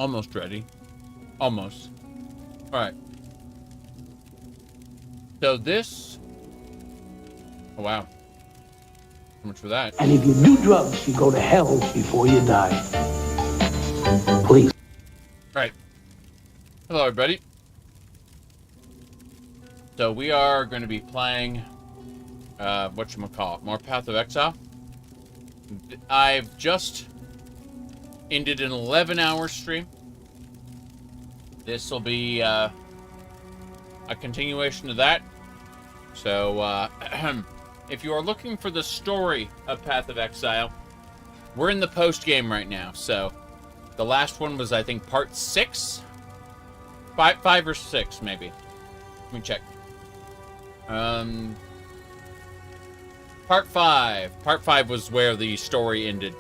Almost ready. Almost. Alright. So this... Oh, wow. So much for that. And if you do drugs, you go to hell before you die. Please. Alright. Hello, everybody. So we are going to be playing... whatchamacallit? More Path of Exile. I've just ended an 11-hour stream. This will be a continuation of that. So, if you are looking for the story of Path of Exile, we're in the post-game right now. So, the last one was, I think, part 6? 5 or 6, maybe. Let me check. Part 5. Part 5 was where the story ended.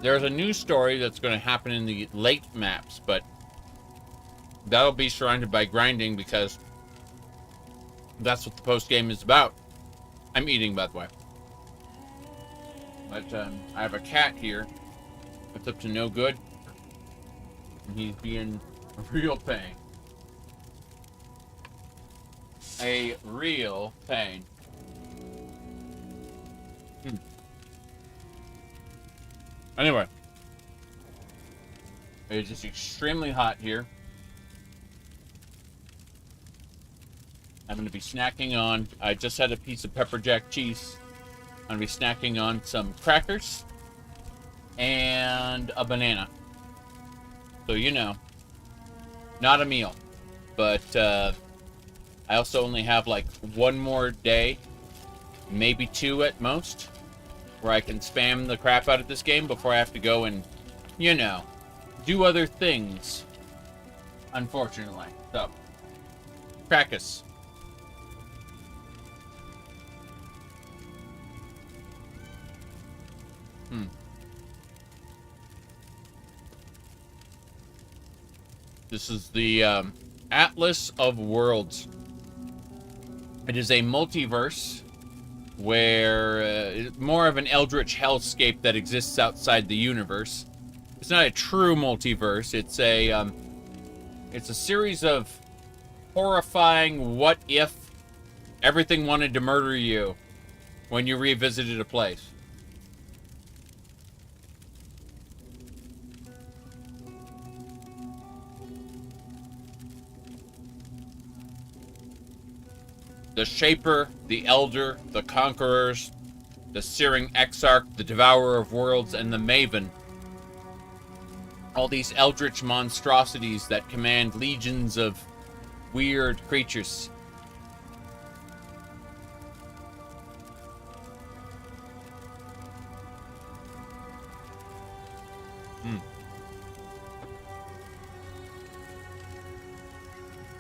There's a new story that's going to happen in the late maps, but that'll be surrounded by grinding because that's what the post-game is about. I'm eating, by the way. But I have a cat here that's up to no good. And he's being a real pain. A real pain. Anyway. It's just extremely hot here. I'm going to be snacking on... I just had a piece of pepper jack cheese. I'm going to be snacking on some crackers. And a banana. So, you know. Not a meal. But, I also only have, like, one more day. Maybe 2 at most. Where I can spam the crap out of this game before I have to go and, you know, do other things. Unfortunately. So, crackers. This is the Atlas of Worlds. It is a multiverse where it's more of an eldritch hellscape that exists outside the universe. It's not a true multiverse. It's a series of horrifying what if everything wanted to murder you when you revisited a place. The Shaper, the Elder, the Conquerors, the Searing Exarch, the Devourer of Worlds, and the Maven. All these eldritch monstrosities that command legions of weird creatures.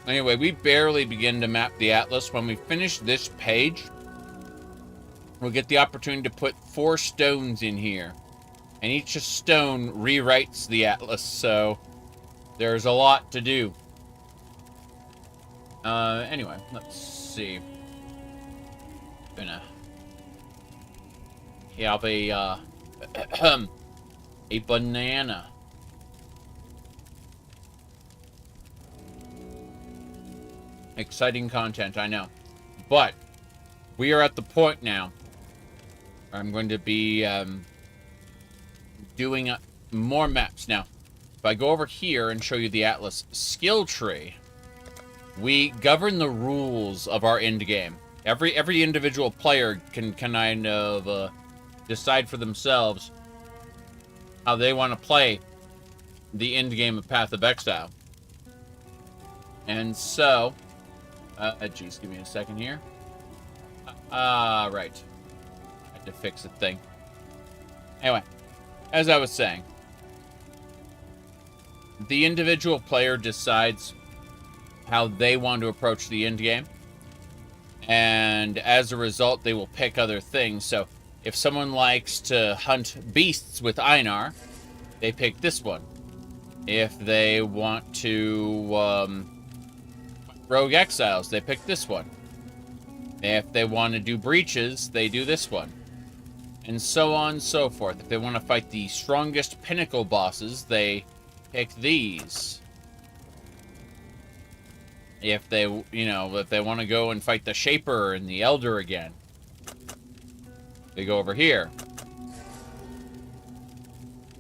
Anyway, we barely begin to map the Atlas. When we finish this page, we'll get the opportunity to put 4 stones in here. And each stone rewrites the Atlas, so there's a lot to do. Anyway, let's see. Gonna have a banana. Exciting content, I know. But we are at the point now where I'm going to be doing more maps. Now, if I go over here and show you the Atlas skill tree, we govern the rules of our end game. Every individual player can kind of decide for themselves how they want to play the end game of Path of Exile. And so... geez, give me a second here. Right. I had to fix a thing. Anyway, as I was saying, the individual player decides how they want to approach the end game, and as a result, they will pick other things. So, if someone likes to hunt beasts with Einar, they pick this one. If they want to rogue exiles, they pick this one. If they want to do breaches, they do this one. And so on and so forth. If they want to fight the strongest Pinnacle bosses, they pick these. If they, if they want to go and fight the Shaper and the Elder again, they go over here.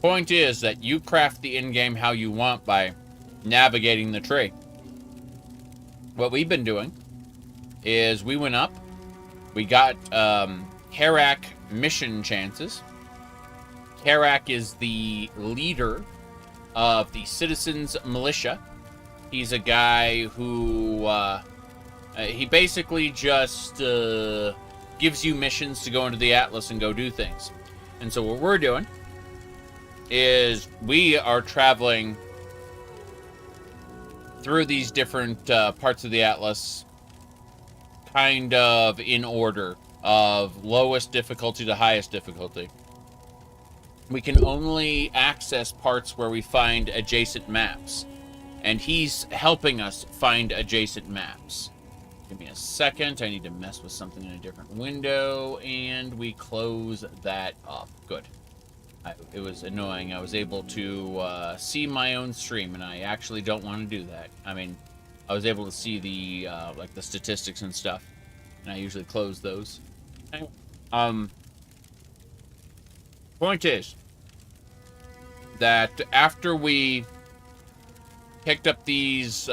Point is that you craft the endgame how you want by navigating the tree. What we've been doing is we went up, we got Karak mission chances. Karak is the leader of the Citizens Militia. He's a guy who, he basically just gives you missions to go into the Atlas and go do things. And so what we're doing is we are traveling through these different parts of the Atlas, kind of in order of lowest difficulty to highest difficulty. We can only access parts where we find adjacent maps, and he's helping us find adjacent maps. Give me a second. I need to mess with something in a different window, and we close that up. Good. It was annoying. I was able to see my own stream, and I actually don't want to do that. I mean, I was able to see the like the statistics and stuff, and I usually close those. Anyway, point is that after we picked up these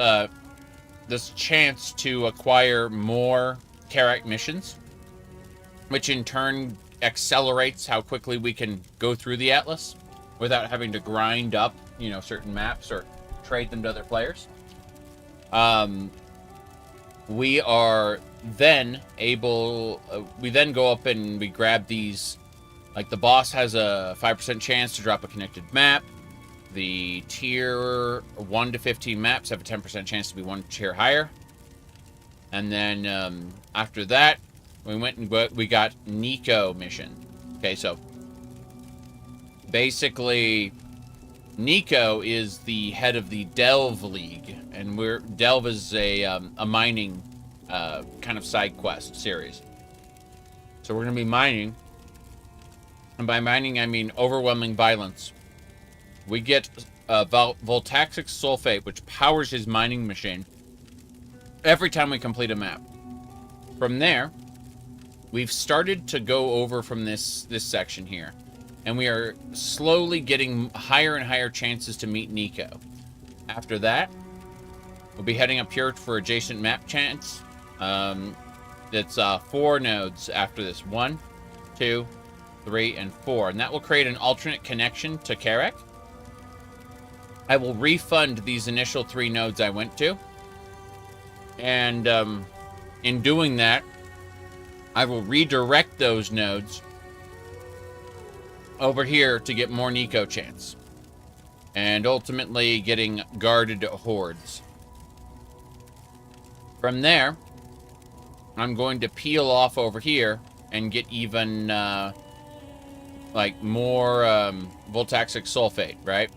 this chance to acquire more Karak missions, which in turn accelerates how quickly we can go through the Atlas without having to grind up, certain maps or trade them to other players. We are then able, we then go up and we grab these, like the boss has a 5% chance to drop a connected map. The tier 1 to 15 maps have a 10% chance to be one tier higher. And then after that, we went and we got Nico mission. Okay, so basically Nico is the head of the Delve League, and Delve is a mining kind of side quest series. So we're gonna be mining, and by mining I mean overwhelming violence. We get voltaxic sulfate, which powers his mining machine every time we complete a map. From there, we've started to go over from this section here, and we are slowly getting higher and higher chances to meet Nico. After that, we'll be heading up here for adjacent map chance. It's 4 nodes after this. 1, 2, 3, and 4. And that will create an alternate connection to Karak. I will refund these initial 3 nodes I went to. And in doing that, I will redirect those nodes over here to get more Nico chance. And ultimately getting guarded hordes. From there, I'm going to peel off over here and get even like more voltaxic sulfate, right?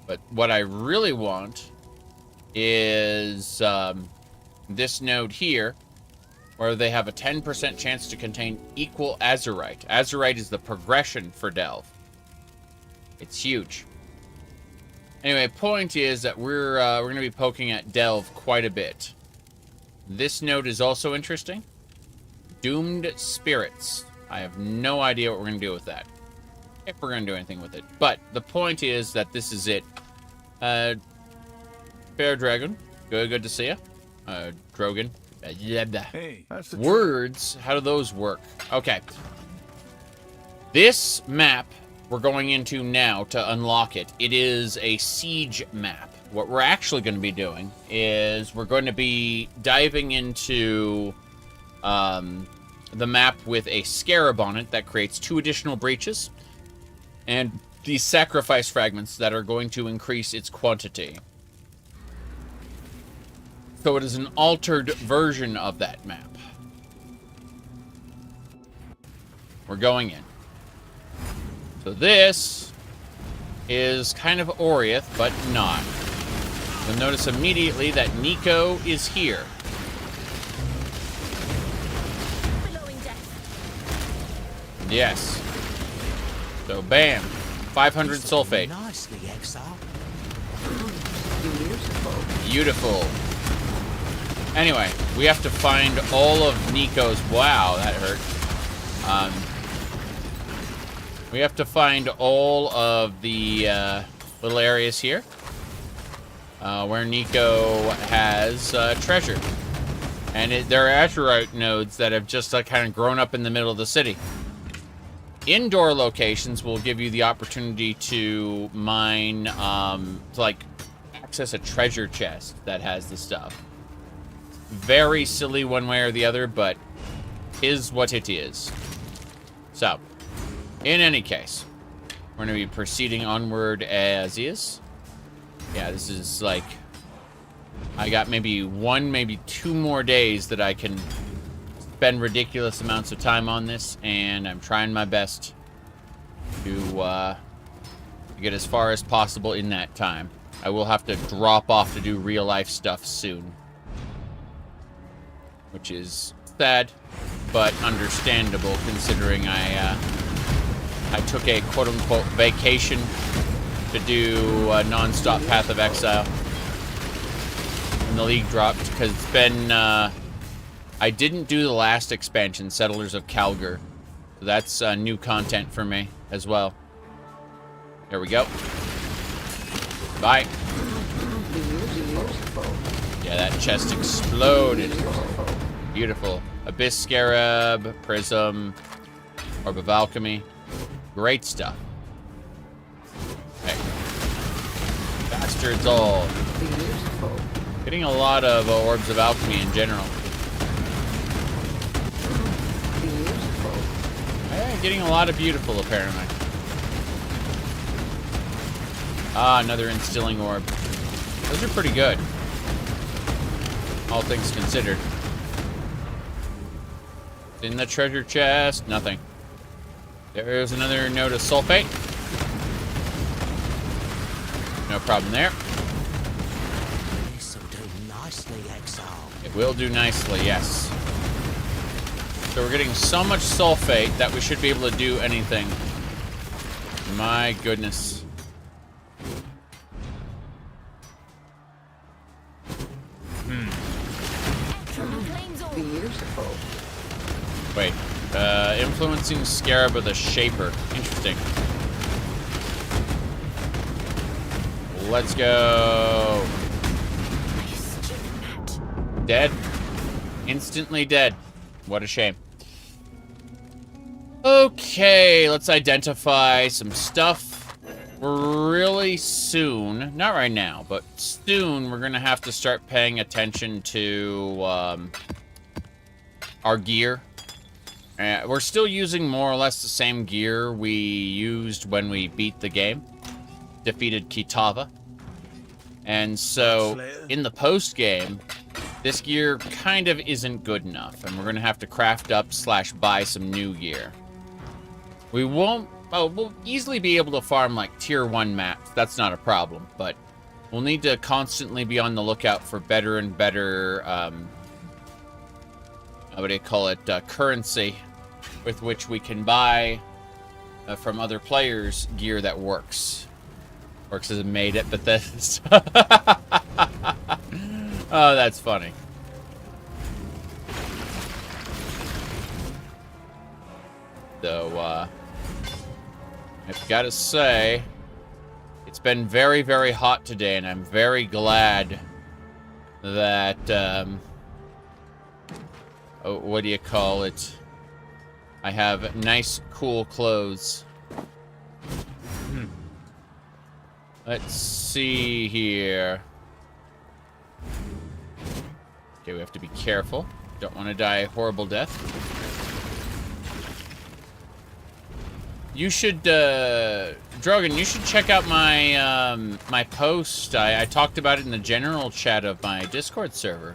But what I really want is this node here, where they have a 10% chance to contain equal azurite. Azurite is the progression for Delve. It's huge. Anyway, point is that we're going to be poking at Delve quite a bit. This node is also interesting. Doomed Spirits. I have no idea what we're going to do with that, if we're going to do anything with it. But the point is that this is it. Fair Dragon, good to see you. Drogon. Hey, that's the Words, how do those work? Okay. This map we're going into now to unlock it. It is a siege map. What we're actually going to be doing is we're going to be diving into the map with a scarab on it that creates 2 additional breaches, and these sacrifice fragments that are going to increase its quantity. So it is an altered version of that map. We're going in. So this is kind of Oriath, but not. You'll notice immediately that Nico is here. Yes. So bam, 500 sulfate. Nicely, Exile. Beautiful. Anyway, we have to find all of Nico's... Wow, that hurt. We have to find all of the little areas here where Nico has treasure. And there are Azurite nodes that have just kind of grown up in the middle of the city. Indoor locations will give you the opportunity to mine, to like access a treasure chest that has the stuff. Very silly one way or the other, but is what it is. So, in any case, we're going to be proceeding onward as is. Yeah, this is like, I got maybe 1, maybe 2 more days that I can spend ridiculous amounts of time on this, and I'm trying my best to get as far as possible in that time. I will have to drop off to do real life stuff soon, which is sad, but understandable considering I took a quote-unquote vacation to do a non-stop Path of Exile, and the league dropped because it's been I didn't do the last expansion, Settlers of Calgar. So that's new content for me as well. There we go. Bye. Yeah, that chest exploded. Beautiful. Abyss Scarab, Prism, Orb of Alchemy. Great stuff. Okay. Bastards all. Getting a lot of Orbs of Alchemy in general. Yeah, getting a lot of beautiful, apparently. Ah, another Instilling Orb. Those are pretty good. All things considered. In the treasure chest, nothing. There's another node of sulfate. No problem there. This will do nicely, Exile. It will do nicely, yes. So we're getting so much sulfate that we should be able to do anything. My goodness. Beautiful. Wait. Influencing Scarab with a Shaper. Interesting. Let's go. Dead. Instantly dead. What a shame. Okay, let's identify some stuff. Really soon, not right now, but soon we're gonna have to start paying attention to our gear. We're still using more or less the same gear we used when we beat the game, defeated Kitava. And so in the post game, this gear kind of isn't good enough, and we're gonna have to craft up / buy some new gear. We won't. Oh, we'll easily be able to farm like tier 1 maps. That's not a problem, but we'll need to constantly be on the lookout for better and better, what do you call it, currency with which we can buy from other players gear that works. Works as a made it, but this. Oh, that's funny. So, I've got to say, it's been very, very hot today, and I'm very glad that, oh, what do you call it? I have nice, cool clothes. Let's see here. Okay, we have to be careful. Don't want to die a horrible death. You should, Drogon, you should check out my, my post. I talked about it in the general chat of my Discord server.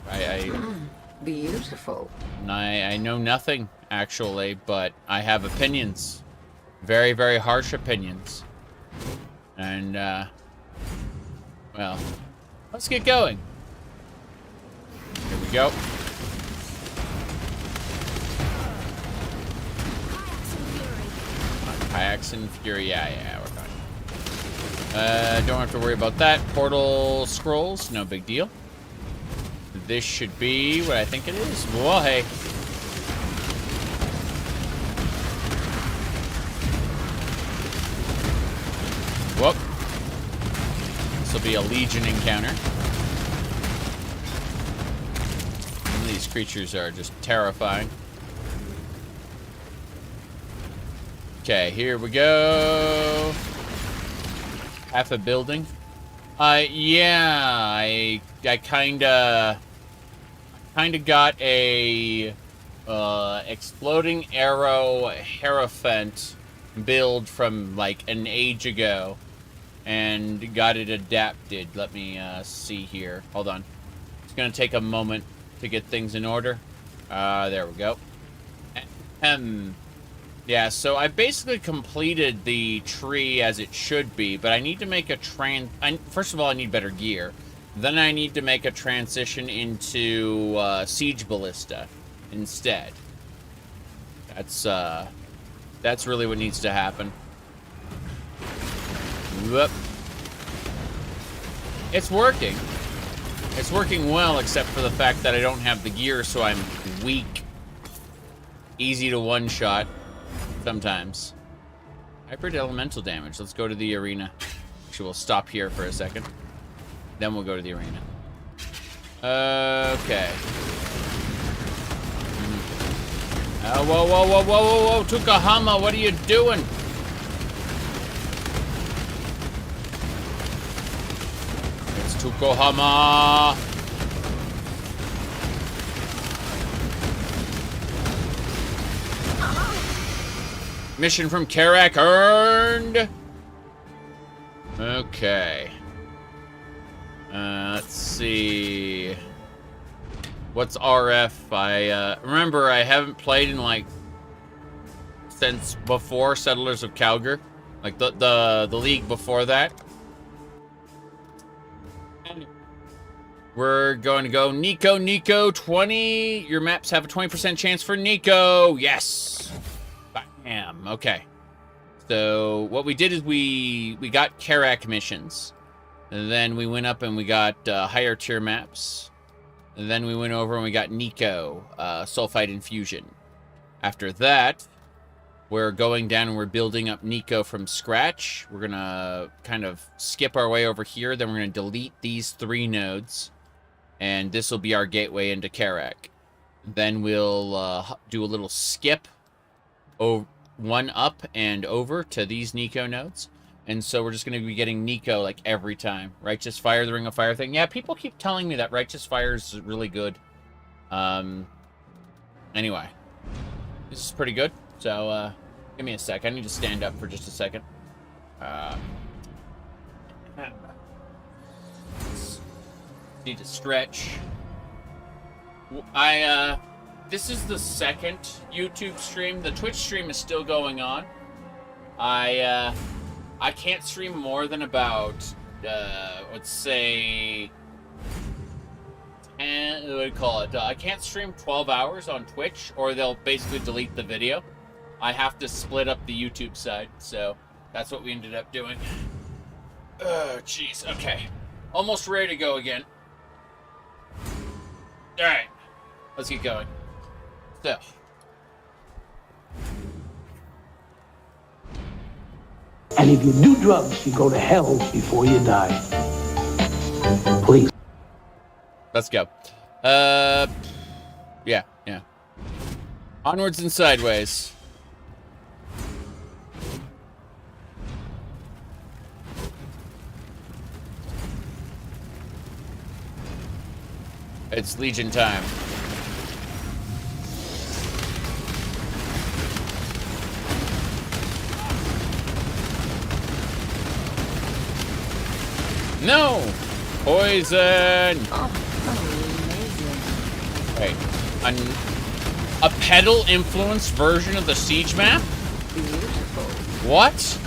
Beautiful. I know nothing, actually, but I have opinions. Very, very harsh opinions. And, well, let's get going. Here we go. Kayaks and Fury, yeah, we're fine. Don't have to worry about that. Portal scrolls, no big deal. This should be what I think it is. Well, hey. Whoop. This will be a Legion encounter. These creatures are just terrifying. Okay, here we go. Half a building. Yeah, I kinda got a exploding arrow Hierophant build from like an age ago, and got it adapted. Let me see here. Hold on. It's gonna take a moment to get things in order. There we go. Yeah, so I basically completed the tree as it should be, but I need to make a first of all, I need better gear. Then I need to make a transition into Siege Ballista instead. That's really what needs to happen. Whoop. It's working. It's working well, except for the fact that I don't have the gear, so I'm weak. Easy to one-shot. Sometimes. Hybrid elemental damage. Let's go to the arena. Actually, we'll stop here for a second. Then we'll go to the arena. Okay. Whoa, whoa, whoa, whoa, whoa, whoa, Tukahama, what are you doing? It's Tukohama. Mission from Karak earned. Okay. Let's see. What's RF? Remember, I haven't played in like since before Settlers of Calgar, like the league before that. We're going to go Nico 20. Your maps have a 20% chance for Nico. Yes. Bam. Okay. So what we did is we got Karak missions. And then we went up and we got higher tier maps. And then we went over and we got Nico, Sulfite Infusion. After that, we're going down and we're building up Nico from scratch. We're going to kind of skip our way over here. Then we're going to delete these 3 nodes. And this will be our gateway into Karak. Then we'll do a little skip. One up and over to these Nico nodes. And so we're just going to be getting Nico like every time. Righteous Fire, the Ring of Fire thing. Yeah, people keep telling me that Righteous Fire is really good. Anyway. This is pretty good. So, give me a sec. I need to stand up for just a second. Need to stretch. This is the second YouTube stream. The Twitch stream is still going on. I can't stream more than about, let's say, 10, what do you call it? I can't stream 12 hours on Twitch, or they'll basically delete the video. I have to split up the YouTube side, so that's what we ended up doing. Oh, jeez. Okay. Almost ready to go again. All right. Let's get going. So. And if you do drugs, you go to hell before you die. Please. Let's go. Yeah. Onwards and sideways. It's Legion time. No! Poison! Oh, amazing. Wait. A pedal-influenced version of the Siege map? Beautiful. What?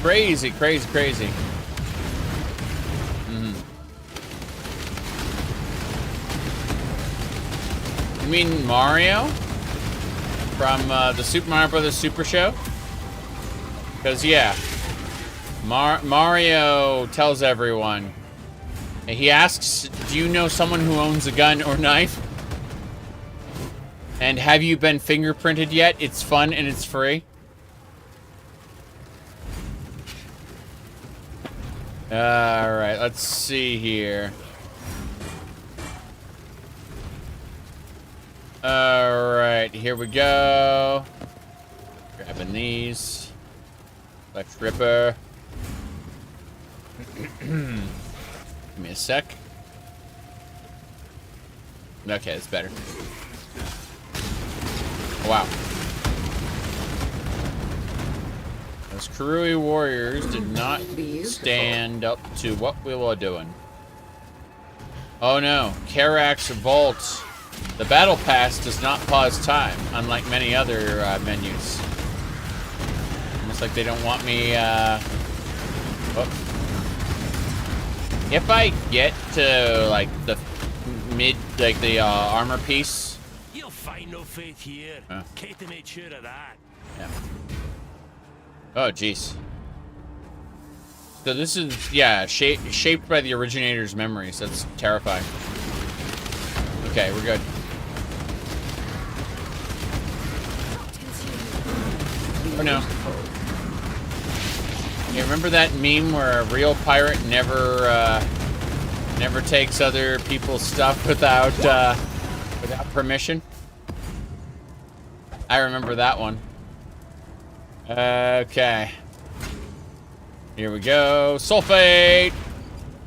Crazy. You mean Mario? From the Super Mario Brothers Super Show? Because, yeah. Mario tells everyone. He asks, do you know someone who owns a gun or knife? And have you been fingerprinted yet? It's fun and it's free. Alright, let's see here. Alright, here we go. Grabbing these. Flex Ripper. Give me a sec. Okay, it's better. Wow. Those Karui warriors did not stand up to what we were doing. Oh no, Karak's Vault. The battle pass does not pause time, unlike many other menus. Almost like they don't want me, If I get to, like, the the armor piece... You'll find no faith here. Kate made sure of that. Yeah. Oh, jeez. So this is, yeah, shaped by the originator's memories. That's terrifying. Okay, we're good. For now. You remember that meme where a real pirate never takes other people's stuff without permission? I remember that one. Okay. Here we go. Sulfate!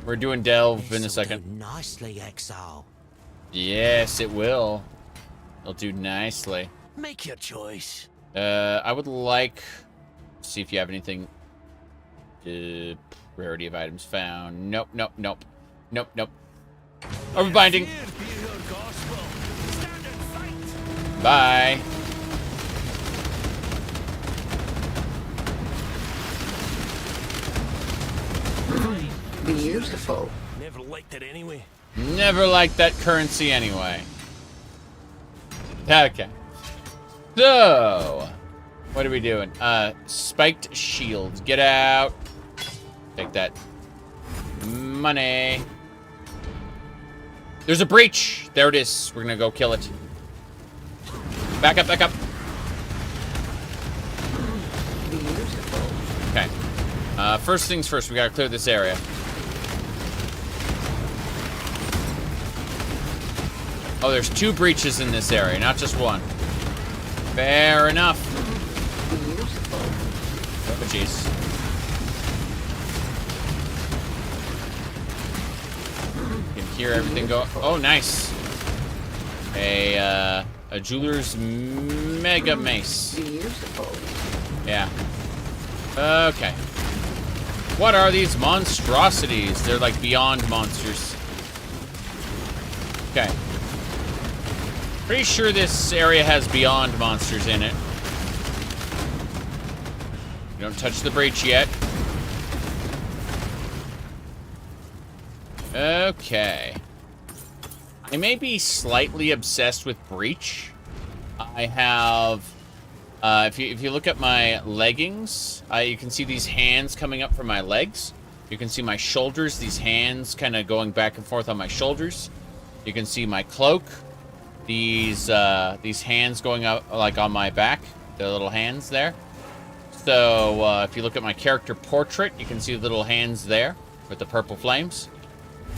We're doing Delve in a second. Do nicely, Exile. Yes, it will. It'll do nicely. Make your choice. I would like to see if you have anything. Rarity of items found. Nope, nope, nope. Nope, nope. Overbinding. Bye. Beautiful. Never liked it anyway. Never liked that currency anyway. Okay. So, what are we doing? Spiked shields. Get out. Take that. Money. There's a breach. There it is. We're gonna go kill it. Back up, back up. Beautiful. Okay. First things first, we gotta clear this area. Oh, there's 2 breaches in this area, not just one. Fair enough. Beautiful. Oh, jeez. You can hear everything go. Oh, nice. A jeweler's mega mace. Beautiful. Yeah. Okay. What are these monstrosities? They're like beyond monsters. Okay. Pretty sure this area has beyond monsters in it. You don't touch the breach yet. Okay. I may be slightly obsessed with breach. I have... if you look at my leggings, you can see these hands coming up from my legs. You can see my shoulders, these hands kind of going back and forth on my shoulders. You can see my cloak. These hands going up like on my back, the little hands there. So if you look at my character portrait, you can see the little hands there with the purple flames.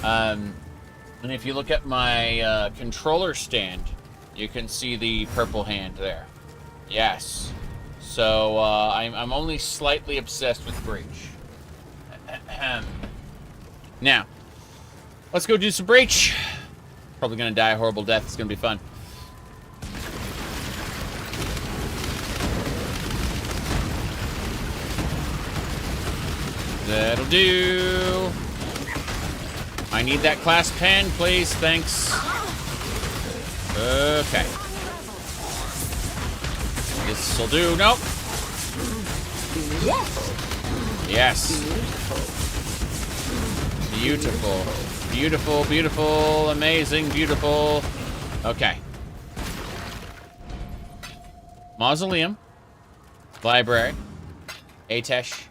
And if you look at my controller stand, you can see the purple hand there. Yes. So I'm only slightly obsessed with breach. Now, let's go do some breach. Probably gonna die a horrible death. It's gonna be fun. That'll do. I need that clasp hand, please. Thanks. Okay. This'll do. Nope. Yes. Beautiful. Beautiful, beautiful, amazing, beautiful. Okay. Mausoleum. Library. Atesh.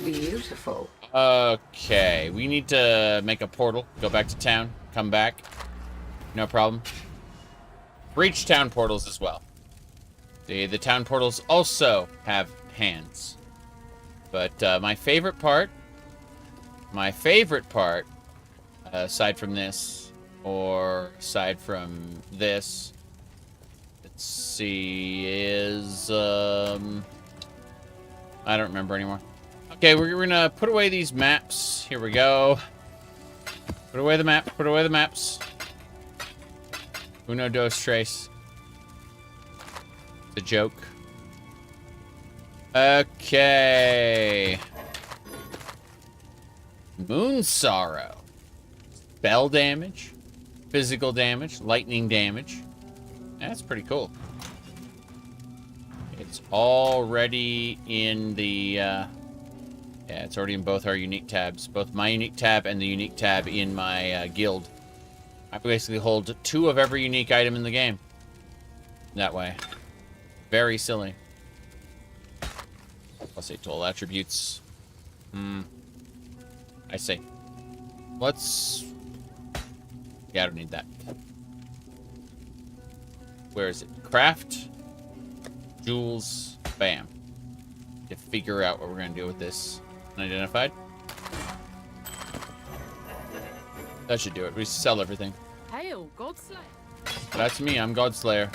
Beautiful. Okay, we need to make a portal. Go back to town. Come back. No problem. Breach town portals as well. The town portals also have hands. But my favorite part, aside from this, or aside from this, let's see, is, I don't remember anymore. Okay, we're gonna put away these maps. Here we go. Put away the map, put away the maps. Uno, dos, tres. It's a joke. Okay. Moon Sorrow. Spell damage. Physical damage. Lightning damage. That's pretty cool. It's already in the... yeah, it's already in both our unique tabs. Both my unique tab and the unique tab in my guild. I basically hold 2 of every unique item in the game. That way. Very silly. Let's say total attributes. I see. Let's... yeah, I don't need that. Where is it? Craft. Jewels. Bam. To figure out what we're going to do with this. Unidentified. That should do it. We sell everything. Hail, Godslayer. That's me. I'm Godslayer.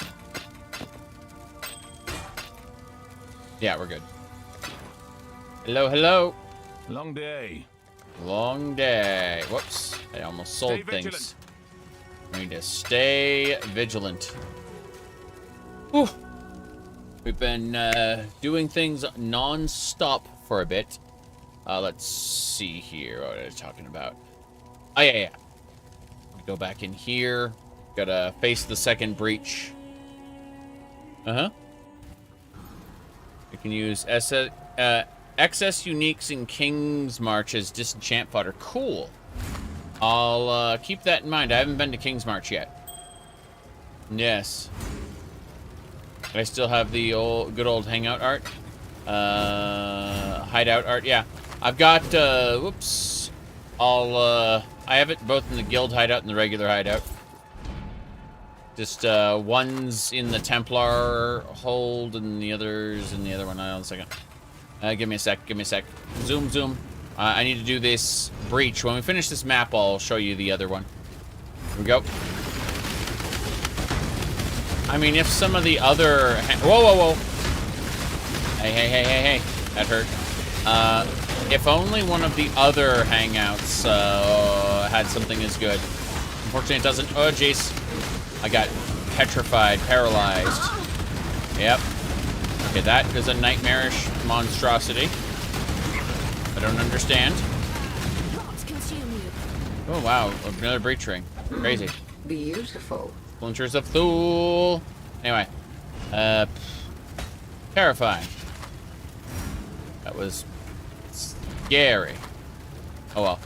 Yeah, we're good. Hello, hello. Long day. Long day. Whoops. I almost sold things. We need to stay vigilant. Whew. We've been doing things non-stop for a bit. Let's see here. What are they talking about? Oh, yeah. Go back in here. Gotta face the second breach. Uh-huh. We can use excess uniques in King's March as disenchant fodder. Cool. I'll keep that in mind. I haven't been to King's March yet. Yes. I still have the good old hangout art. Hideout art. Yeah. I've got, whoops. I have it both in the guild hideout and the regular hideout. Just, one's in the Templar hold and the other's in the other one. Hold on a second. Give me a sec. Zoom. I need to do this breach. When we finish this map, I'll show you the other one. Here we go. I mean, if some of the other... Whoa. Hey. That hurt. If only one of the other hangouts had something as good. Unfortunately, it doesn't. Oh, jeez. I got petrified, paralyzed. Yep. Okay, that is a nightmarish monstrosity. I don't understand. Oh, wow. Another breach ring. Crazy. Beautiful. Splinters of Thule. Anyway. Terrifying. That was scary. Oh, well.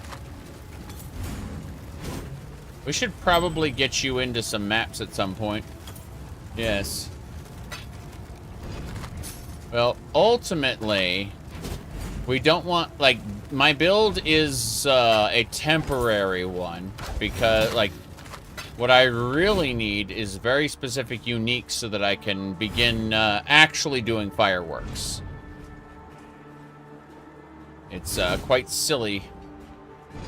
We should probably get you into some maps at some point. Yes. Well, ultimately, we don't want, like, my build is a temporary one because, like, what I really need is very specific uniques so that I can begin actually doing fireworks. It's quite silly.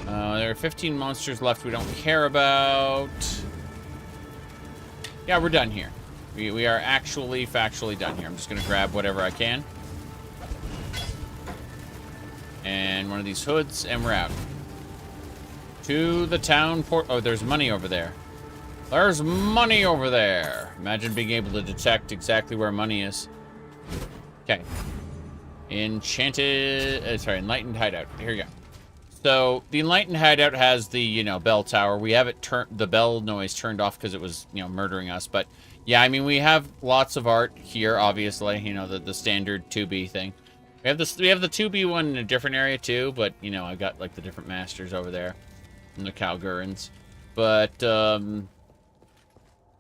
There are 15 monsters left we don't care about. Yeah, we're done here. We are actually factually done here. I'm just going to grab whatever I can. And one of these hoods, and we're out. To the town port. Oh, there's money over there. There's money over there. Imagine being able to detect exactly where money is. Okay. Enlightened hideout. Here you go. So, the Enlightened hideout has the, you know, bell tower. We have it the bell noise turned off because it was, you know, murdering us. But, yeah, I mean, we have lots of art here, obviously. You know, the standard 2B thing. We have the 2B one in a different area, too. But, you know, I've got, like, the different masters over there. And the Calgurans. But,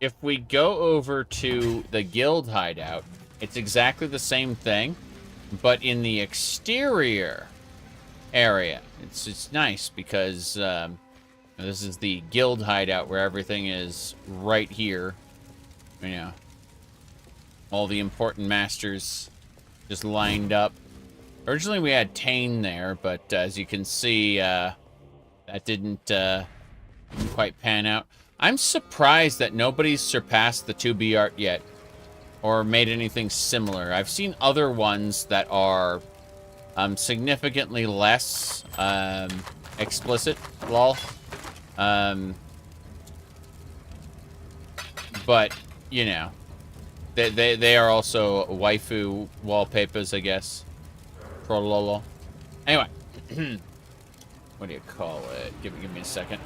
if we go over to the guild hideout, it's exactly the same thing. But in the exterior area, it's nice because this is the guild hideout where everything is right here. You know, all the important masters just lined up. Originally we had Tane there, but as you can see, that didn't quite pan out. I'm surprised that nobody's surpassed the 2B art yet, or made anything similar. I've seen other ones that are significantly less explicit, lol. But, you know, they are also waifu wallpapers, I guess. Trololo. Anyway, what do you call it? Give me a second.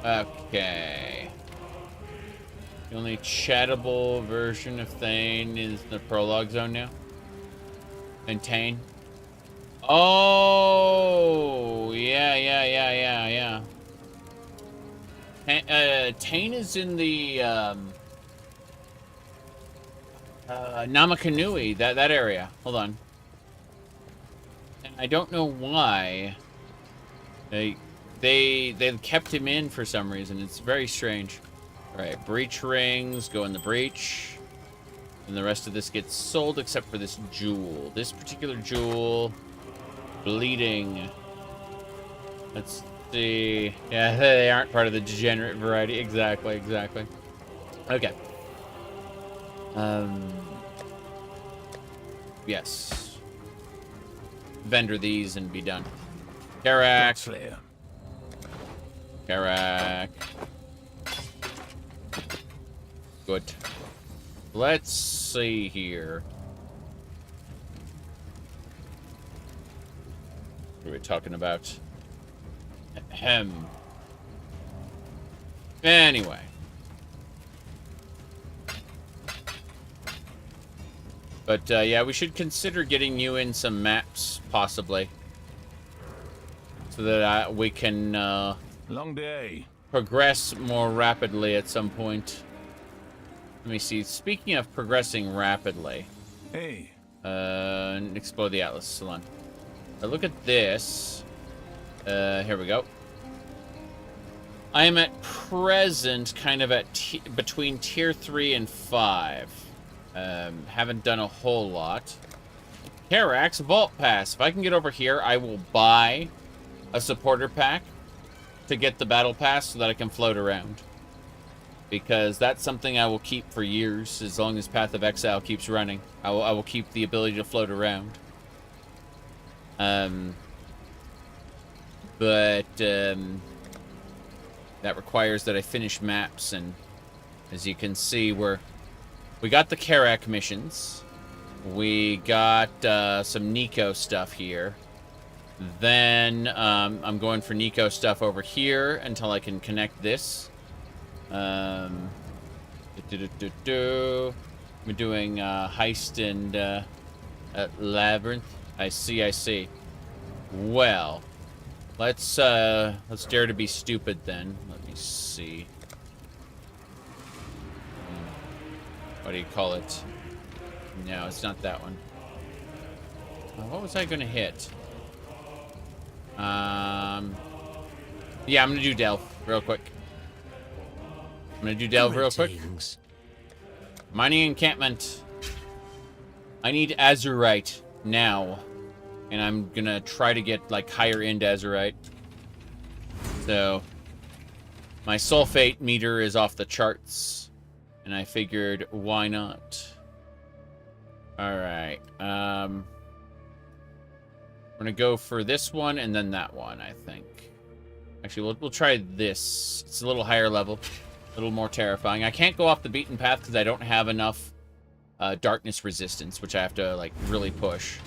Okay. The only chattable version of Thane is the prologue zone now. And Tane. Oh, yeah. Tane is in the Namakanui, that area. Hold on. And I don't know why they kept him in for some reason. It's very strange. All right, breach rings go in the breach, and the rest of this gets sold except for this jewel. This particular jewel, bleeding. Let's see. Yeah, they aren't part of the degenerate variety. Exactly. Okay. Yes. Vendor these and be done. Karak. Good. Let's see here. What are we talking about? Ahem. Anyway. But, yeah, we should consider getting you in some maps, possibly. So that we can, Long day. progress more rapidly at some point. Let me see. Speaking of progressing rapidly. Hey. Explore the Atlas. Hold on. Look at this. Here we go. I am at present kind of at between tier 3 and 5. Haven't done a whole lot. Karak's Vault Pass. If I can get over here, I will buy a supporter pack to get the battle pass so that I can float around. Because that's something I will keep for years, as long as Path of Exile keeps running. I will keep the ability to float around. But that requires that I finish maps, and as you can see, we got the Karak missions. We got some Nico stuff here. Then I'm going for Nico stuff over here until I can connect this. We're doing heist and labyrinth. I see. Well, let's dare to be stupid then. Let me see. What do you call it? No, it's not that one. What was I gonna hit? Yeah, I'm gonna do Delve real quick. Mining encampment. I need Azurite now. And I'm gonna try to get, like, higher end Azurite. So, my sulfate meter is off the charts. And I figured, why not? Alright. We're gonna go for this one and then that one, I think. Actually, we'll try this. It's a little higher level. A little more terrifying. I can't go off the beaten path because I don't have enough darkness resistance, which I have to, like, really push.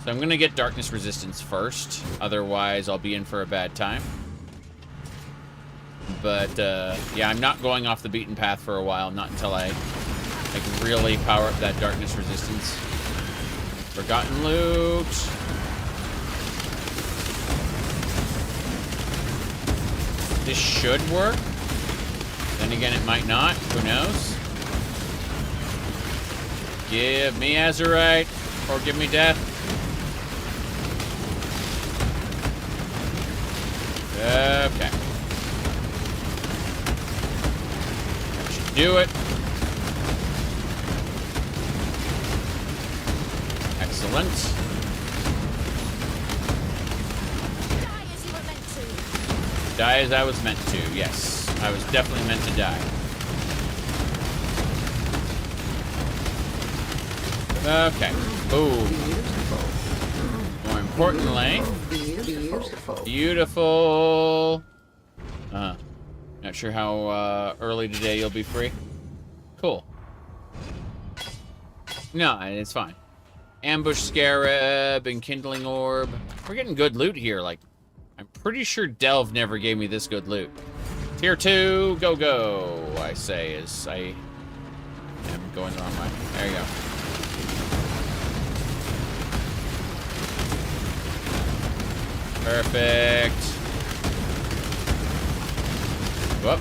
So I'm gonna get darkness resistance first. Otherwise, I'll be in for a bad time. But, yeah, I'm not going off the beaten path for a while. Not until I can really power up that darkness resistance. Forgotten loot. This should work. Then again, it might not. Who knows? Give me Azurite, or give me death. Okay. That should do it. Excellent. Die as you were meant to. Die as I was meant to, yes. I was definitely meant to die. Okay. Boom. More importantly... Beautiful. Not sure how early today you'll be free. Cool. No, it's fine. Ambush Scarab and Kindling Orb. We're getting good loot here. Like, I'm pretty sure Delve never gave me this good loot. Tier 2, go, go, I say, as I am going the wrong way. There you go. Perfect. Whoop.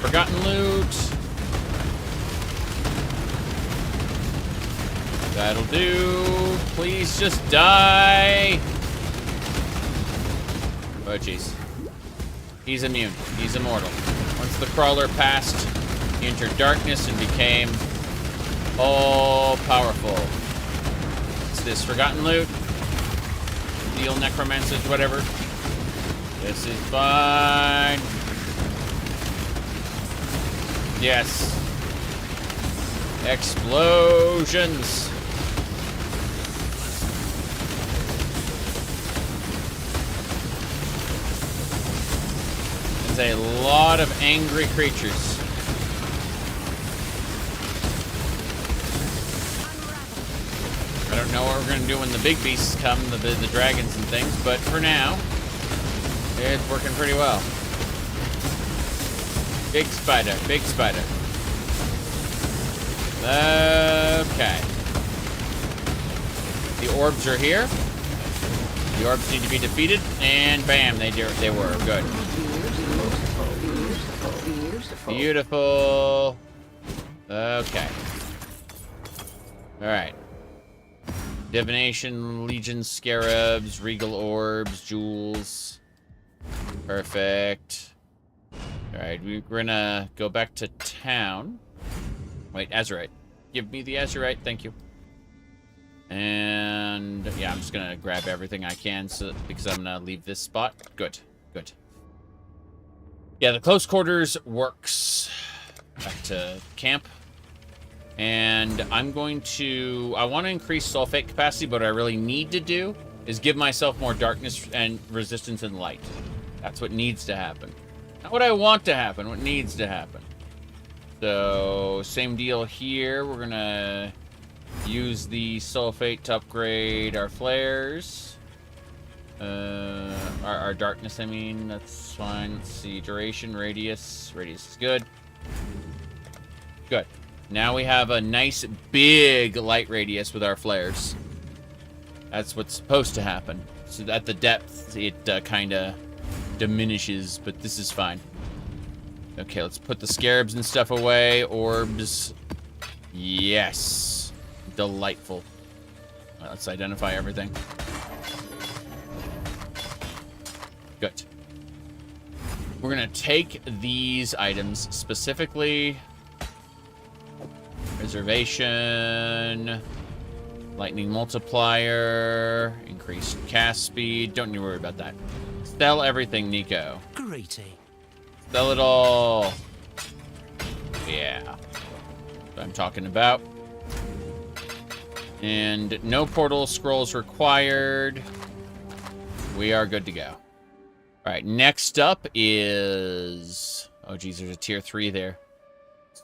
Forgotten loot. That'll do. Please just die. Oh, jeez. He's immune. He's immortal. Once the crawler passed, he entered darkness and became all-powerful. What's this? Forgotten loot? Steel necromancers, whatever. This is fine. Yes. Explosions. There's a lot of angry creatures. I don't know what we're going to do when the big beasts come, the dragons and things, but for now, it's working pretty well. Big spider, big spider. Okay. The orbs are here. The orbs need to be defeated, and bam, they were. Good. Beautiful. Okay. Alright. Divination, Legion, Scarabs, Regal Orbs, Jewels. Perfect. Alright, we're gonna go back to town. Wait, Azurite. Give me the Azurite, thank you. And yeah, I'm just gonna grab everything I can because I'm gonna leave this spot. Good, good. Yeah, the close quarters works. Back to camp. And I'm going to... I want to increase sulfate capacity, but what I really need to do is give myself more darkness and resistance and light. That's what needs to happen. Not what I want to happen, what needs to happen. So, same deal here. We're going to use the sulfate to upgrade our flares. Our darkness, I mean. That's fine. Let's see. Duration, radius. Radius is good. Good. Now we have a nice big light radius with our flares. That's what's supposed to happen. So at the depth, it kind of diminishes, but this is fine. Okay, let's put the scarabs and stuff away. Orbs. Yes. Delightful. Well, let's identify everything. Good. We're going to take these items specifically... Preservation, lightning multiplier, increased cast speed. Don't you worry about that. Sell everything, Nico. Greeting. Sell it all. Yeah. That's what I'm talking about. And no portal scrolls required. We are good to go. All right, next up is... Oh, geez, there's a tier 3 there.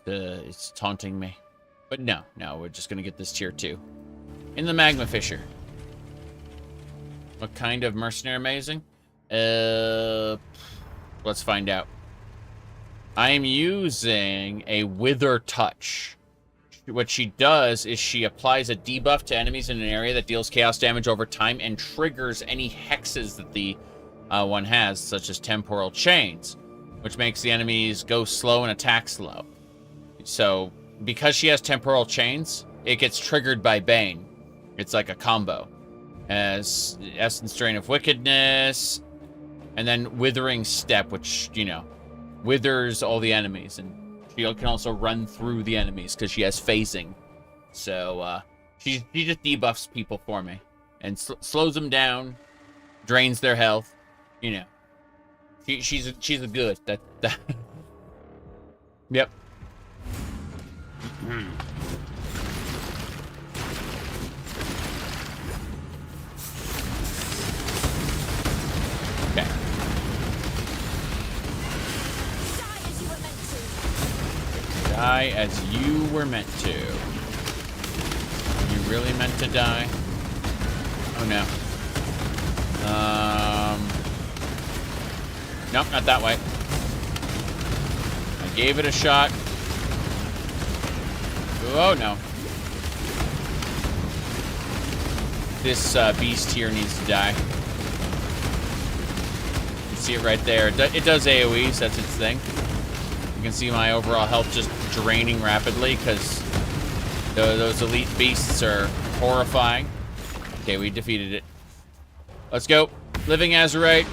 It's taunting me. But no, we're just going to get this tier 2. In the magma fissure. What kind of mercenary amazing? Let's find out. I am using a Wither Touch. what she does is she applies a debuff to enemies in an area that deals chaos damage over time and triggers any hexes that the one has, such as temporal chains, which makes the enemies go slow and attack slow. So, because she has temporal chains, it gets triggered by Bane. It's like a combo. As Essence Drain of Wickedness, and then Withering Step, which, you know, withers all the enemies, and she can also run through the enemies because she has phasing. So she just debuffs people for me and slows them down, drains their health. You know, she's a good that. Yep. Okay. Die as you were meant to. You really meant to die? Oh no. Nope, not that way. I gave it a shot. Oh no. This beast here needs to die. You can see it right there. It does AoEs, that's its thing. You can see my overall health just draining rapidly because those elite beasts are horrifying. Okay, we defeated it. Let's go. Living Azurite.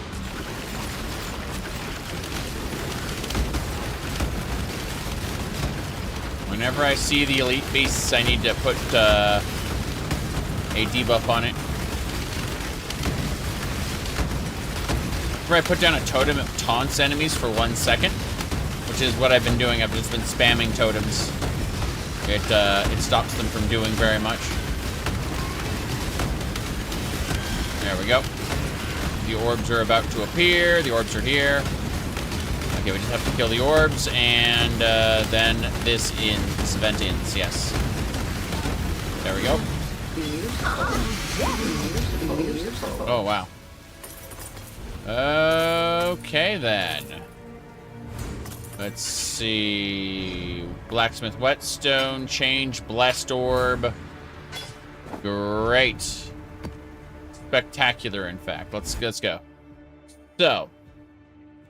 Whenever I see the elite beasts, I need to put a debuff on it. Whenever I put down a totem, it taunts enemies for 1 second, which is what I've been doing. I've just been spamming totems. It stops them from doing very much. There we go. The orbs are about to appear. The orbs are here. Okay, we just have to kill the orbs, and then this event ends. Yes. There we go. Oh, wow. Okay, then. Let's see. Blacksmith Whetstone, change, Blessed Orb. Great. Spectacular, in fact. Let's go. So,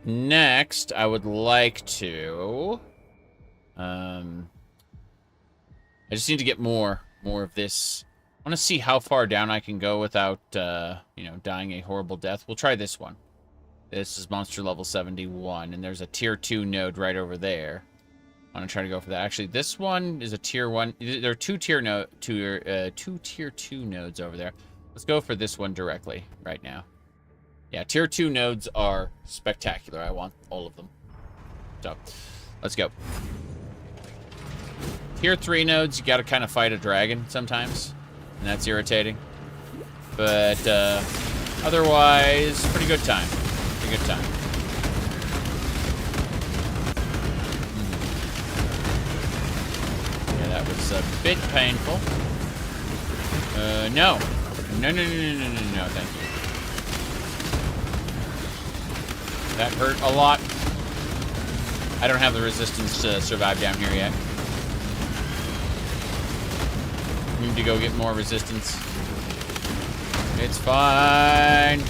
next, I would like to... I just need to get more of this. I want to see how far down I can go without, you know, dying a horrible death. We'll try this one. This is monster level 71, and there's a tier 2 node right over there. I want to try to go for that. Actually, this one is a tier 1. There are two tier 2 nodes over there. Let's go for this one directly right now. Yeah, tier 2 nodes are spectacular. I want all of them. So, let's go. Tier 3 nodes, you gotta kind of fight a dragon sometimes, and that's irritating. But, otherwise, pretty good time. Pretty good time. Yeah, that was a bit painful. No. No, thank you. That hurt a lot. I don't have the resistance to survive down here yet. Need to go get more resistance. It's fine.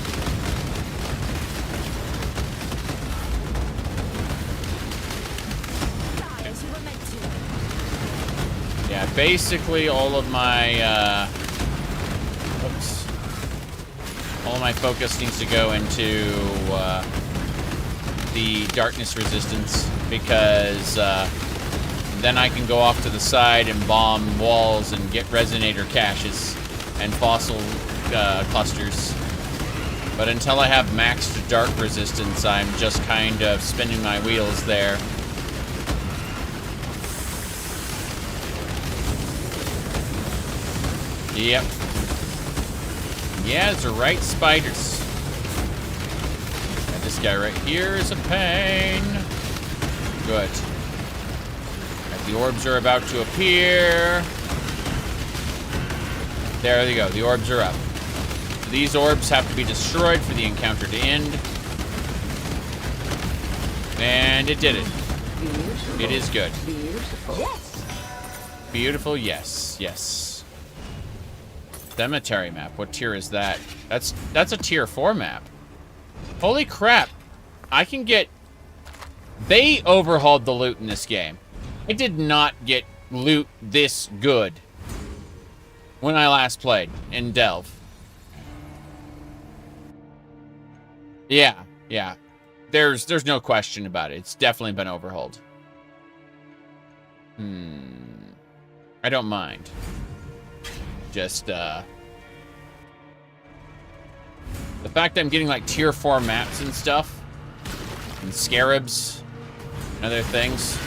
Yeah, basically all of my all of my focus needs to go into the darkness resistance, because then I can go off to the side and bomb walls and get resonator caches and fossil clusters. But until I have maxed dark resistance, I'm just kind of spinning my wheels there. Yep. Yeah, it's the right spiders. And this guy right here is a pain. Good. Right, the orbs are about to appear. There they go. The orbs are up. These orbs have to be destroyed for the encounter to end. And it did it. It is good. Beautiful, yes, yes. Cemetery map. What tier is that? That's a tier 4 map. Holy crap. I can get... They overhauled the loot in this game. I did not get loot this good when I last played in Delve. Yeah, yeah. There's no question about it. It's definitely been overhauled. I don't mind. Just, the fact that I'm getting, like, tier 4 maps and stuff, and scarabs, and other things.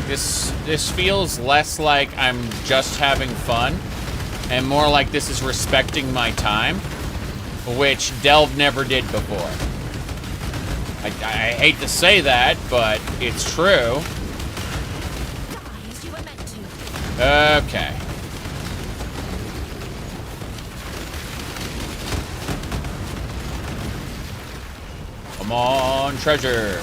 This feels less like I'm just having fun, and more like this is respecting my time, which Delve never did before. I hate to say that, but it's true. Okay. Come on, treasure.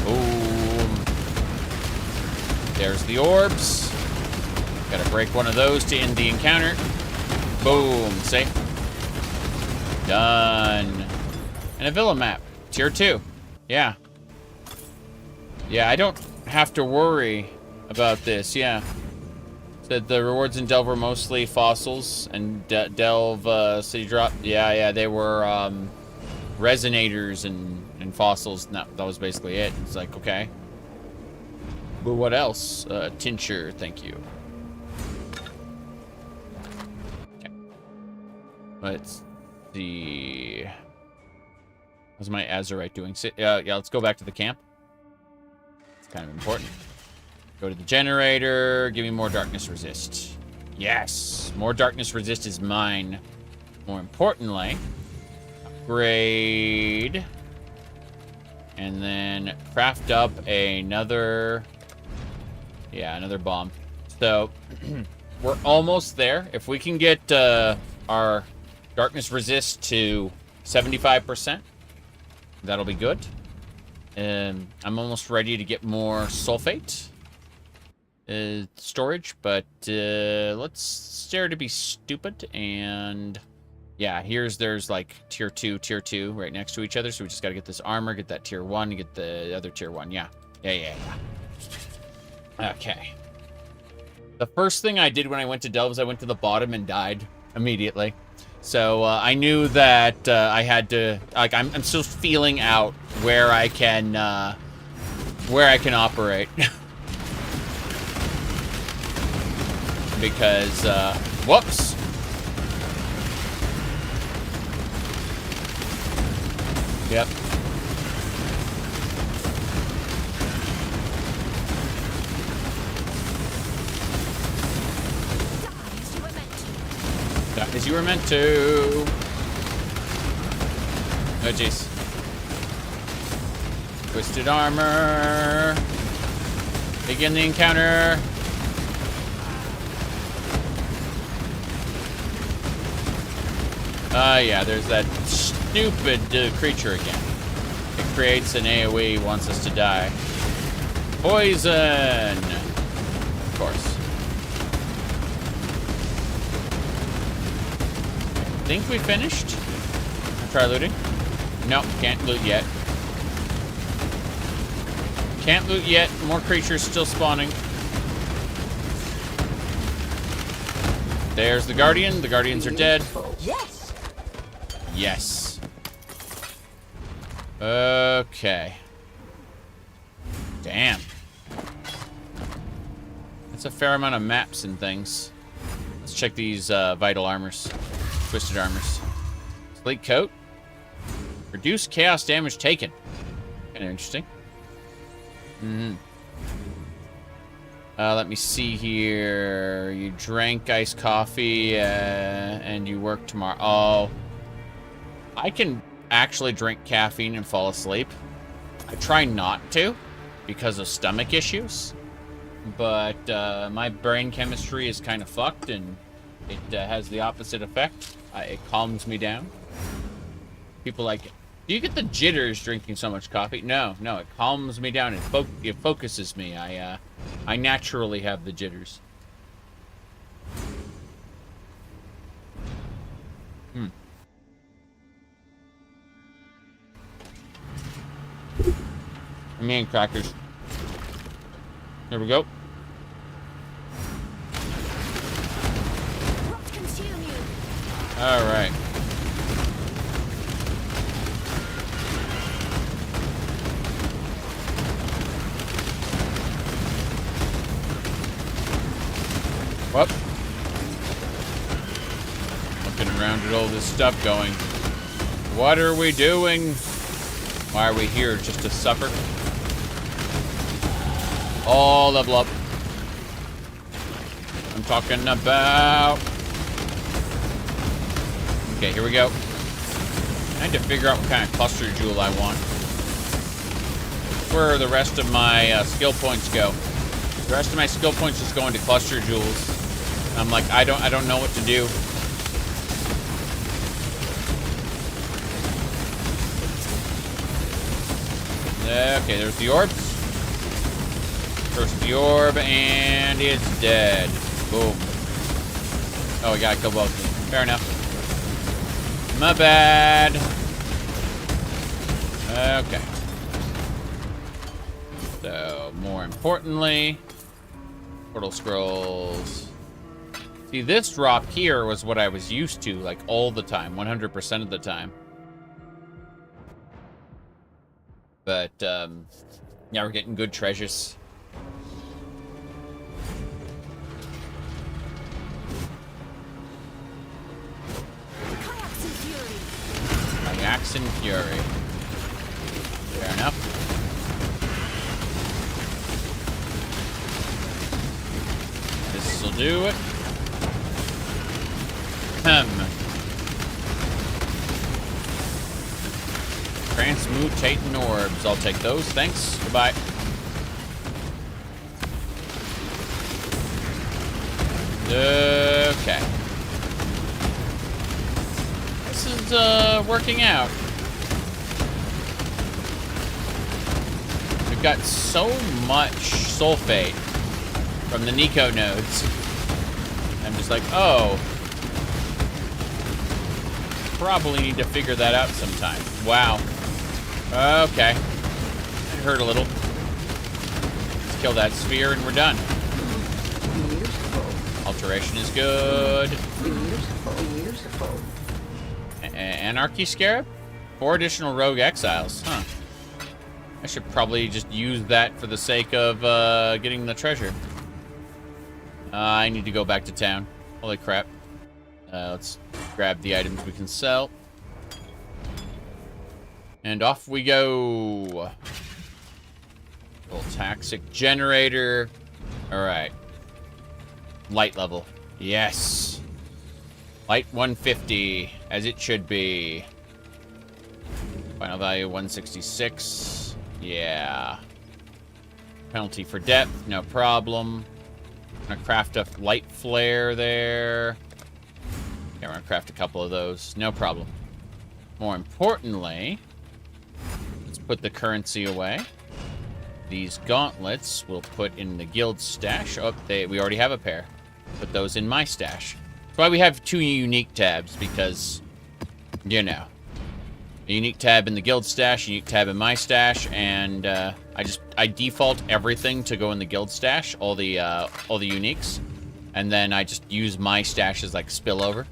Boom. There's the orbs. Gotta break one of those to end the encounter. Boom. See? Done. And a villa map. Tier 2. Yeah. Yeah, I don't have to worry about this, yeah. Said the rewards in Delve were mostly fossils and Delve city drop. Yeah, they were resonators and fossils. No, that was basically it. It's like, okay. But what else? Tincture, thank you. Okay. Let's see. How's my Azurite doing? Yeah, let's go back to the camp. It's kind of important. Go to the generator. Give me more darkness resist. Yes, more darkness resist is mine. More importantly, upgrade. And then craft up another... Yeah, another bomb. So, we're almost there. If we can get our darkness resist to 75%, that'll be good. I'm almost ready to get more sulfate storage, but let's stare to be stupid. And yeah, there's like tier 2 right next to each other, so we just gotta get this armor, get that tier 1, and get the other tier 1. Yeah. Okay. The first thing I did when I went to Delve is I went to the bottom and died immediately. So I knew that I had to, like, I'm still feeling out where I can operate. Because, whoops. Yep. As you were meant to. Oh, jeez. Twisted armor. Begin the encounter. Yeah, there's that stupid creature again. It creates an AoE, wants us to die. Poison! Of course. I think we finished. Try looting. Nope, can't loot yet. Can't loot yet. More creatures still spawning. There's the Guardian. The Guardians are dead. Yes. Yes. Okay. Damn. That's a fair amount of maps and things. Let's check these vital armors. Twisted armors. Sleek coat. Reduce chaos damage taken. Kind of interesting. Let me see here. You drank iced coffee and you work tomorrow. Oh. I can actually drink caffeine and fall asleep. I try not to because of stomach issues. But my brain chemistry is kind of fucked, and It has the opposite effect. It calms me down. People like it. Do you get the jitters drinking so much coffee? No, it calms me down. It focuses me. I naturally have the jitters. Me and crackers. Here we go. What consume you? All right. Well, looking around at all this stuff going, what are we doing? Why are we here? Just to suffer? All level up. I'm talking about... Okay, here we go. I need to figure out what kind of cluster jewel I want. Where the rest of my skill points go. The rest of my skill points just go into cluster jewels. I'm like, I don't know what to do. Okay, there's the orbs. First the orb, and it's dead. Boom. Oh, we gotta kill both of them. Fair enough. My bad. Okay. So, more importantly, portal scrolls. See, this drop here was what I was used to, like, all the time, 100% of the time. But, yeah, we're getting good treasures. Kayaks and Fury. Fair enough. This'll do it. Transmutating orbs. I'll take those. Thanks. Goodbye. Okay. This is working out. We've got so much sulfate from the Nico nodes. I'm just like, oh. Probably need to figure that out sometime. Wow. Okay. It hurt a little. Let's kill that sphere and we're done. Alteration is good. Anarchy Scarab? 4 additional rogue exiles. Huh. I should probably just use that for the sake of getting the treasure. I need to go back to town. Holy crap. Let's grab the items we can sell. And off we go. Little toxic generator. Alright. Light level. Yes. Light 150, as it should be. Final value 166. Yeah. Penalty for depth, no problem. I'm gonna craft a light flare there. Yeah, we're gonna craft a couple of those. No problem. More importantly, let's put the currency away. These gauntlets we'll put in the guild stash. Oh, we already have a pair. Put those in my stash. That's why we have 2 unique tabs, because, you know, a unique tab in the guild stash, a unique tab in my stash, and I default everything to go in the guild stash, all the uniques, and then I just use my stash as like spillover.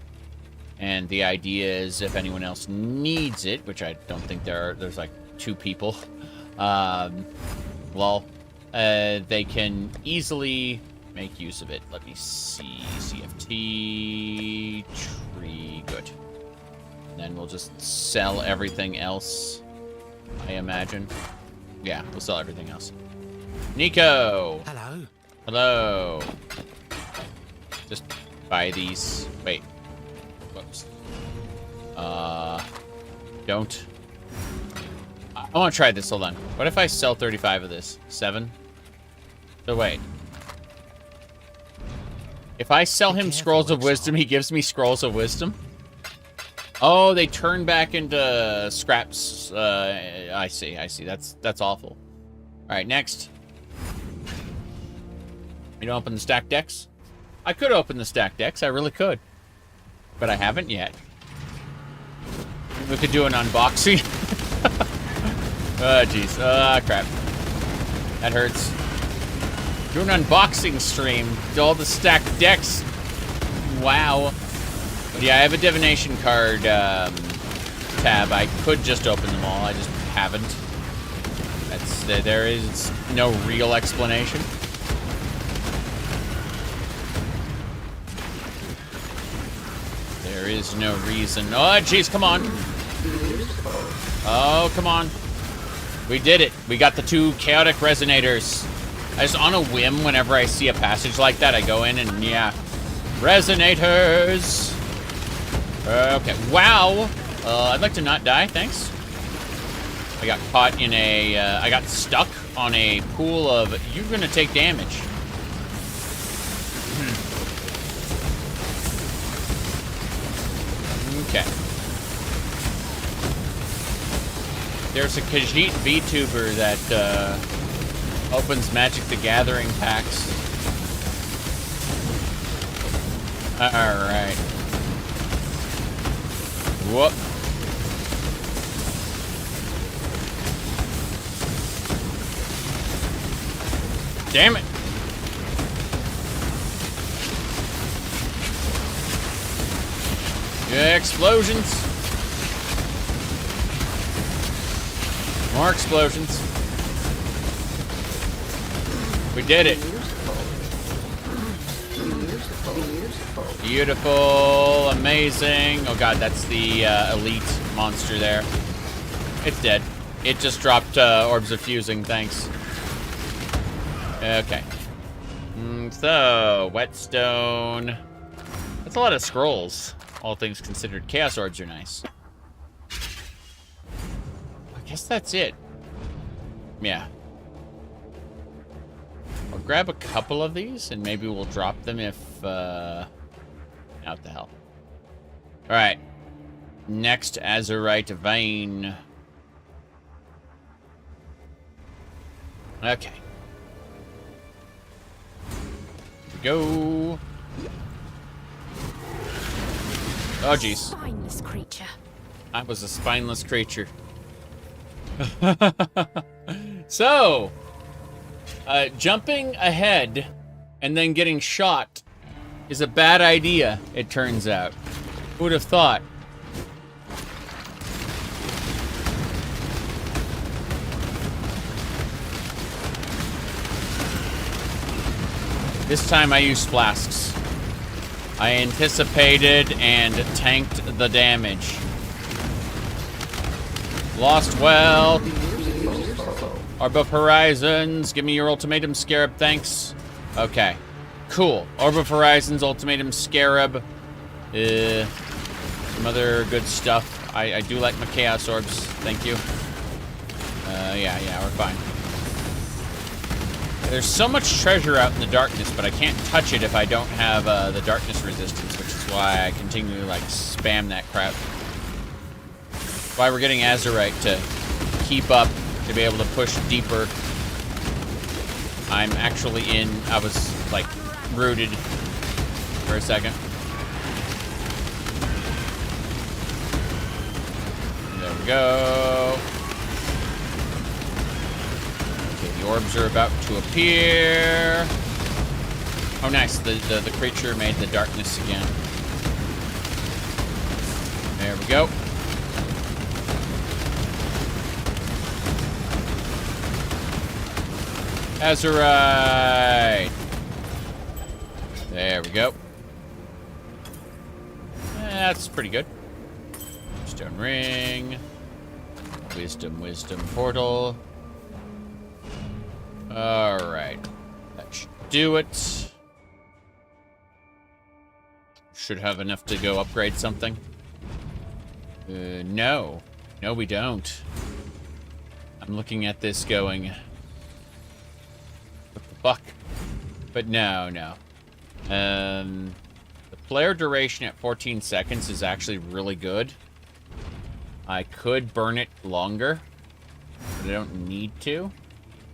And the idea is, if anyone else needs it, which I don't think there's like 2 people, well, they can easily make use of it. Let me see. CFT tree. Good. And then we'll just sell everything else, I imagine. Yeah, we'll sell everything else. Nico! Hello. Hello. Just buy these. Wait. Whoops. Don't. I want to try this. Hold on. What if I sell 35 of this? 7? So wait. If I sell him Scrolls of Wisdom, he gives me Scrolls of Wisdom? Oh, they turn back into scraps. I see. That's awful. All right, next. You don't open the stack decks? I could open the stack decks. I really could. But I haven't yet. We could do an unboxing. Oh, jeez. Crap. That hurts. Do an unboxing stream. Do all the stacked decks. Wow. But yeah, I have a divination card tab. I could just open them all. I just haven't. There is no real explanation. There is no reason. Oh, jeez, come on. Oh, come on. We did it. We got the 2 chaotic resonators. I just, on a whim, whenever I see a passage like that, I go in and, yeah. Resonators. Okay. Wow. I'd like to not die, thanks. I got caught in a, I got stuck on a pool of, you're gonna take damage. Okay. There's a Khajiit VTuber that opens Magic the Gathering packs. Alright. Whoop. Damn it. Yeah, explosions. More explosions. We did it. Beautiful, amazing. Oh god, that's the elite monster there. It's dead. It just dropped orbs of fusing, thanks. Okay. So, whetstone. That's a lot of scrolls, all things considered. Chaos orbs are nice. I guess that's it. Yeah. I'll grab a couple of these, and maybe we'll drop them if, out the hell. Alright. Next, Azurite Vein. Okay. Go. Oh, jeez. Spineless creature. I was a spineless creature. So, jumping ahead and then getting shot is a bad idea, it turns out. Who would have thought? This time I used flasks. I anticipated and tanked the damage. Lost well. Orb of Horizons. Give me your ultimatum, Scarab, thanks. Okay. Cool. Orb of Horizons, ultimatum, Scarab. Some other good stuff. I do like my Chaos Orbs. Thank you. Yeah, we're fine. There's so much treasure out in the darkness, but I can't touch it if I don't have the darkness resistance, which is why I continue to, like, spam that crap. Why we're getting Azurite to keep up, to be able to push deeper. I'm actually I was, like, rooted for a second. There we go. The orbs are about to appear. Oh, nice. The creature made the darkness again. There we go. Azurite. There we go. That's pretty good. Stone ring. Wisdom portal. Alright. That should do it. Should have enough to go upgrade something. No. No, we don't. I'm looking at this going... What the fuck? But no. The flare duration at 14 seconds is actually really good. I could burn it longer, but I don't need to.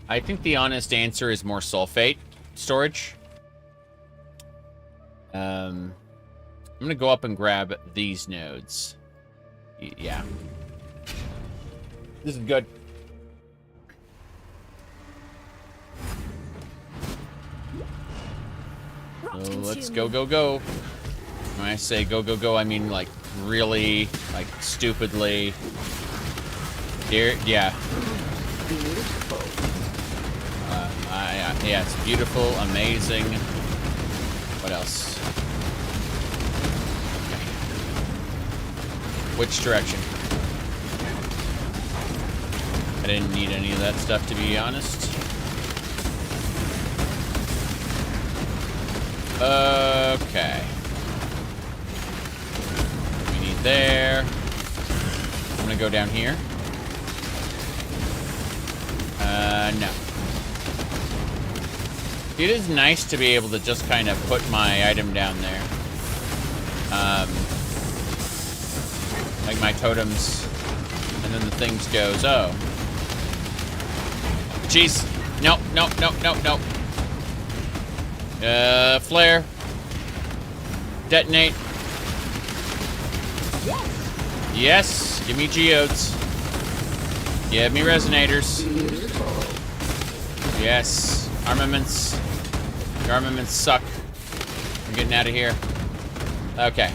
I think the honest answer is more sulfate storage. I'm gonna go up and grab these nodes. Yeah. This is good. So let's go, go, go. When I say go, go, go, I mean like really, like stupidly. Here, yeah. Yeah, it's beautiful, amazing. What else? Okay. Which direction? I didn't need any of that stuff, to be honest. Okay. We need there. I'm gonna go down here. No. It is nice to be able to just kind of put my item down there. Like my totems. And then the things goes, oh. Jeez. No, no, no, no, no. Flare. Detonate. Yes. Give me geodes. Give me resonators. Yes. Armaments. Your armaments suck. I'm getting out of here. Okay.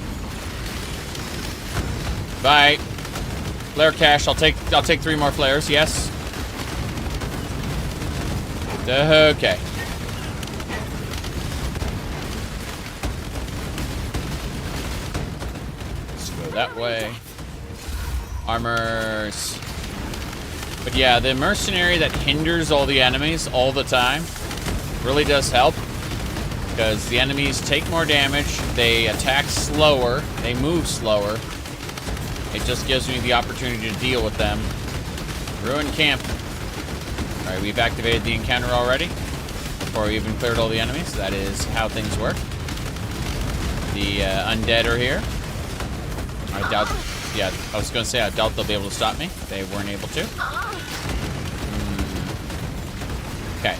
Bye. Flare cache. I'll take 3 more flares. Yes. Okay. Let's go that way. Armors. But yeah, the mercenary that hinders all the enemies all the time really does help. Because the enemies take more damage, they attack slower, they move slower. It just gives me the opportunity to deal with them. Ruined camp. Alright, we've activated the encounter already. Before we even cleared all the enemies. That is how things work. The undead are here. I doubt... Yeah, I was going to say, I doubt they'll be able to stop me. They weren't able to. Okay.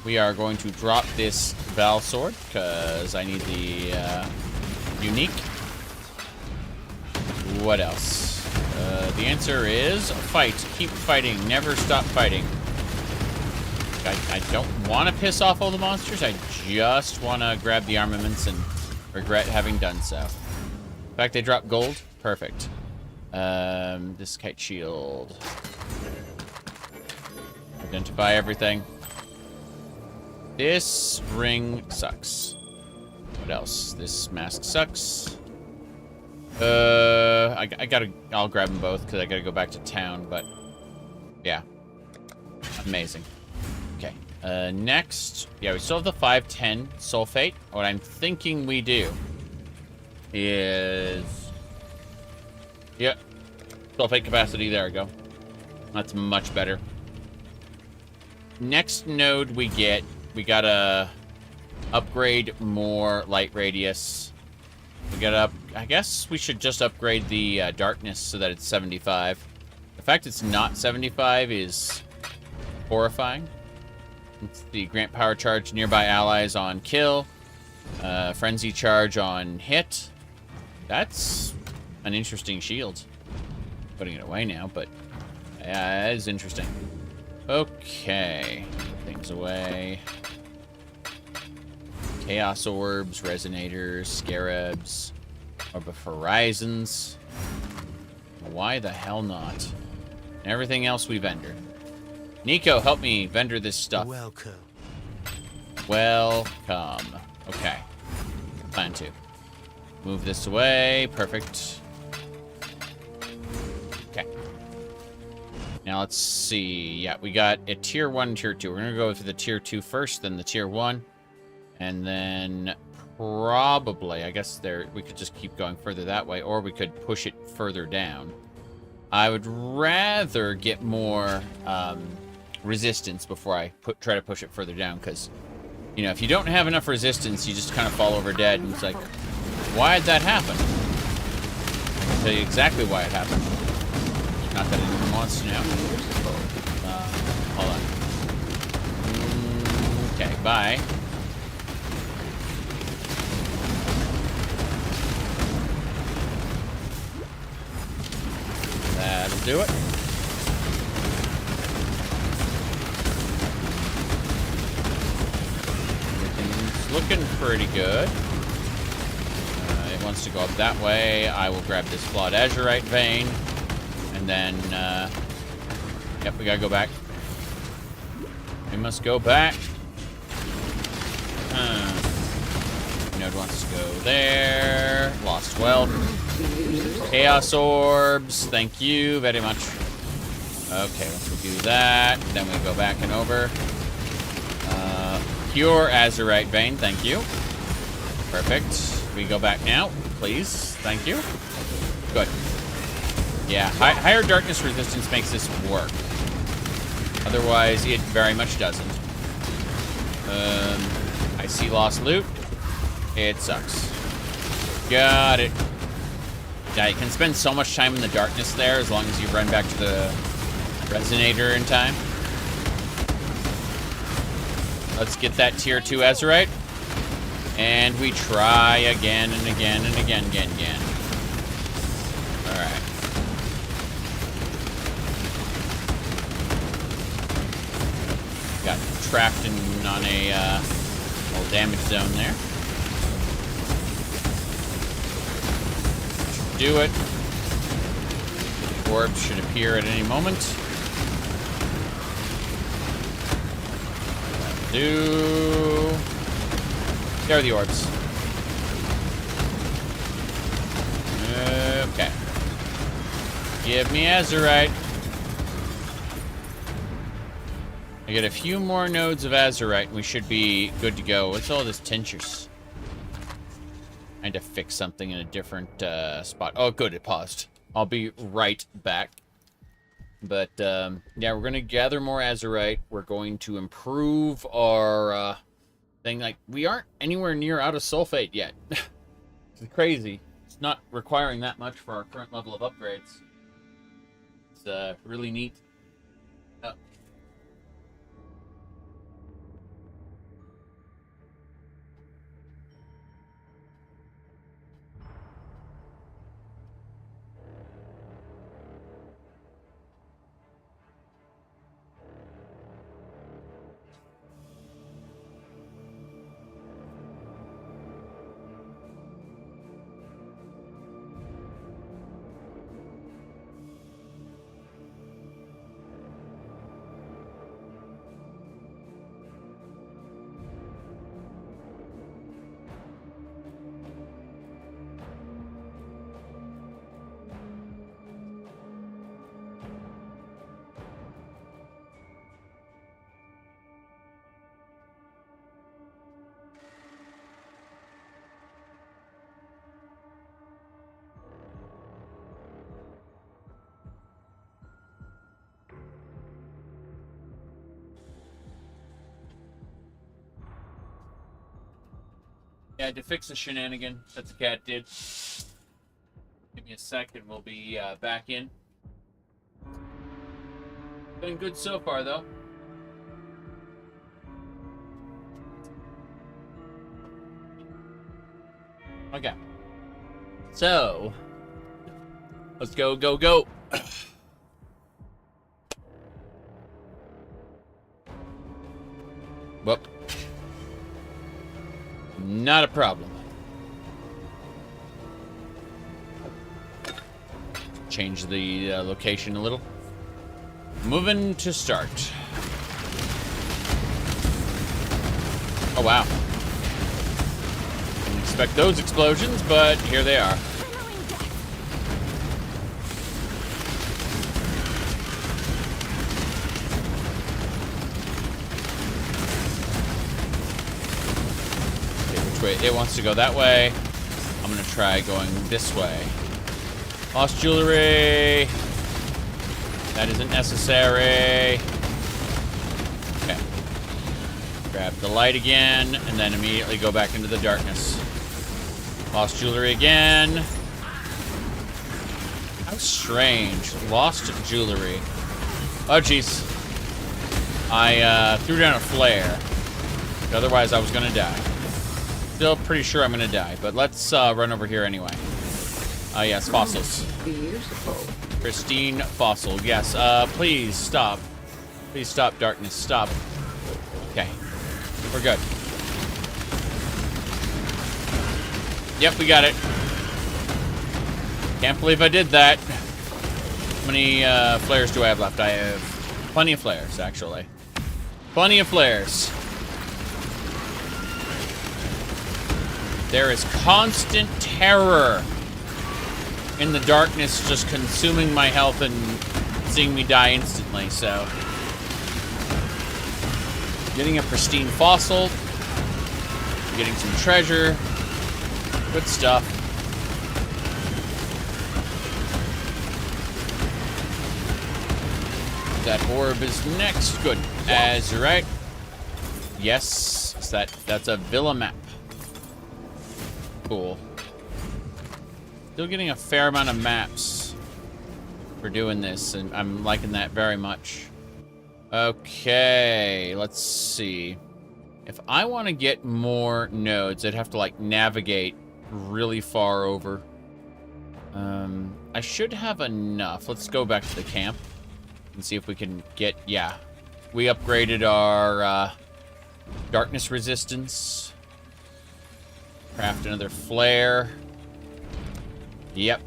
We are going to drop this Val sword, because I need the unique. What else? The answer is fight. Keep fighting. Never stop fighting. I don't want to piss off all the monsters. I just want to grab the armaments and regret having done so. In fact, they drop gold. Perfect. This kite shield. Identify everything. This ring sucks. What else? This mask sucks. I'll grab them both because I gotta go back to town, but yeah. Amazing. Okay. Next, yeah, we still have the 510 sulfate. What I'm thinking we do is, yeah, sulfate capacity, there we go. That's much better. Next node we gotta upgrade more light radius. I guess we should just upgrade the darkness so that it's 75. The fact it's not 75 is horrifying. It's the grant power charge nearby allies on kill. Frenzy charge on hit. That's an interesting shield. Putting it away now, but yeah, that is interesting. Okay. Things away. Chaos orbs, resonators, scarabs, orb of horizons. Why the hell not? Everything else we vendor. Nico, help me vendor this stuff. Welcome. Welcome. Okay. Plan to. Move this away. Perfect. Okay. Now let's see. Yeah, we got a tier 1, tier 2. We're going to go for the tier 2 first, then the tier 1. And then probably, I guess we could just keep going further that way, or we could push it further down. I would rather get more resistance before I try to push it further down, because You know, if you don't have enough resistance, you just kind of fall over dead, and it's like, why'd that happen? I can tell you exactly why it happened. Not that anyone wants to know. Hold on. Okay, bye. That'll do it. Everything's looking pretty good. It wants to go up that way. I will grab this flawed azurite vein. And then, yep, we gotta go back. We must go back. Node wants to go there. Lost wealth. Chaos orbs. Thank you very much. Okay, once we do that, then we go back and over. Pure azurite vein. Thank you. Perfect. We go back now, please. Thank you. Good. Yeah, higher darkness resistance makes this work. Otherwise, it very much doesn't. I see lost loot. It sucks. Got it. Yeah, you can spend so much time in the darkness there as long as you run back to the resonator in time. Let's get that tier 2 azurite. And we try again and again and again. Alright. Got trapped on a little damage zone there. Do it. Orbs should appear at any moment. Do. There are the orbs. Okay. Give me azurite. I get a few more nodes of azurite and we should be good to go. What's all this tinctures? I had to fix something in a different spot. Oh, good, it paused. I'll be right back. But, yeah, we're going to gather more azurite. We're going to improve our thing. Like, we aren't anywhere near out of sulfate yet. It's crazy. It's not requiring that much for our current level of upgrades. It's really neat. Yeah, to fix the shenanigan that the cat did. Give me a second, we'll be back in. Been good so far, though. Okay. So, let's go. Whoop. Not a problem. Change the location a little. Moving to start. Oh, wow. Didn't expect those explosions, but here they are. Wait, it wants to go that way. I'm gonna try going this way. Lost jewelry. That isn't necessary. Okay. Grab the light again, and then immediately go back into the darkness. Lost jewelry again. How strange. Lost jewelry. Oh, jeez. I threw down a flare. Otherwise, I was going to die. Still pretty sure I'm going to die, but let's run over here anyway. Yes, fossils. Beautiful. Pristine fossil. Yes, please stop. Please stop, darkness. Stop. Okay. We're good. Yep, we got it. Can't believe I did that. How many flares do I have left? I have plenty of flares, actually. Plenty of flares. There is constant terror in the darkness just consuming my health and seeing me die instantly, so. Getting a pristine fossil. Getting some treasure. Good stuff. That orb is next. Good. As you're right. Yes. That's a villa map. Cool. Still getting a fair amount of maps for doing this, and I'm liking that very much. Okay, let's see. If I want to get more nodes, I'd have to, like, navigate really far over. I should have enough. Let's go back to the camp and see if we can get... Yeah. We upgraded our darkness resistance. Craft another flare. Yep.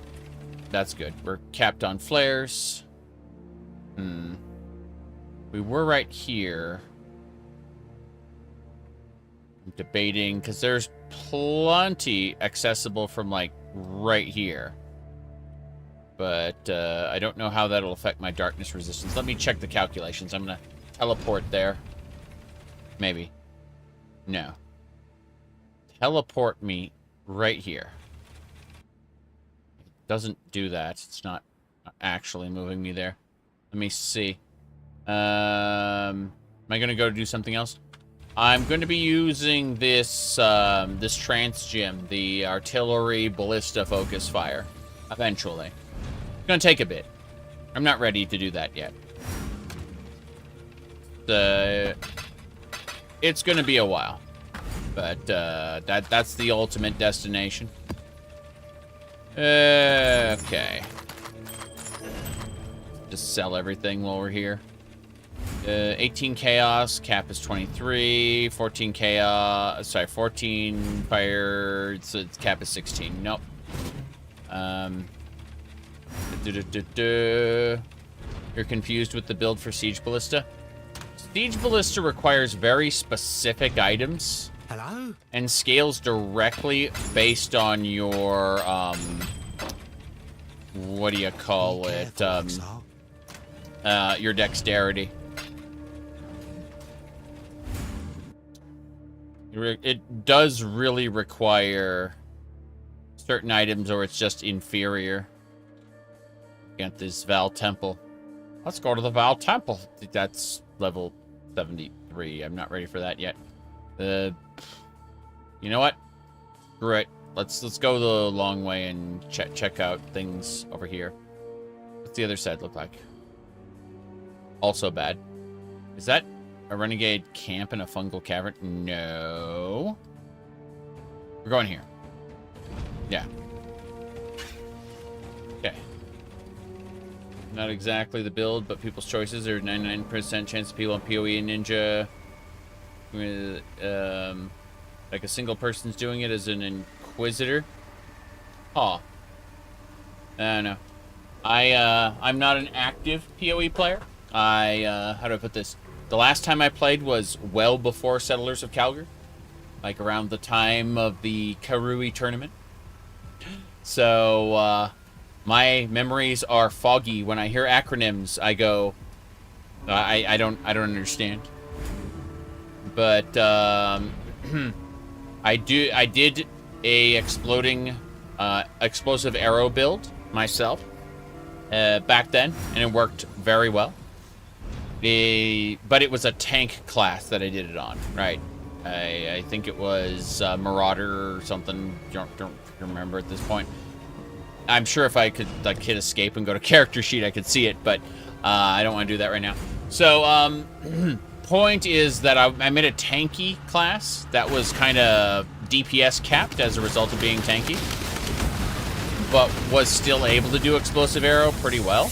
That's good. We're capped on flares. We were right here. I'm debating, because there's plenty accessible from, like, right here. But I don't know how that'll affect my darkness resistance. Let me check the calculations. I'm going to teleport there. Maybe. No. Teleport me right here. It doesn't do that. It's not actually moving me there. Let me see. Am I going to go do something else? I'm going to be using this this trance gem, the artillery ballista focus fire, eventually. It's going to take a bit. I'm not ready to do that yet. It's going to be a while, but that's the ultimate destination. Okay. Just sell everything while we're here. 18 chaos, cap is 23, 14 chaos, sorry, 14 fire, so its cap is 16. Nope. You're confused with the build for Siege Ballista? Siege Ballista requires very specific items. Hello? And scales directly based on your, what do you call it? Your dexterity. It does really require certain items, or it's just inferior. Get this Val Temple. Let's go to the Val Temple. That's level 73. I'm not ready for that yet. You know what? Screw it. Let's go the long way and check out things over here. What's the other side look like? Also bad. Is that a renegade camp in a fungal cavern? No. We're going here. Yeah. Okay. Not exactly the build, but people's choices. There's 99% chance of people on PoE and Ninja. Like a single person's doing it as an Inquisitor. Oh. I don't know. I'm not an active PoE player. How do I put this? The last time I played was well before Settlers of Calgary. Like around the time of the Karui tournament. So, my memories are foggy. When I hear acronyms, I go, I don't understand. But, I did a explosive arrow build myself, back then, and it worked very well. But it was a tank class that I did it on, right? I think it was Marauder or something. Don't remember at this point. I'm sure if I could like hit escape and go to character sheet, I could see it, but I don't want to do that right now. So point is that I made a tanky class that was kind of DPS capped as a result of being tanky, but was still able to do explosive arrow pretty well.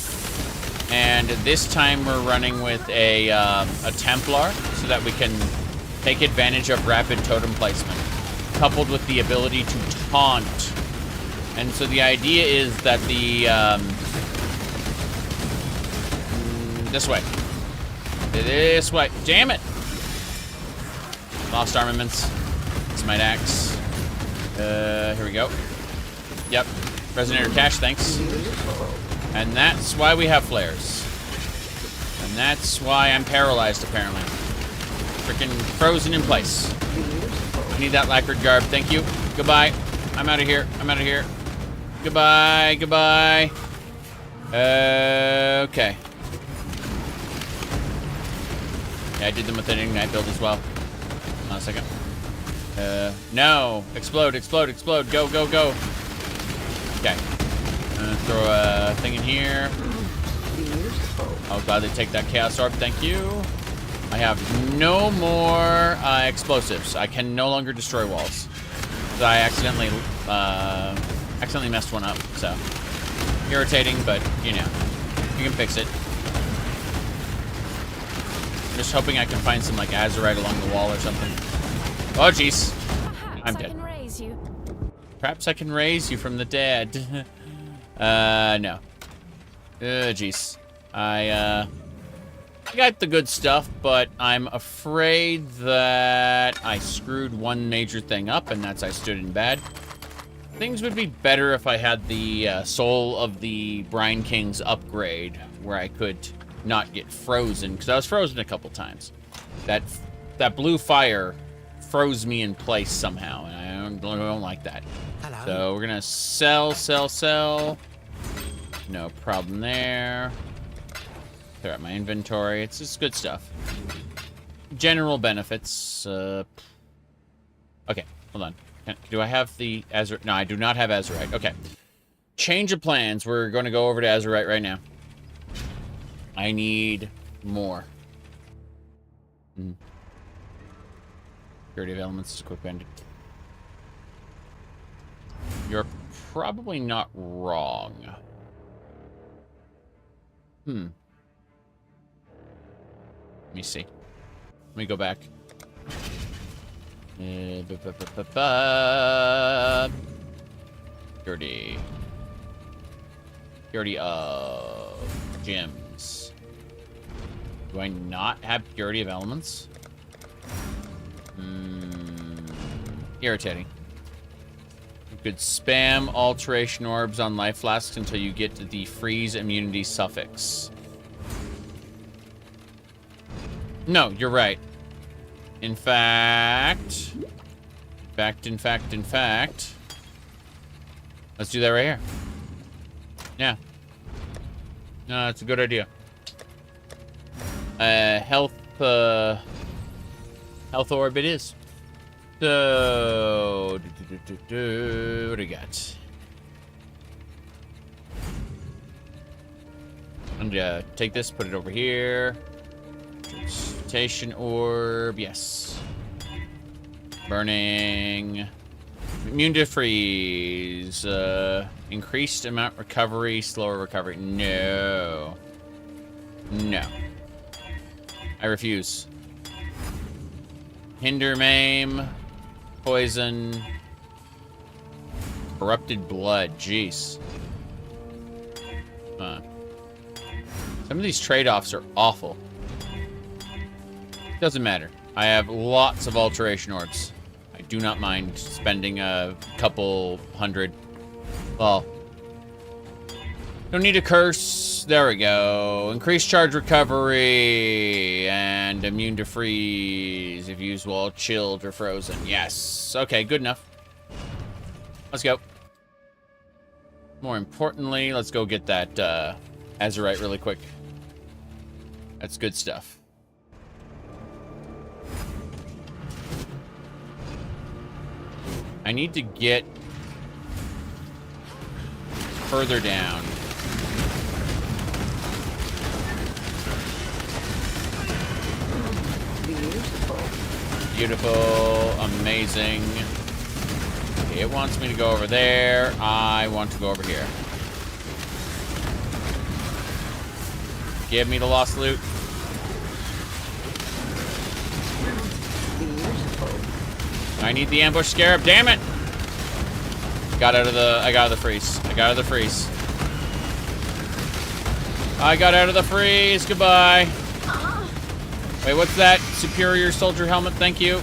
And this time we're running with a Templar so that we can take advantage of rapid totem placement, coupled with the ability to taunt. And so the idea is that the this way, damn it! Lost armaments. It's my axe. Here we go. Yep, resonator cache, thanks. And that's why we have flares. And that's why I'm paralyzed, apparently. Freaking frozen in place. I need that lacquered garb, thank you. Goodbye. I'm out of here. I'm out of here. Goodbye. Goodbye. Okay. Yeah, I did them with an ignite build as well. Hold on a second. No. Explode, explode, explode. Go, go, go. Okay. Throw a thing in here. I'll gladly take that Chaos Orb, thank you. I have no more explosives. I can no longer destroy walls. So I accidentally messed one up, so. Irritating, but, you know, you can fix it. I'm just hoping I can find some, like, azurite along the wall or something. Oh, jeez. I'm dead. Perhaps I can raise you from the dead. No. Jeez. I got the good stuff, but I'm afraid that I screwed one major thing up, and that's I stood in bad. Things would be better if I had the Soul of the Brine King's upgrade, where I could not get frozen, because I was frozen a couple times. That blue fire froze me in place somehow, and I don't like that. Hello. So we're gonna sell. No problem there. Clear out my inventory. It's just good stuff. General benefits. Okay, hold on. Do I have the Azurite? No, I do not have Azurite. Okay. Change of plans. We're going to go over to Azurite right now. I need more. Purity of Elements is a quick bandit. You're probably not wrong. Let me see. Let me go back. Purity. Purity of gems. Do I not have purity of elements? Irritating. You could spam alteration orbs on life flasks until you get to the freeze immunity suffix. No, you're right. In fact, let's do that right here. Yeah. No, it's a good idea. Health orb it is. So, what do we got? I'm gonna take this, put it over here. Transmutation orb, yes. Burning. Immune to freeze. Increased amount recovery, slower recovery. No. No. I refuse. Hinder maim. Poison. Corrupted blood. Jeez. Some of these trade-offs are awful. Doesn't matter. I have lots of alteration orbs. I do not mind spending a couple hundred. Well, don't need a curse. There we go. Increased charge recovery and immune to freeze if used while chilled or frozen. Yes. Okay, good enough. Let's go. More importantly, let's go get that Azurite really quick. That's good stuff. I need to get further down. Beautiful, amazing. Okay, it wants me to go over there. I want to go over here. Give me the lost loot. I need the ambush scarab. Damn it! I got out of the freeze. I got out of the freeze. I got out of the freeze. Goodbye. Wait, what's that? Superior soldier helmet. Thank you.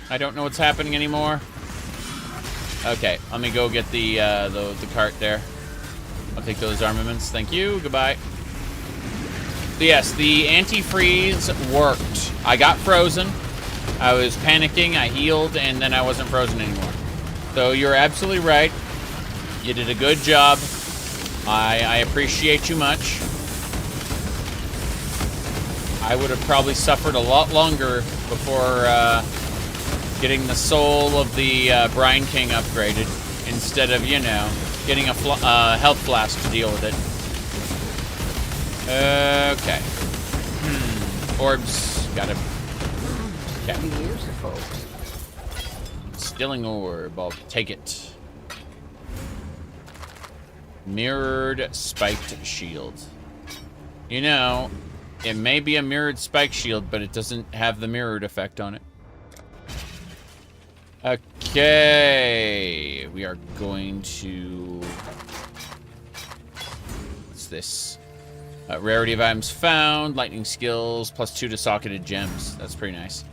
I don't know what's happening anymore. Okay, let me go get the cart there. I'll take those armaments. Thank you. Goodbye. So yes, the antifreeze worked. I got frozen. I was panicking. I healed, and then I wasn't frozen anymore. So you're absolutely right. You did a good job. I appreciate you much. I would have probably suffered a lot longer before getting the soul of the Brine King upgraded, instead of, you know, getting a health flask to deal with it. Okay. Orbs. Got it. Okay. Stilling orb. I'll take it. Mirrored spiked shield. You know, it may be a mirrored spike shield, but it doesn't have the mirrored effect on it. Okay. We are going to... What's this? Rarity of items found. Lightning skills. +2 to socketed gems. That's pretty nice.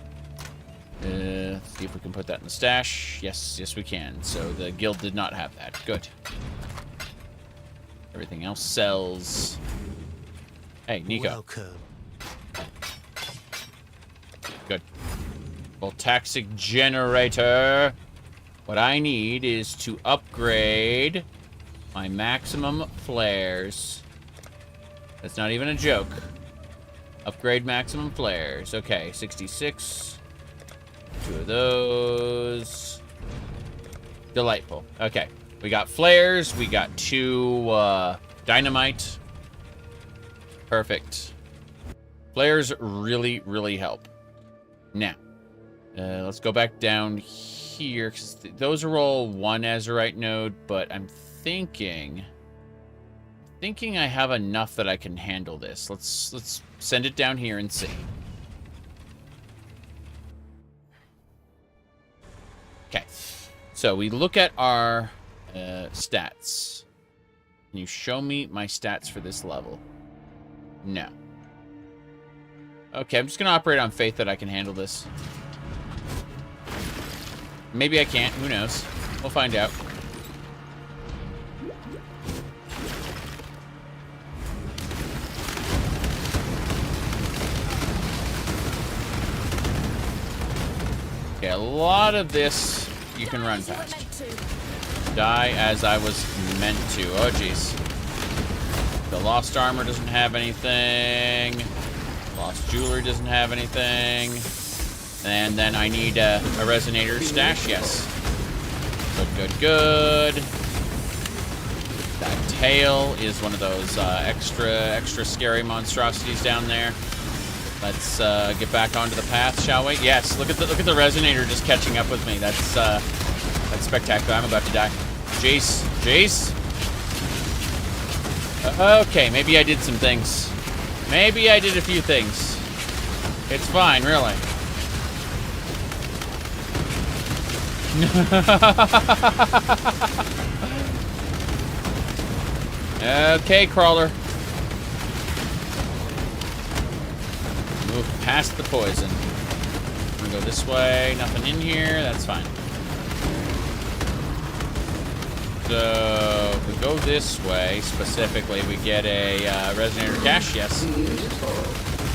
Let's see if we can put that in the stash. Yes, yes we can. So the guild did not have that. Good. Everything else sells. Hey, Nico. Welcome. Good. Voltaxic generator. What I need is to upgrade my maximum flares. That's not even a joke. Upgrade maximum flares. Okay, 66. 2 of those. Delightful. Okay. We got flares. We got 2 dynamite. Perfect. Flares really, really help. Now, let's go back down here, because those are all 1 Azurite node, but I'm thinking I have enough that I can handle this. Let's send it down here and see. Okay, so we look at our stats. Can you show me my stats for this level? No. Okay, I'm just gonna operate on faith that I can handle this. Maybe I can't, who knows? We'll find out. Okay, a lot of this you can run past. Die as I was meant to. Oh, jeez. The lost armor doesn't have anything. Lost jewelry doesn't have anything. And then I need a resonator stash. Yes. Good, good, good. That tail is one of those extra scary monstrosities down there. Let's get back onto the path, shall we? Yes. Look at the resonator just catching up with me. That's spectacular. I'm about to die. Jace, Jace. Okay, maybe I did some things. Maybe I did a few things. It's fine, really. Okay, crawler. Move past the poison. I'm gonna go this way. Nothing in here. That's fine. So, if we go this way, specifically, we get a resonator cache, yes.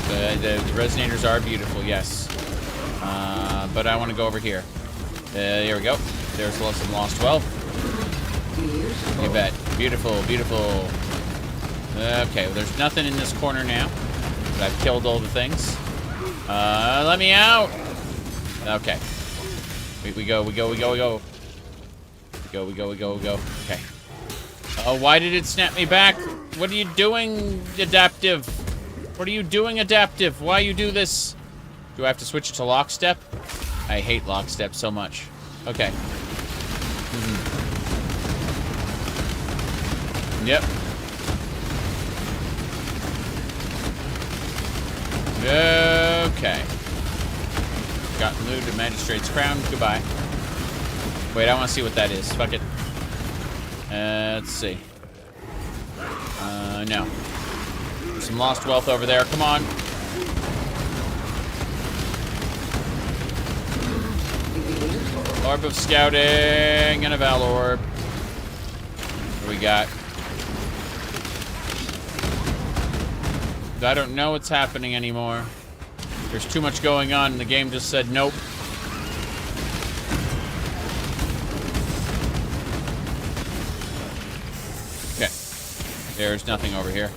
The resonators are beautiful, yes. But I want to go over here. There we go. There's some lost wealth. You bet. Beautiful, beautiful. Okay, well, there's nothing in this corner now. But I've killed all the things. Let me out! Okay. We go. Go. Okay. Oh, why did it snap me back? What are you doing, Adaptive? What are you doing, Adaptive? Why you do this? Do I have to switch it to lockstep? I hate lockstep so much. Okay. Yep. Okay. Got looted Magistrate's Crown. Goodbye. Wait, I want to see what that is. Fuck it. Let's see. No. There's some lost wealth over there. Come on. Orb of Scouting and a Val Orb. What do we got? I don't know what's happening anymore. There's too much going on, and the game just said nope. Okay. There's nothing over here.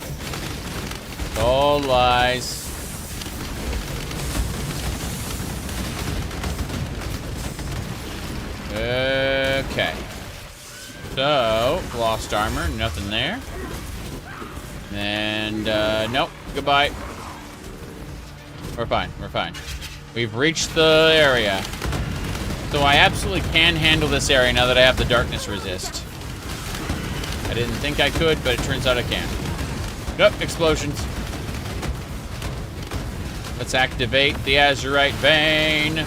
All lies. Okay. So, lost armor, nothing there. And, nope. Goodbye. We're fine. We're fine. We've reached the area. So I absolutely can handle this area now that I have the darkness resist. I didn't think I could, but it turns out I can. Nope, explosions. Let's activate the Azurite Vein.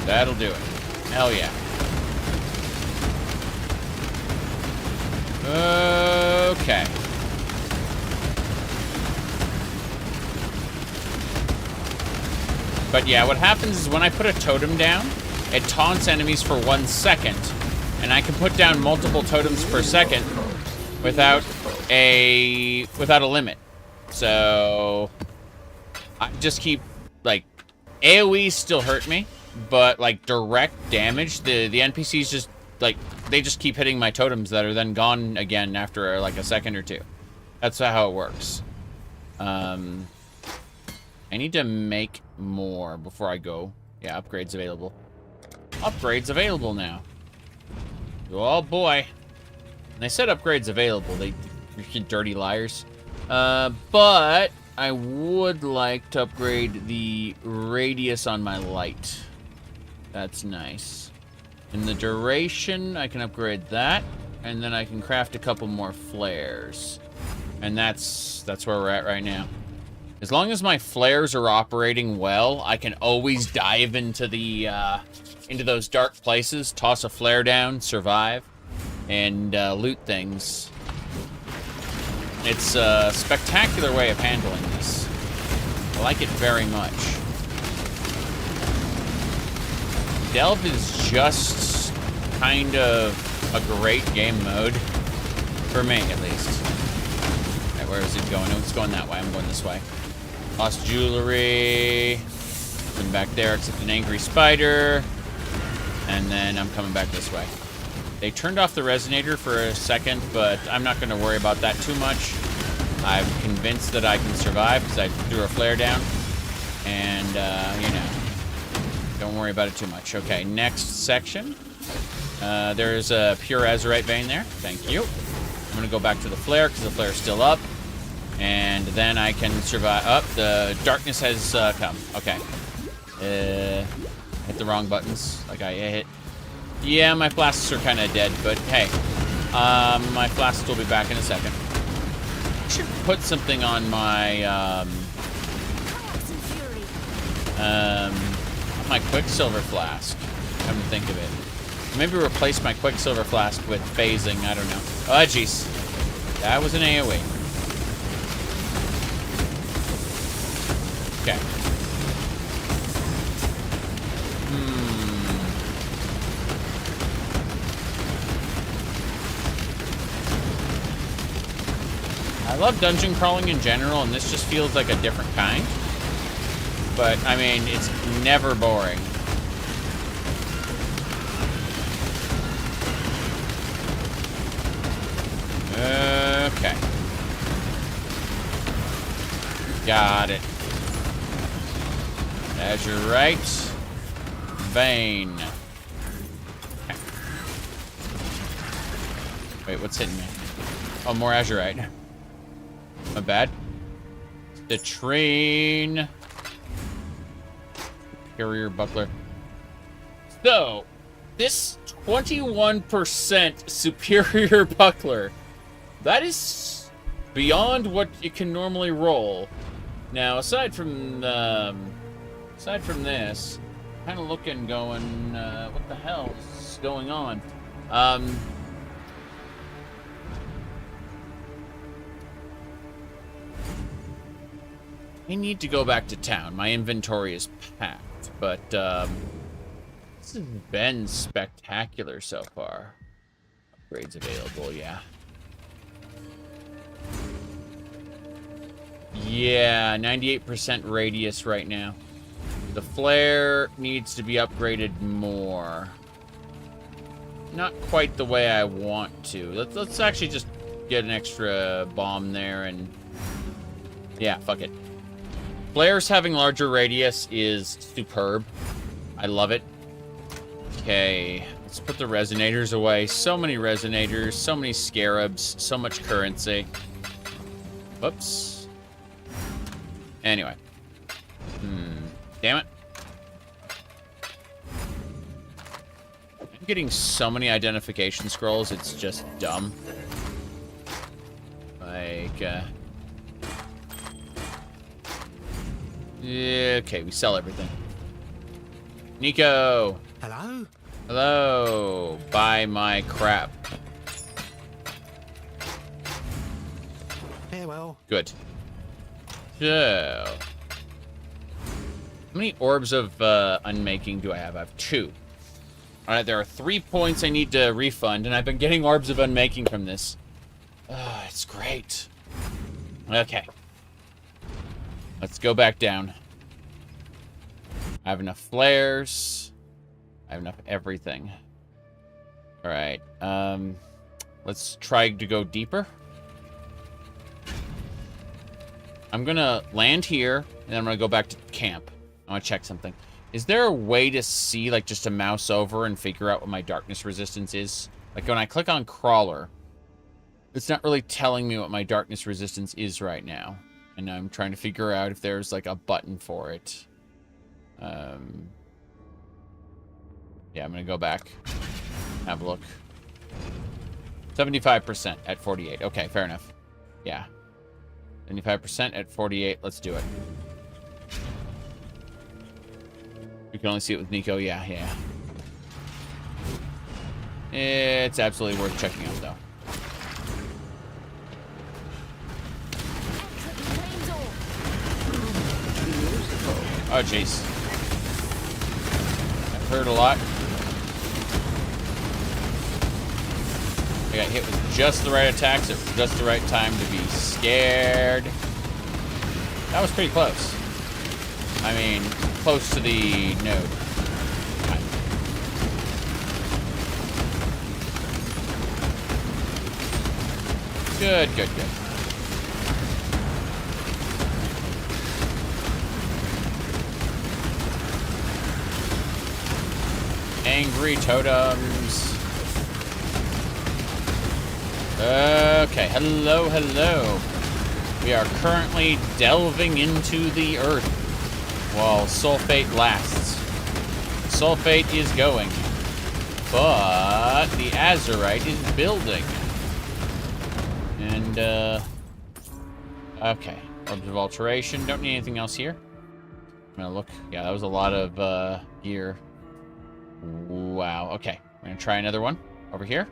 That'll do it. Hell yeah. Okay. But yeah, what happens is when I put a totem down, it taunts enemies for 1 second. And I can put down multiple totems per second without a limit. So I just keep, like, AoE still hurt me, but like direct damage, the NPCs just, like, they just keep hitting my totems that are then gone again after like a second or two. That's how it works. I need to make more before I go. Yeah, upgrades available. Upgrades available now. Oh boy. And they said upgrades available. They freaking dirty liars. But I would like to upgrade the radius on my light. That's nice. In the duration, I can upgrade that, and then I can craft a couple more flares. And that's where we're at right now. As long as my flares are operating well, I can always dive into the into those dark places, toss a flare down, survive, and loot things. It's a spectacular way of handling this. I like it very much. Delve is just kind of a great game mode. For me, at least. Alright, where is it going? Oh, it's going that way. I'm going this way. Lost jewelry. Nothing back there except an angry spider. And then I'm coming back this way. They turned off the resonator for a second, but I'm not going to worry about that too much. I'm convinced that I can survive because I threw a flare down. And, you know, don't worry about it too much. Okay, next section. There's a pure Azurite Vein there. Thank you. I'm going to go back to the flare because the flare's still up. And then I can survive. Oh, the darkness has come. Okay. Hit the wrong buttons. Like I hit. Yeah, my flasks are kind of dead, but hey. My flasks will be back in a second. I should put something on my, my Quicksilver flask. Come to think of it. Maybe replace my Quicksilver flask with phasing. I don't know. Oh, jeez. That was an AoE. Okay. I love dungeon crawling in general, and this just feels like a different kind. But, I mean, it's never boring. Okay. Got it. Azurite. Vein. Okay. Wait, what's hitting me? Oh, more Azurite. My bad. The train. Superior buckler. So, this 21% superior buckler, that is beyond what you can normally roll. Now, aside from this, kind of looking, going, what the hell is going on? I need to go back to town. My inventory is packed, but this has been spectacular so far. Upgrades available, yeah. Yeah, 98% radius right now. The flare needs to be upgraded more. Not quite the way I want to. Let's actually just get an extra bomb there and... yeah, fuck it. Flares having larger radius is superb. I love it. Okay, let's put the resonators away. So many resonators, so many scarabs, so much currency. Whoops. Anyway. Damn it. I'm getting so many identification scrolls, it's just dumb. Like, yeah, okay, we sell everything. Nico! Hello? Hello! Buy my crap. Farewell. Good. So... how many orbs of unmaking do I have? I have 2. Alright, there are 3 points I need to refund, and I've been getting orbs of unmaking from this. It's great. Okay. Let's go back down. I have enough flares. I have enough everything. Alright, let's try to go deeper. I'm gonna land here, and then I'm gonna go back to camp. I wanna check something. Is there a way to see, like, just to mouse over and figure out what my darkness resistance is? Like, when I click on crawler, it's not really telling me what my darkness resistance is right now. And I'm trying to figure out if there's, like, a button for it. Yeah, I'm gonna go back. Have a look. 75% at 48. Okay, fair enough. Yeah. 75% at 48. Let's do it. You can only see it with Nico. Yeah, yeah. It's absolutely worth checking out, though. Oh, jeez. That hurt a lot. I got hit with just the right attacks at just the right time to be scared. That was pretty close. I mean, close to the node. Good, good, good. Angry totems. Okay, hello, hello. We are currently delving into the earth while sulfate lasts. Sulfate is going, but the azurite is building. And, okay. Orbs of alteration. Don't need anything else here. I'm gonna look. Yeah, that was a lot of, gear. Wow. Okay. We're gonna try another one over here.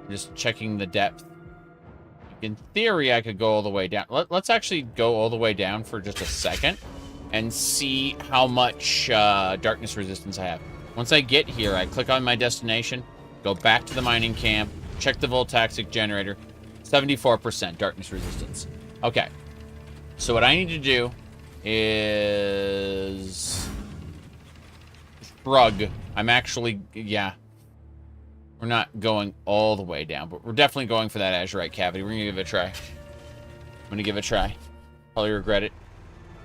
I'm just checking the depth. In theory, I could go all the way down. Let's actually go all the way down for just a second and see how much darkness resistance I have. Once I get here, I click on my destination, go back to the mining camp, check the voltaic generator. 74% darkness resistance. Okay. So what I need to do is... shrug. I'm actually... yeah. We're not going all the way down, but we're definitely going for that azurite cavity. We're gonna give it a try. I'm gonna give it a try. Probably regret it.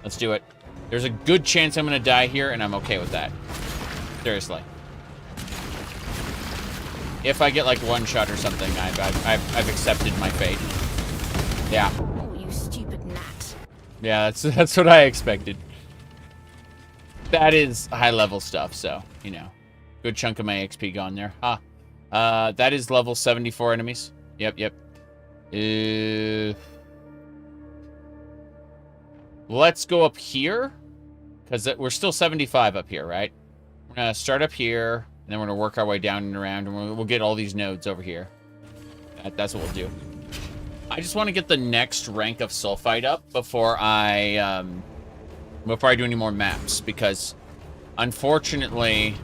Let's do it. There's a good chance I'm gonna die here, and I'm okay with that. Seriously. If I get like one shot or something, I've accepted my fate. Yeah. Oh, you stupid gnat. Yeah, that's what I expected. That is high level stuff, so you know, good chunk of my XP gone there. That is level 74 enemies. Yep. Let's go up here, because we're still 75 up here, right? We're gonna start up here, and then we're gonna work our way down and around, and we'll get all these nodes over here. That's what we'll do. I just want to get the next rank of sulfite up before I do any more maps, because unfortunately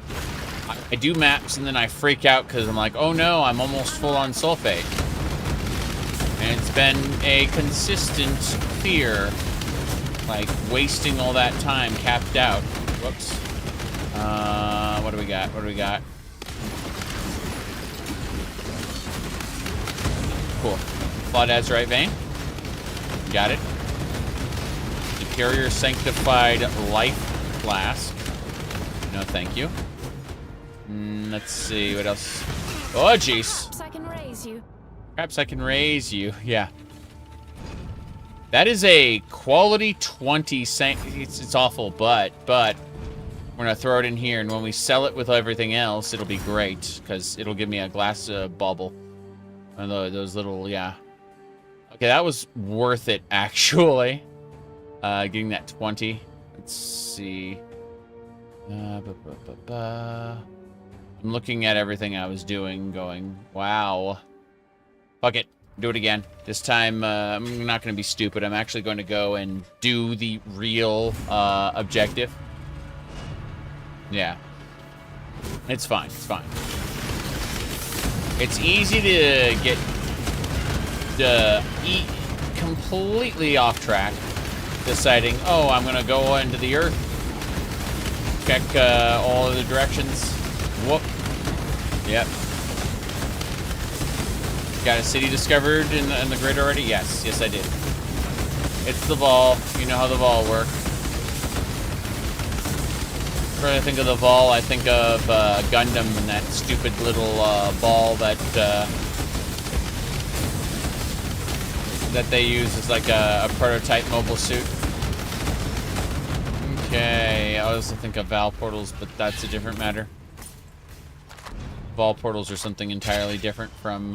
I do maps and then I freak out because I'm like, oh no, I'm almost full on sulfate. And it's been a consistent fear, like wasting all that time capped out. Whoops. What do we got? Cool. Flawed azurite vein. Got it. Superior sanctified life flask. No, thank you. Let's see, what else? Oh, jeez. Perhaps I can raise you. Perhaps I can raise you. Yeah. That is a quality 20 it's awful, but we're gonna throw it in here, and when we sell it with everything else, it'll be great, because it'll give me a glass bubble. One of those little, yeah. Okay, that was worth it, actually. Getting that 20. Let's see. I'm looking at everything I was doing, going, wow. Fuck it. Do it again. This time, I'm not going to be stupid. I'm actually going to go and do the real objective. Yeah. It's fine. It's fine. It's easy to get completely off track, deciding, oh, I'm going to go into the earth, check all of the directions. Whoop. Yep. Got a city discovered in the grid already? Yes. Yes, I did. It's the Vol. You know how the Vol work. When I think of the Vol, I think of Gundam and that stupid little ball that they use as like a prototype mobile suit. Okay, I also think of Val portals, but that's a different matter. Vol portals are something entirely different from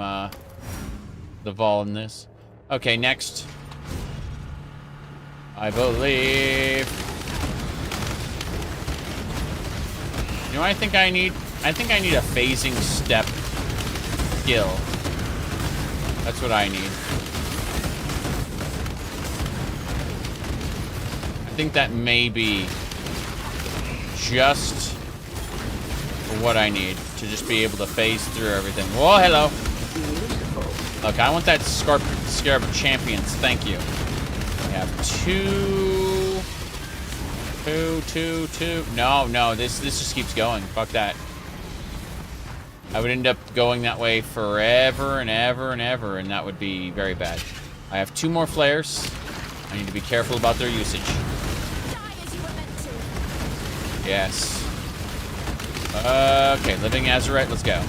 the Vol in this. Okay, next. I believe. You know what I think I need? I think I need a phasing step skill. That's what I need. I think that may be just what I need to just be able to phase through everything. Whoa, hello. Look, I want that Scarab of Champions. Thank you. We have two. No, this just keeps going. Fuck that. I would end up going that way forever and ever and ever, and that would be very bad. I have 2 more flares. I need to be careful about their usage. Die as you were meant to. Yes. Okay, living azurite, let's go.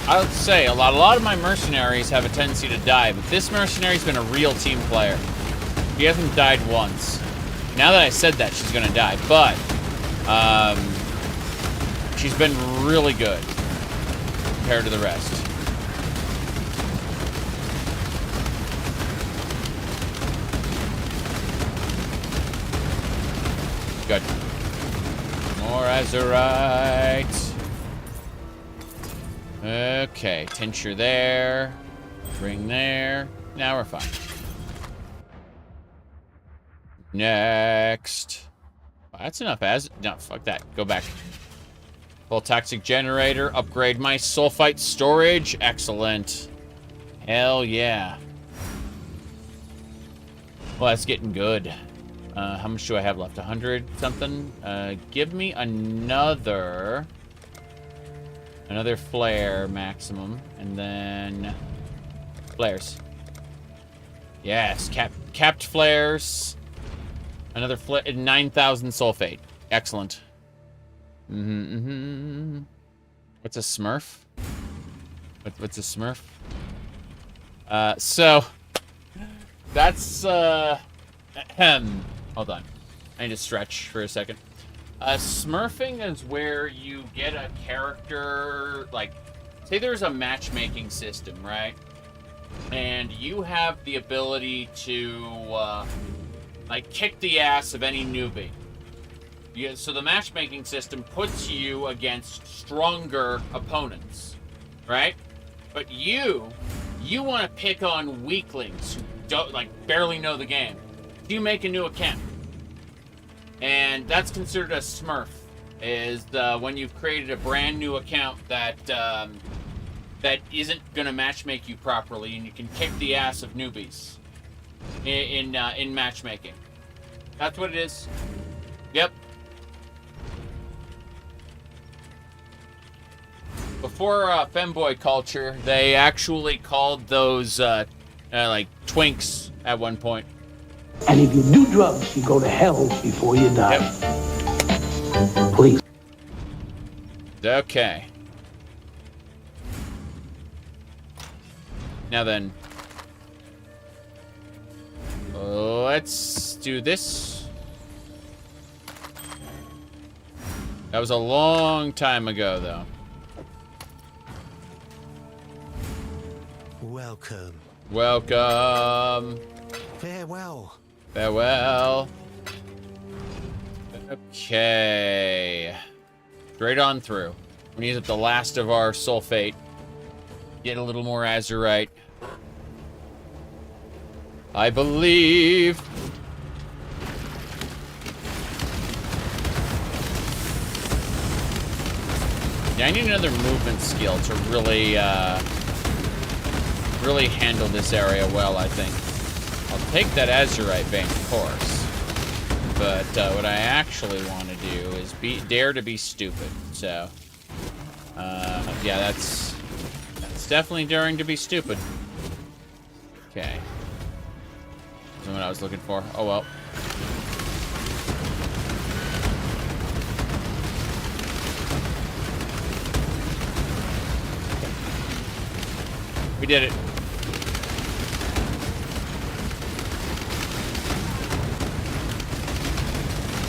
I would say a lot of my mercenaries have a tendency to die, but this mercenary's been a real team player. She hasn't died once. Now that I said that, she's gonna die, but she's been really good compared to the rest. Good. More azurite. Okay, tincture there. Ring there. Now we're fine. Next. Oh, that's enough no, fuck that. Go back. Full toxic generator. Upgrade my sulfite storage. Excellent. Hell yeah. Well, that's getting good. How much do I have left? 100 something? Give me another Another flare maximum. And then flares. Yes, capped flares. Another 9,000 sulfate. Excellent. What's a smurf? What's a smurf? So that's hold on. I need to stretch for a second. Smurfing is where you get a character, like, say there's a matchmaking system, right? And you have the ability to, like, kick the ass of any newbie. Yeah, so the matchmaking system puts you against stronger opponents, right? But you want to pick on weaklings who don't, like, barely know the game. You make a new account. And that's considered a smurf, is when you've created a brand new account that that isn't going to matchmake you properly, and you can kick the ass of newbies in matchmaking. That's what it is. Yep. Welcome. Before femboy culture, they actually called those like twinks at one point. And if you do drugs, you go to hell before you die. Yep. Please. Okay. Now then, let's do this. That was a long time ago, though. Welcome. Welcome. Farewell. Farewell. Okay. Straight on through. We're gonna use up the last of our sulfate. Get a little more azurite. I believe. Yeah, I need another movement skill to really, really handle this area well, I think. I'll take that azurite vein, of course. But what I actually want to do is dare to be stupid. So, yeah, that's definitely daring to be stupid. Okay. That's what I was looking for. Oh well. We did it.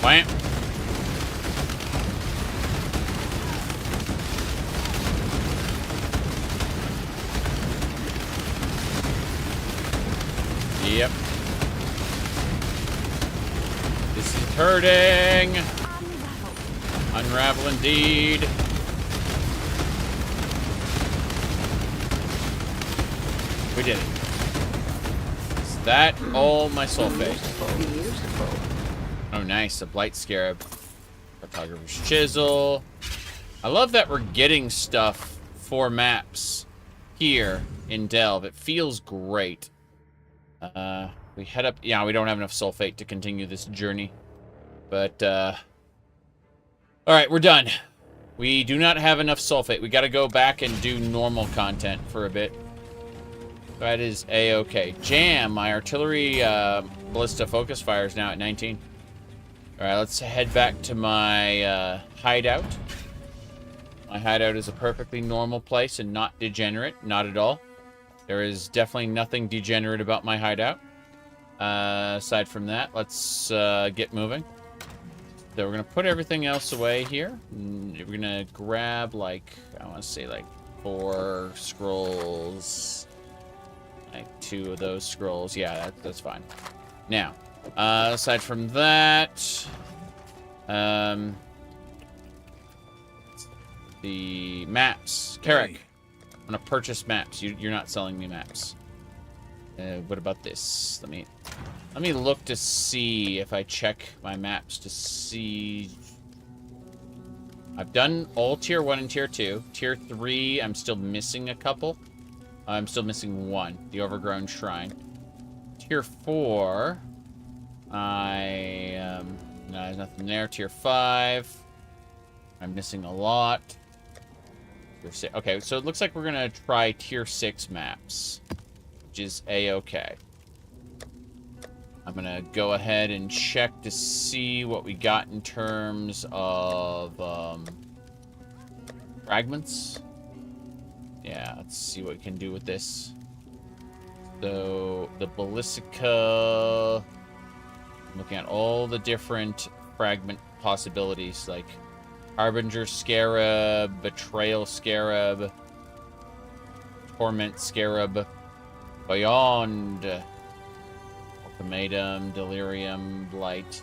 Wham. Yep. This is hurting. Unravel indeed. We did it. Is that all my sulfate? Oh, nice. A blight scarab. Cartographer's chisel. I love that we're getting stuff for maps here in Delve. It feels great. We head up. Yeah, we don't have enough sulfate to continue this journey. But, alright, we're done. We do not have enough sulfate. We gotta go back and do normal content for a bit. That is A-okay. Jam, my artillery ballista focus fire is now at 19. Alright, let's head back to my hideout. My hideout is a perfectly normal place and not degenerate. Not at all. There is definitely nothing degenerate about my hideout. Aside from that, let's get moving. So we're going to put everything else away here. We're going to grab, like, I want to say, like, 4 scrolls. Like, 2 of those scrolls. Yeah, that's fine. Now, aside from that, the maps. Carrick, I'm going to purchase maps. You're not selling me maps. What about this? Let me look to see if I check my maps to see. I've done all tier 1 and tier 2. Tier 3, I'm still missing a couple. I'm still missing 1, the Overgrown Shrine. Tier 4, no, there's nothing there. Tier 5, I'm missing a lot. Tier 6. Okay, so it looks like we're gonna try Tier 6 maps, which is A-okay. I'm gonna go ahead and check to see what we got in terms of fragments. Yeah, let's see what we can do with this. So the Ballistica, I'm looking at all the different fragment possibilities, like Harbinger Scarab, Betrayal Scarab, Torment Scarab, Beyond, Ultimatum, Delirium, Blight,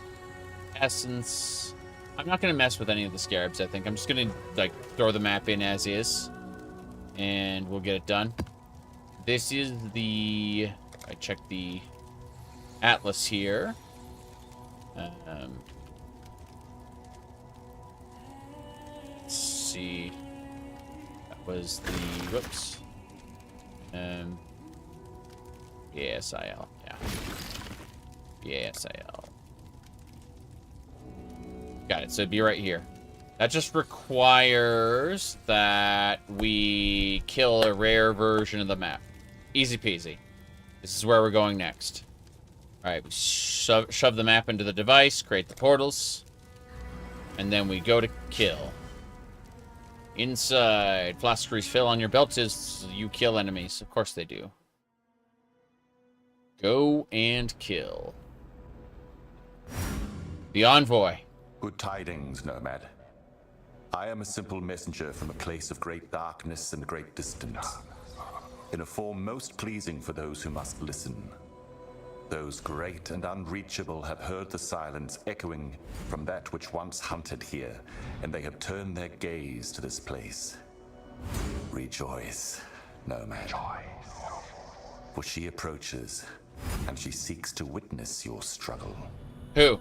Essence. I'm not going to mess with any of the Scarabs, I think. I'm just going to, like, throw the map in as is, and we'll get it done. This is the... I checked the Atlas here. Let's see. That was the... Whoops. EASIL, yeah. EASIL. Got it, so it'd be right here. That just requires that we kill a rare version of the map. Easy peasy. This is where we're going next. Alright, we shove the map into the device, create the portals, and then we go to kill. Inside, flask refill on your belt is you kill enemies. Of course they do. Go and kill. The Envoy. Good tidings, Nomad. I am a simple messenger from a place of great darkness and great distance, in a form most pleasing for those who must listen. Those great and unreachable have heard the silence echoing from that which once hunted here, and they have turned their gaze to this place. Rejoice, Nomad. For she approaches, and she seeks to witness your struggle. Who?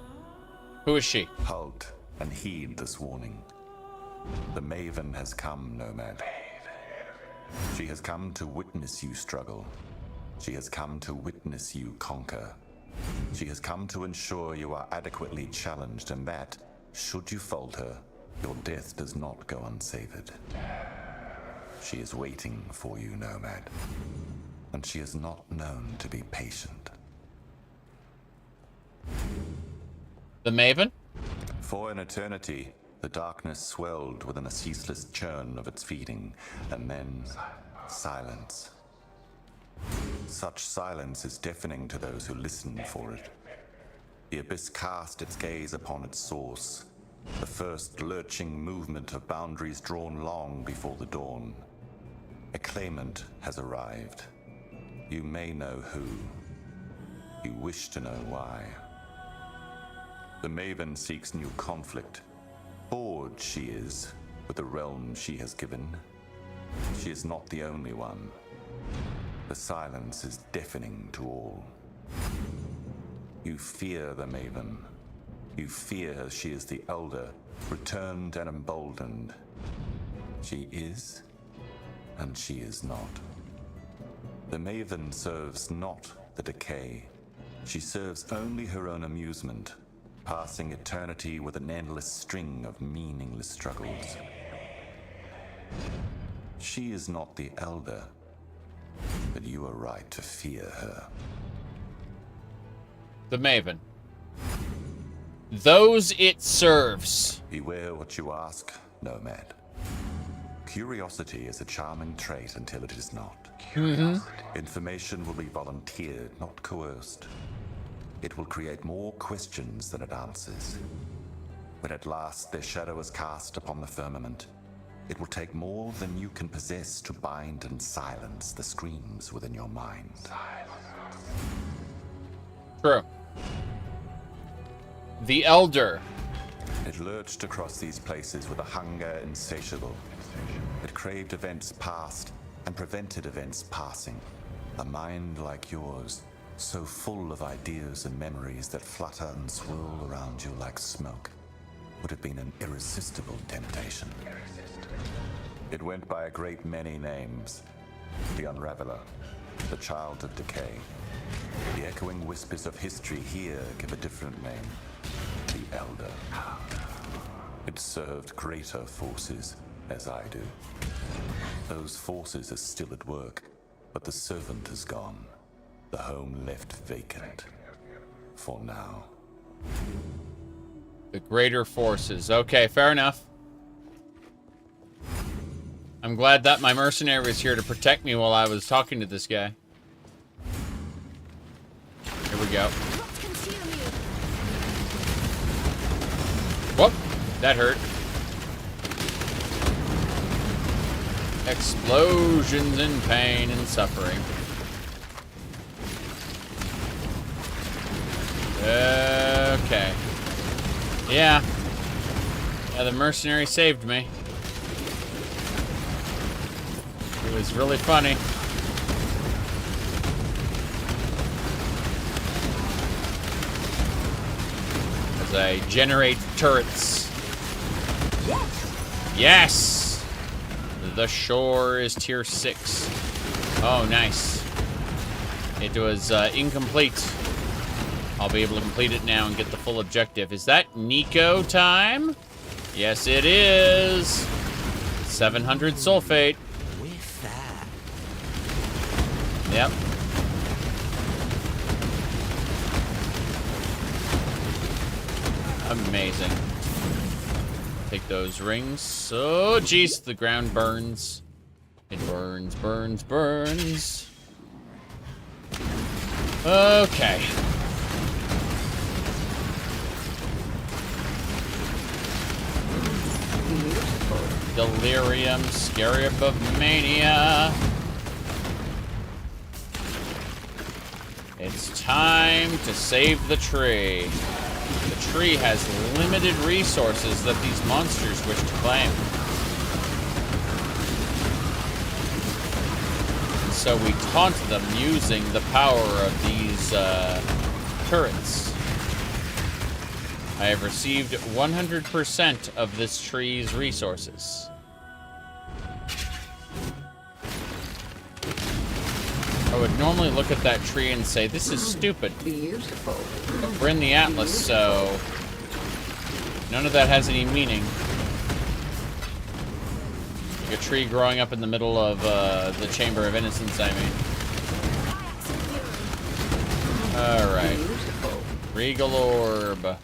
Who is she? Halt and heed this warning. The Maven has come, Nomad. She has come to witness you struggle. She has come to witness you conquer. She has come to ensure you are adequately challenged, and that, should you falter, your death does not go unsavored. She is waiting for you, Nomad. And she is not known to be patient. The Maven? For an eternity, the darkness swelled within a ceaseless churn of its feeding, and then silence. Such silence is deafening to those who listen for it. The abyss cast its gaze upon its source, the first lurching movement of boundaries drawn long before the dawn. A claimant has arrived. You may know who. You wish to know why. The Maven seeks new conflict. Bored she is with the realm she has given. She is not the only one. The silence is deafening to all. You fear the Maven. You fear she is the Elder, returned and emboldened. She is, and she is not. The Maven serves not the decay. She serves only her own amusement, passing eternity with an endless string of meaningless struggles. She is not the Elder, but you are right to fear her. The Maven. Those it serves. Beware what you ask, Nomad. Curiosity is a charming trait until it is not. Information will be volunteered, not coerced. It will create more questions than it answers. When at last their shadow is cast upon the firmament, it will take more than you can possess to bind and silence the screams within your mind. True. The Elder. It lurched across these places with a hunger insatiable. It craved events past and prevented events passing. A mind like yours, so full of ideas and memories that flutter and swirl around you like smoke, would have been an irresistible temptation. It went by a great many names. The Unraveler, the Child of Decay. The echoing whispers of history here give a different name. The Elder. It served greater forces as I do. Those forces are still at work, but the servant is gone. The home left vacant. For now. The greater forces. Okay, fair enough. I'm glad that my mercenary was here to protect me while I was talking to this guy. Here we go. Whoop! That hurt. Explosions and pain and suffering. Okay. Yeah. Yeah, the mercenary saved me. It was really funny. As I generate turrets. Yes! The shore is tier 6. Oh, nice. It was incomplete. I'll be able to complete it now and get the full objective. Is that Nico time? Yes, it is. 700 sulfate. With that. Yep. Amazing. Take those rings. Oh, jeez, the ground burns. It burns, burns, burns. Okay. Delirium, Scarab of Mania. It's time to save the tree. The tree has limited resources that these monsters wish to claim. So we taunt them using the power of these turrets. I have received 100% of this tree's resources. I would normally look at that tree and say, this is stupid. Beautiful. But we're in the Atlas, so none of that has any meaning. Like a tree growing up in the middle of the Chamber of Innocence, I mean. Alright. Regal Orb.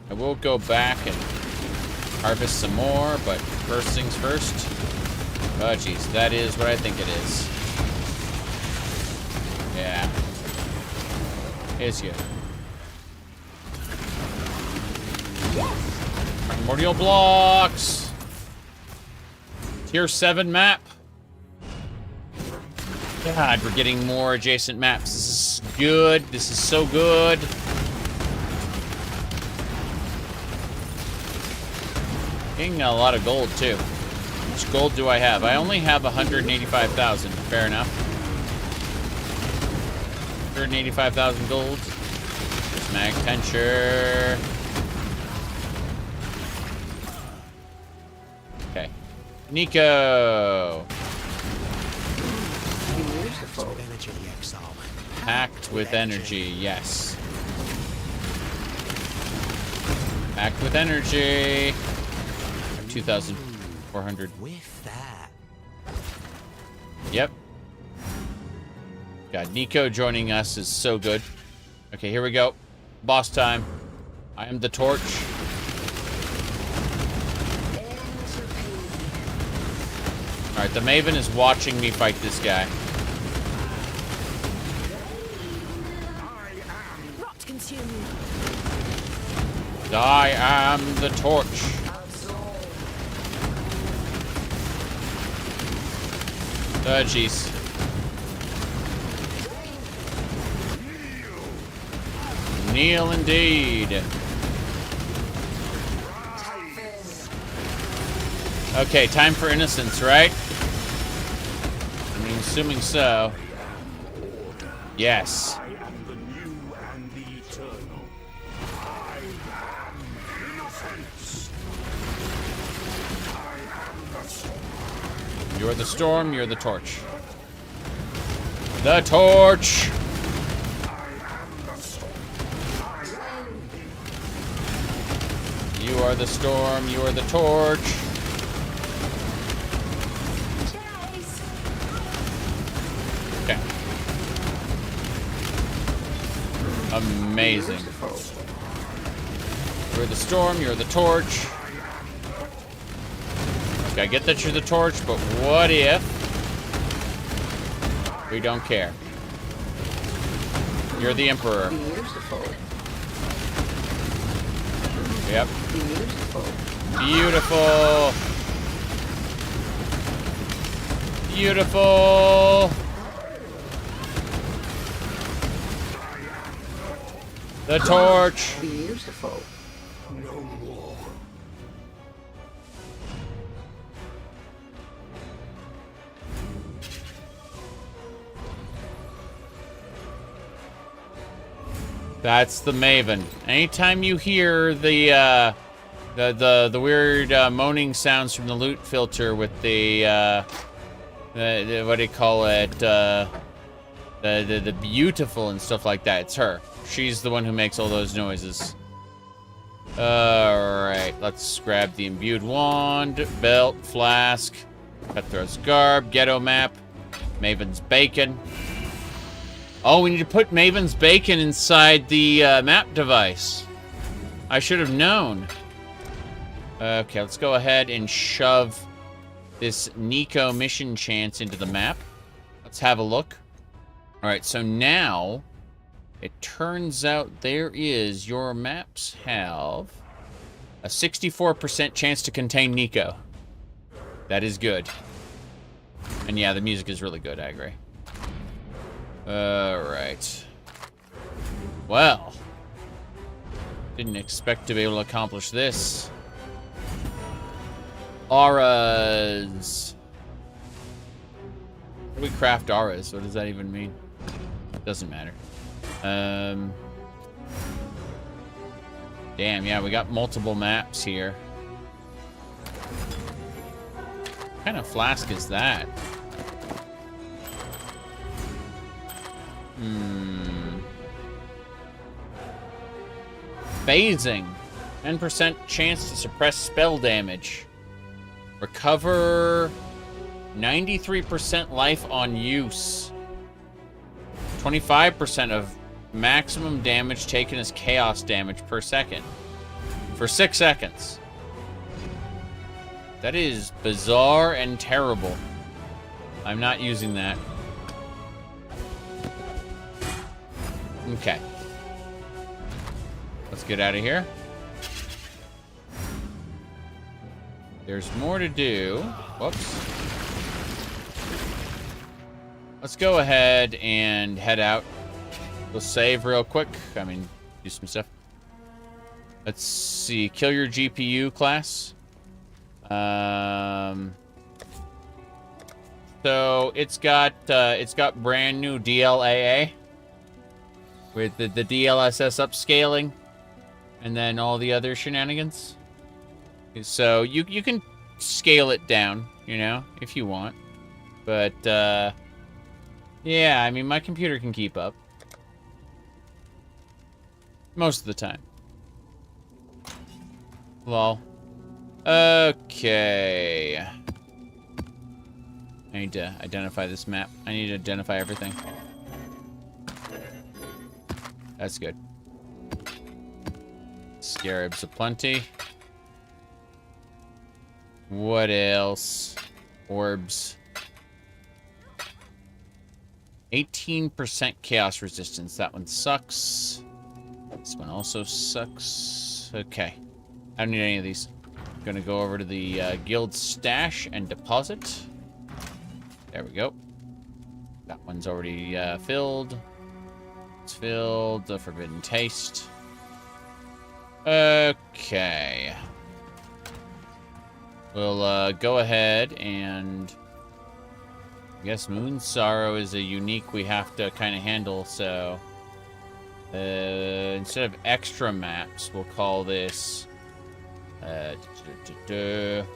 I will go back and harvest some more, but first things first. Oh, jeez, that is what I think it is. Yeah. Is you. Primordial blocks. Tier 7 map. God, we're getting more adjacent maps. This is good. This is so good. Getting a lot of gold, too. How much gold do I have? I only have 185,000. Fair enough. 185,000 gold. There's Mag Tenture. Okay. Nico. Beautiful. Energy exile. Packed with energy, yes. Packed with energy. 2,400. With that. Yep. God, Nico joining us is so good. Okay, here we go. Boss time. I am the torch. Alright, the Maven is watching me fight this guy. Rot consume you. I am the torch. Oh, jeez. Kneel indeed. Okay, time for innocence, right? I mean, assuming so. Yes. I am the new and the eternal. I am innocence. I am the storm. You're the storm, you're the torch. The torch! You are the storm, you are the torch. Chase! Okay. Amazing. You're the storm, you're the torch. Okay, I get that you're the torch, but what if we don't care? You're the emperor. Yep. Beautiful. Beautiful. The torch. Beautiful. No more. That's the Maven. Anytime you hear the weird moaning sounds from the loot filter with the what do you call it? The beautiful and stuff like that, it's her. She's the one who makes all those noises. Alright, let's grab the imbued wand, belt, flask, Cutthroat's garb, ghetto map, Maven's bacon. Oh, we need to put Maven's bacon inside the map device. I should have known. Okay, let's go ahead and shove this Nico mission chance into the map. Let's have a look. Alright, so now it turns out your maps have a 64% chance to contain Nico. That is good. And yeah, the music is really good, I agree. Alright. Well. Didn't expect to be able to accomplish this. Auras. How do we craft auras? What does that even mean? Doesn't matter. Damn, yeah, we got multiple maps here. What kind of flask is that? Phasing. 10% chance to suppress spell damage. Recover 93% life on use. 25% of maximum damage taken as chaos damage per second. For 6 seconds. That is bizarre and terrible. I'm not using that. Okay. Let's get out of here. There's more to do. Whoops. Let's go ahead and head out. We'll save real quick. I mean, do some stuff. Let's see. Kill your GPU class. So it's got brand new DLAA with the DLSS upscaling and then all the other shenanigans. So you can scale it down, you know, if you want. But yeah, I mean, my computer can keep up. Most of the time. Lol. Okay. I need to identify this map. I need to identify everything. That's good. Scarabs aplenty. What else? Orbs. 18% chaos resistance. That one sucks. This one also sucks. Okay. I don't need any of these. I'm gonna go over to the guild stash and deposit. There we go. That one's already filled. It's filled. The forbidden taste. Okay. We'll go ahead and... I guess Moon Sorrow is a unique we have to kind of handle, so... instead of extra maps, we'll call this... extra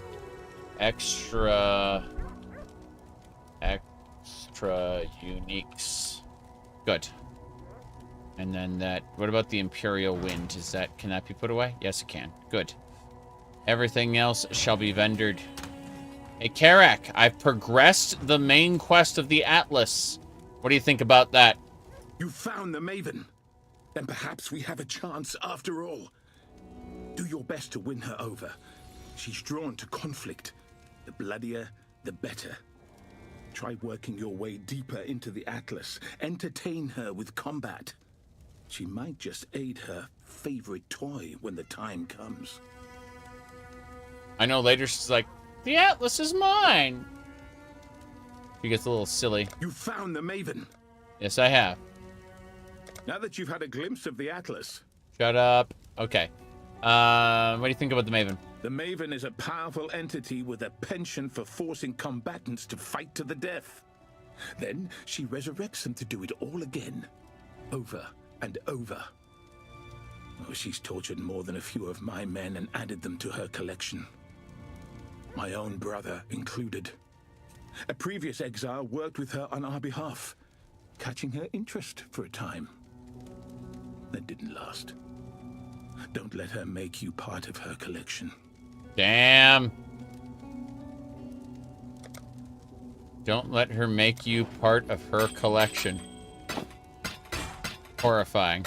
uniques. Good. And then that... What about the Imperial Wind? Can that be put away? Yes, it can. Good. Everything else shall be vendored. Hey, Karak, I've progressed the main quest of the Atlas. What do you think about that? You found the Maven. Then perhaps we have a chance after all. Do your best to win her over. She's drawn to conflict. The bloodier, the better. Try working your way deeper into the Atlas. Entertain her with combat. She might just aid her favorite toy when the time comes. I know later she's like, the Atlas is mine. She gets a little silly. You found the Maven. Yes, I have. Now that you've had a glimpse of the Atlas. Shut up. Okay. What do you think about the Maven? The Maven is a powerful entity with a penchant for forcing combatants to fight to the death. Then she resurrects them to do it all again. Over and over. Oh, she's tortured more than a few of my men and added them to her collection. My own brother included. A previous exile worked with her on our behalf, catching her interest for a time. That didn't last. Don't let her make you part of her collection. Damn. Don't let her make you part of her collection. Horrifying.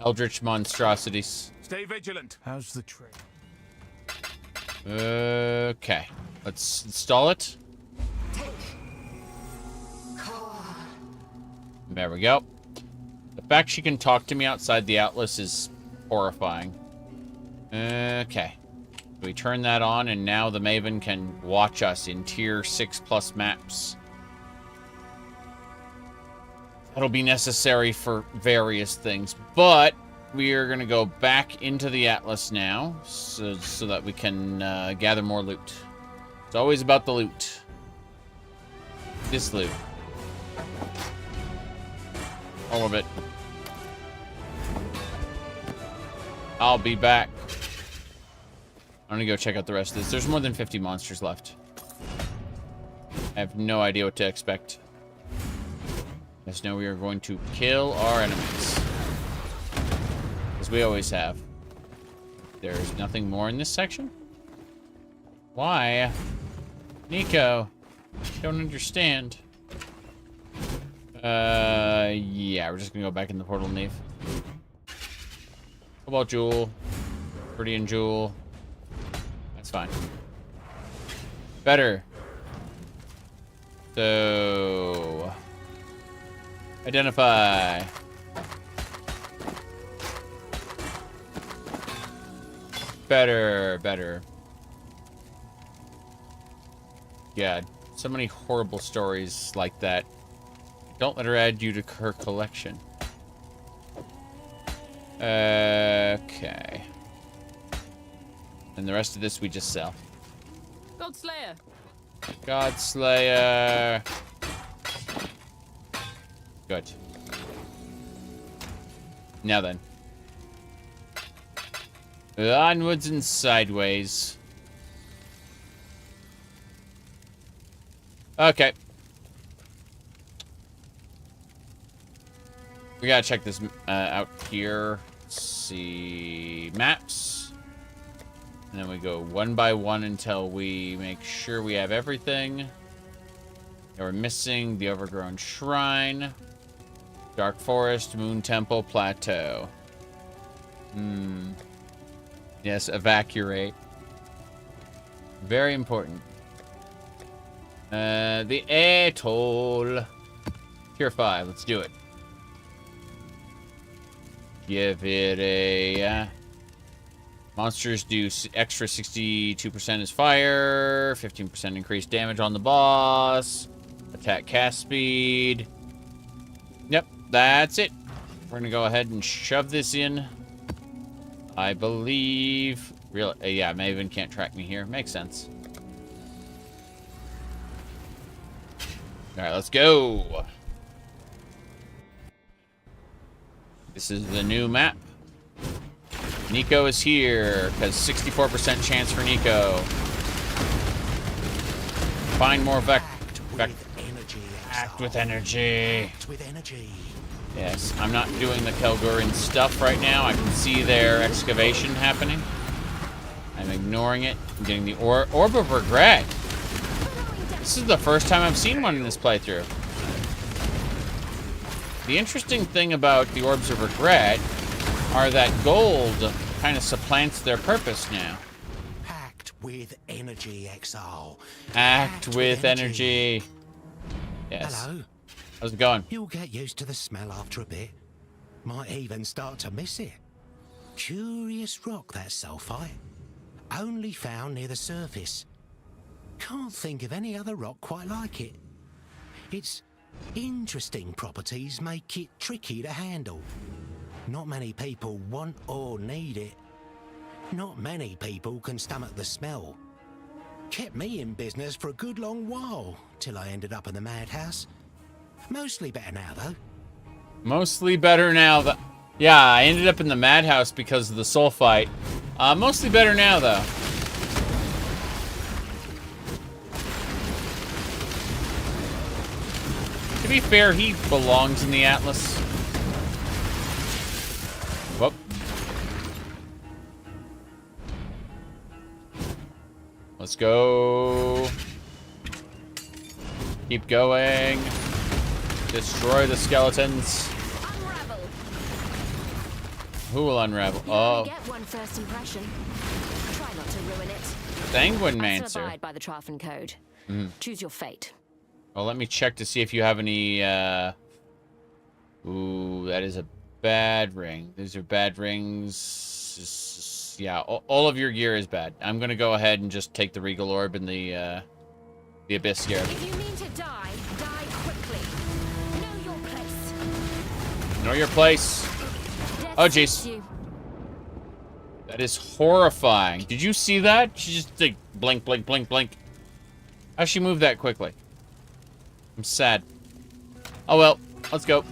Eldritch monstrosities. Stay vigilant. How's the trade? Okay. Let's install it. There we go. The fact she can talk to me outside the Atlas is horrifying. Okay. We turn that on, and now the Maven can watch us in tier 6+ maps. That'll be necessary for various things, but we are going to go back into the Atlas now so that we can gather more loot. It's always about the loot. This loot. All of it. I'll be back. I'm gonna go check out the rest of this. There's more than 50 monsters left. I have no idea what to expect. Just know we are going to kill our enemies. As we always have. There's nothing more in this section? Why? Nico. Don't understand. Yeah, we're just gonna go back in the portal and leave. Cobalt Jewel. Viridian Jewel. That's fine. Better. So... identify. Better. God, so many horrible stories like that. Don't let her add you to her collection. Okay. And the rest of this we just sell. Godslayer. Godslayer. Good. Now then. Onwards and sideways. Okay. We gotta check this out here. Let's see. Maps. And then we go one by one until we make sure we have everything. And we're missing the Overgrown Shrine. Dark Forest, Moon Temple, Plateau. Yes, evacuate. Very important. The Atoll. Tier 5, let's do it. Give it a... monsters do extra 62% as fire. 15% increased damage on the boss. Attack cast speed. Yep, that's it. We're gonna go ahead and shove this in. I believe... really, yeah, Maven can't track me here. Makes sense. Alright, let's go. This is the new map. Nico is here, because 64% chance for Nico. Find more act with energy. Act with energy. Yes, I'm not doing the Kelgurin stuff right now. I can see their excavation happening. I'm ignoring it. I'm getting the Orb of Regret. This is the first time I've seen one in this playthrough. The interesting thing about the Orbs of Regret are that gold kind of supplants their purpose now. Packed with energy, Exile. Act with energy. Yes. Hello. How's it going? You'll get used to the smell after a bit. Might even start to miss it. Curious rock, that sulfite. Only found near the surface. Can't think of any other rock quite like it. Its interesting properties make it tricky to handle. Not many people want or need it. Not many people can stomach the smell. Kept me in business for a good long while, till I ended up in the madhouse. Mostly better now, though. Mostly better now. Yeah, I ended up in the madhouse because of the sulfite. Mostly better now, though. To be fair, he belongs in the Atlas. Whoop. Let's go. Keep going. Destroy the skeletons. Unravel. Who will unravel? You only Oh, get one first impression. Try not to ruin it. Sanguine I still Mancer. abide by the Trafen Code. Choose your fate. Well, let me check to see if you have any, Ooh, that is a bad ring. These are bad rings. Yeah, all of your gear is bad. I'm gonna go ahead and just take the Regal Orb and the Abyss here. If you mean to die, die quickly. Know your place. Know your place. Death Oh, suits jeez. you. That is horrifying. Did you see that? She just, like, blink, blink, blink, blink. How'd she move that quickly? I'm sad. Oh, well. Let's go.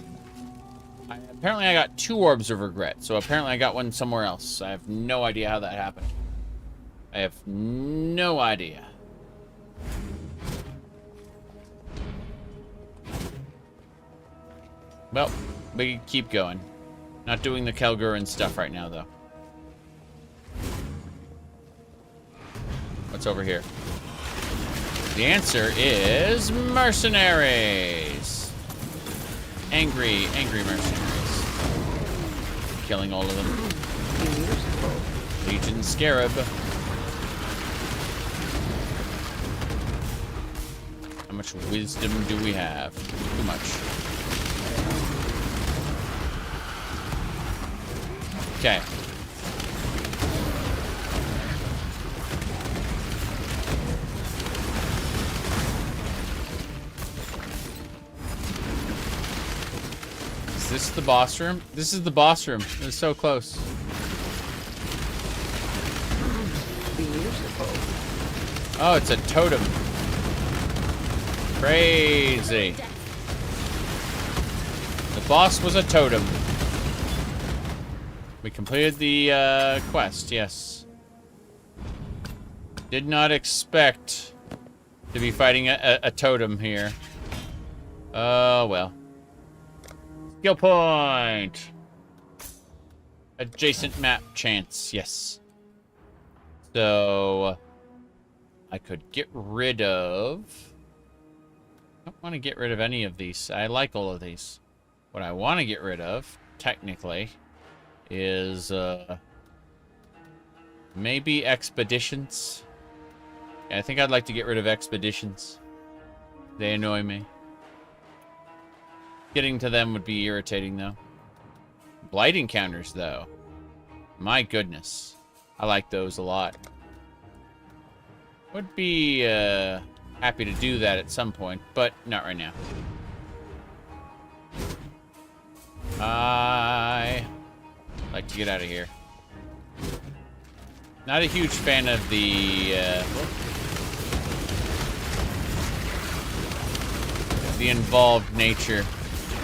Apparently I got 2 Orbs of Regret, so apparently I got one somewhere else. I have no idea how that happened. I have no idea. Well, we can keep going. Not doing the Kelgurin stuff right now, though. What's over here? The answer is mercenaries. Angry mercenaries. Killing all of them. Legion Scarab. How much wisdom do we have? Too much. Okay. Is this the boss room? This is the boss room. It's so close. Oh, it's a totem. Crazy. The boss was a totem. We completed the quest, yes. Did not expect to be fighting a totem here. Oh, well. Skill point! Adjacent map chance, yes. So, I could get rid of... I don't want to get rid of any of these. I like all of these. What I want to get rid of, technically, is maybe expeditions. Yeah, I think I'd like to get rid of expeditions. They annoy me. Getting to them would be irritating, though. Blight encounters, though. My goodness. I like those a lot. Would be happy to do that at some point, but not right now. I like to get out of here. Not a huge fan of the involved nature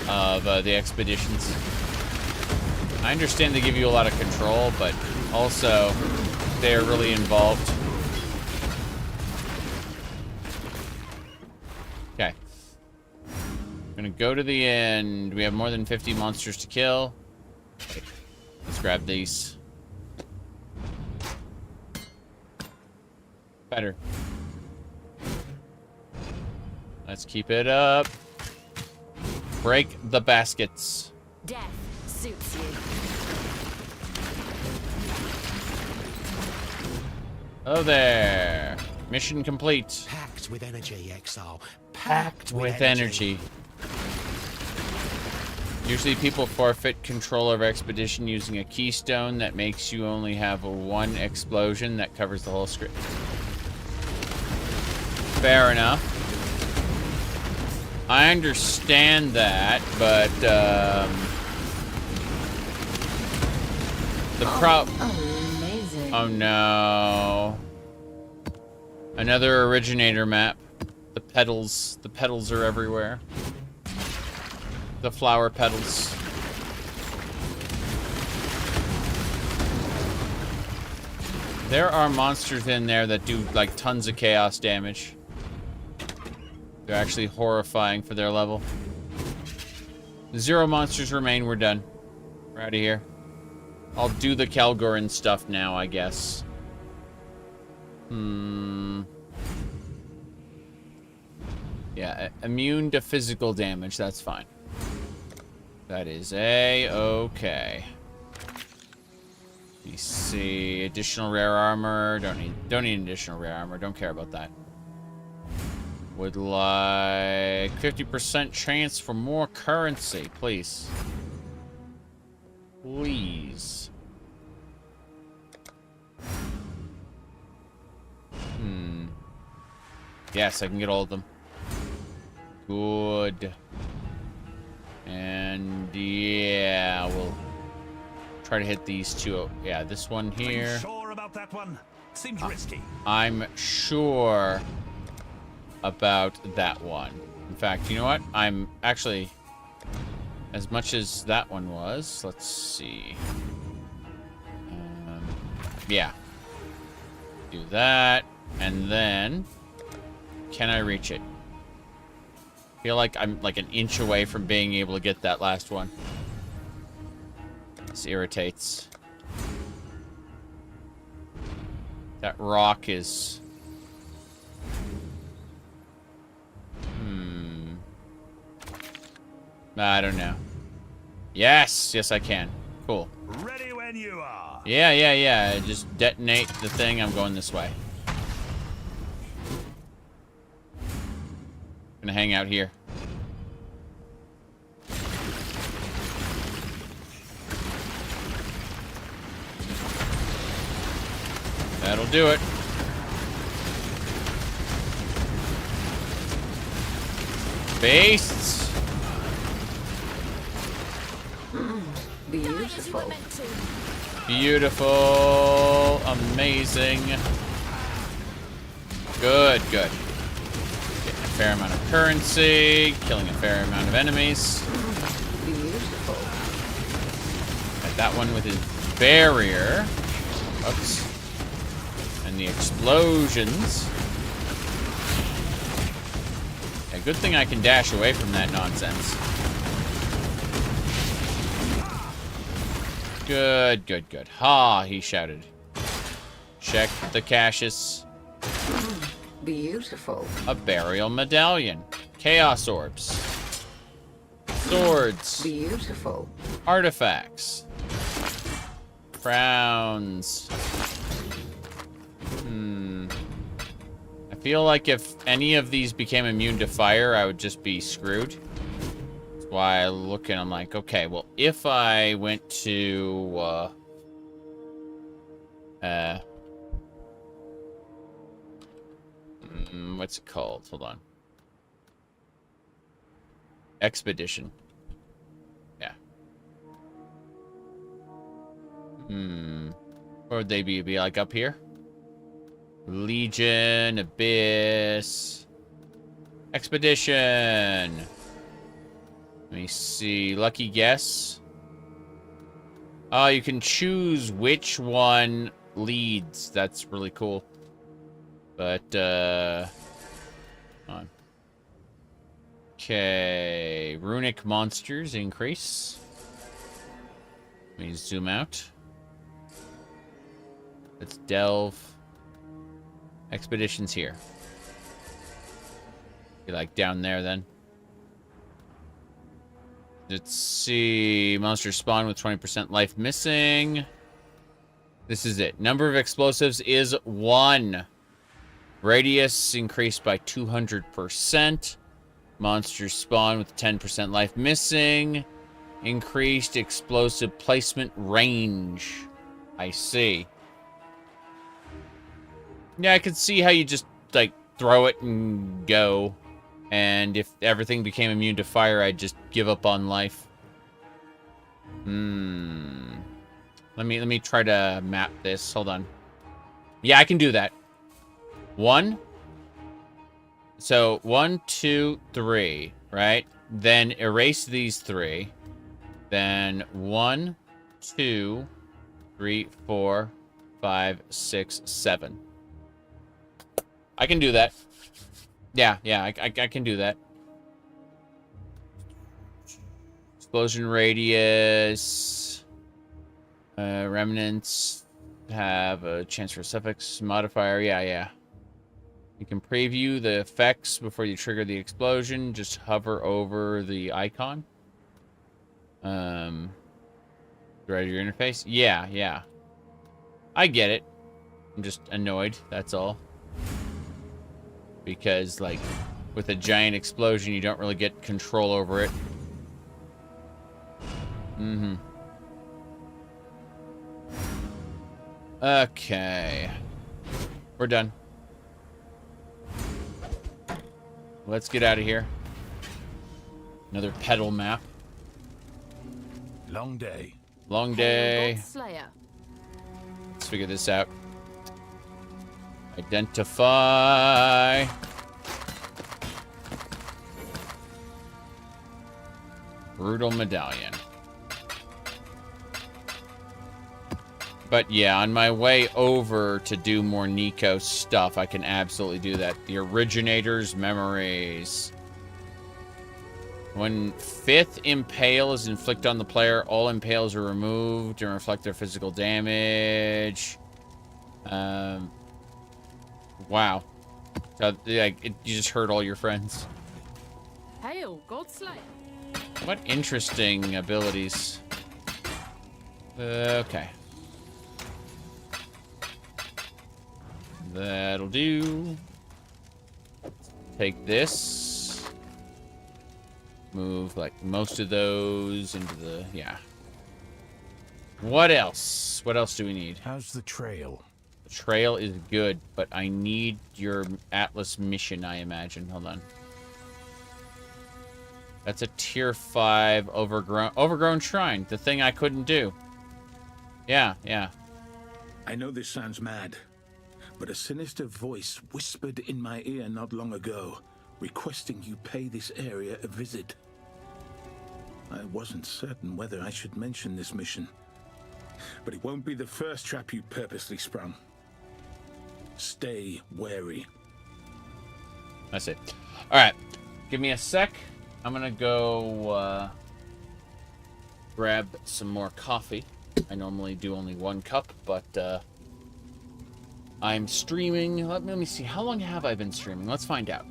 of the expeditions. I understand they give you a lot of control, but also they're really involved. Okay. I'm gonna go to the end. We have more than 50 monsters to kill. Let's grab these. Better. Let's keep it up. Break the baskets. Death suits you. Oh there. Mission complete. Packed with energy, Exile. Packed with energy. Usually people forfeit control of expedition using a keystone that makes you only have one explosion that covers the whole script. Fair enough. I understand that, but Amazing. Oh no. Another originator map. The petals are everywhere. The flower petals. There are monsters in there that do like tons of chaos damage. They're actually horrifying for their level. 0 monsters remain. We're done. We're out of here. I'll do the Kalgoran stuff now, I guess. Yeah, immune to physical damage. That's fine. That is A-okay. Let me see. Additional rare armor. Don't need additional rare armor. Don't care about that. Would like 50% chance for more currency, please. Please. Yes, I can get all of them. Good. And yeah, we'll try to hit these two. Yeah, this one here. Are you sure about that one? Seems risky. I'm sure about that one. In fact, you know what? I'm actually, as much as that one was, let's see. Yeah. Do that, and then can I reach it? I feel like I'm like an inch away from being able to get that last one. This irritates. That rock is... I don't know. Yes! Yes, I can. Cool. Ready when you are. Yeah. Just detonate the thing. I'm going this way. Gonna hang out here. That'll do it. Beasts. Beautiful. Beautiful. Amazing. Good. Getting a fair amount of currency. Killing a fair amount of enemies. Beautiful. Got that one with his barrier. Oops. And the explosions. Yeah, good thing I can dash away from that nonsense. Good. Ha, he shouted. Check the caches. Beautiful. A burial medallion. Chaos orbs. Swords. Beautiful. Artifacts. Crowns. I feel like if any of these became immune to fire, I would just be screwed. That's why I look and I'm like, okay, well, if I went to, what's it called? Hold on. Expedition. Yeah. Where would they be? Be like up here? Legion, Abyss, Expedition. Let me see. Lucky guess. Oh, you can choose which one leads. That's really cool. But, hold on. Okay. Runic monsters increase. Let me zoom out. Let's delve. Expeditions here. Be like down there then. Let's see. Monsters spawn with 20% life missing. This is it. Number of explosives is 1. Radius increased by 200%. Monsters spawn with 10% life missing. Increased explosive placement range. I see. Yeah, I could see how you just, like, throw it and go. And if everything became immune to fire, I'd just give up on life. Let me try to map this. Hold on. Yeah, I can do that. 1. So 1, 2, 3, right? Then erase these 3. Then 1, 2, 3, 4, 5, 6, 7. I can do that. Yeah, I can do that. Explosion radius. Remnants have a chance for a suffix modifier. Yeah. You can preview the effects before you trigger the explosion. Just hover over the icon. Right of your interface. Yeah. I get it. I'm just annoyed, that's all. Because, like, with a giant explosion, you don't really get control over it. Okay. We're done. Let's get out of here. Another pedal map. Long day. Long day. Slayer. Let's figure this out. Identify. Brutal medallion. But yeah, on my way over to do more Nico stuff, I can absolutely do that. The Originator's Memories. When 5th Impale is inflicted on the player, all impales are removed and reflect their physical damage. Wow. You just hurt all your friends. Hail, Godslayer. What interesting abilities. Okay. That'll do. Take this. Move, like, most of those into the... Yeah. What else? What else do we need? How's the trail? The trail is good, but I need your Atlas mission, I imagine. Hold on. That's a tier 5 overgrown shrine. The thing I couldn't do. Yeah. I know this sounds mad, but a sinister voice whispered in my ear not long ago, requesting you pay this area a visit. I wasn't certain whether I should mention this mission, but it won't be the first trap you purposely sprung. Stay wary. That's it. Alright. Give me a sec. I'm gonna go grab some more coffee. I normally do only 1 cup, but I'm streaming. Let me see. How long have I been streaming? Let's find out.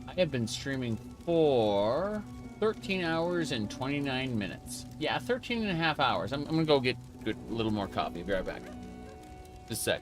I have been streaming for 13 hours and 29 minutes. Yeah, 13 and a half hours. I'm gonna go get a little more coffee. Be right back. Just a sec.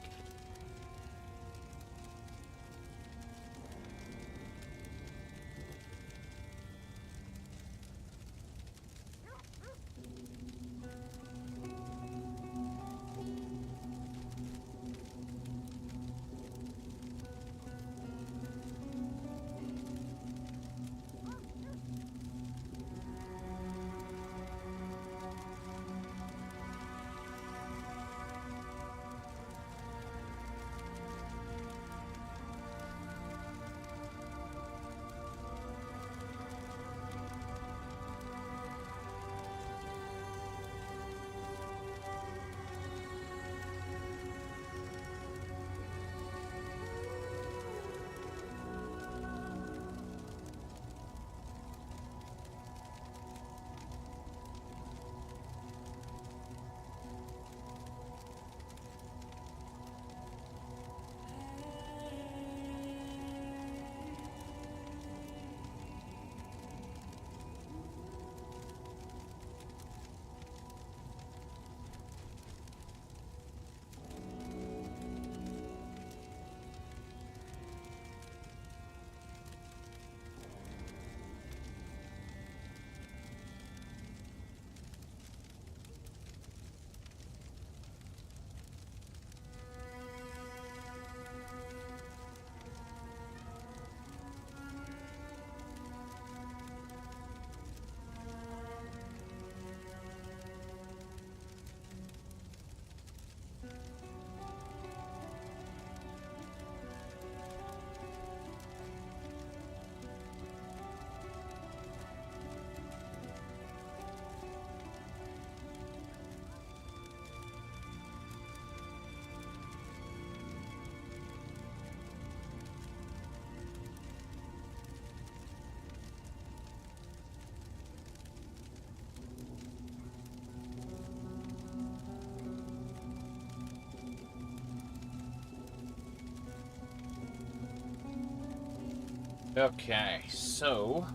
Okay, so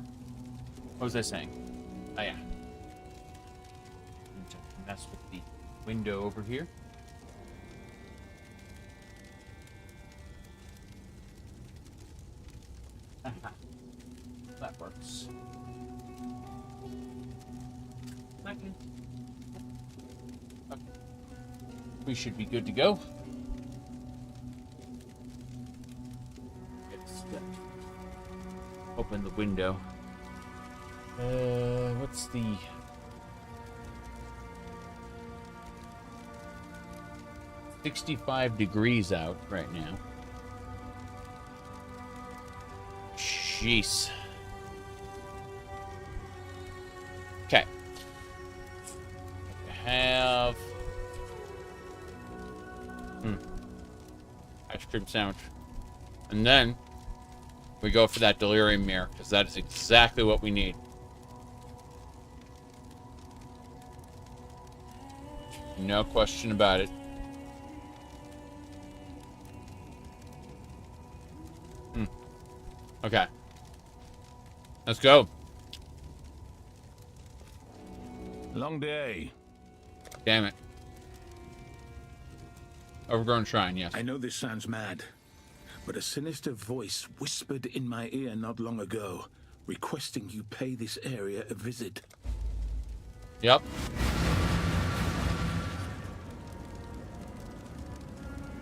what was I saying? Oh yeah. Need to mess with the window over here. That works. Okay. We should be good to go. Let's open the window. What's the... $65 out right now. Jeez. Okay. Have ice cream sandwich, and then we go for that delirium mirror because that is exactly what we need. No question about it. Okay. Let's go. Long day. Damn it. Overgrown shrine, yes. I know this sounds mad, but a sinister voice whispered in my ear not long ago, requesting you pay this area a visit. Yep.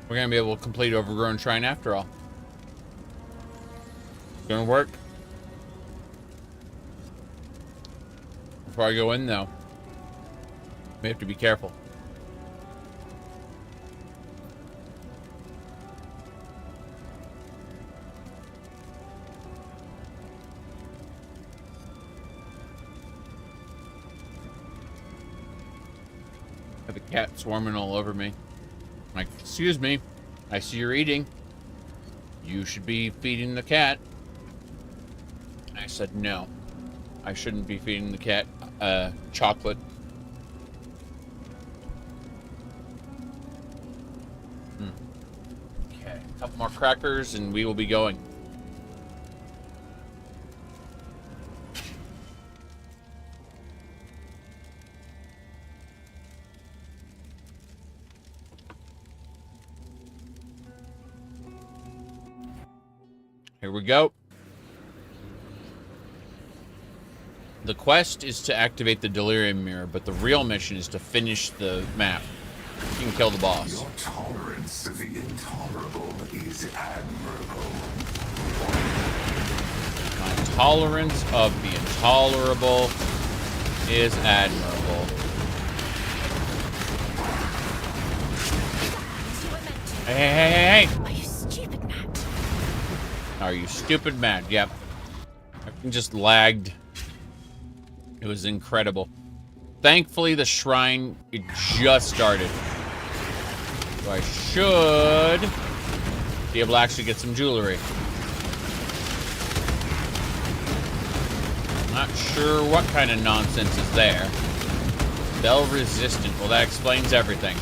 We're gonna be able to complete Overgrown Shrine after all. Gonna work. Before I go in, though, we have to be careful. I have a cat swarming all over me. I'm like, excuse me, I see you're eating. You should be feeding the cat. I said no. I shouldn't be feeding the cat chocolate. Okay, a couple more crackers and we will be going. Here we go. The quest is to activate the delirium mirror, but the real mission is to finish the map. You can kill the boss. Your tolerance of the intolerable is admirable. My tolerance of the intolerable is admirable. Hey. Are you stupid, Matt? Are you stupid mad? Yep. Everything just lagged. It was incredible. Thankfully, the shrine, it just started. So I should be able to actually get some jewelry. Not sure what kind of nonsense is there. Bell resistant. Well, that explains everything.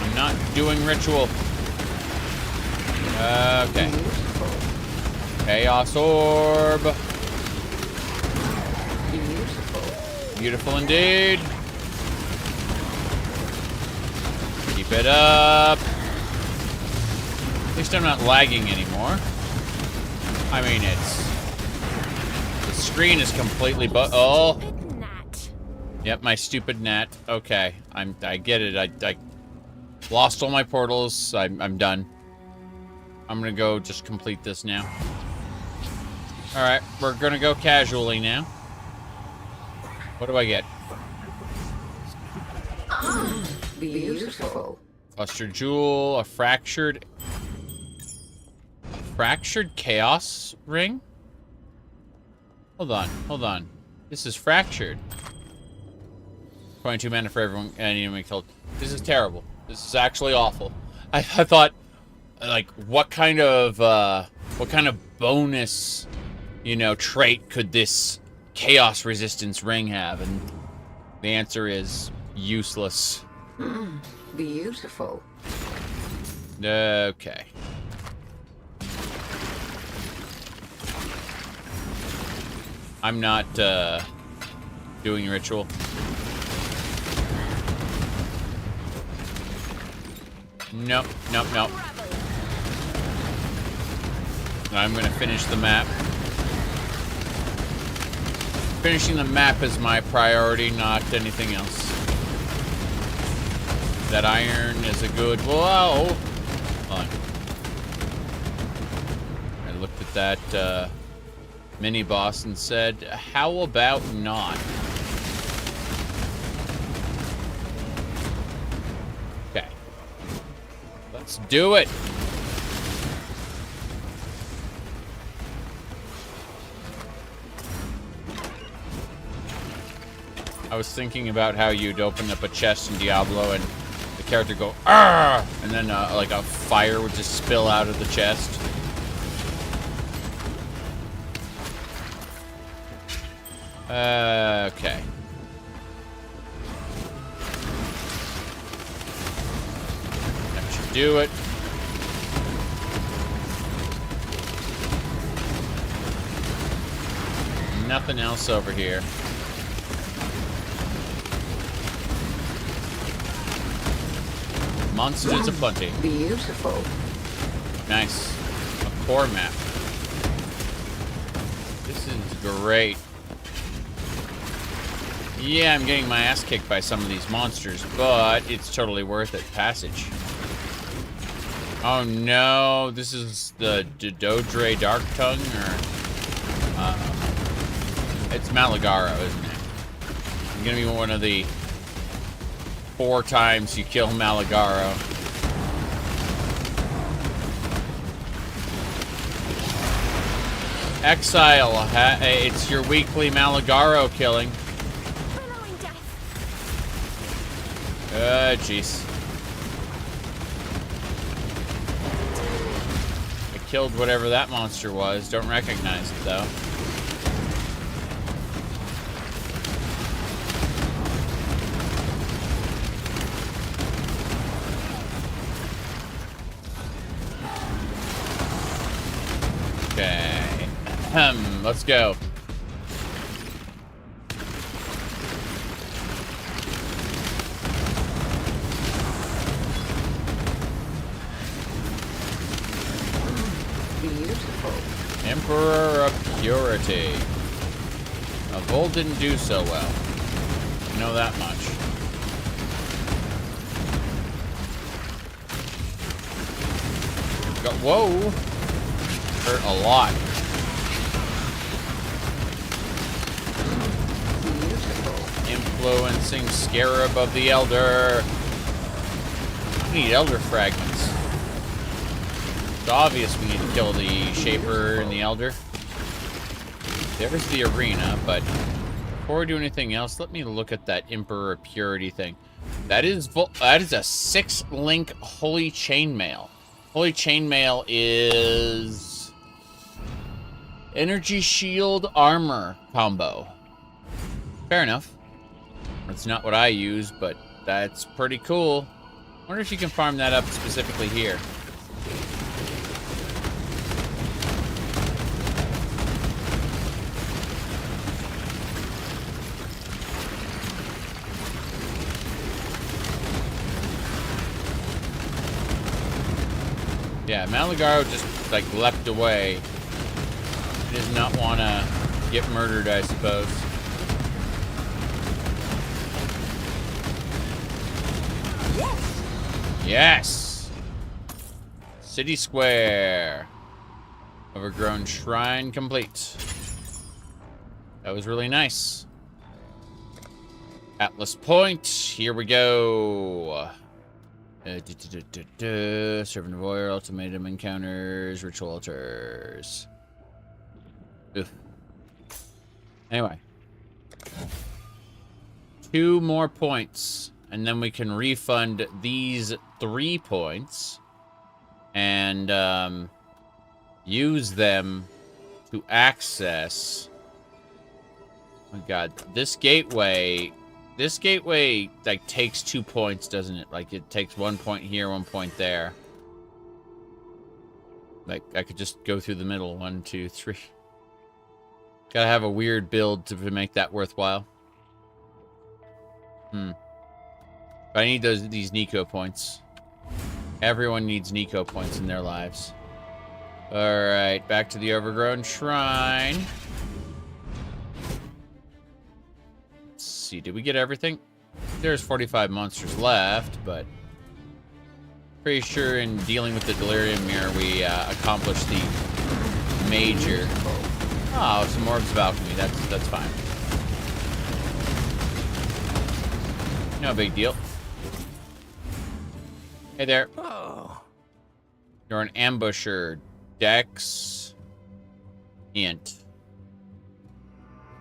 I'm not doing ritual. Okay. Chaos orb. Beautiful indeed. Keep it up. At least I'm not lagging anymore. I mean, the screen is completely oh. Yep, my stupid gnat. Okay, I get it. I lost all my portals. I'm done. I'm gonna go just complete this now. All right, we're gonna go casually now. What do I get? Beautiful. Cluster jewel, a fractured chaos ring? Hold on. This is fractured. 22 mana for everyone enemy killed. This is terrible. This is actually awful. I thought, like, what kind of bonus, trait could this chaos resistance ring have? And the answer is useless. Beautiful. Okay. I'm not doing ritual. Nope, nope, nope. I'm gonna finish the map. Finishing the map is my priority, not anything else. That iron is a good... Whoa! Hold on. I looked at that mini-boss and said, how about not? Okay. Let's do it! I was thinking about how you'd open up a chest in Diablo and the character go, "Arr!" and then like a fire would just spill out of the chest. Okay. That should do it. Nothing else over here. Monsters aplenty. Beautiful. Nice. A core map. This is great. Yeah, I'm getting my ass kicked by some of these monsters, but it's totally worth it. Passage. Oh no, this is the Dodre Dark Tongue, or... it's Malagaro, isn't it? I'm gonna be one of the 4 times you kill Malagaro. Exile, it's your weekly Malagaro killing. Jeez. I killed whatever that monster was. Don't recognize it, though. Okay. Let's go. Beautiful. Emperor of Purity. Vol didn't do so well. I know that much. Whoa! Hurt a lot. Influencing Scarab of the Elder. I need Elder fragments. It's obvious we need to kill the Shaper and the Elder. There's the arena, but before we do anything else, let me look at that Emperor Purity thing. That is a 6-link Holy Chainmail. Holy Chainmail is Energy Shield Armor combo. Fair enough. That's not what I use, but that's pretty cool. Wonder if you can farm that up specifically here. Yeah, Malagaro just, like, leapt away. He does not want to get murdered, I suppose. Yes! Yes! City Square. Overgrown Shrine complete. That was really nice. Atlas Point. Here we go. Servant of Oil, Ultimatum Encounters, Ritual Altars. Oof. Anyway. 2 more points, and then we can refund these 3 points and use them to access... Oh my god, this gateway... This gateway, like, takes 2 points, doesn't it? Like, it takes 1 point here, 1 point there. Like, I could just go through the middle. 1, 2, 3. Gotta have a weird build to make that worthwhile. But I need these Nico points. Everyone needs Nico points in their lives. Alright, back to the Overgrown Shrine. Let's see, did we get everything? There's 45 monsters left, but pretty sure in dealing with the Delirium Mirror, we accomplished the major. Oh, some Orbs of Alchemy. That's fine. No big deal. Hey there. Oh. You're an ambusher. Dex. Int.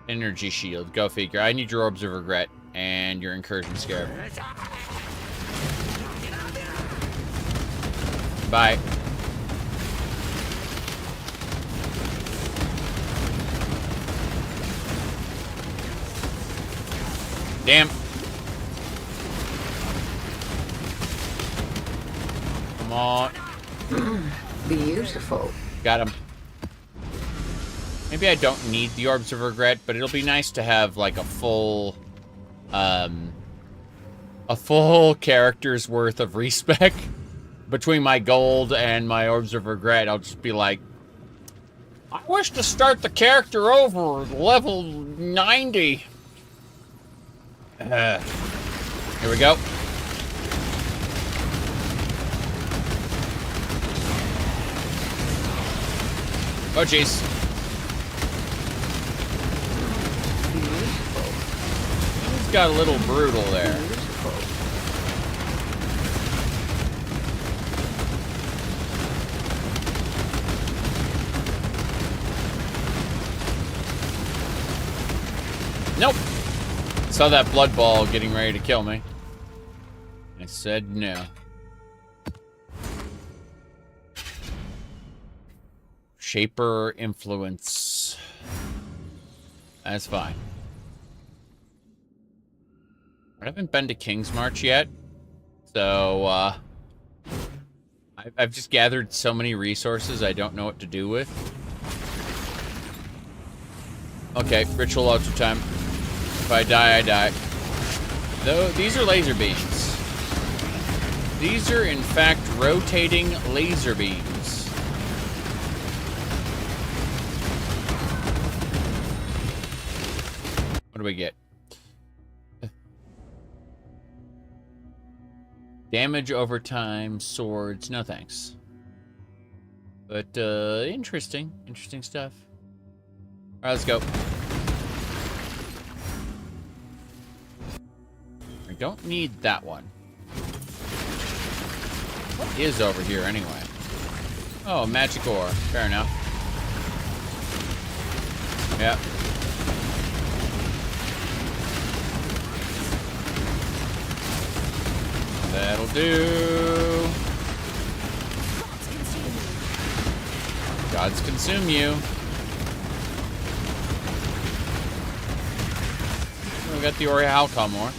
Energy shield. Go figure. I need your Orbs of Regret and your Incursion Scarab. Bye. Damn. Come on. Beautiful. Got him. Maybe I don't need the Orbs of Regret, but it'll be nice to have like a full character's worth of respec between my gold and my Orbs of Regret. I'll just be like, I wish to start the character over at level 90. Here we go. Oh, jeez. He's got a little brutal there. Nope. Saw that blood ball getting ready to kill me. I said no. Shaper influence. That's fine. I haven't been to King's March yet, so I've just gathered so many resources I don't know what to do with. Okay, ritual altar time. If I die, I die. Though these are laser beams. These are in fact rotating laser beams. What do we get? Damage over time, swords, no thanks. But, interesting stuff. Alright, let's go. I don't need that one. What is over here, anyway? Oh, magic ore. Fair enough. Yep. That'll do. Gods consume you. We got the Ori Halcomor.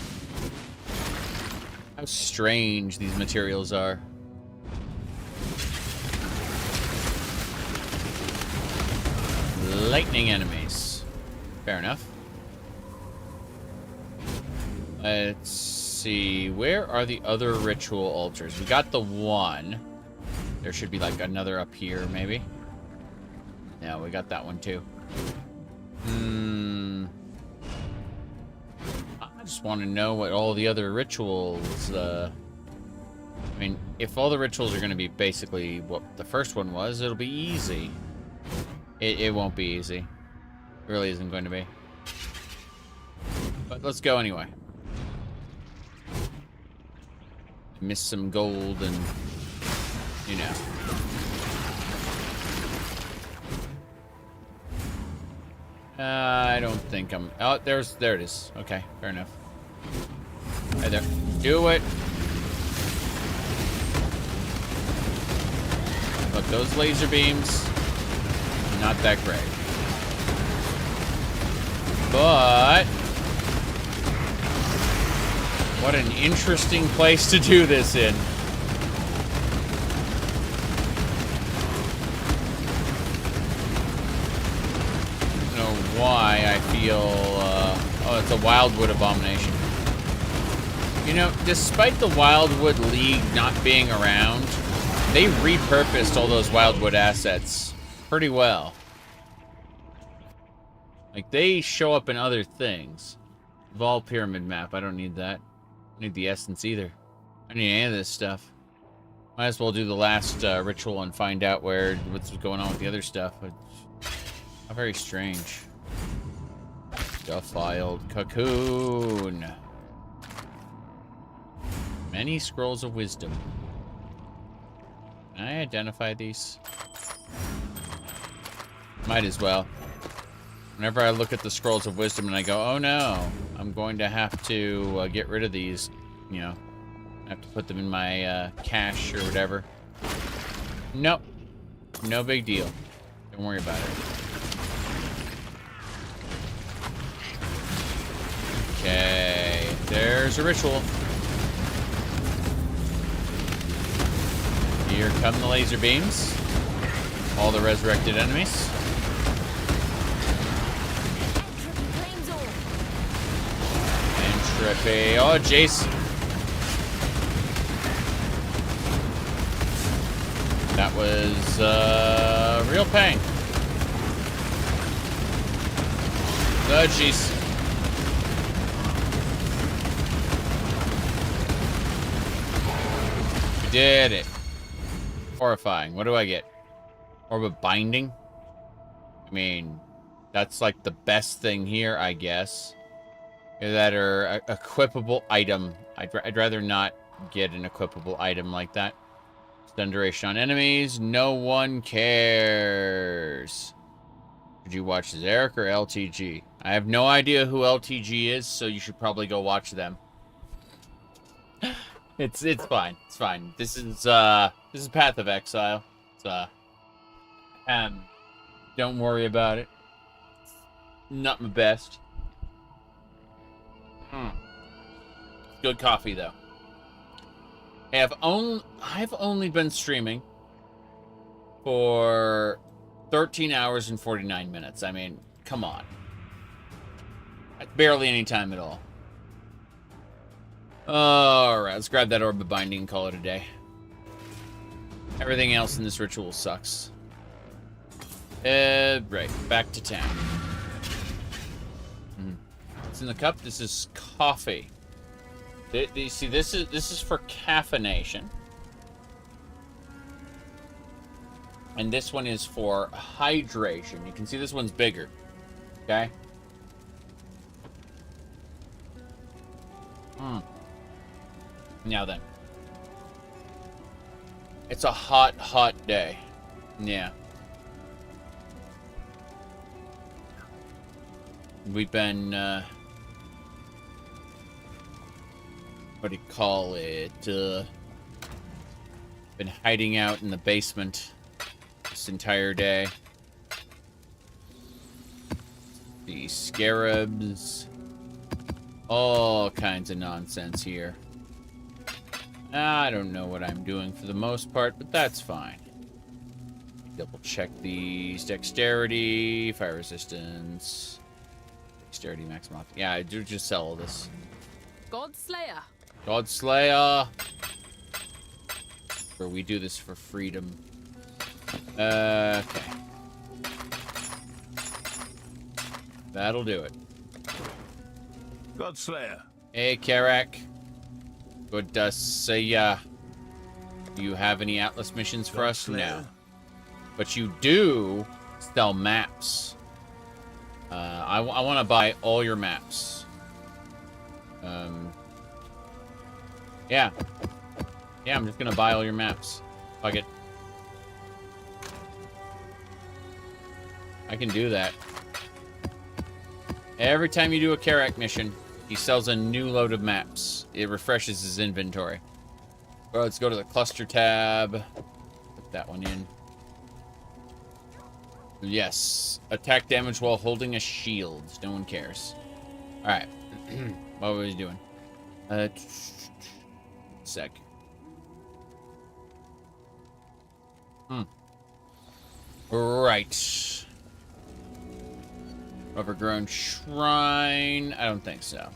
How strange these materials are. Lightning enemies. Fair enough. Let's see. Where are the other ritual altars? We got the one. There should be like another up here, maybe. Yeah, we got that one too. I just want to know what all the other rituals, I mean, if all the rituals are going to be basically what the first one was, it'll be easy. It won't be easy. It really isn't going to be. But let's go anyway. Missed some gold and, you know. I don't think I'm... Oh, there it is. Okay, fair enough. Right there. Do it. Look, those laser beams, not that great. But what an interesting place to do this in. feel, oh, it's a Wildwood abomination. You know, despite the Wildwood League not being around, they repurposed all those Wildwood assets pretty well. Like, they show up in other things. Vol Pyramid map, I don't need that. I don't need the essence either. I don't need any of this stuff. Might as well do the last ritual and find out what's going on with the other stuff. How very strange. Defiled cocoon. Many scrolls of wisdom. Can I identify these? Might as well. Whenever I look at the scrolls of wisdom and I go, oh no, I'm going to have to get rid of these, you know. I have to put them in my cache or whatever. Nope. No big deal. Don't worry about it. Okay. There's a ritual. Here come the laser beams. All the resurrected enemies. Entropy. Oh, Jace. That was real pain. Oh, jeez. We did it. Horrifying. What do I get? Orb of Binding? I mean, that's like the best thing here, I guess. That or equipable item. I'd rather not get an equipable item like that. Stun duration on enemies. No one cares. Did you watch Zarek or LTG? I have no idea who LTG is, so you should probably go watch them. It's fine. It's fine. This is Path of Exile. It's don't worry about it. Not my best. Good coffee though. I've only been streaming for 13 hours and 49 minutes. I mean, come on. Barely any time at all. Alright, let's grab that Orb of Binding and call it a day. Everything else in this ritual sucks. Right, back to town. What's in the cup? This is coffee. You see, this is for caffeination. And this one is for hydration. You can see this one's bigger. Okay? Now then. It's a hot, hot day. Yeah. We've been, what do you call it? Been hiding out in the basement this entire day. The scarabs. All kinds of nonsense here. I don't know what I'm doing for the most part, but that's fine. Double check these. Dexterity, fire resistance. Dexterity maximum. Yeah, I do just sell all this. Godslayer. Godslayer. Where we do this for freedom. Okay. That'll do it. Godslayer. Hey, Karak. Good to see ya. Do you have any Atlas missions for us? No. But you do sell maps. I want to buy all your maps. Yeah. Yeah, I'm just going to buy all your maps. Fuck it. I can do that. Every time you do a Karak mission, he sells a new load of maps. It refreshes his inventory. Well, let's go to the cluster tab. Put that one in. Yes. Attack damage while holding a shield. No one cares. Alright. What was he doing? Sec. Right. Overgrown Shrine. I don't think so.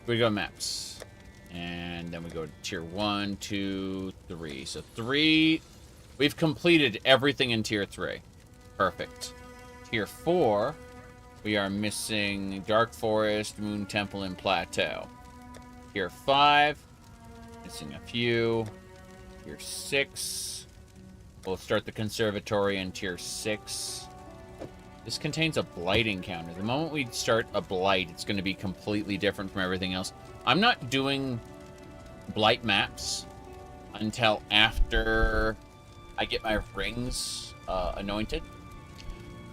We go maps. And then we go to tier 1, 2, 3. So 3. We've completed everything in tier 3. Perfect. Tier 4. We are missing Dark Forest, Moon Temple, and Plateau. Tier 5. Missing a few. Tier 6. We'll start the Conservatory in tier 6. This contains a blight encounter. The moment we start a blight, it's going to be completely different from everything else. I'm not doing blight maps until after I get my rings anointed.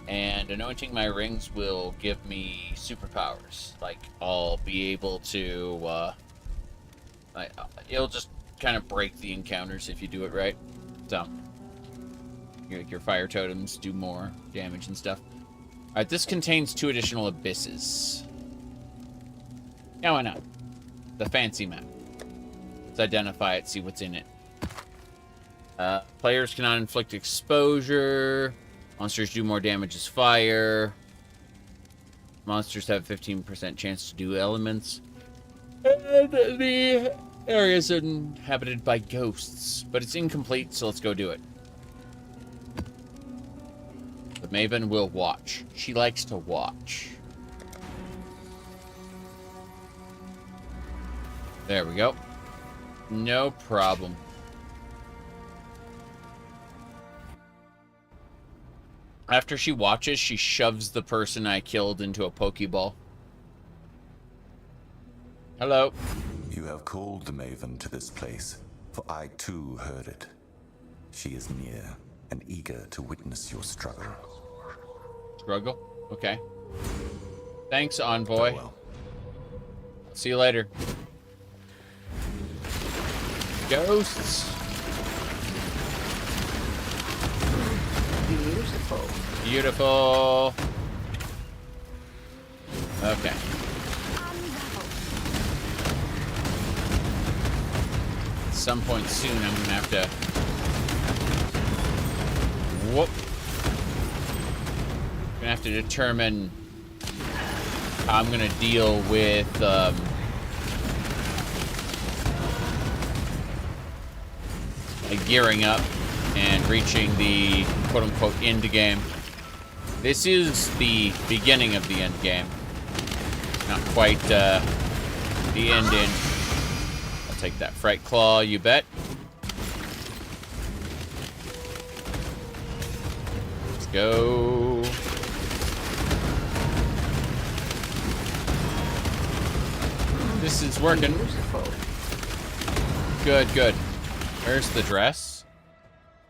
And anointing my rings will give me superpowers. Like, I'll be able to... it'll just kind of break the encounters if you do it right. So, your fire totems do more damage and stuff. Alright, this contains 2 additional abysses. Yeah, why not? The fancy map. Let's identify it, see what's in it. Players cannot inflict exposure. Monsters do more damage as fire. Monsters have a 15% chance to do elements. And the area is inhabited by ghosts. But it's incomplete, so let's go do it. The Maven will watch. She likes to watch. There we go. No problem. After she watches, she shoves the person I killed into a Pokeball. Hello. You have called the Maven to this place, for I too heard it. She is near and eager to witness your struggle. Struggle? Okay. Thanks, Envoy. Farewell. See you later. Ghosts. Beautiful. Beautiful. Okay. At some point soon, I'm gonna have to... Whoop. I'm gonna have to determine how I'm gonna deal with, like gearing up and reaching the quote-unquote end game. This is the beginning of the end game. Not quite the end. I'll take that Fright Claw, you bet. Let's go. This is working. Good, good. Where's the dress?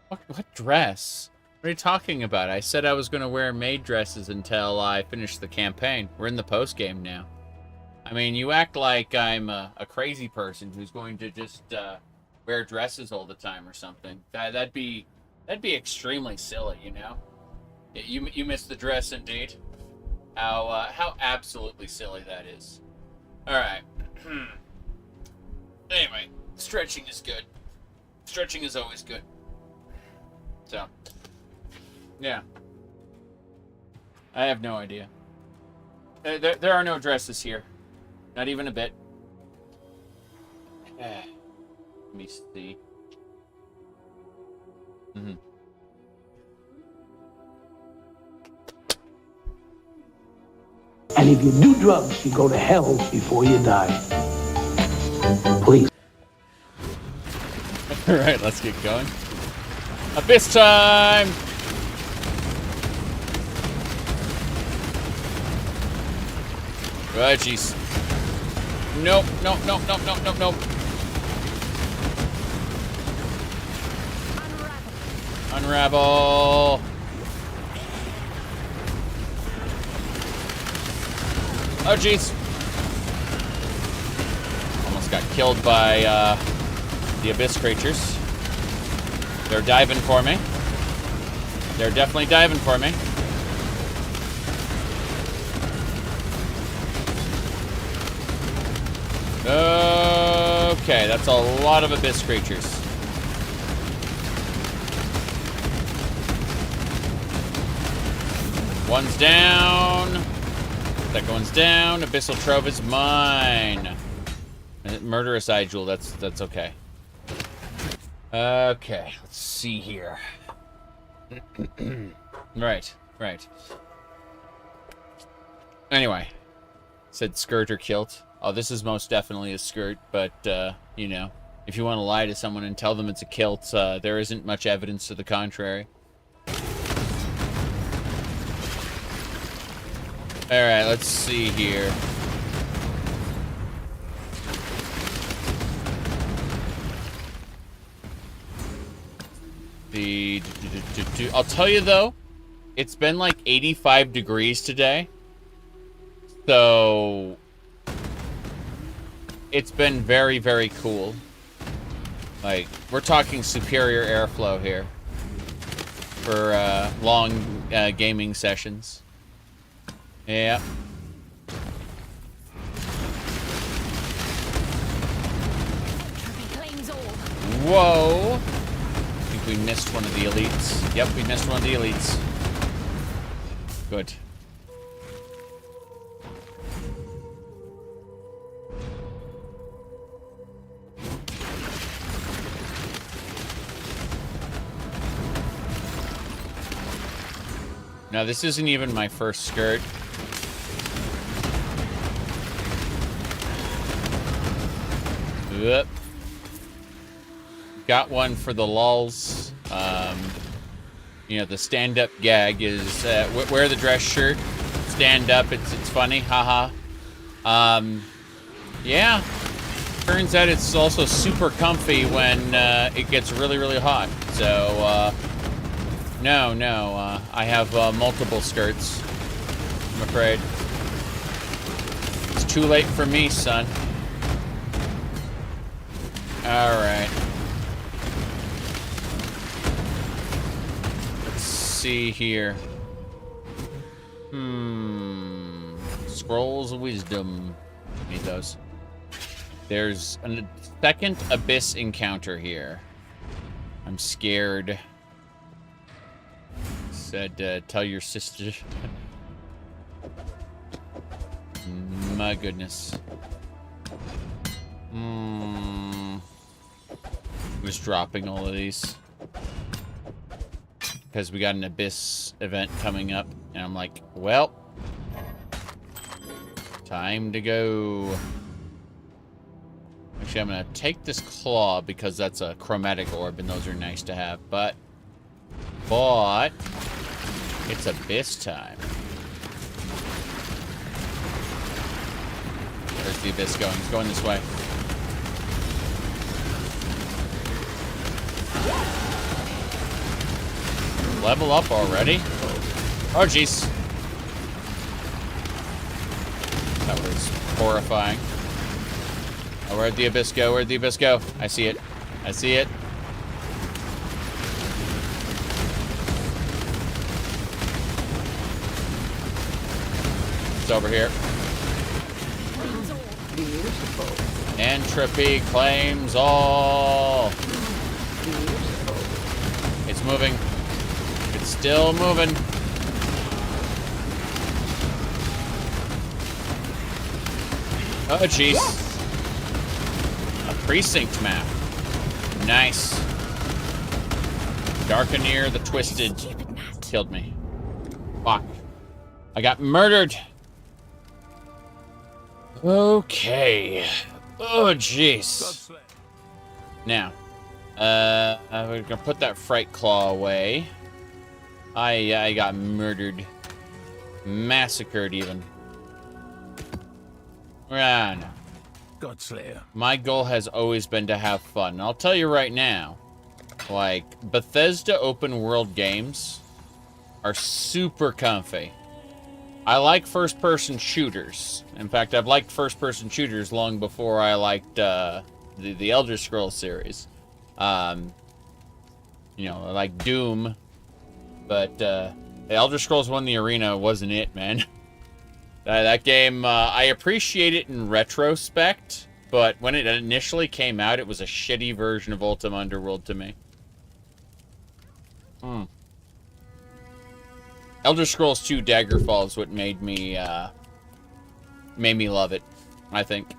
What dress? What are you talking about? I said I was going to wear maid dresses until I finish the campaign. We're in the post game now. I mean, you act like I'm a crazy person who's going to just wear dresses all the time or something. That'd be extremely silly, you know. You missed the dress indeed. How absolutely silly that is. All right. Anyway, stretching is good. Stretching is always good. So, yeah. I have no idea. There are no dresses here. Not even a bit. Let me see. And if you do drugs, you go to hell before you die. Please. Alright, let's get going. Abyss time! Oh, jeez. Nope, nope, nope, nope, nope, nope, nope. Unravel. Oh, jeez. Almost got killed by the Abyss creatures. They're diving for me. They're definitely diving for me. Okay, that's a lot of Abyss creatures. One's down. Second one's down. Abyssal Trove is mine. Murderous Eye Jewel, that's okay. Okay, let's see here. Right. Anyway, said skirt or kilt. Oh, this is most definitely a skirt, but, you know, if you want to lie to someone and tell them it's a kilt, there isn't much evidence to the contrary. Alright, let's see here. I'll tell you though, it's been like 85 degrees today. So it's been very, very cool. Like, we're talking superior airflow here for long gaming sessions. Yeah. Whoa. I think we missed one of the elites. Yep, we missed one of the elites. Good. Now, this isn't even my first skirt. Yep. Got one for the lulz. You know, the stand-up gag is wear the dress shirt, stand up. It's funny, haha. Yeah. Turns out it's also super comfy when it gets really, really hot. So no. I have multiple skirts, I'm afraid. It's too late for me, son. Alright. Let's see here. Scrolls of Wisdom. Need those. There's a second Abyss encounter here. I'm scared. Said, tell your sister. My goodness. Who's dropping all of these? Because we got an Abyss event coming up. And I'm like, well, time to go. Actually, I'm going to take this claw because that's a chromatic orb and those are nice to have. But it's Abyss time. Where's the Abyss going? It's going this way. Level up already? Oh, jeez. That was horrifying. Oh, where'd the Abyss go? Where'd the Abyss go? I see it. I see it. It's over here. Entropy claims all. It's moving. It's still moving. Oh, jeez. A precinct map. Nice. Darkeneer the Twisted killed me. Fuck. I got murdered. Okay. Oh, jeez. Now, we're gonna put that Fright Claw away. I got murdered. Massacred, even. Ah, no. Godslayer. My goal has always been to have fun. And I'll tell you right now, like, Bethesda open world games are super comfy. I like first-person shooters. In fact, I've liked first-person shooters long before I liked the Elder Scrolls series. You know, I like Doom, but the Elder Scrolls 1: The Arena wasn't it, man. That game, I appreciate it in retrospect, but when it initially came out, it was a shitty version of Ultima Underworld to me. Elder Scrolls 2 Daggerfall is what made me love it, I think.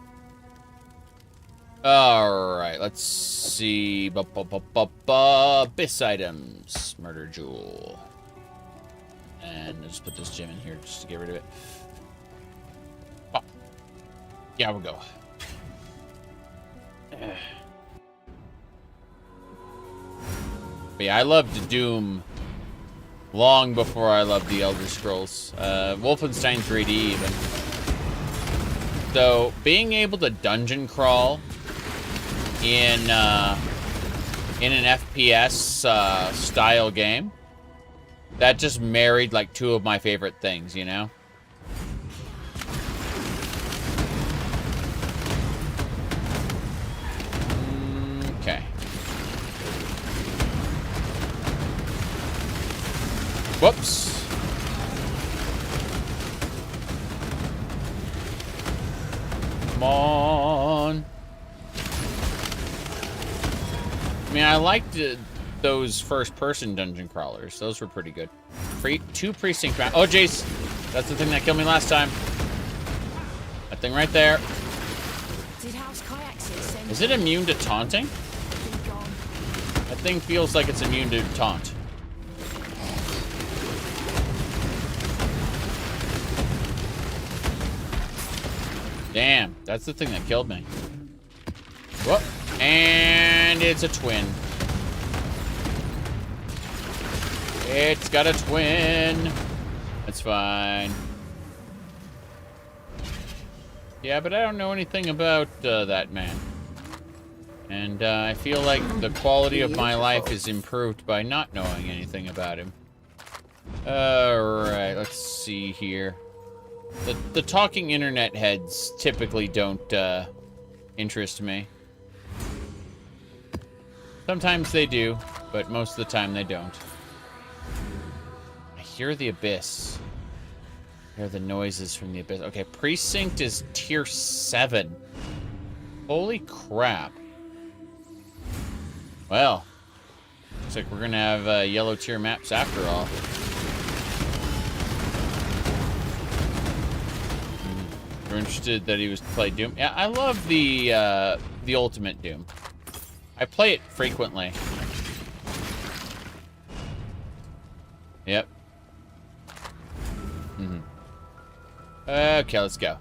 Alright, let's see. Abyss items. Murder Jewel. And I'll just put this gem in here just to get rid of it. Oh. Yeah, we'll go. But yeah, I loved Doom long before I loved the Elder Scrolls. Wolfenstein 3D even. So, being able to dungeon crawl in an FPS style game, that just married like two of my favorite things, you know? Okay. Whoops. Come on. I mean, I liked those first-person dungeon crawlers. Those were pretty good. Two precinct rounds. Oh, jeez. That's the thing that killed me last time. That thing right there. Is it immune to taunting? That thing feels like it's immune to taunt. Damn, that's the thing that killed me. Whoop. And it's a twin. It's got a twin. That's fine. Yeah, but I don't know anything about that man. And I feel like the quality of my life is improved by not knowing anything about him. Alright, let's see here. The talking internet heads typically don't interest me. Sometimes they do, but most of the time they don't. I hear the abyss. I hear the noises from the abyss. Okay, precinct is tier 7. Holy crap. Well, looks like we're gonna have yellow tier maps after all. You're interested that he was to play Doom? Yeah, I love the ultimate Doom. I play it frequently. Yep. Okay, let's go.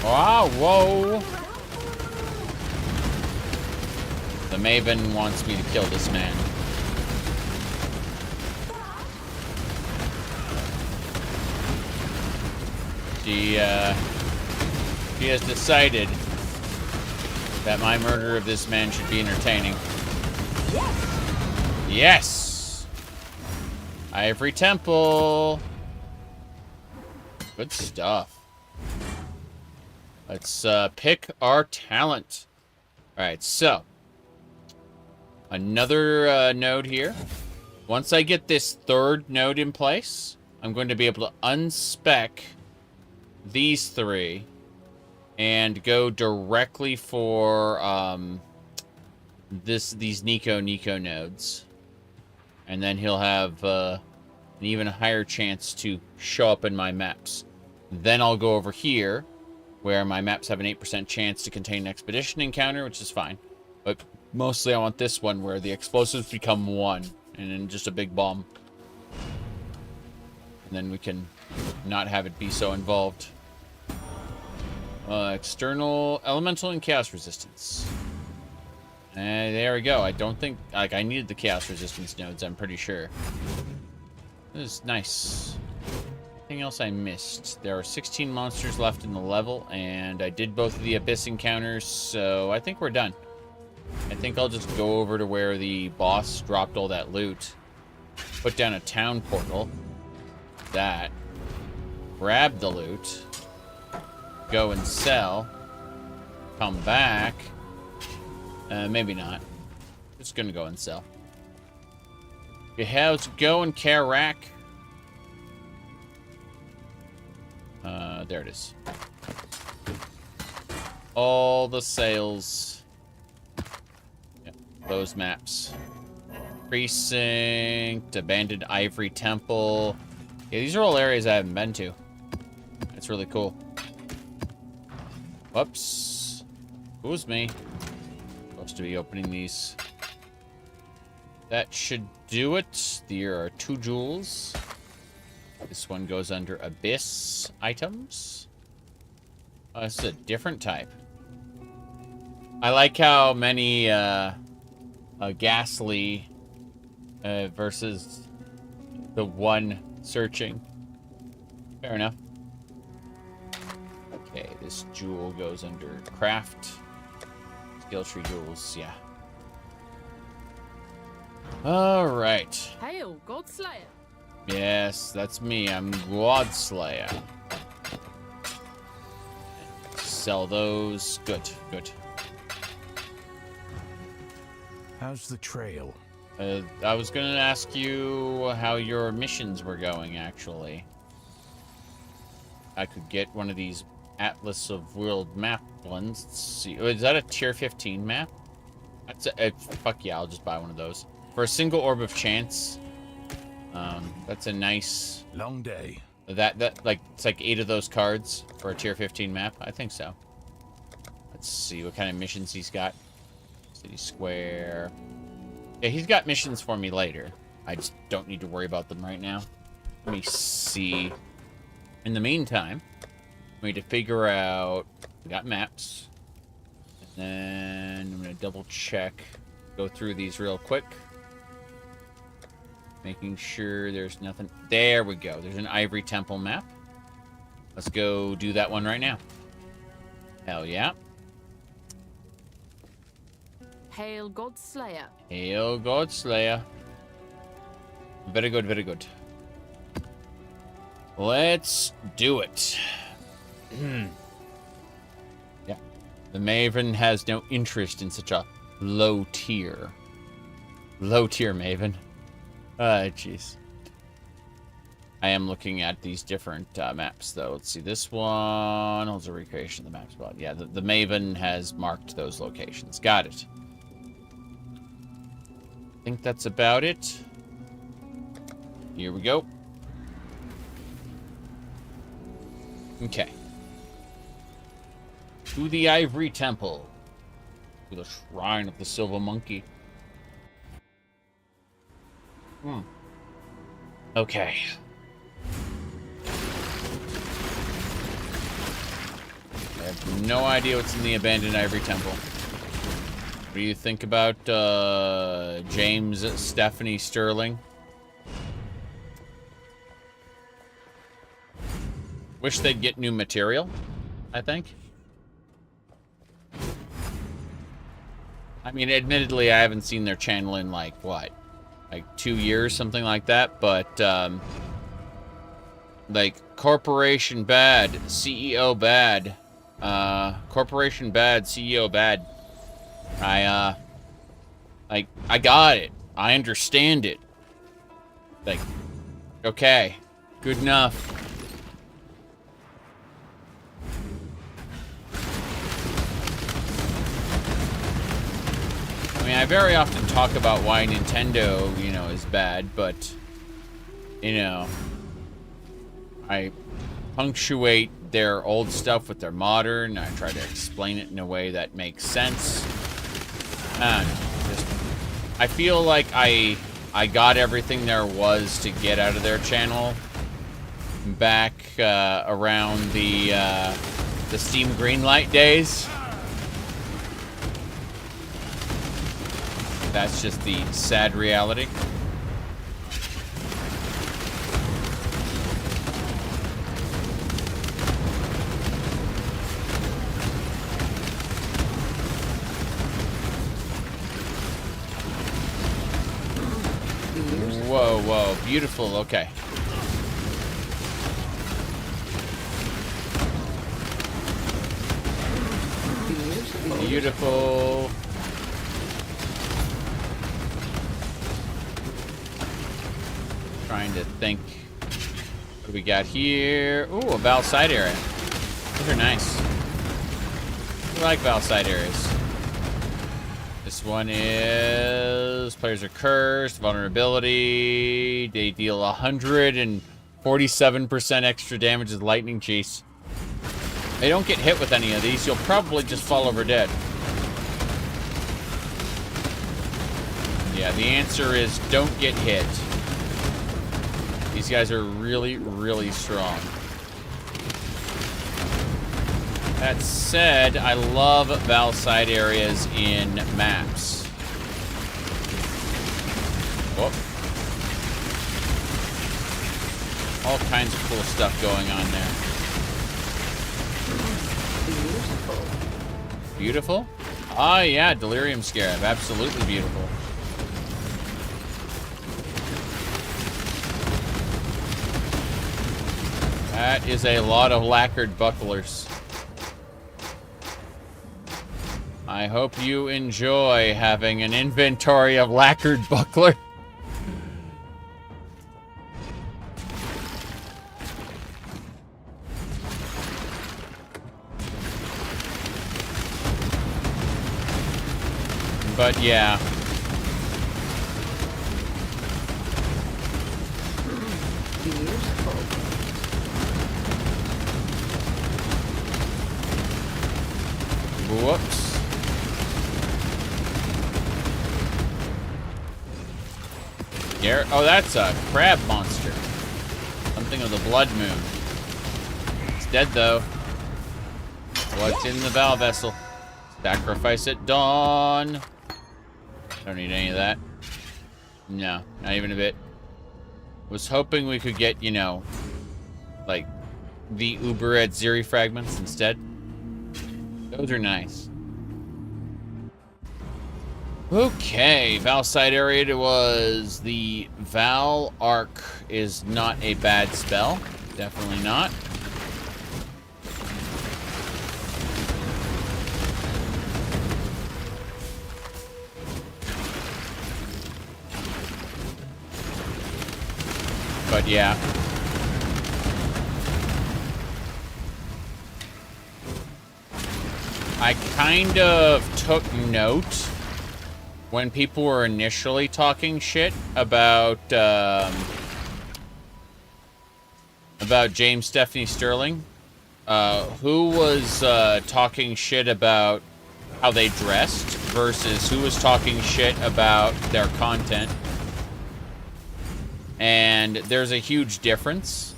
Oh, whoa! The Maven wants me to kill this man. She has decided that my murder of this man should be entertaining. Yes! Ivory Temple. Good stuff. Let's pick our talent. Alright, so. Another node here. Once I get this third node in place, I'm going to be able to unspec these three and go directly for these Nico nodes. And then he'll have an even higher chance to show up in my maps. Then I'll go over here, where my maps have an 8% chance to contain an expedition encounter, which is fine. But mostly I want this one where the explosives become 1, and then just a big bomb. And then we can not have it be so involved. External elemental and chaos resistance. And there we go. I don't think, like, I needed the chaos resistance nodes, I'm pretty sure. This is nice. Anything else I missed? There are 16 monsters left in the level, and I did both of the abyss encounters, so I think we're done. I think I'll just go over to where the boss dropped all that loot. Put down a town portal. That. Grab the loot. Go and sell. Come back. Maybe not. Just gonna go and sell. Okay, how's it going, Karak? There it is. All the sales. Yeah. those maps. Precinct, abandoned ivory temple. Yeah, these are all areas I haven't been to. That's really cool. Whoops. Who's me? Supposed to be opening these. That should do it. There are 2 jewels. This one goes under abyss items. Oh, this is a different type. I like how many ghastly versus the one searching. Fair enough. Okay, this jewel goes under craft. Skill tree jewels, yeah. Alright. Hail, Godslayer. Yes, that's me. I'm Godslayer. Sell those. Good, good. How's the trail? I was gonna ask you how your missions were going, actually. I could get one of these Atlas of World map ones. Let's see. Is that a tier 15 map? That's fuck yeah, I'll just buy one of those. For a single orb of chance. That's a nice... Long day. That like, it's like 8 of those cards for a tier 15 map. I think so. Let's see what kind of missions he's got. City Square. Yeah, he's got missions for me later. I just don't need to worry about them right now. Let me see. In the meantime, we need to figure out... We got maps. And then I'm going to double check. Go through these real quick. Making sure there's nothing... There we go. There's an Ivory Temple map. Let's go do that one right now. Hell yeah. Hail, Godslayer. Hail, Godslayer. Very good, very good. Let's do it. Yeah. The Maven has no interest in such a low tier. Low tier Maven. Jeez. I am looking at these different maps, though. Let's see. This one holds a recreation of the map spot. Yeah, the Maven has marked those locations. Got it. I think that's about it. Here we go. Okay. To the Ivory Temple. To the Shrine of the Silver Monkey. Okay. I have no idea what's in the abandoned Ivory Temple. What do you think about James Stephanie Sterling? Wish they'd get new material, I think. I mean, admittedly, I haven't seen their channel in, like, what? Like 2 years, something like that, but, like, corporation bad, CEO bad, corporation bad, CEO bad. I got it. I understand it. Like, okay, good enough. I mean, I very often talk about why Nintendo, you know, is bad, but, you know, I punctuate their old stuff with their modern. I try to explain it in a way that makes sense. And just, I feel like I got everything there was to get out of their channel back around the Steam Greenlight days. That's just the sad reality. Whoa, whoa, beautiful, okay. Beautiful. Trying to think. What do we got here? Ooh, a Val side area. Those are nice. I like Val side areas. As This one is players are cursed, vulnerability. They deal 147% extra damage as lightning chase. They don't get hit with any of these. You'll probably just fall over dead. Yeah, the answer is don't get hit. These guys are really, really strong. That said, I love Val side areas in maps. Whoop. All kinds of cool stuff going on there. Beautiful? Ah, yeah, Delirium Scarab. Absolutely beautiful. That is a lot of lacquered bucklers. I hope you enjoy having an inventory of lacquered buckler. But yeah. Whoops. Oh, that's a crab monster. Something of the blood moon. It's dead, though. What's in the Val vessel? Sacrifice at dawn. Don't need any of that. No, not even a bit. Was hoping we could get, you know, like, the Uber at Zeri fragments instead. Those are nice. Okay, Val side area was the Val Arc is not a bad spell. Definitely not. But yeah. I kind of took note when people were initially talking shit about James Stephanie Sterling, who was talking shit about how they dressed versus who was talking shit about their content. And there's a huge difference.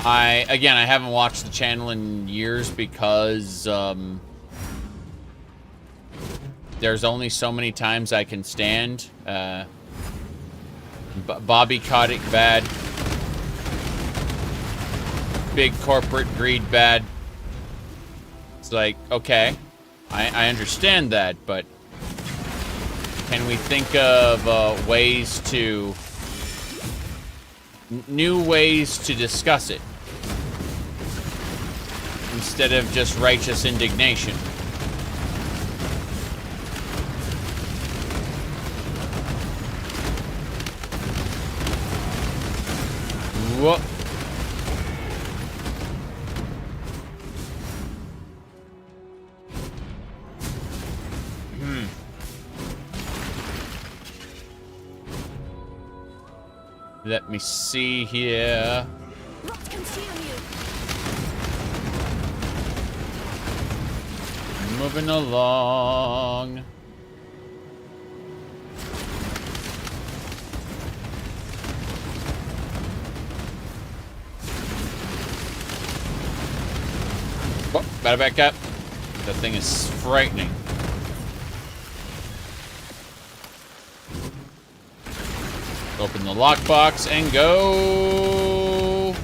I haven't watched the channel in years because there's only so many times I can stand. Bobby Kotick bad. Big corporate greed bad. It's like, okay, I understand that, but can we think of ways to... new ways to discuss it? Instead of just righteous indignation. Whoop. Let me see here. Rot consume you. Moving along. Whoop, better back up. That thing is frightening. Open the lockbox and go.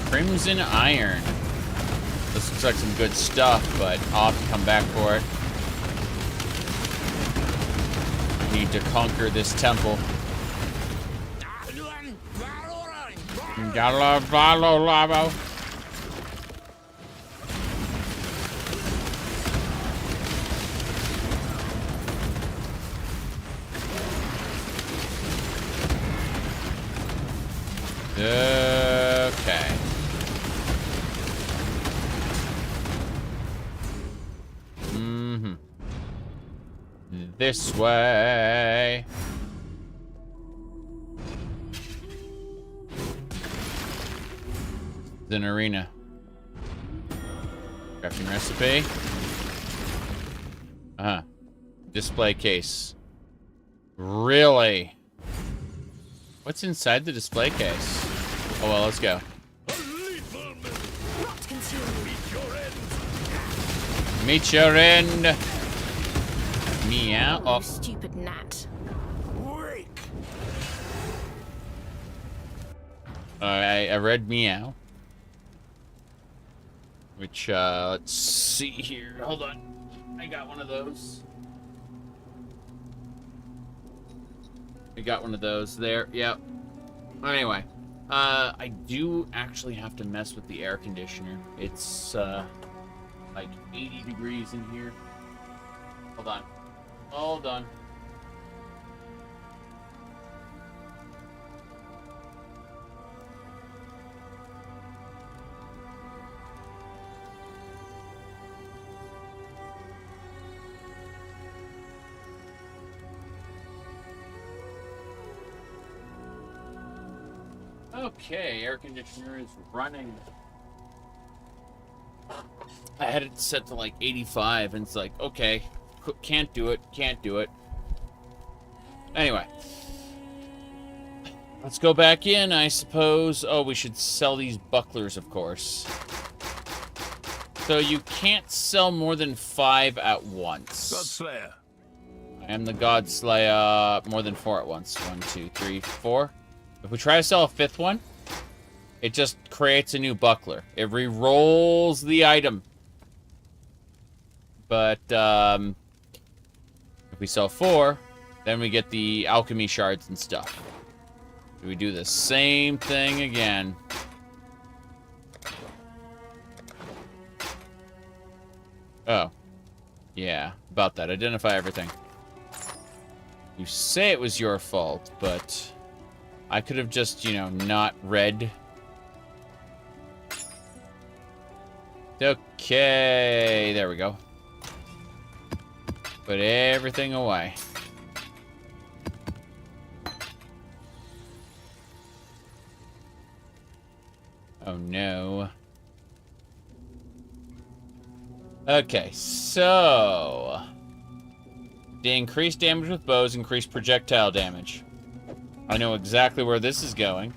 Crimson Iron. This looks like some good stuff, but I'll have to come back for it. I need to conquer this temple. Galavalo. Okay. Mm-hmm. This way. It's an arena. Crafting recipe. Uh-huh. Display case. Really? What's inside the display case? Oh, well, let's go. Rot consumed. Meet your end. Meow. You Oh, stupid gnat. I read meow. Which, let's see here. Hold on. I got one of those. I got one of those there. Yep. Anyway, I do actually have to mess with the air conditioner. It's, like 80 degrees in here. Hold on. Hold on. Okay, air conditioner is running. I had it set to like 85, and it's like, okay, can't do it, can't do it. Anyway, let's go back in, I suppose. Oh, we should sell these bucklers, of course. So you can't sell more than 5 at once. Godslayer. I am the God Slayer. More than 4 at once. 1, 2, 3, 4. If we try to sell a 5th one, it just creates a new buckler. It re-rolls the item. But if we sell 4, then we get the alchemy shards and stuff. So we do the same thing again. Oh. Yeah, about that. Identify everything. You say it was your fault, but I could have just, you know, not read. Okay, there we go. Put everything away. Oh no. Okay, so the increased damage with bows, increased projectile damage. I know exactly where this is going.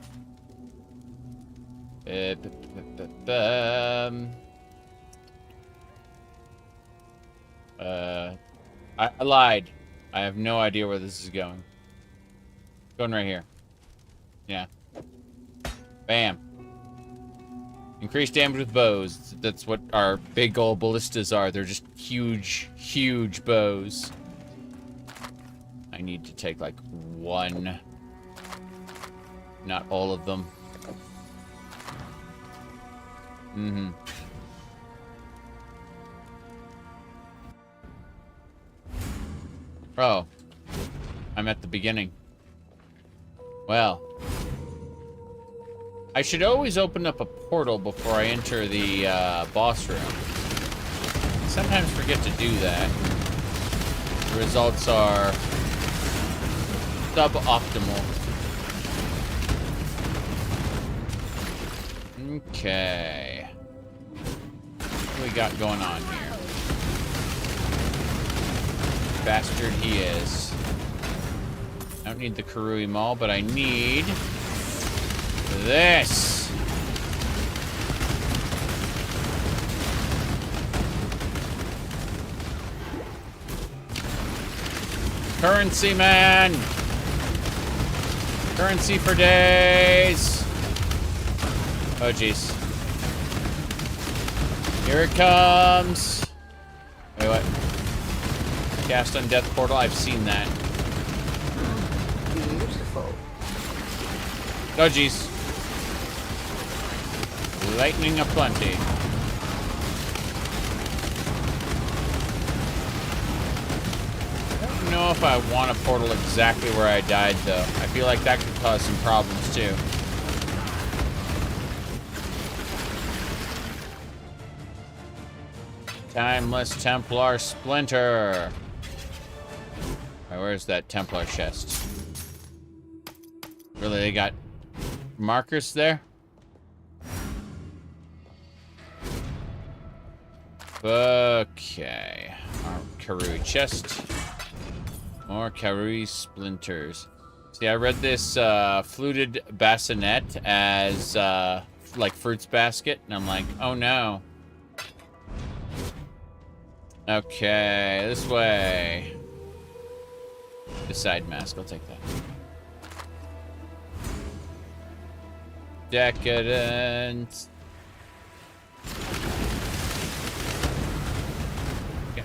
I lied. I have no idea where this is going. Going right here. Yeah. Bam. Increased damage with bows. That's what our big old ballistas are. They're just huge, huge bows. I need to take like 1. Not all of them. Mm-hmm. Oh. I'm at the beginning. Well. I should always open up a portal before I enter the boss room. I sometimes forget to do that. The results are suboptimal. Okay. What do we got going on here? Bastard he is. I don't need the Karui Maul, but I need this. Currency, man. Currency for days. Oh, jeez. Here it comes. Wait, what? Cast on Death Portal. I've seen that. Beautiful. Oh, jeez. Lightning aplenty. I don't know if I want a portal exactly where I died, though. I feel like that could cause some problems, too. Timeless Templar Splinter. Alright, where's that Templar chest? Really, they got markers there? Okay. Our Karui chest. More Karui splinters. See, I read this fluted bassinet as like fruits basket, and I'm like, oh no. Okay, this way. The side mask, I'll take that. Decadent. Okay.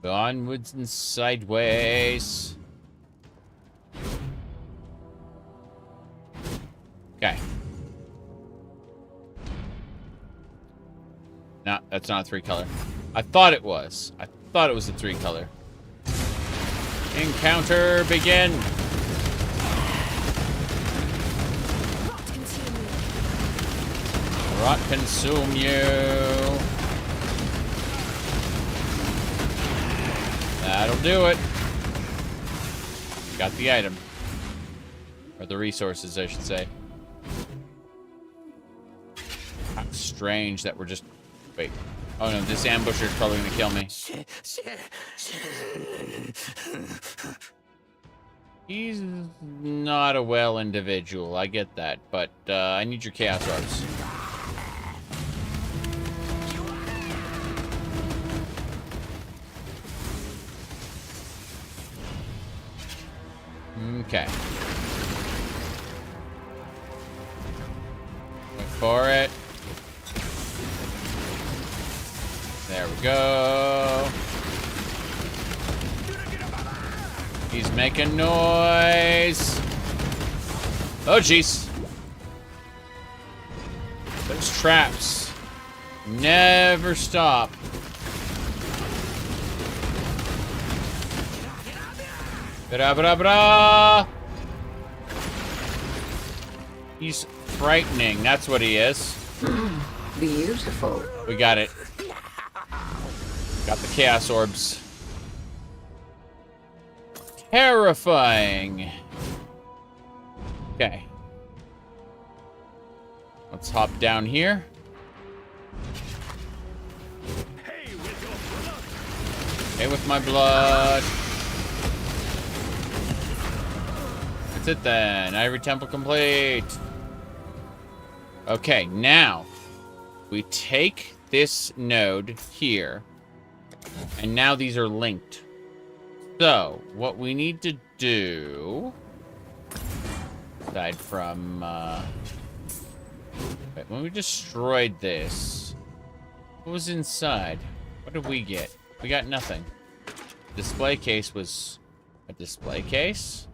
Onwards and sideways. Okay. No, that's not a 3-color. I thought it was. I thought it was a 3-color. Encounter begin. Rot consume you. Rot consume you. That'll do it. Got the item. Or the resources, I should say. How strange that we're just... Wait. Oh no, this ambusher's probably gonna kill me. He's not a well individual, I get that, but I need your chaos orbs. Okay. Wait for it. There we go. He's making noise. Oh, jeez. Those traps never stop. Bra-bra-bra! He's frightening. That's what he is. Beautiful. We got it. Got the chaos orbs. Terrifying. Okay. Let's hop down here. Hey, with my blood. That's it then. Ivory Temple complete. Okay, now we take this node here, and now these are linked. So, what we need to do, aside from, wait, when we destroyed this, what was inside? What did we get? We got nothing. Display case was a display case?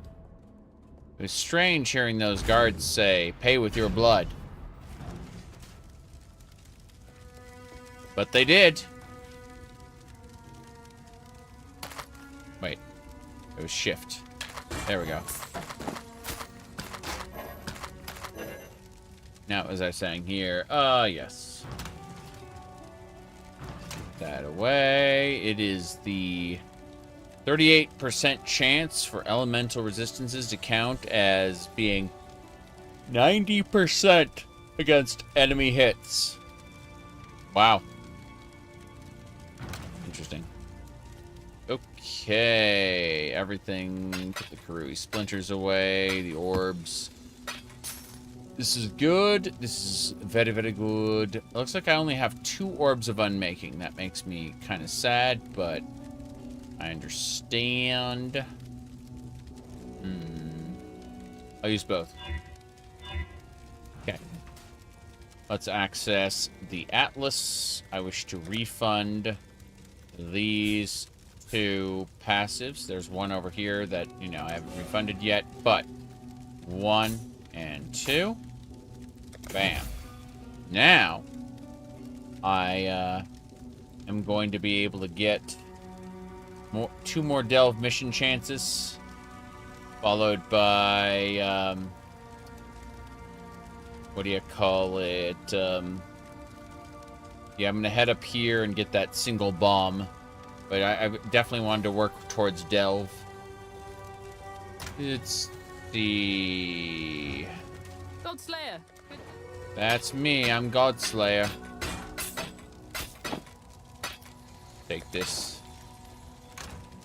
It was strange hearing those guards say, "Pay with your blood." But they did. Wait. It was shift. There we go. Now, as I was saying here, yes. Put that away. It is the 38% chance for elemental resistances to count as being 90% against enemy hits. Wow. Interesting. Okay, everything. Put the Karui splinters away, the orbs. This is good. This is very, very good. It looks like I only have 2 orbs of unmaking. That makes me kind of sad, but I understand. I'll use both. Okay. Let's access the Atlas. I wish to refund these 2 passives. There's one over here that, you know, I haven't refunded yet, but 1 and 2. Bam. Now, I am going to be able to get 2 more delve mission chances, followed by what do you call it? Yeah, I'm gonna head up here and get that single bomb, but I definitely wanted to work towards delve. It's the Godslayer. That's me. I'm Godslayer. Take this.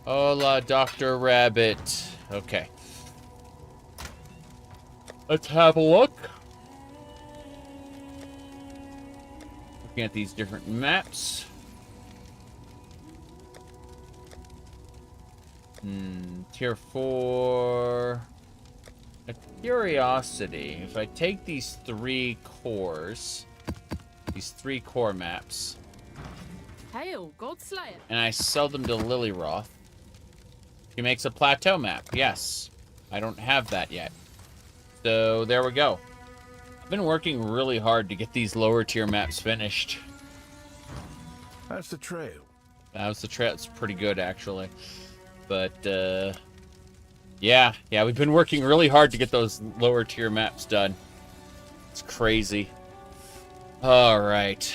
Hola, Dr. Rabbit. Okay. Let's have a look. Looking at these different maps. Tier 4. A curiosity. If I take these 3 cores, these 3 core maps, Hail, Godslayer. and I sell them to Lilyroth, she makes a plateau map. Yes. I don't have that yet. So there we go. I've been working really hard to get these lower tier maps finished. That's the trail. That was the trail. It's pretty good, actually. But, yeah, we've been working really hard to get those lower tier maps done. It's crazy. All right.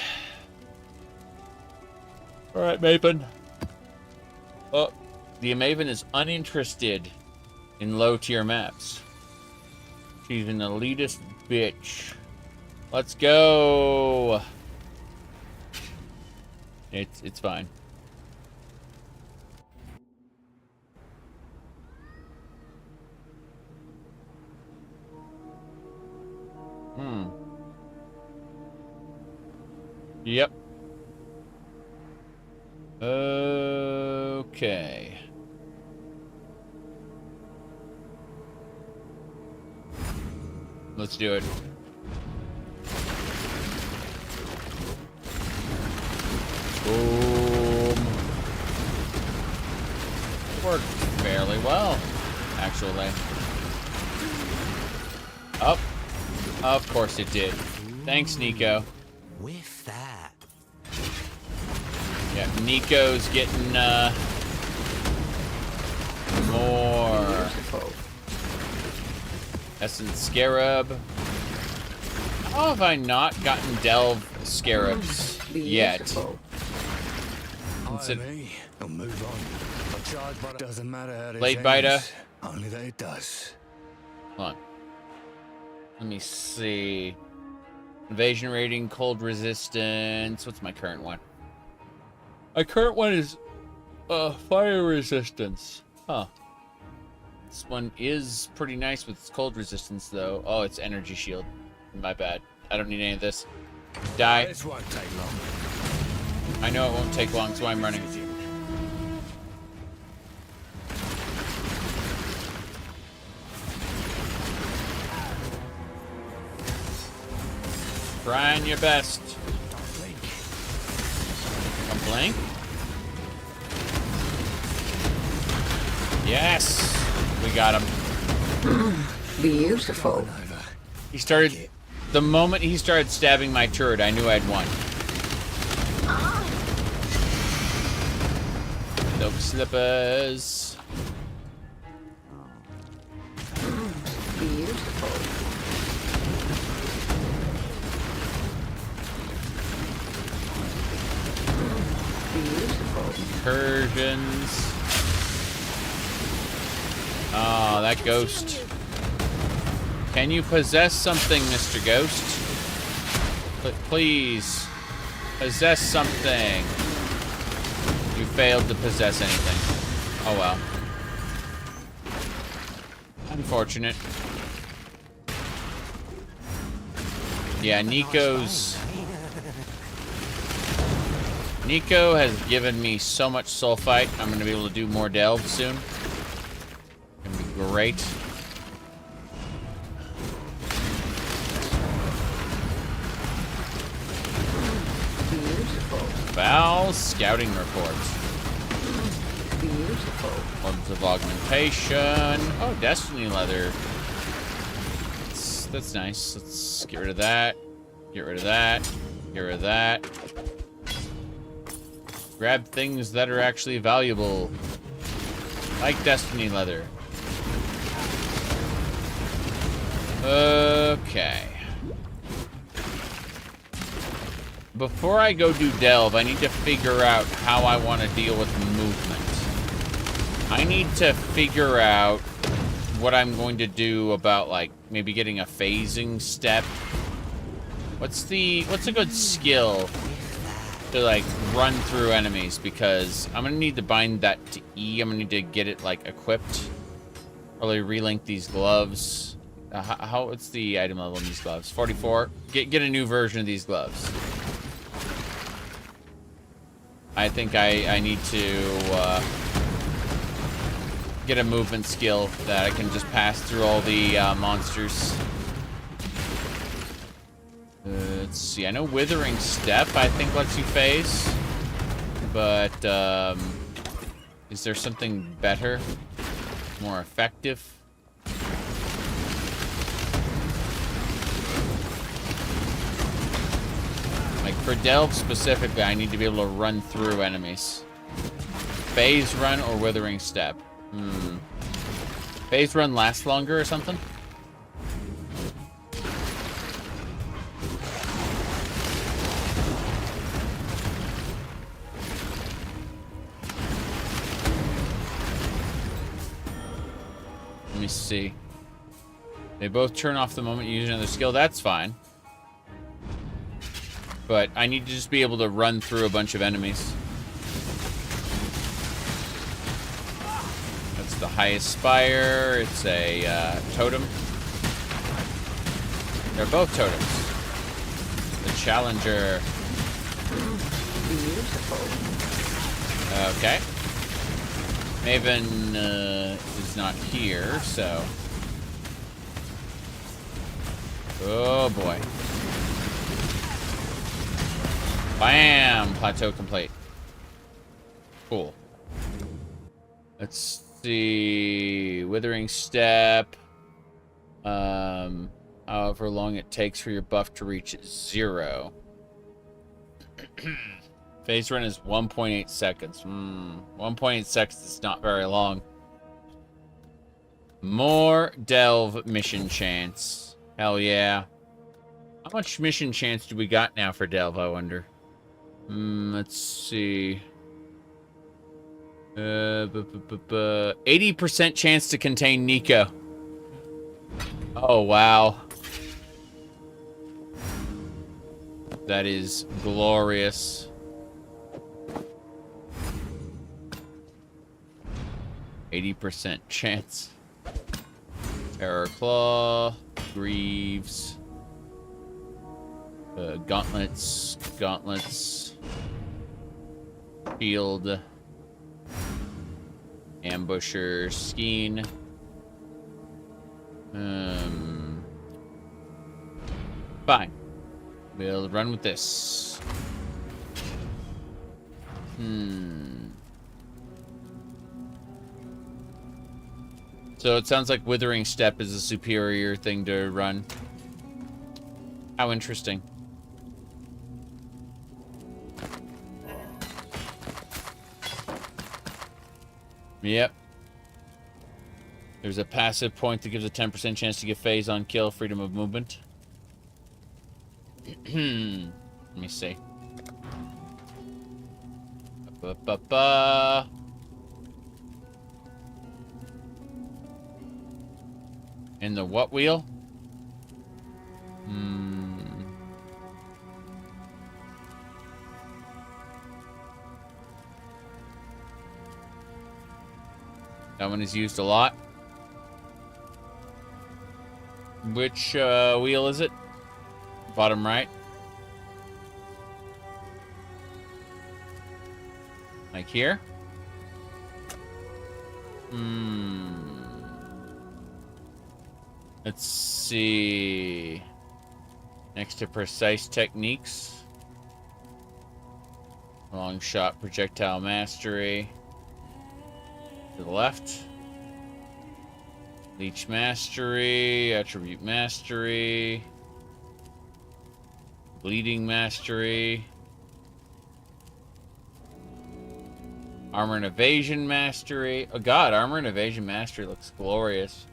All right, Maven. Oh, the Maven is uninterested in low tier maps. She's an elitist bitch. Let's go. It's fine. Yep. Okay. Let's do it. Boom. Worked fairly well, actually. Up. Of course it did. Thanks, Nico. With that. Yeah, Nico's getting more Essence Scarab. How have I not gotten Delve Scarabs yet? I'll move on. I'll charge, but it doesn't matter how Blade Biter. Only that it does. Hold on. Let me see. Invasion rating, cold resistance. What's my current one? My current one is fire resistance. Huh. This one is pretty nice with its cold resistance, though. Oh, it's energy shield. My bad. I don't need any of this. Die. This won't take long. I know it won't take long, so I'm running. Trying your best. A blink? Yes! We got him. Beautiful. He started... The moment he started stabbing my turret, I knew I'd won. Silk slippers. Beautiful. Beautiful. Incursions. Oh, that ghost. Can you possess something, Mr. Ghost? Please. Possess something. You failed to possess anything. Oh well. Unfortunate. Yeah, Nico has given me so much sulfite. I'm going to be able to do more delve soon. Gonna be great. Val scouting report. Beautiful. Orbs of augmentation. Oh, destiny leather. That's nice. Let's get rid of that. Get rid of that. Get rid of that. Grab things that are actually valuable. Like Destiny leather. Okay. Before I go do delve, I need to figure out how I want to deal with movement. I need to figure out what I'm going to do about, like, maybe getting a phasing step. What's a good skill to, like, run through enemies? Because I'm gonna need to bind that to E. I'm gonna need to get it, like, equipped. Probably relink these gloves. What's the item level in these gloves? 44. Get a new version of these gloves. I think I need to get a movement skill that I can just pass through all the monsters. Let's see. I know Withering Step, I think, lets you phase. But, is there something better? More effective? Like, for Delve specifically, I need to be able to run through enemies. Phase Run or Withering Step? Phase Run lasts longer or something? Let me see. They both turn off the moment you use another skill. That's fine. But I need to just be able to run through a bunch of enemies. That's the highest spire. It's a totem. They're both totems. The challenger. Beautiful. Okay. Maven is not here, so... Oh boy. Bam! Plateau complete. Cool. Let's see. Withering Step. However long it takes for your buff to reach 0. Phase run is 1.8 seconds. 1.8 seconds is not very long. More delve mission chance. Hell yeah. How much mission chance do we got now for delve, I wonder? Let's see. 80% chance to contain Nico. Oh, wow. That is glorious. 80% chance. Terror Claw. Greaves. Gauntlets. Shield. Ambusher. Skeen. Fine. We'll run with this. So it sounds like Withering Step is a superior thing to run. How interesting. Yep. There's a passive point that gives a 10% chance to get phase on kill, freedom of movement. Let me see. In the what wheel? That one is used a lot. Which wheel is it? Bottom right. Like here? Let's see. Next to precise techniques. Long shot projectile mastery. To the left. Leech mastery. Attribute mastery. Bleeding mastery. Armor and evasion mastery. Oh god, armor and evasion mastery looks glorious.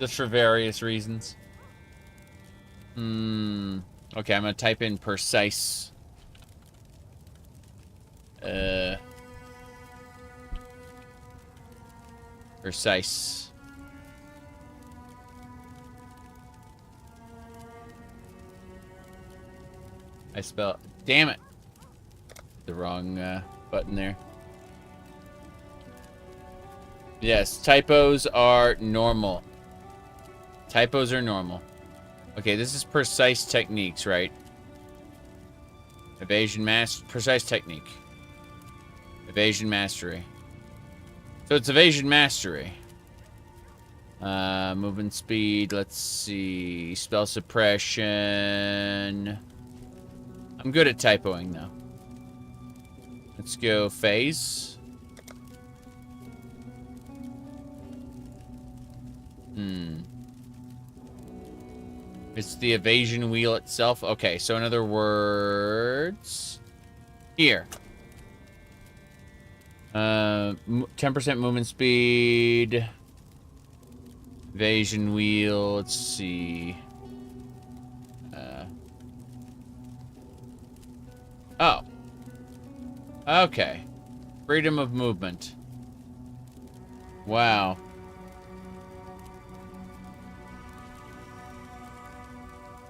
Just for various reasons. Okay, I'm gonna type in precise. Precise. I spell. Damn it! The wrong button there. Yes, typos are normal. Typos are normal. Okay, this is precise techniques, right? Evasion precise technique. Evasion mastery. So it's evasion mastery. Movement speed, let's see. Spell suppression. I'm good at typoing though. Let's go phase. It's the evasion wheel itself. Okay, so in other words, here. 10% movement speed. Evasion wheel. Let's see. Oh. Okay. Freedom of movement. Wow.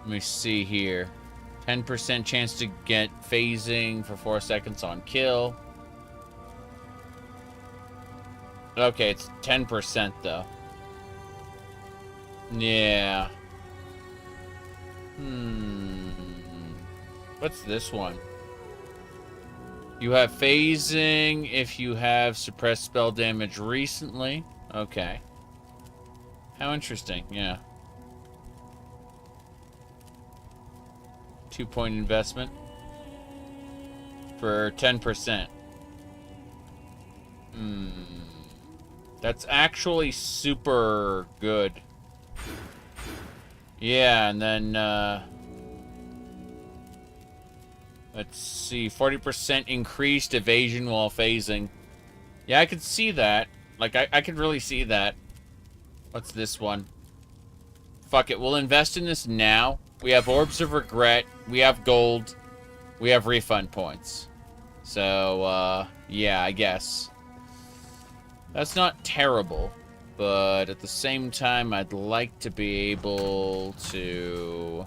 Let me see here. 10% chance to get phasing for 4 seconds on kill. Okay, it's 10% though. Yeah. What's this one? You have phasing if you have suppressed spell damage recently. Okay. How interesting, yeah. 2-point investment for 10%. That's actually super good. Yeah, and then let's see, 40% increased evasion while phasing. Yeah, I could see that. Like, I could really see that. What's this one? Fuck it, we'll invest in this now. We have Orbs of Regret. We have gold. We have refund points. So, yeah, I guess. That's not terrible. But at the same time, I'd like to be able to,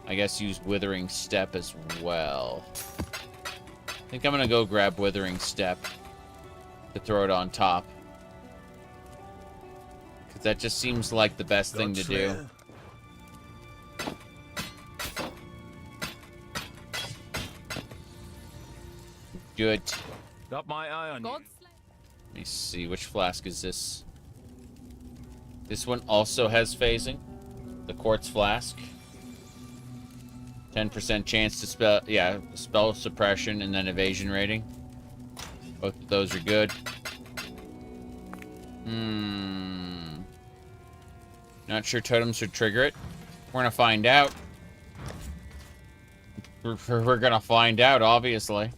I guess, use Withering Step as well. I think I'm going to go grab Withering Step to throw it on top. Because that just seems like the best thing to do. Good. Got my eye on you. Let me see, which flask is this? This one also has phasing. The quartz flask. 10% chance to spell suppression and then evasion rating. Both of those are good. Not sure totems should trigger it. We're gonna find out. We're gonna find out, obviously.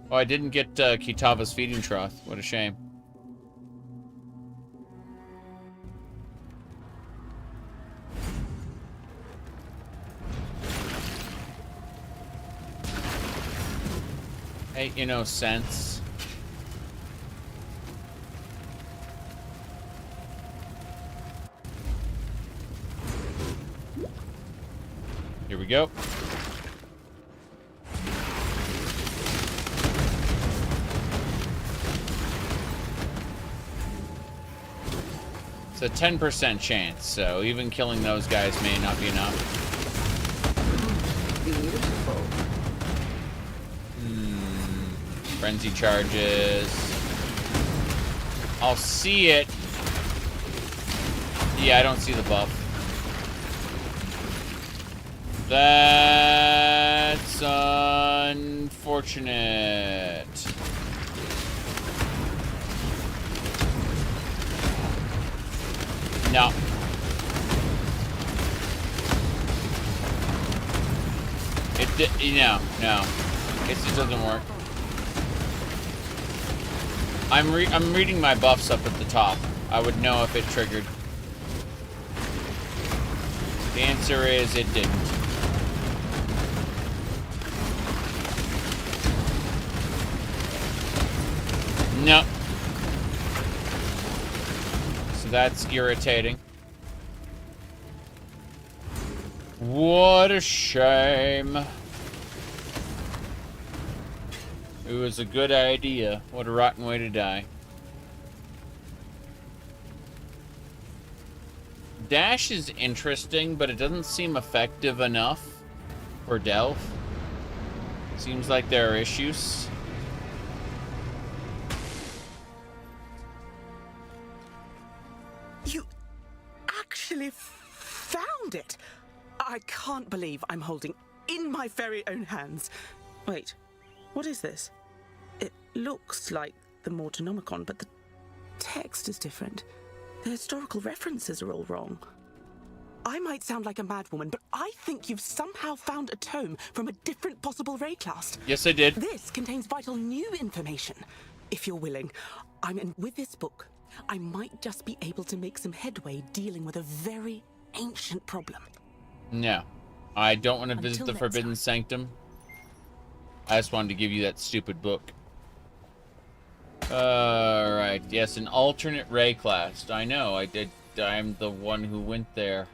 Oh, I didn't get Kitava's feeding trough. What a shame. Ain't you no sense. Here we go. It's a 10% chance, so even killing those guys may not be enough. Beautiful. Frenzy charges. I'll see it. Yeah, I don't see the buff. That's unfortunate. No. No. Guess it doesn't work. I'm reading my buffs up at the top. I would know if it triggered. The answer is it didn't. No. So that's irritating. What a shame. It was a good idea. What a rotten way to die. Dash is interesting, but it doesn't seem effective enough for Delph. Seems like there are issues. You actually found it! I can't believe I'm holding in my very own hands. Wait, what is this? It looks like the Mortonomicon, but the text is different. The historical references are all wrong. I might sound like a madwoman, but I think you've somehow found a tome from a different possible ray class. Yes, I did. This contains vital new information. If you're willing, with this book, I might just be able to make some headway dealing with a very ancient problem. No. I don't want to visit Until the next Forbidden time. Sanctum. I just wanted to give you that stupid book. Alright. Yes, an alternate ray class. I know, I did. I'm the one who went there.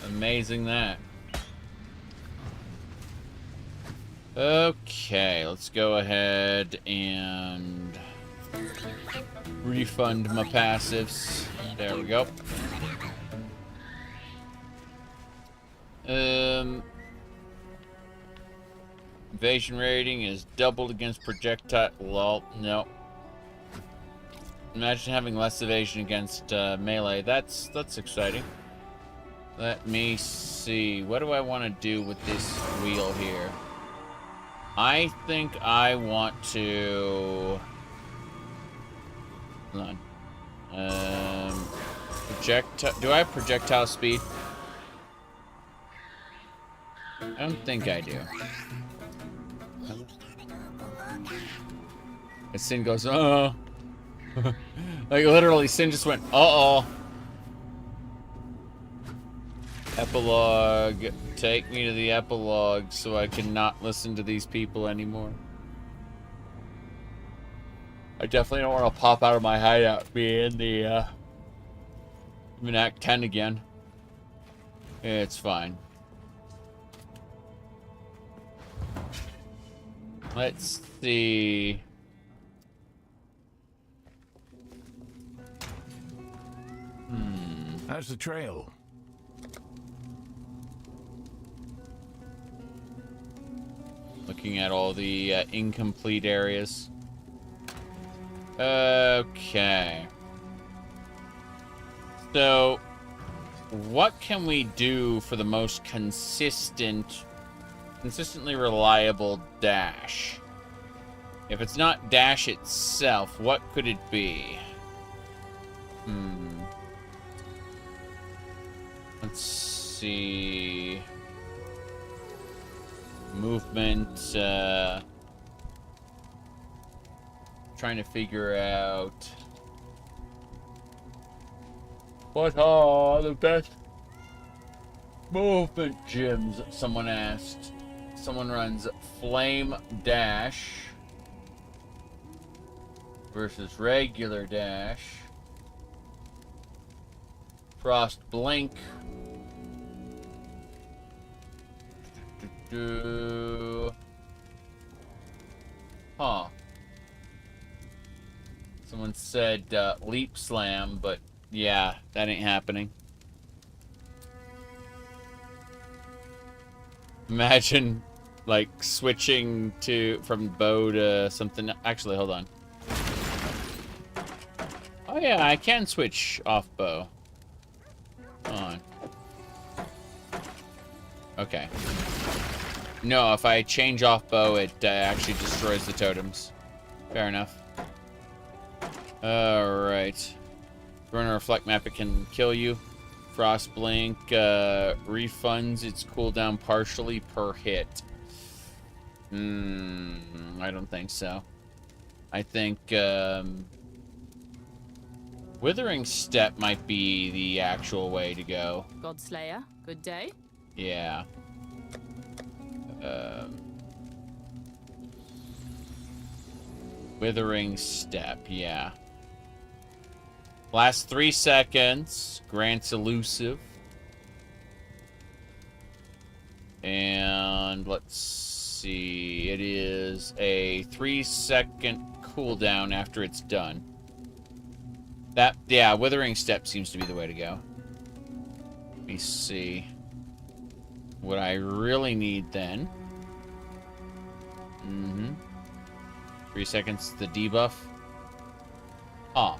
Amazing that. Okay, let's go ahead and refund my passives. There we go. Evasion rating is doubled against projectile. Lol, no. Imagine having less evasion against melee. That's exciting. Let me see. What do I want to do with this wheel here? I think I want to... Hold on. Projectile... Do I have projectile speed? I don't think I do. And Sin goes, oh. Like, literally, Sin just went, uh-oh. Epilogue. Take me to the epilogue so I can not listen to these people anymore. I definitely don't want to pop out of my hideout, be in the, I'm in Act 10 again. It's fine. Let's see. How's the trail? Looking at all the incomplete areas. Okay. So, what can we do for the most consistently reliable dash? If it's not dash itself, what could it be? Let's see. Movement, trying to figure out what are the best movement gyms, someone asked. Someone runs Flame Dash versus regular dash. Frost Blink. Huh. Someone said Leap Slam, but yeah, that ain't happening. Imagine, like, switching from bow to something. Actually, hold on. Oh yeah, I can switch off bow. Hold on. Okay. No, if I change off bow, it actually destroys the totems. Fair enough. Alright. Run a reflect map, it can kill you. Frostblink refunds its cooldown partially per hit. I don't think so. I think Withering Step might be the actual way to go. Godslayer, good day. Yeah. Withering Step, yeah. Last 3 seconds. Grants elusive. And let's see. It is a 3-second cooldown after it's done. Yeah, Withering Step seems to be the way to go. Let me see. What I really need then. 3 seconds, the debuff. Ah.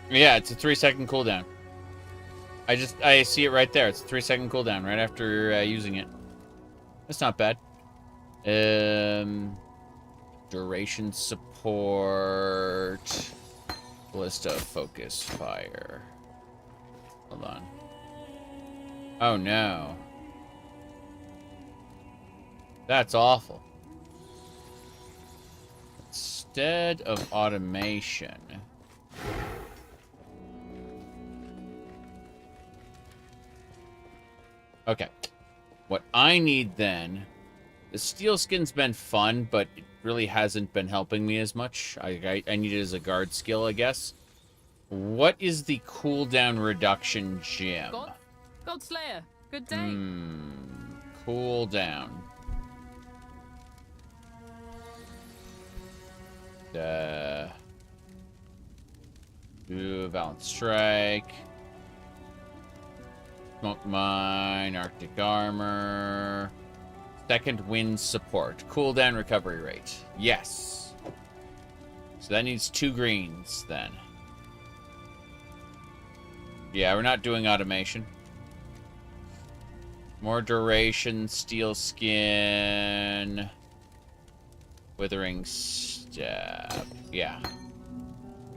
Yeah, it's a 3-second cooldown. I see it right there. It's a 3-second cooldown right after using it. That's not bad. Duration support. Ballista focus fire. Hold on. Oh no. That's awful. Instead of automation. Okay. What I need then... The steel skin's been fun, but it really hasn't been helping me as much. I need it as a guard skill, I guess. What is the cooldown reduction gem? Godslayer, good day. Cooldown. Valent Strike. Smoke Mine, Arctic Armor. Second Wind Support. Cooldown recovery rate. Yes. So that needs 2 greens, then. Yeah, we're not doing automation. More duration, steel skin. Withering Step. Yeah.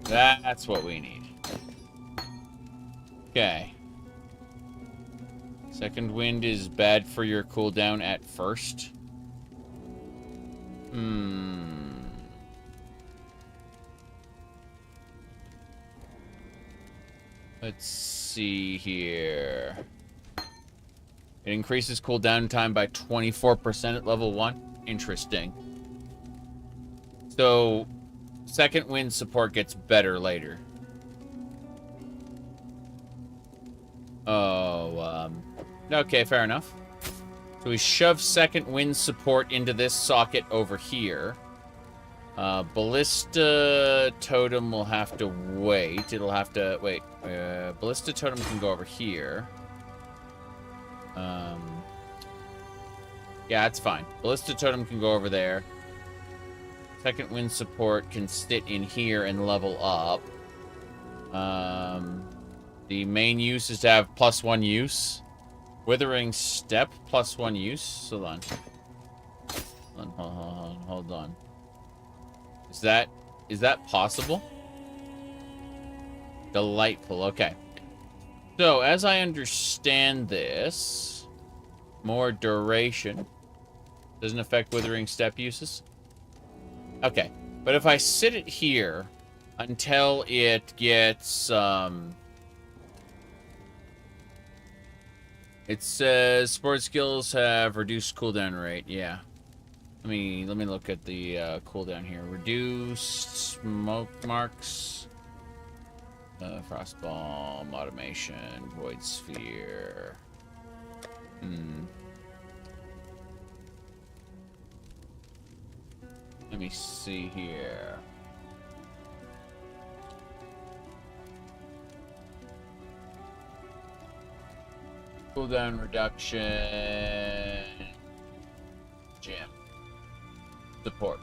That's what we need. Okay. Second Wind is bad for your cooldown at first. Let's see here. It increases cooldown time by 24% at level 1. Interesting. So, Second Wind support gets better later. Okay, fair enough. So we shove Second Wind support into this socket over here. Ballista Totem will have to wait. It'll have to... Wait. Ballista Totem can go over here. Yeah, that's fine. Ballista Totem can go over there. Second Wind support can sit in here and level up. The main use is to have +1 use. Withering Step, +1 use. Hold on. Hold on. Is that possible? Delightful, okay. So, as I understand this, more duration doesn't affect Withering Step uses. Okay, but if I sit it here until it gets, it says sport skills have reduced cooldown rate. Yeah. Let me look at the cooldown here. Reduced smoke marks. Frostbomb, automation, void sphere. Let me see here. Cooldown reduction. Gem. Support.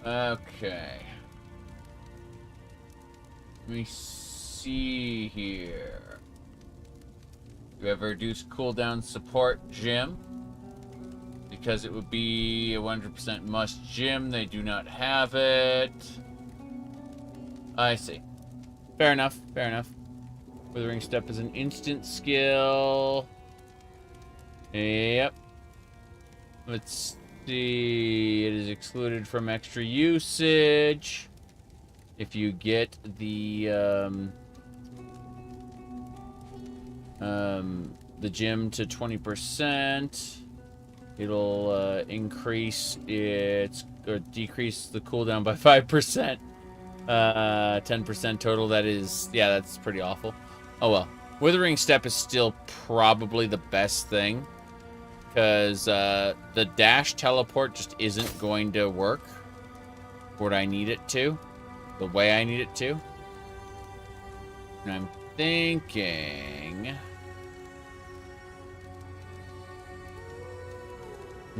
Okay. Let me see here. we have a reduced cooldown support gym? Because it would be a 100% must gym. They do not have it. I see. Fair enough. Fair enough. Withering Step is an instant skill. Yep. Let's see. It is excluded from extra usage. If you get the gym to 20%, it'll increase its or decrease the cooldown by 5%. 10% total. That is, yeah, that's pretty awful. Oh well. Withering Step is still probably the best thing, because the dash teleport just isn't going to work what I need it to, the way I need it to. And I'm thinking,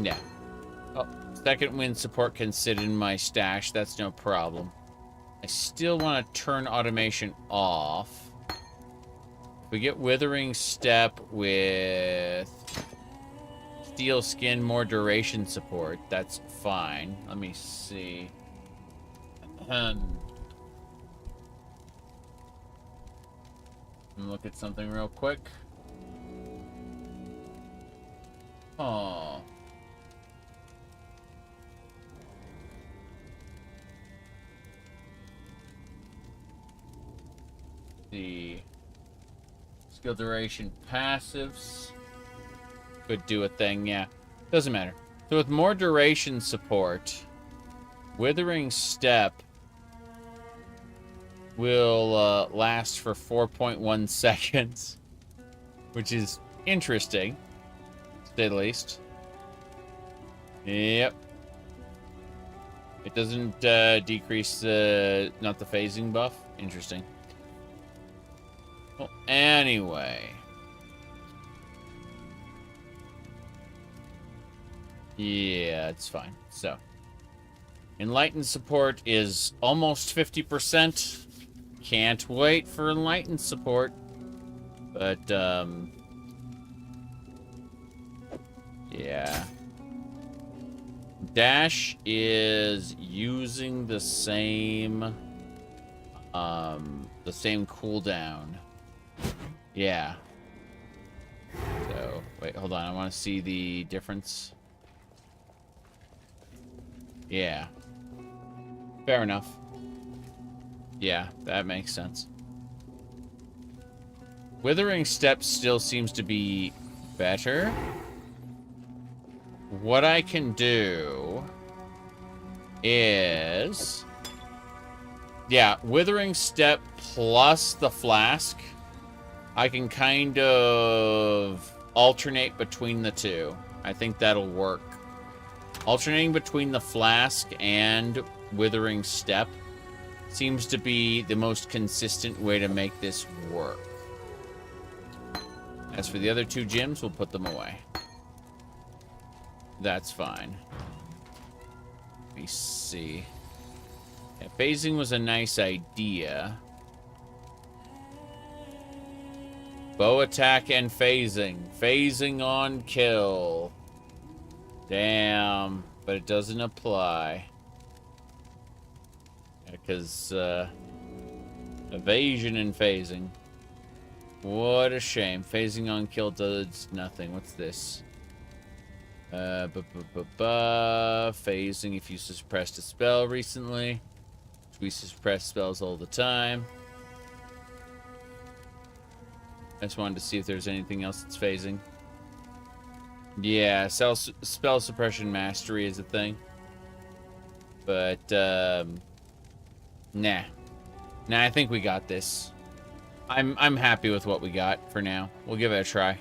yeah. Oh, second wind support can sit in my stash. That's no problem. I still want to turn automation off. If we get Withering Step with Steel Skin, more duration support, that's fine. Let me see. Let me look at something real quick. Oh. The skill duration passives could do a thing, yeah. Doesn't matter. So with more duration support, Withering Step will last for 4.1 seconds, which is interesting, to say the least. Yep. It doesn't decrease the, not the phasing buff. Interesting. Well, anyway. Yeah, it's fine. So, Enlightened support is almost 50%. Can't wait for Enlightened support. But, yeah. Dash is using the same cooldown. Yeah. So, wait, hold on. I want to see the difference. Yeah. Fair enough. Yeah, that makes sense. Withering Step still seems to be better. What I can do is, yeah, Withering Step plus the flask. I can kind of alternate between the two. I think that'll work. Alternating between the flask and Withering Step seems to be the most consistent way to make this work. As for the other two gyms, we'll put them away. That's fine. Let me see. Yeah, phasing was a nice idea. Bow attack and phasing. Phasing on kill. Damn. But it doesn't apply. Because, evasion and phasing. What a shame. Phasing on kill does nothing. What's this? Phasing if you suppressed a spell recently. We suppress spells all the time. I just wanted to see if there's anything else that's phasing. Yeah, spell suppression mastery is a thing. But, nah. Nah, I think we got this. I'm happy with what we got for now. We'll give it a try.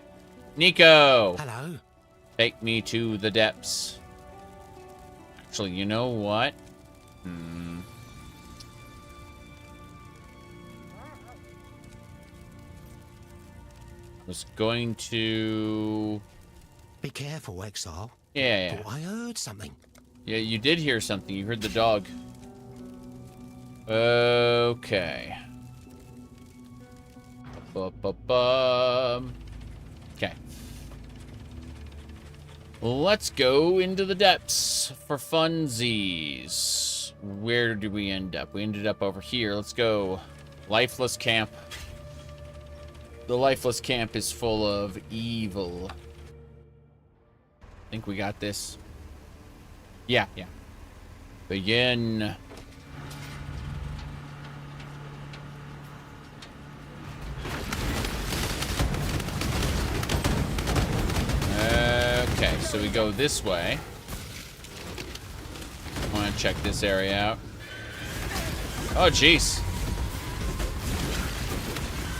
Nico! Hello. Take me to the depths. Actually, you know what? Was going to... Be careful, Exile. Yeah. Thought I heard something. Yeah, you did hear something. You heard the dog. Okay. Let's go into the depths for funsies. Where did we end up? We ended up over here. Let's go. Lifeless camp. The lifeless camp is full of evil. I think we got this. Yeah. Begin. Okay, so we go this way. I want to check this area out. Oh, jeez.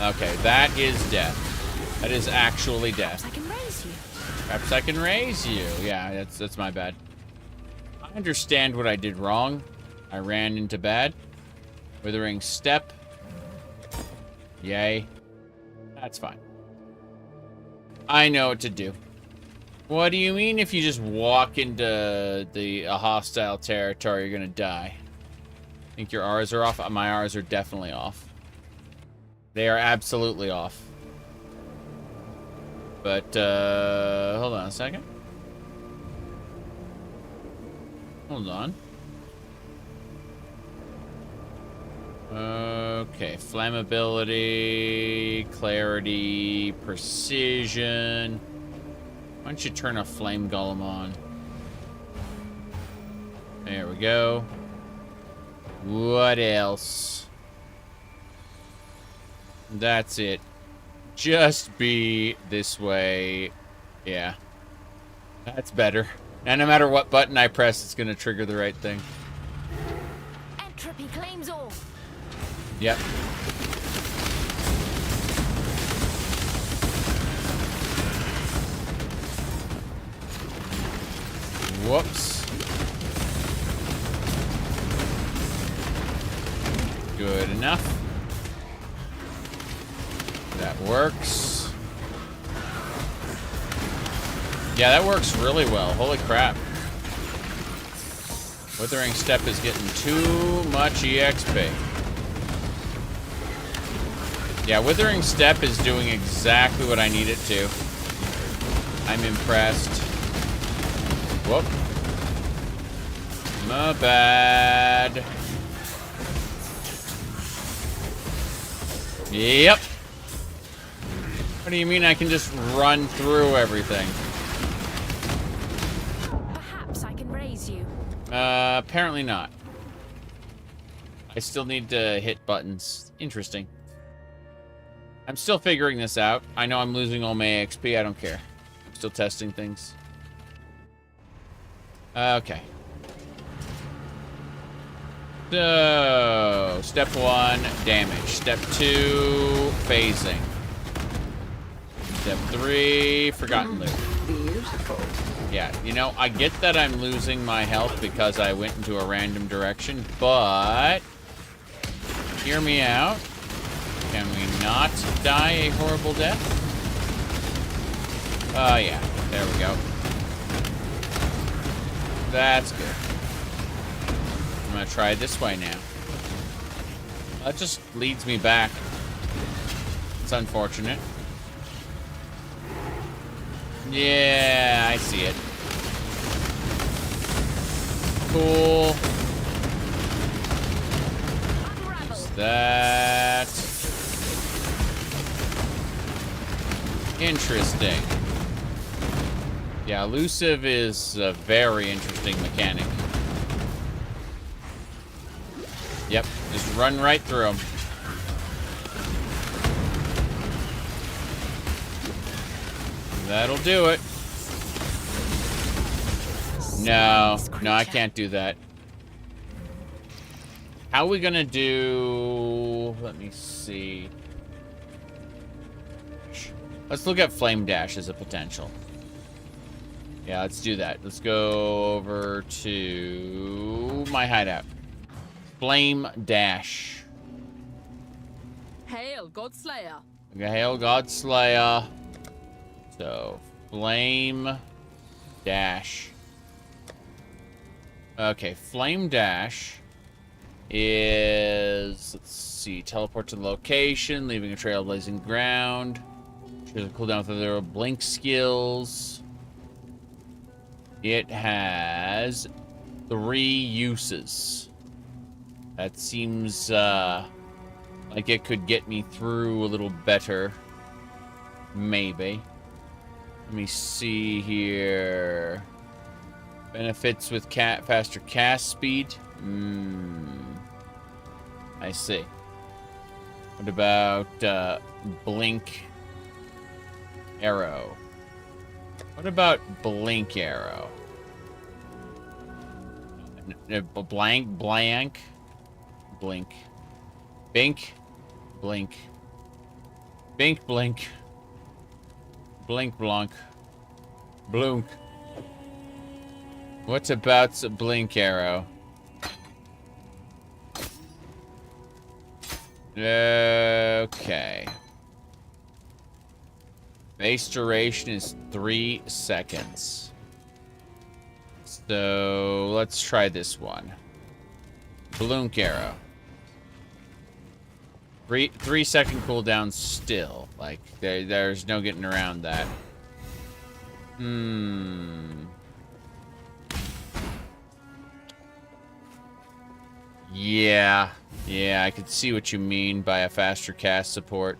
Okay, that is death. That is actually death. Perhaps I can raise you. Perhaps I can raise you. Yeah, that's my bad. I understand what I did wrong. I ran into bad. Withering step. Yay. That's fine. I know what to do. What do you mean if you just walk into a hostile territory, you're gonna die? Think your R's are off? My R's are definitely off. They are absolutely off. But, hold on a second. Hold on. Okay, flammability, clarity, precision. Why don't you turn a flame golem on? There we go. What else? That's it. Just be this way. Yeah. That's better. And no matter what button I press, it's gonna trigger the right thing. Entropy claims all. Yep. Whoops. Good enough. That works. Yeah, that works really well. Holy crap. Withering Step is getting too much EXP. Yeah, Withering Step is doing exactly what I need it to. I'm impressed. Whoop. My bad. Yep. What do you mean I can just run through everything? Perhaps I can raise you. Apparently not. I still need to hit buttons. Interesting. I'm still figuring this out. I know I'm losing all my XP. I don't care. I'm still testing things. Okay. So, step 1, damage. Step 2, phasing. Step 3, forgotten loot. Beautiful. Yeah, you know, I get that I'm losing my health because I went into a random direction, but hear me out. Can we not die a horrible death? Oh, yeah. There we go. That's good. I'm gonna try it this way now. That just leads me back. It's unfortunate. Yeah, I see it. Cool. Is that interesting? Yeah, elusive is a very interesting mechanic. Yep, just run right through them. That'll do it. No, I can't do that. How are we gonna do... Let me see. Let's look at Flame Dash as a potential. Yeah, let's do that. Let's go over to my hideout. Flame Dash. Hail, Godslayer. Hail, Godslayer. So, Flame Dash. Okay, Flame Dash is... Let's see. Teleport to the location, leaving a trail of blazing ground. There's a cooldown with other blink skills. It has 3 uses. That seems like it could get me through a little better. Maybe. Let me see here. Benefits with faster cast speed. I see. What about blink arrow? What about blink arrow? Blank, blink, bink, blink, bink, blink, blink, blank, blunk. What's about a blink arrow? Okay. Base duration is 3 seconds. So let's try this one. Blunk arrow. 3-second cooldown still. Like there's no getting around that. Yeah, I could see what you mean by a faster cast support.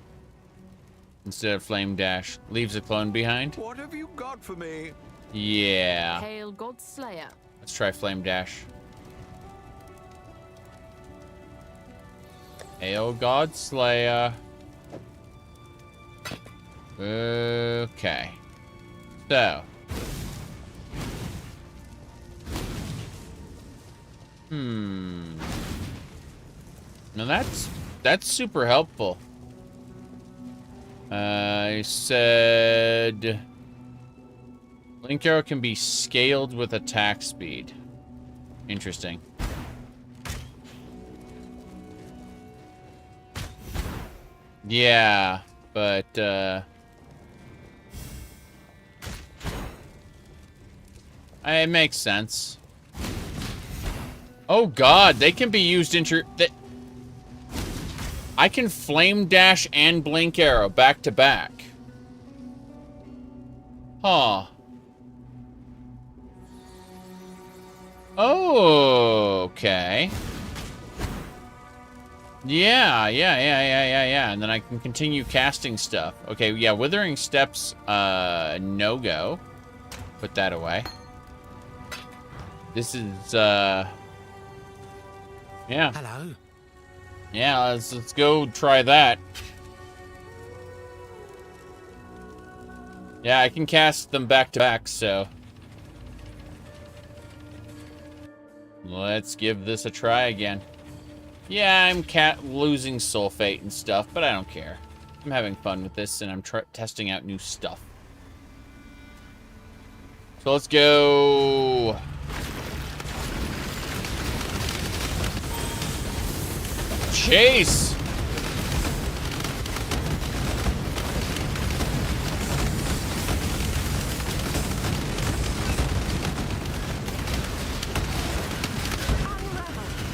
Instead of flame dash. Leaves a clone behind? What have you got for me? Yeah. Hail God Slayer. Let's try flame dash. Hail God Slayer. Okay. So. Now that's super helpful. I said blink arrow can be scaled with attack speed. Interesting. Yeah, but it makes sense. Oh god, they can be used I can flame dash and blink arrow back to back. Huh. Oh, okay. Yeah. And then I can continue casting stuff. Okay, yeah, Withering Steps, no-go. Put that away. This is, yeah. Hello. Yeah, let's go try that. Yeah, I can cast them back to back, so let's give this a try again. Yeah, I'm losing soul fate and stuff, but I don't care. I'm having fun with this, and I'm testing out new stuff. So let's go. Chase!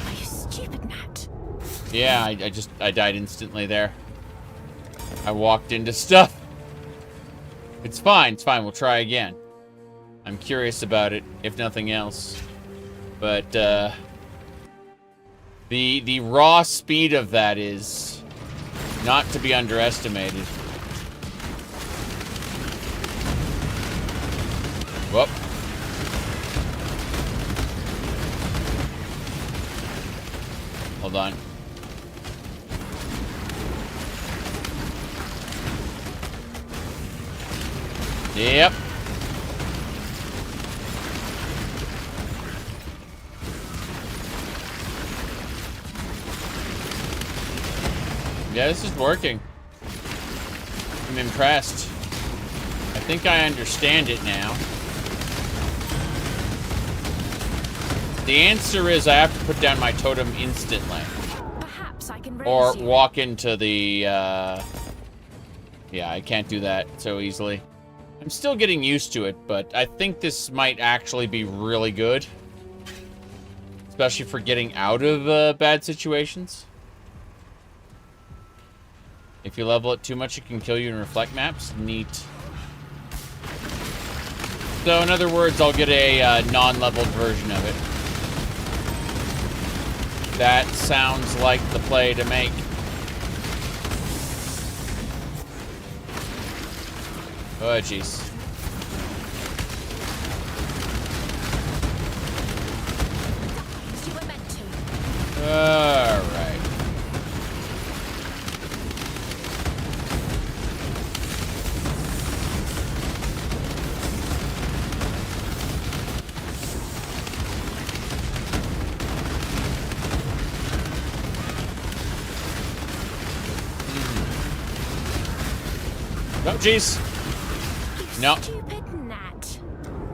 You stupid gnat. Yeah, I died instantly there. I walked into stuff. It's fine, we'll try again. I'm curious about it, if nothing else. But, the raw speed of that is not to be underestimated. Whoop. Hold on. Yep. Yeah, this is working. I'm impressed. I think I understand it now. The answer is I have to put down my totem instantly. Perhaps I can raise Or you. walk into the, Yeah, I can't do that so easily. I'm still getting used to it, but I think this might actually be really good. Especially for getting out of bad situations. If you level it too much, it can kill you in reflect maps. Neat. So in other words, I'll get a non-leveled version of it. That sounds like the play to make. Oh, jeez. You were meant to. All right. Oh, jeez. No. Stupid gnat.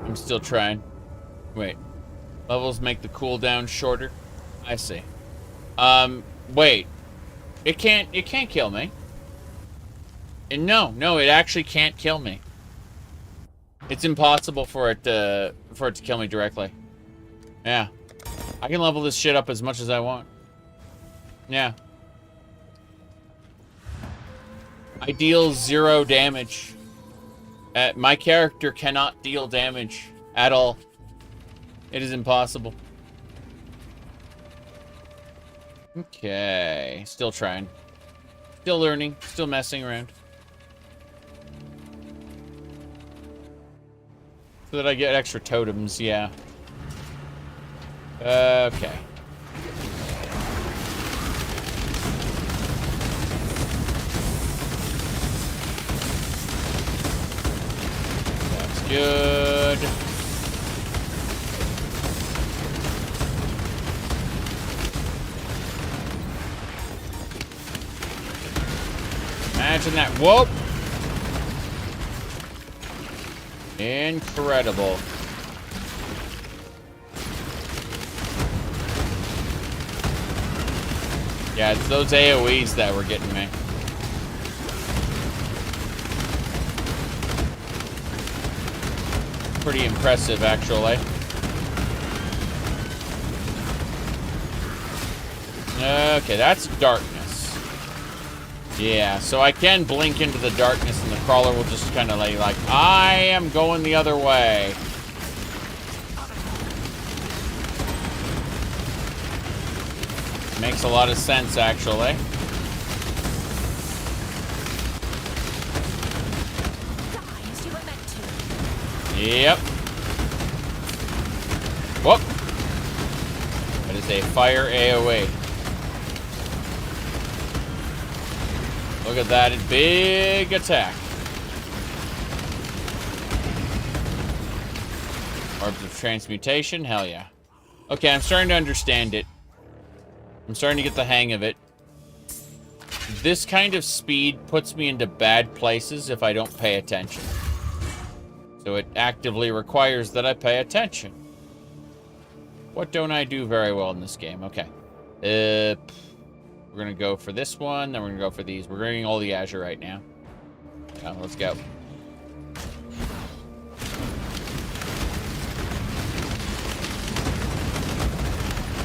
I'm still trying. Wait. Levels make the cooldown shorter. I see. Wait. It can't kill me. And no, it actually can't kill me. It's impossible for it to kill me directly. Yeah. I can level this shit up as much as I want. Yeah. I deal 0 damage. My character cannot deal damage at all. It is impossible. Okay. Still trying. Still learning. Still messing around. So that I get extra totems, yeah. Okay. That's good. Imagine that. Whoop! Incredible. Yeah, it's those AoEs that were getting me. Pretty impressive, actually. Okay, that's darkness. Yeah, so I can blink into the darkness and the crawler will just kind of like, I am going the other way. Makes a lot of sense, actually. Yep. Whoop. That is a fire AoE. Look at that big attack. Orbs of transmutation, hell yeah. Okay, I'm starting to understand it. I'm starting to get the hang of it. This kind of speed puts me into bad places if I don't pay attention. So it actively requires that I pay attention. What don't I do very well in this game? Okay. We're going to go for this one, then we're going to go for these. We're getting all the Azure right now. Yeah, let's go.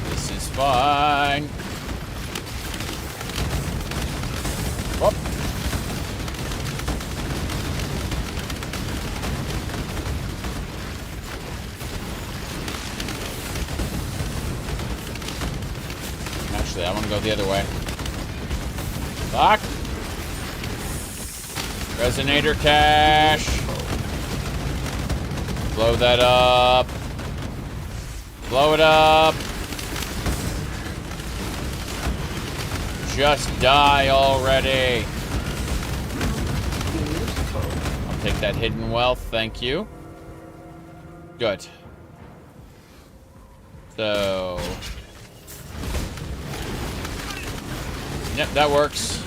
This is fine. Whoop. Actually, I want to go the other way. Fuck. Resonator cache. Blow that up. Blow it up. Just die already. I'll take that hidden wealth, thank you. Good. So... Yep, that works.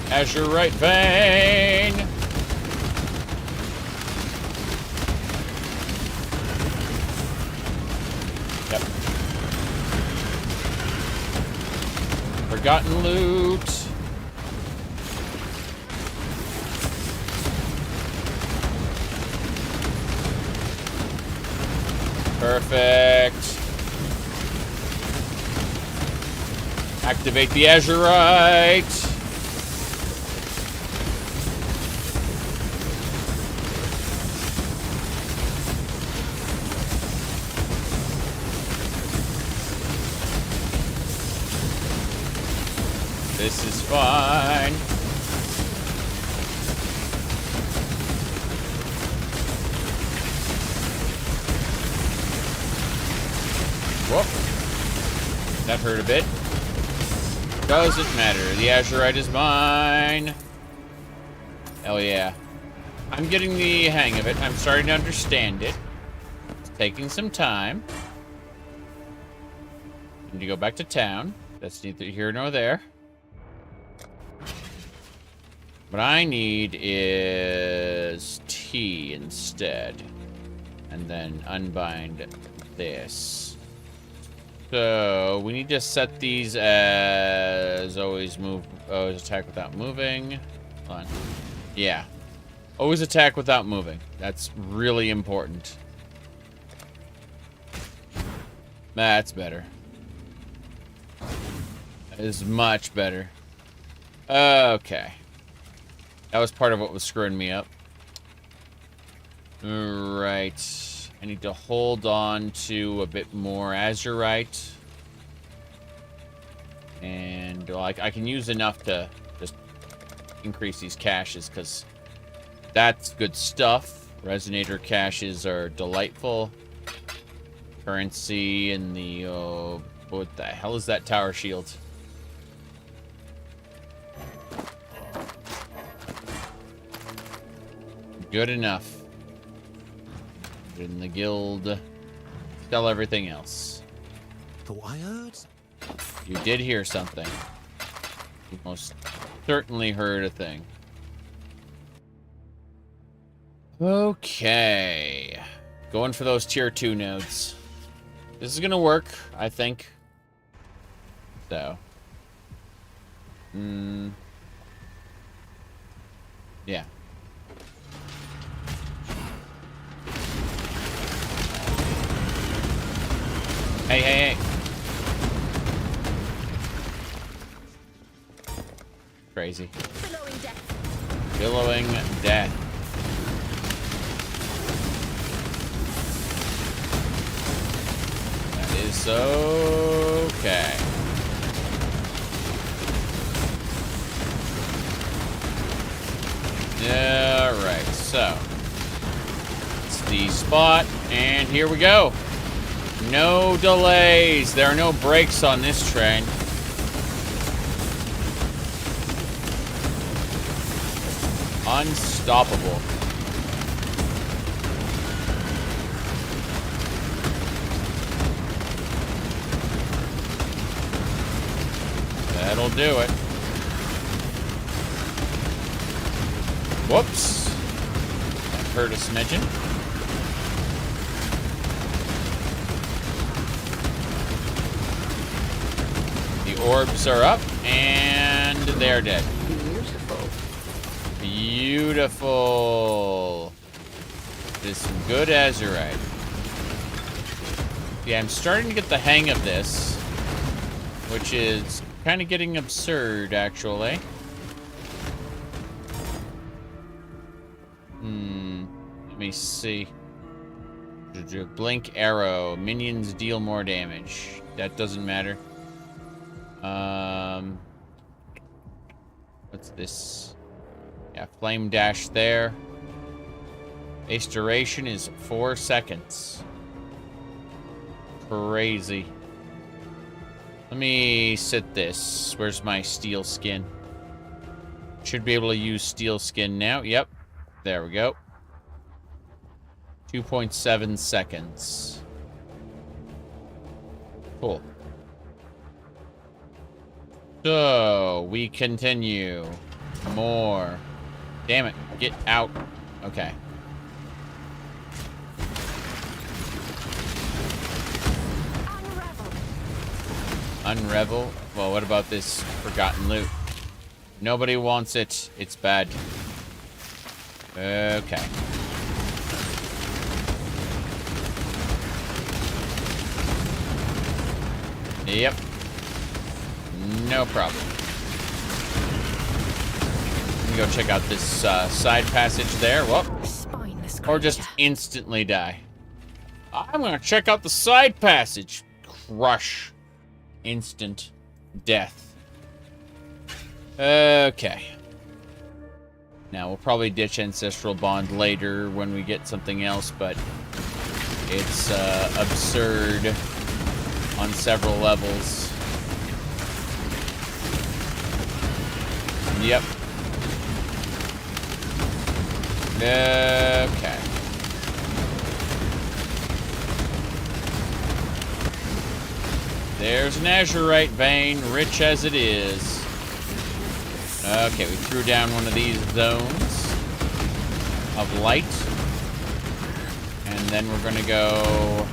Azure right vein. Yep. Forgotten loot. Perfect. Activate the Azurite. This is fine. Whoop. That hurt a bit. Doesn't matter. The azurite is mine. Hell yeah. I'm getting the hang of it. I'm starting to understand it. It's taking some time. Need to go back to town. That's neither here nor there. What I need is tea instead. And then unbind this. So we need to set these as always attack without moving. Hold on. Yeah. Always attack without moving. That's really important. That's better. That is much better. Okay. That was part of what was screwing me up. Alright. I need to hold on to a bit more azurite. And well, I can use enough to just increase these caches, because that's good stuff. Resonator caches are delightful. Currency and the... what the hell is that tower shield? Good enough. Put it in the guild. Sell everything else. Thought I heard? You did hear something. You most certainly heard a thing. Okay. Going for those tier 2 nodes. This is gonna work, I think. So. Yeah. Hey, hey, hey. Crazy. Billowing death. Billowing death. That is okay. Alright, so. It's the spot, and here we go. No delays. There are no brakes on this train. Unstoppable. That'll do it. Whoops. That hurt a smidgen. The orbs are up, and they're dead. Beautiful. Beautiful. There's some good azurite. Yeah, I'm starting to get the hang of this, which is kind of getting absurd, actually. Let me see. Blink arrow. Minions deal more damage. That doesn't matter. What's this? Yeah, flame dash there. Base duration is 4 seconds. Crazy. Let me sit this. Where's my steel skin? Should be able to use steel skin now. Yep. There we go. 2.7 seconds. Cool. So, we continue. More. Damn it. Get out. Okay. Unravel? Well, what about this forgotten loot? Nobody wants it. It's bad. Okay. Yep. No problem. Let me go check out this side passage there. Whoop. Or just instantly die. I'm gonna check out the side passage. Crush. Instant death. Okay. Now, we'll probably ditch Ancestral Bond later when we get something else, but it's absurd on several levels. Yep. Okay. There's an azurite vein, rich as it is. Okay, we threw down one of these zones of light. And then we're gonna go...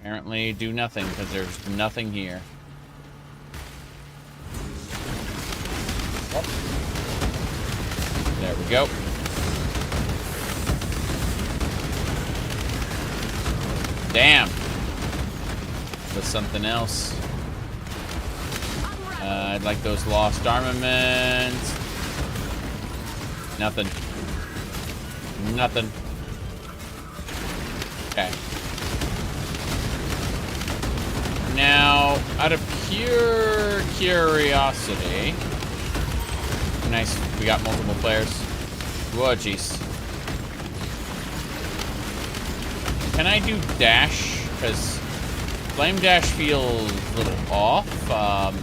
apparently do nothing, because there's nothing here. Oh. There we go. Damn. With something else. I'd like those lost armaments. Nothing. Nothing. Okay. Now, out of pure curiosity... Nice, we got multiple players. Whoa, jeez. Can I do dash? Because flame dash feels a little off. Let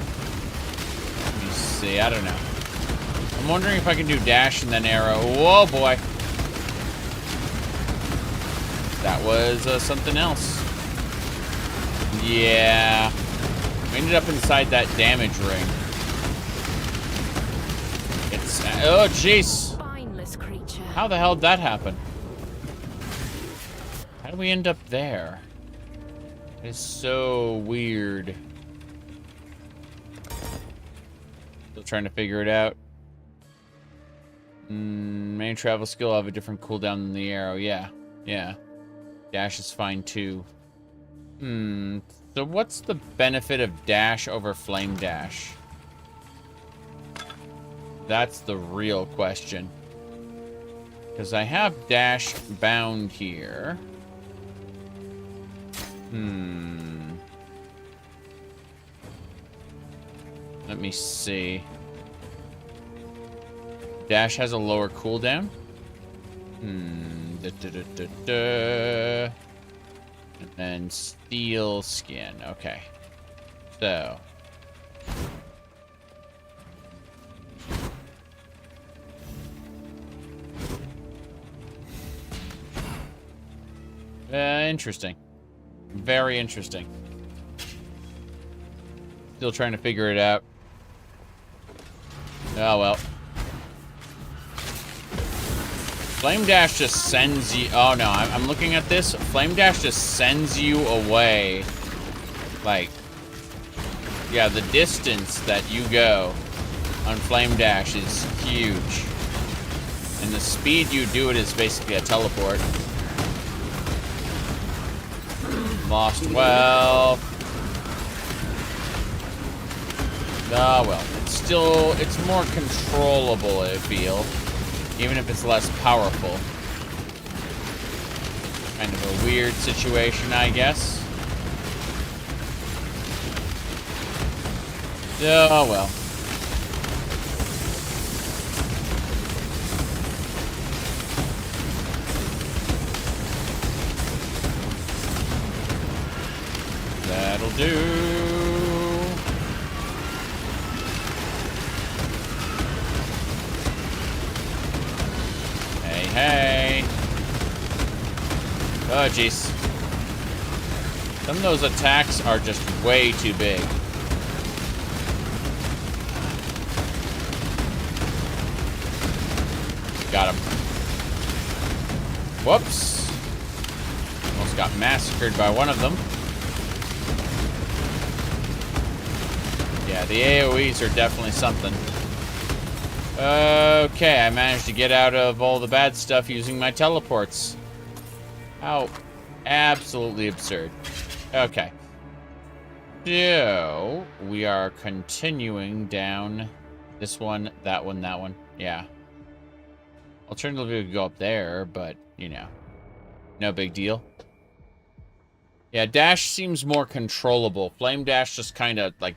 me see, I don't know. I'm wondering if I can do dash and then arrow. Whoa, boy. That was something else. Yeah. We ended up inside that damage ring. It's... oh, jeez. Spineless creature. How the hell did that happen? How did we end up there? It's so weird. Still trying to figure it out. Main travel skill will have a different cooldown than the arrow. Yeah. Yeah. Dash is fine too. So what's the benefit of dash over flame dash? That's the real question. Because I have dash bound here. Let me see. Dash has a lower cooldown. And then steel skin. Okay. So. Interesting. Very interesting. Still trying to figure it out. Oh, well. Flame Dash just sends you... oh, no. I'm looking at this. Flame Dash just sends you away. Like... yeah, the distance that you go on Flame Dash is huge. And the speed you do it is basically a teleport. Lost well. Ah, well. It's still... it's more controllable, I feel. Even if it's less powerful. Kind of a weird situation, I guess. Oh, well. That'll do. Hey. Oh, jeez. Some of those attacks are just way too big. Got him. Whoops. Almost got massacred by one of them. Yeah, the AoEs are definitely something. Okay, I managed to get out of all the bad stuff using my teleports. How absolutely absurd. Okay. So, we are continuing down this one, that one, that one. Yeah. Alternatively, we could go up there, but, you know, no big deal. Yeah, dash seems more controllable. Flame dash just kind of, like,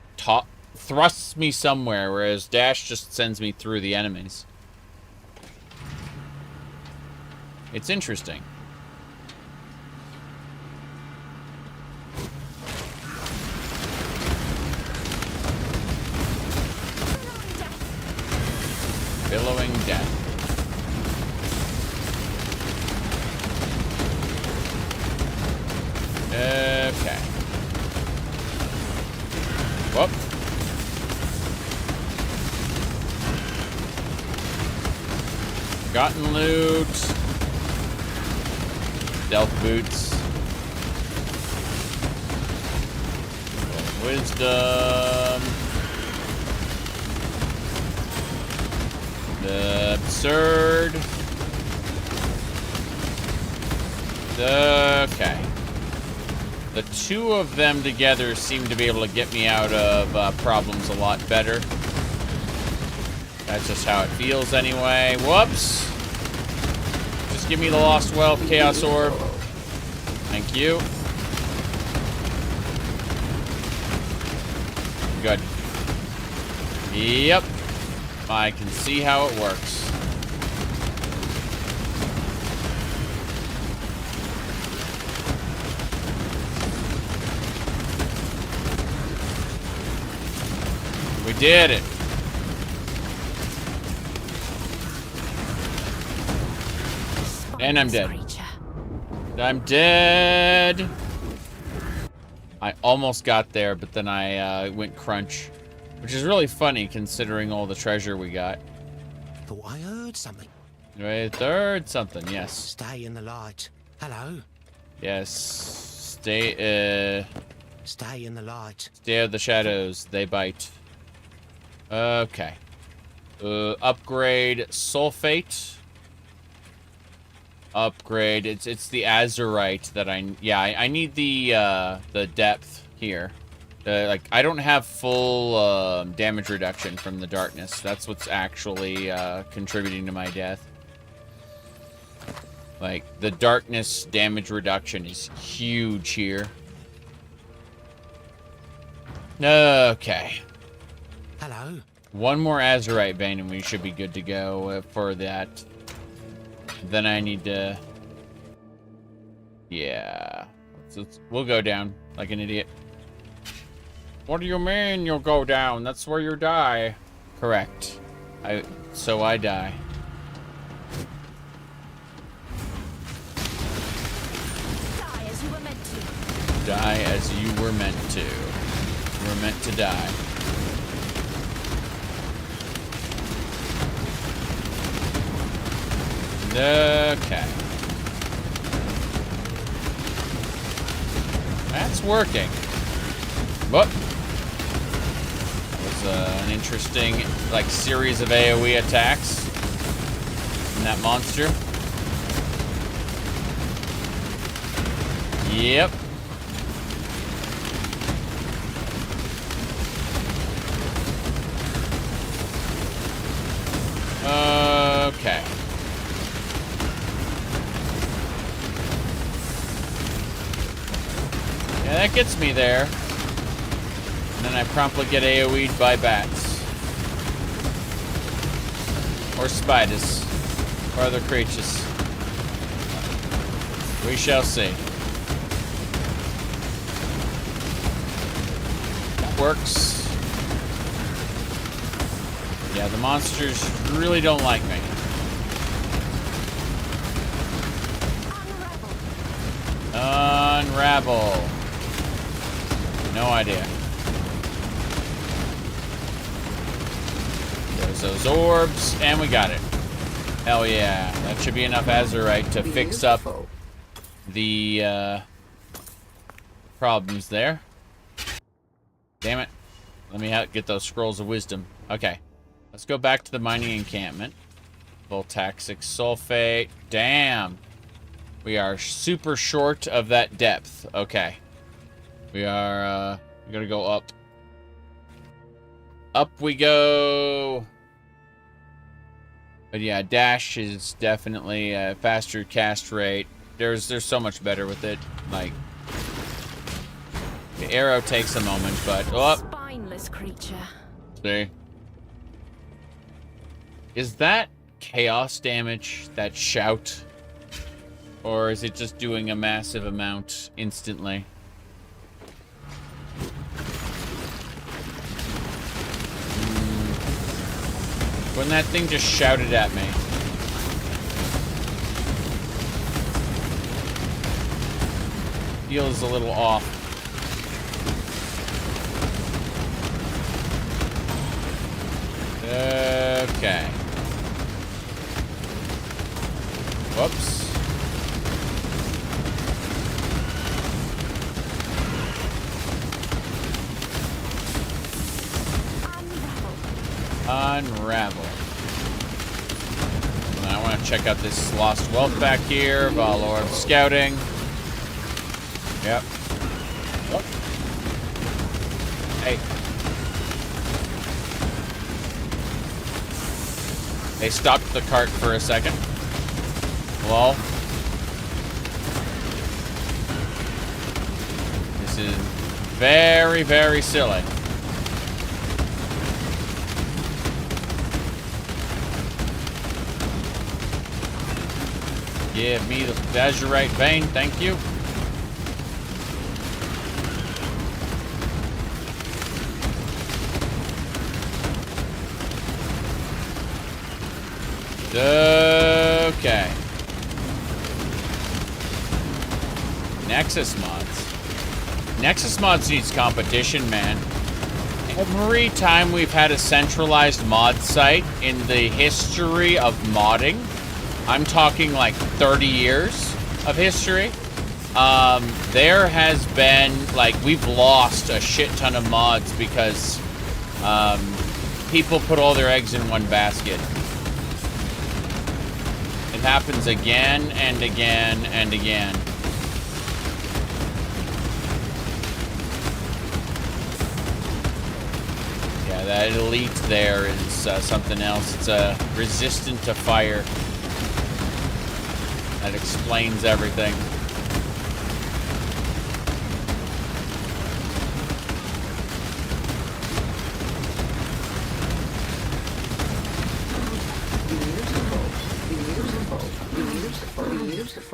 thrusts me somewhere, whereas dash just sends me through the enemies. It's interesting. Billowing death. Okay. Whoop. Gotten loot. Stealth boots. Wisdom. The absurd. Okay. The two of them together seem to be able to get me out of problems a lot better. That's just how it feels anyway. Whoops. Just give me the Lost Wealth Chaos Orb. Thank you. Good. Yep. I can see how it works. We did it. And I'm dead. I'm dead. I almost got there, but then I went crunch. Which is really funny considering all the treasure we got. Thought I heard something. I heard something, yes. Stay in the light. Hello? Yes. Stay in the light. Stay out of the shadows. They bite. Okay. Upgrade sulfate. Upgrade. It's the azurite that I need the depth here. Like I don't have full damage reduction from the darkness. That's what's actually contributing to my death. Like the darkness damage reduction is huge here. Okay. Hello. One more azurite vein and we should be good to go for that. Then I need to... Yeah. We'll go down like an idiot. What do you mean you'll go down? That's where you die. Correct. So I die. Die as you were meant to. Die as you were meant to. You were meant to die. Okay. That's working. Whoop. That was an interesting, like, series of AoE attacks from that monster. Yep. Okay. Yeah, that gets me there. And then I promptly get AoE'd by bats. Or spiders. Or other creatures. We shall see. That works. Yeah, the monsters really don't like me. Unravel. No idea. There's those orbs, and we got it. Hell yeah. That should be enough azurite to fix up the problems there. Damn it. Let me get those scrolls of wisdom. Okay. Let's go back to the mining encampment. Voltaxic sulfate. Damn. We are super short of that depth. Okay. We are, we're gonna go up. Up we go. But yeah, dash is definitely a faster cast rate. There's so much better with it. Like, the arrow takes a moment, but... Oh, mindless creature. See? Is that chaos damage, that shout? Or is it just doing a massive amount instantly? When that thing just shouted at me. Feels a little off. Okay. Whoops. Unravel. And I want to check out this lost wealth back here. Valor scouting. Yep. Oh. Hey. They stopped the cart for a second. Lol. This is very, very silly. Give me the azurite vein, thank you. Okay. Nexus mods. Nexus mods needs competition, man. Every time we've had a centralized mod site in the history of modding, I'm talking like 30 years of history, there has been, like, we've lost a shit ton of mods because people put all their eggs in one basket. It happens again and again and again. Yeah, that elite there is something else. It's resistant to fire. That explains everything.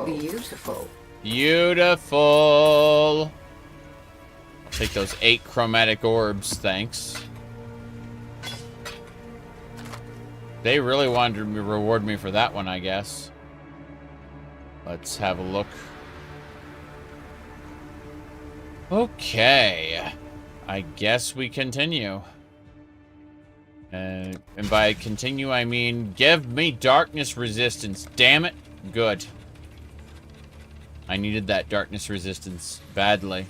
Beautiful. Beautiful. I'll take those 8 chromatic orbs, thanks. They really wanted to reward me for that one, I guess. Let's have a look. Okay. I guess we continue. And by continue, I mean give me darkness resistance. Damn it. Good. I needed that darkness resistance badly.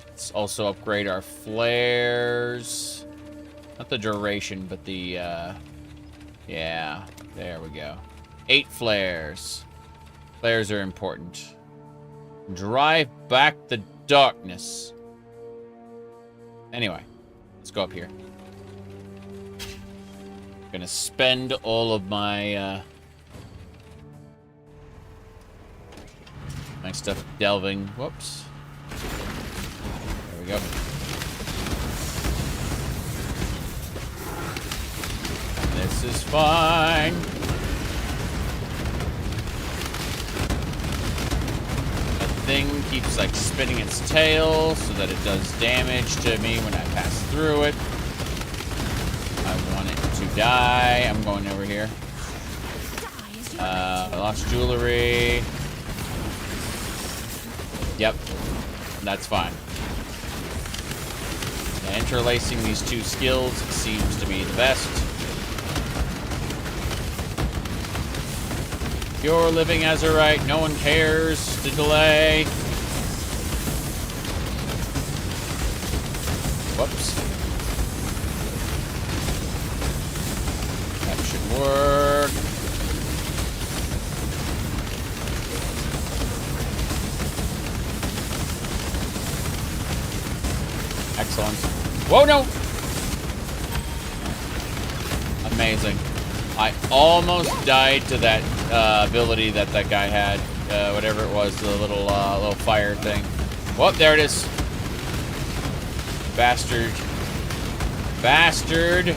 Let's also upgrade our flares. Not the duration, but the, yeah. There we go. 8 flares. Flares are important. Drive back the darkness. Anyway, let's go up here. Gonna spend all of my my stuff delving. Whoops. There we go. This is fine. Thing keeps like spinning its tail so that it does damage to me when I pass through it. I want it to die. I'm going over here. Lost jewelry. Yep, that's fine. Now, interlacing these 2 skills seems to be the best. You're living azurite. No one cares to delay. Whoops. That should work. Excellent. Whoa, no! Amazing. I almost died to that ability that guy had. Whatever it was, the little fire thing. Whoop, there it is. Bastard. Bastard!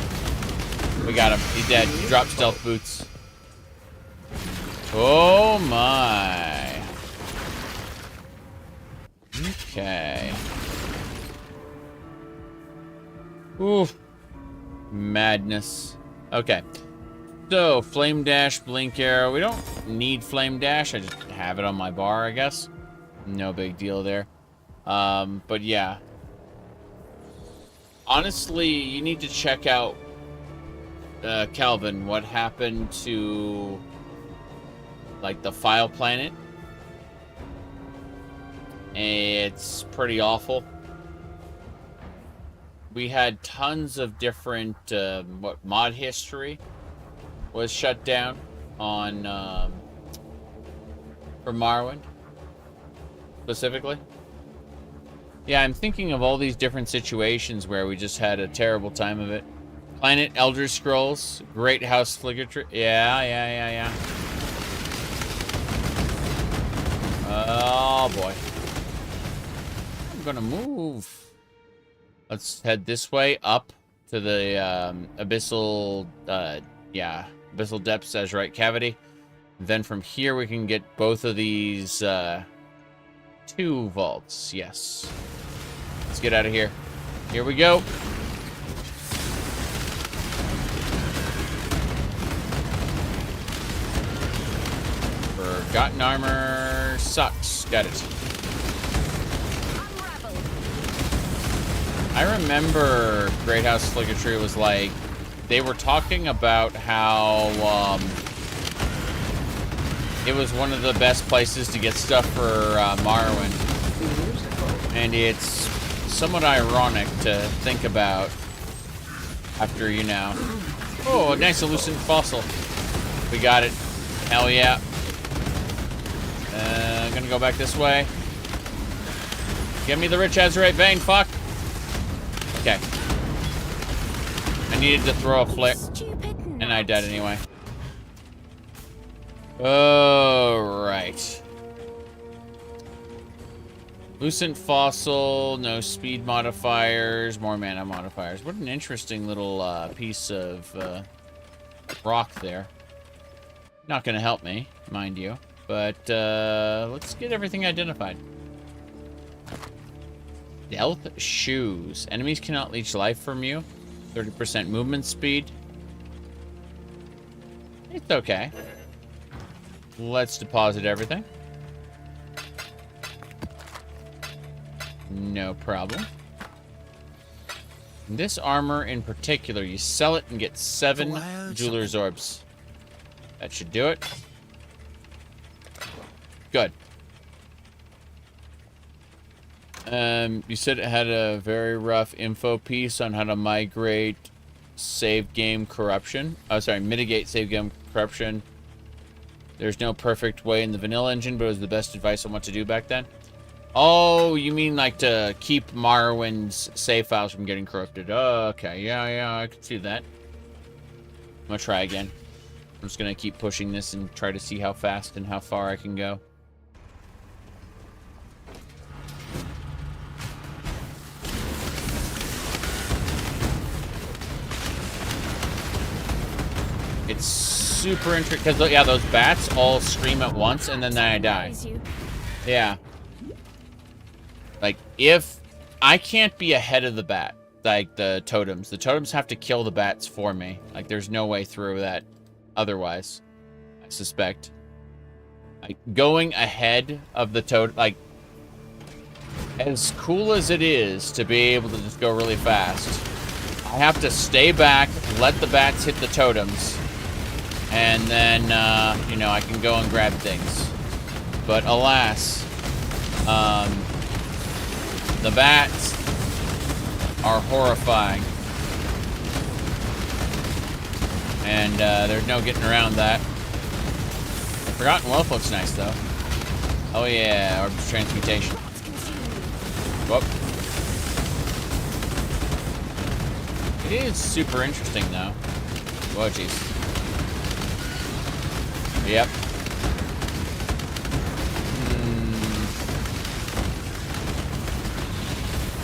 We got him. He's dead. He dropped stealth boots. Oh my. Okay. Oof. Madness. Okay. So, flame dash, blink arrow. We don't need flame dash. I just have it on my bar, I guess. No big deal there. But yeah. Honestly, you need to check out Calvin, what happened to like the File Planet. It's pretty awful. We had tons of different mod history was shut down on for Morrowind specifically. Yeah, I'm thinking of all these different situations where we just had a terrible time of it. Planet Elder Scrolls, Great House Fligertree. Yeah. Oh boy. I'm gonna move. Let's head this way up to the abyssal depths Azurite cavity. Then from here we can get both of these 2 vaults. Yes. Let's get out of here. Here we go. Forgotten armor sucks. Got it. I remember Great House Fligertree was like, they were talking about how it was one of the best places to get stuff for Morrowind. And it's somewhat ironic to think about after, you know. Oh, a nice elusive fossil. We got it. Hell yeah. I'm gonna go back this way. Give me the rich Azurite vein, fuck. Okay. I needed to throw a flare, and I died anyway. Alright. Lucent fossil, no speed modifiers, more mana modifiers. What an interesting little piece of rock there. Not gonna help me, mind you. But let's get everything identified. Stealth shoes. Enemies cannot leech life from you. 30% movement speed. It's okay. Let's deposit everything. No problem. This armor in particular, you sell it and get 7 jeweler's orbs. That should do it. Good. You said it had a very rough info piece on how to migrate save game corruption. Oh, sorry, mitigate save game corruption. There's no perfect way in the vanilla engine, but it was the best advice on what to do back then. Oh, you mean like to keep Morrowind's save files from getting corrupted. Oh, okay. Yeah, I can see that. I'm gonna try again. I'm just gonna keep pushing this and try to see how fast and how far I can go. It's super interesting because yeah, those bats all scream at once and then I die. Yeah. Like if I can't be ahead of the bat, like the totems have to kill the bats for me. Like there's no way through that otherwise, I suspect. Like going ahead of the totem, like as cool as it is to be able to just go really fast, I have to stay back, let the bats hit the totems, and then, you know, I can go and grab things. But alas, the bats are horrifying. And there's no getting around that. Forgotten Wealth looks nice, though. Oh yeah, Orb of Transmutation. Whoop. It is super interesting, though. Whoa, jeez. Yep.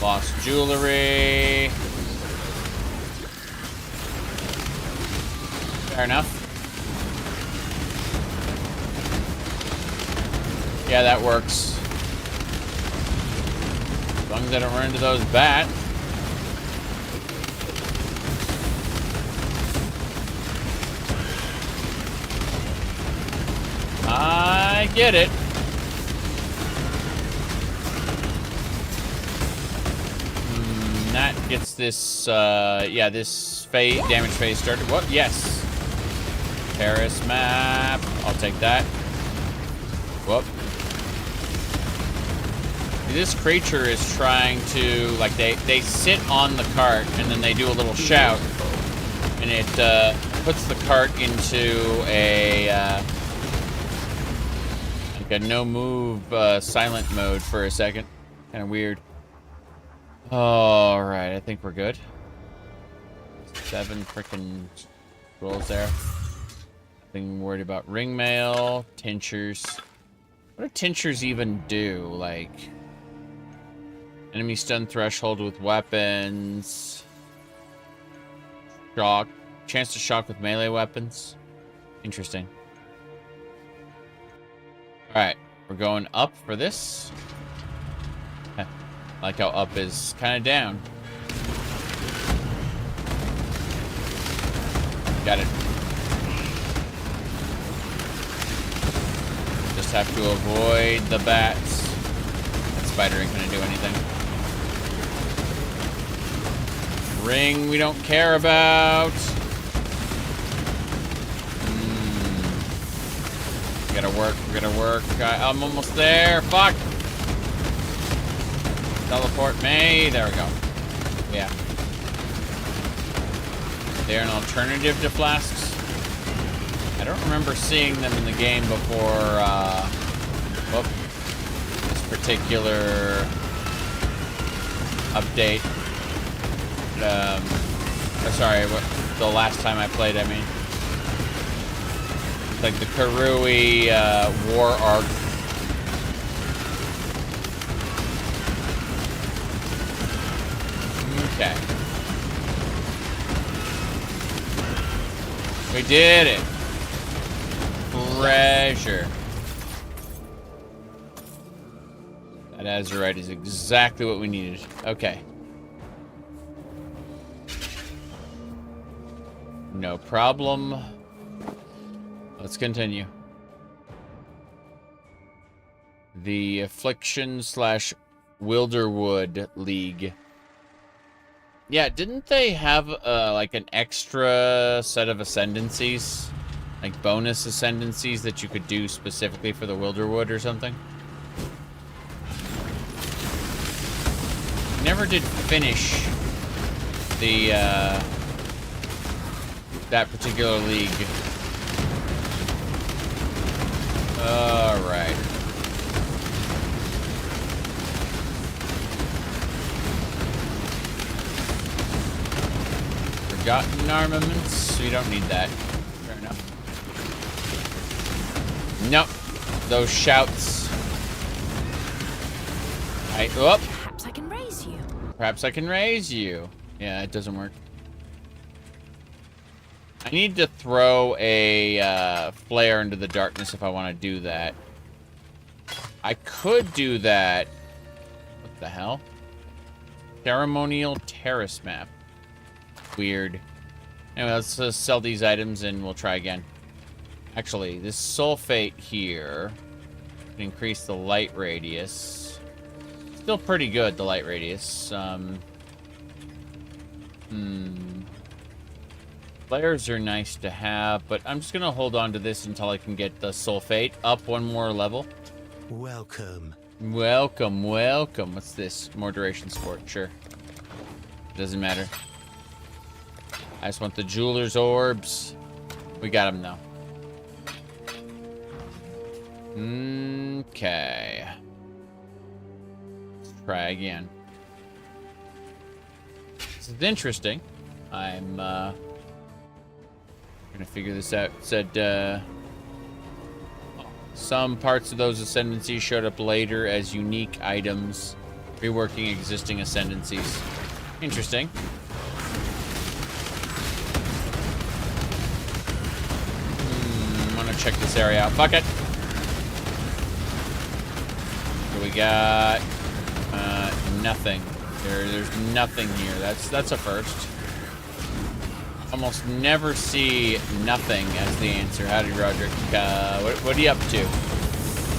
Lost jewelry. Fair enough. Yeah, that works. As long as I don't run into those bats. I get it. That gets this, yeah, this damage phase started. What? Yes. Terrace map. I'll take that. Whoop. This creature is trying to, like, they sit on the cart and then they do a little shout, and it puts the cart into a like a no move silent mode for a second. Kind of weird. All right, I think we're good. 7 freaking rolls there. Nothing worried about ring mail, tinctures. What do tinctures even do? Like, enemy stun threshold with weapons. Shock. Chance to shock with melee weapons. Interesting. Alright, we're going up for this. Heh, like how up is kind of down. Got it. Just have to avoid the bats. That spider ain't gonna do anything. Ring we don't care about. We gotta work, we gotta work. I'm almost there. Fuck! Teleport me. There we go. Yeah. They're an alternative to flasks. I don't remember seeing them in the game before, this particular update. Sorry, the last time I played, I mean. Like the Karui war arc. Okay. We did it. Treasure. That Azurite is exactly what we needed. Okay. No problem. Let's continue. The Affliction / Wilderwood League. Yeah, didn't they have like an extra set of ascendancies? Like bonus ascendancies that you could do specifically for the Wilderwood or something? Never did finish the that particular league. All right. Forgotten armaments. We don't need that. Fair enough. Nope. Those shouts. Perhaps I can raise you. Perhaps I can raise you. Yeah, it doesn't work. I need to throw a flare into the darkness if I want to do that. I could do that. What the hell? Ceremonial terrace map. Weird. Anyway, let's sell these items and we'll try again. Actually, this sulfate here can increase the light radius. Still pretty good, the light radius. Flares are nice to have, but I'm just gonna hold on to this until I can get the sulfate up one more level. Welcome. Welcome, welcome. What's this? More duration support, sure. Doesn't matter. I just want the jeweler's orbs. We got them now. Okay. Let's try again. This is interesting. I'm gonna figure this out. It said some parts of those ascendancies showed up later as unique items Reworking existing ascendancies. Interesting. I'm gonna check this area out. Fuck it. So we got nothing. There's nothing here. That's a first. Almost never see nothing as the answer. Howdy, Roderick. What are you up to?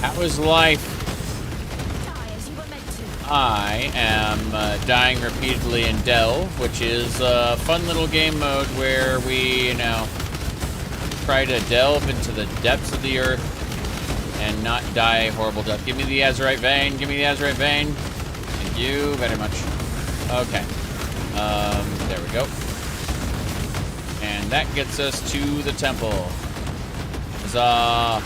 How is life? I am dying repeatedly in Delve, which is a fun little game mode where we, try to delve into the depths of the earth and not die a horrible death. Give me the Azurite vein. Give me the Azurite vein. Thank you very much. Okay. There we go. And that gets us to the temple. Huzzah.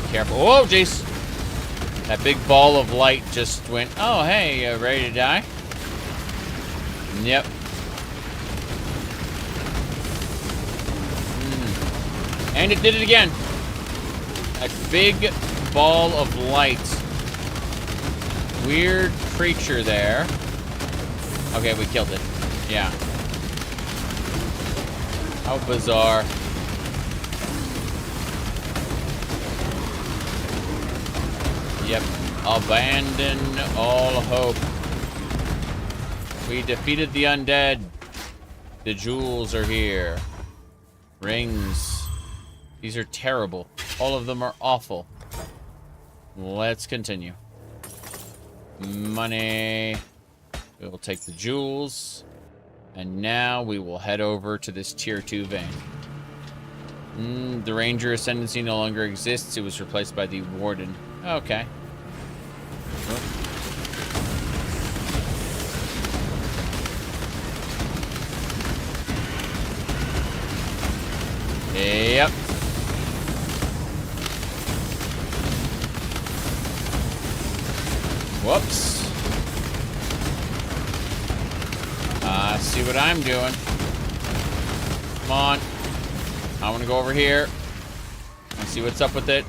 Be careful. Oh, jeez. That big ball of light just went, oh, hey, ready to die? Yep. And it did it again. A big ball of light. Weird creature there. Okay, we killed it. Yeah. How bizarre. Yep. Abandon all hope. We defeated the undead. The jewels are here. Rings. These are terrible. All of them are awful. Let's continue. Money. We will take the jewels. And now we will head over to this tier 2 vein. The Ranger Ascendancy no longer exists. It was replaced by the Warden. Okay. Oh. Yep. Whoops. See what I'm doing. Come on. I want to go over here and see what's up with it.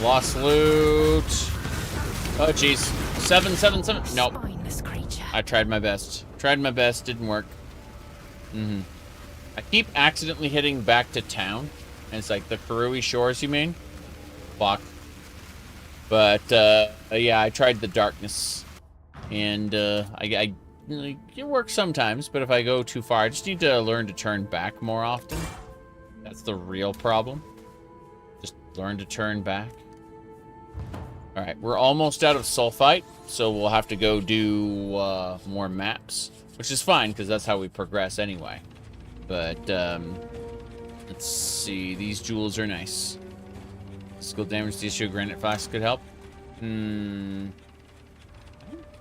Lost loot. Oh, jeez. 777. Nope. I tried my best. Tried my best. Didn't work. I keep accidentally hitting back to town. And it's like the Karui Shores, you mean? Fuck. But, yeah, I tried the darkness. And, it works sometimes, but if I go too far, I just need to learn to turn back more often. That's the real problem. Just learn to turn back. Alright, we're almost out of sulfite, so we'll have to go do more maps. Which is fine, because that's how we progress anyway. But, let's see. These jewels are nice. Physical damage to issue granite flask could help. I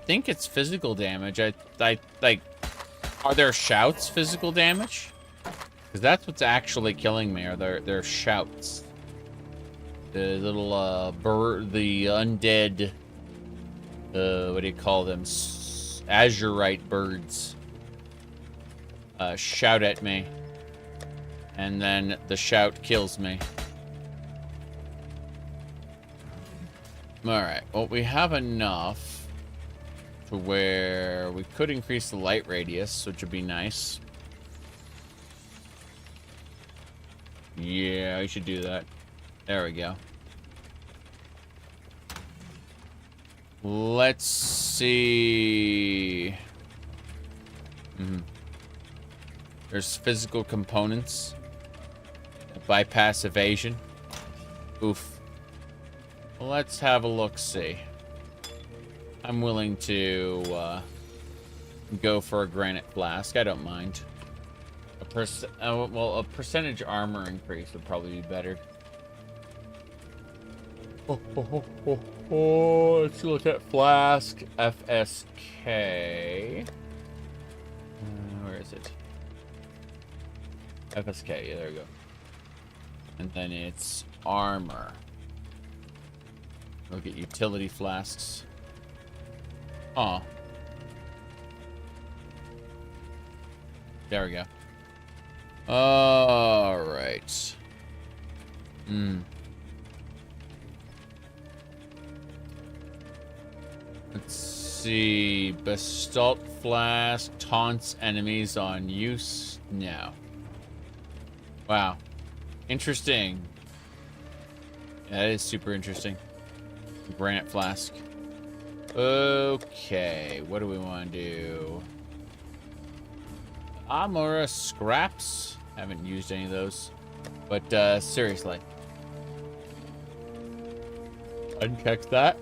think it's physical damage. I like, are their shouts physical damage? Because that's what's actually killing me, are their shouts. The little, the undead, what do you call them? Azurite birds. Shout at me. And then the shout kills me. Alright, well, we have enough to where we could increase the light radius, which would be nice. Yeah, we should do that. There we go. Let's see. There's physical components. Bypass evasion. Oof. Let's have a look-see. I'm willing to go for a granite flask. I don't mind. Well, a percentage armor increase would probably be better. Let's look at flask FSK. Where is it? FSK. Yeah, there we go. And then it's armor. Look at utility flasks. Oh. There we go. Alright. Let's see. Basalt Flask taunts enemies on use. No. Wow. Interesting. Yeah, that is super interesting. Granite Flask. Okay. What do we want to do? Armor scraps. Haven't used any of those. But seriously. Uncheck that.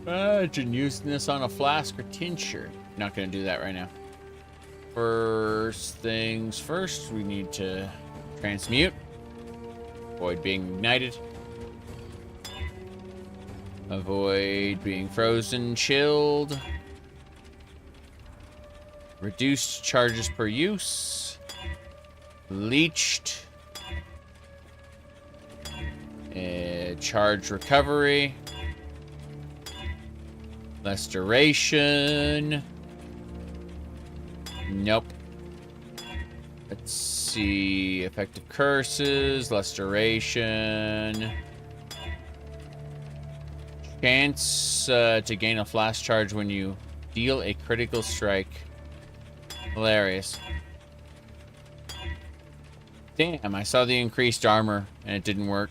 Imagine using this on a flask or tincture. Not gonna do that right now. First things first, we need to transmute. Avoid being ignited. Avoid being frozen, chilled. Reduced charges per use. Leached. Charge recovery. Less duration. Nope. Let's see. Effective curses. Less duration. Chance to gain a flash charge when you deal a critical strike. Hilarious. Damn, I saw the increased armor and it didn't work.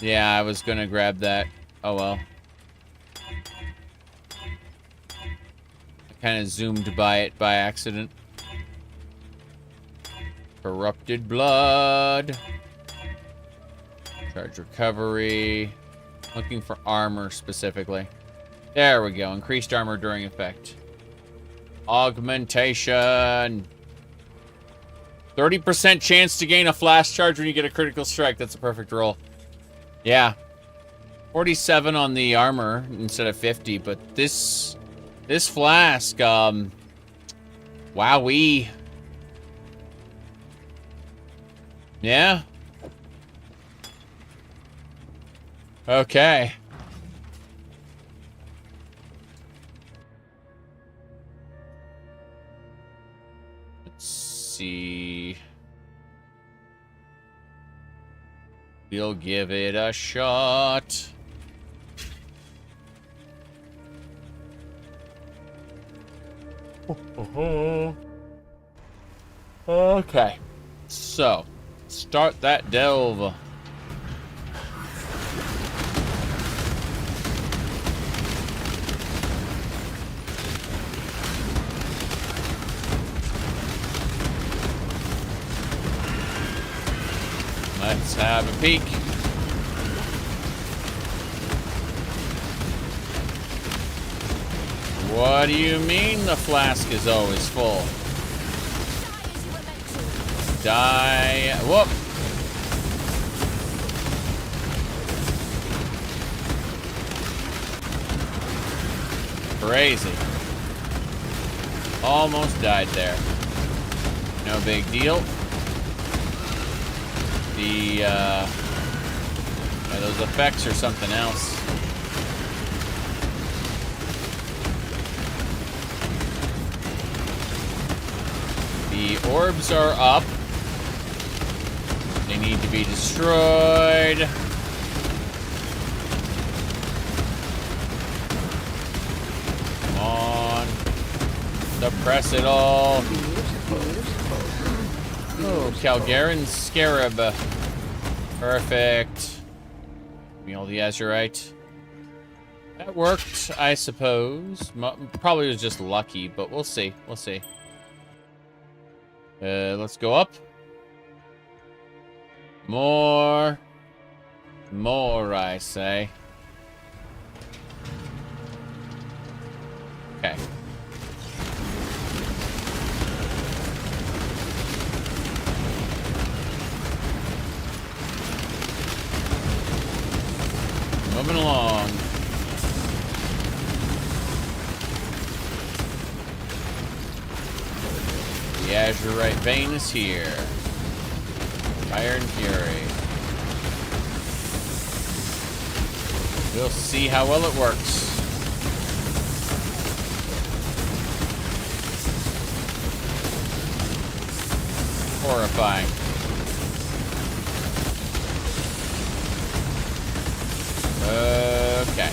Yeah, I was gonna grab that. Oh well. I kind of zoomed by it by accident. Corrupted blood. Charge recovery. Looking for armor specifically. There we go. Increased armor during effect. Augmentation. 30% chance to gain a flash charge when you get a critical strike. That's a perfect roll. Yeah. 47 on the armor instead of 50, but this flask, wowee. Yeah. Okay. Let's see. We'll give it a shot. Okay. So, start that delve. Let's have a peek. What do you mean the flask is always full? Die. Whoop. Crazy. Almost died there. No big deal. Those effects are something else. The orbs are up. They need to be destroyed. Come on. Suppress it all. Oh, Calgarin Scarab. Perfect. Give me all the Azurite. That worked, I suppose. Probably was just lucky, but we'll see. We'll see. Let's go up. More. More, I say. Okay. Moving along. The Azurite vein is here. Fire and Fury. We'll see how well it works. Horrifying. Okay.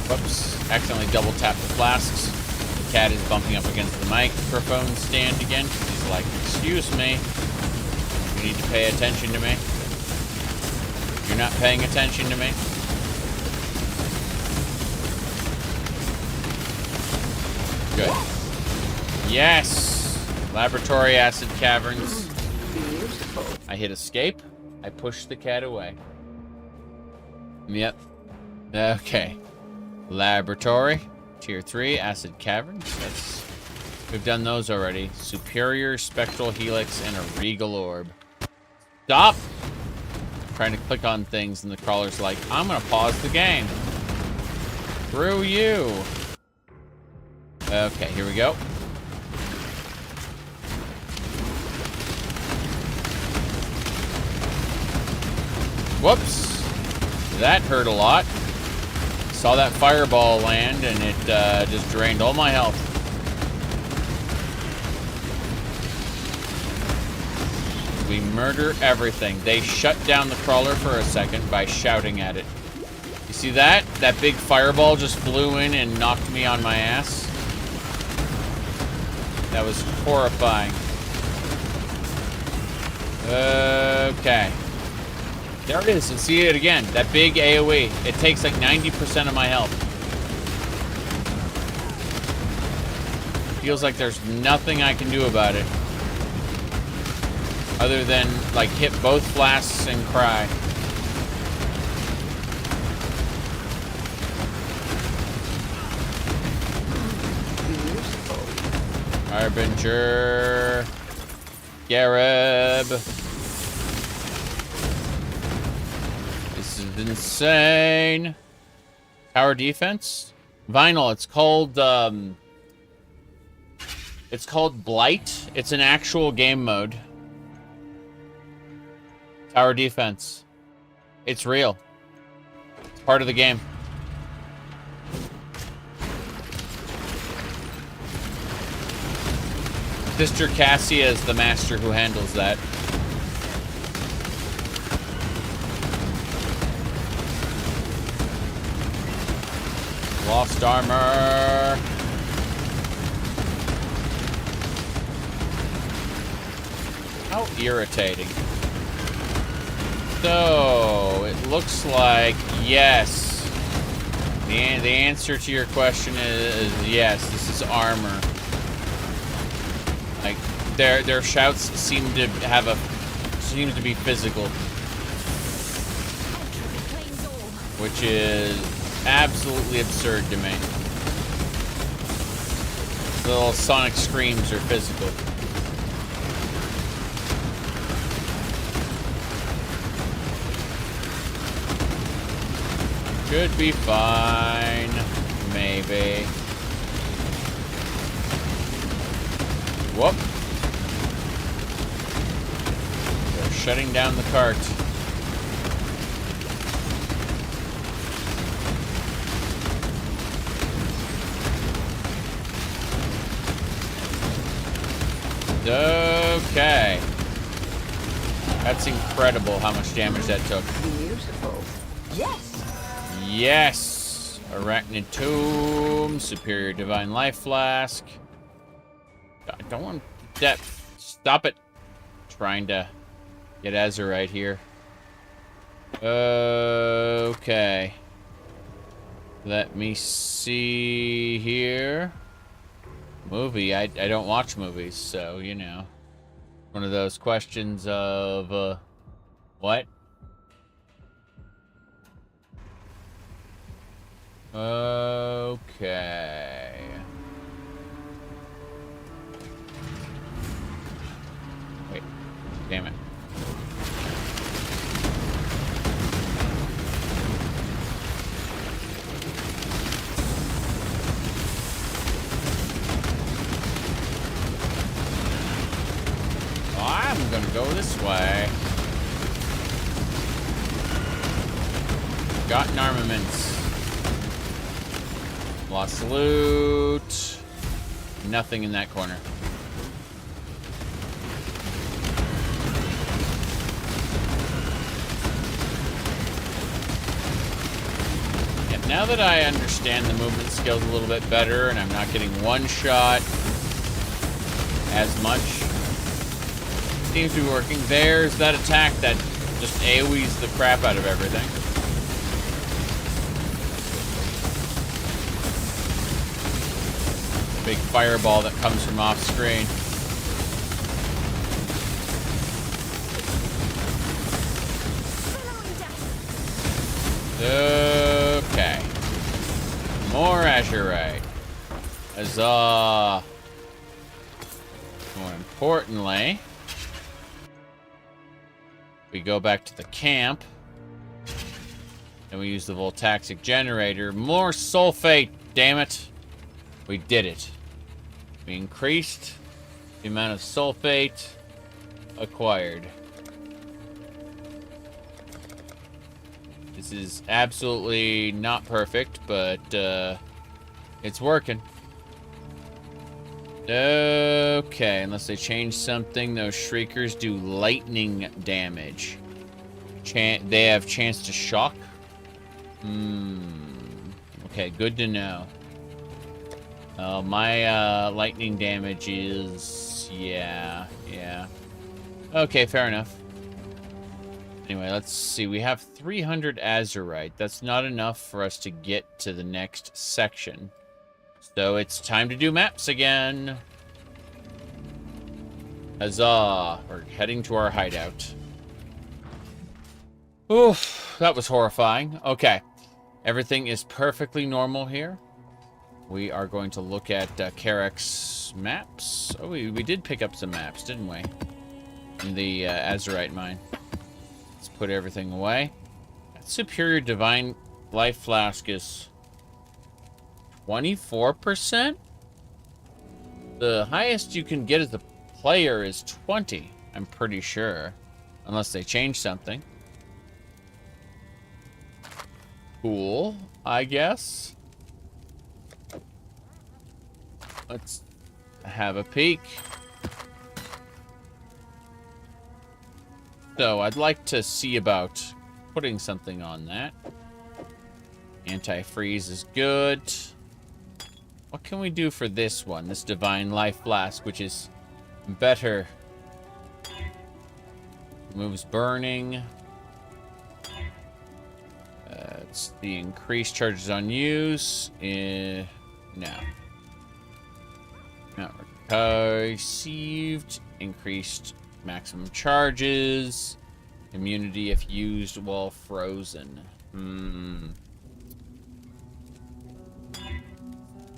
Whoops. Accidentally double tapped the flasks. The cat is bumping up against the microphone stand again. He's like, excuse me. You need to pay attention to me. You're not paying attention to me. Good. Yes! Laboratory acid caverns. Beautiful. I hit escape. I push the cat away. Yep. Okay. Laboratory. Tier 3, acid caverns. We've done those already. Superior, spectral helix, and a regal orb. Stop! I'm trying to click on things and the crawler's like, I'm gonna pause the game. Through you. Okay, here we go. Whoops. That hurt a lot. Saw that fireball land and it just drained all my health. We murder everything. They shut down the crawler for a second by shouting at it. You see that? That big fireball just flew in and knocked me on my ass. That was horrifying. Okay. There it is. And see it again. That big AoE. It takes like 90% of my health. Feels like there's nothing I can do about it. Other than, like, hit both flasks and cry. Harbinger. Gareb. This is insane. Tower defense? Vinyl, it's called Blight. It's an actual game mode. Tower defense. It's real. It's part of the game. Sister Cassia is the master who handles that. Lost armor. How irritating. So, it looks like yes. The answer to your question is yes, this is armor. Like, their shouts seem to be physical. Which is absolutely absurd to me. The little sonic screams are physical. Should be fine. Maybe. Whoop. They're shutting down the cart. Okay. That's incredible how much damage that took. Beautiful. Yes. Yes! Arachnid Tomb, Superior Divine Life Flask. I don't want that. Stop it. Trying to get Azurite here. Okay. Let me see here. Movie. I don't watch movies, so, you know. One of those questions of, what? Okay. Wait. Damn it. I'm gonna go this way. Gotten armaments. Lost loot. Nothing in that corner. Yep. Now that I understand the movement skills a little bit better and I'm not getting one shot as much, seems to be working. There's that attack that just AoEs the crap out of everything. Big fireball that comes from off screen. Okay. More azurite. Huzzah. More importantly, we go back to the camp and we use the voltaic generator. More sulfate, damn it. We did it. We increased the amount of sulfate acquired. This is absolutely not perfect, but it's working. Okay, unless they change something, those shriekers do lightning damage. They have chance to shock. Okay, good to know. My lightning damage is... yeah. Okay, fair enough. Anyway, let's see. We have 300 azurite. That's not enough for us to get to the next section. So it's time to do maps again. Huzzah. We're heading to our hideout. Oof, that was horrifying. Okay. Everything is perfectly normal here. We are going to look at Karek's maps. Oh, we did pick up some maps, didn't we? In the azurite mine. Let's put everything away. That superior divine life flask is 24%? The highest you can get as a player is 20, I'm pretty sure. Unless they change something. Cool, I guess. Let's have a peek. So, I'd like to see about putting something on that. Anti-freeze is good. What can we do for this one? This Divine Life Flask, which is better. Moves burning. It's the increased charges on use. No. Not received. Increased maximum charges. Immunity if used while frozen.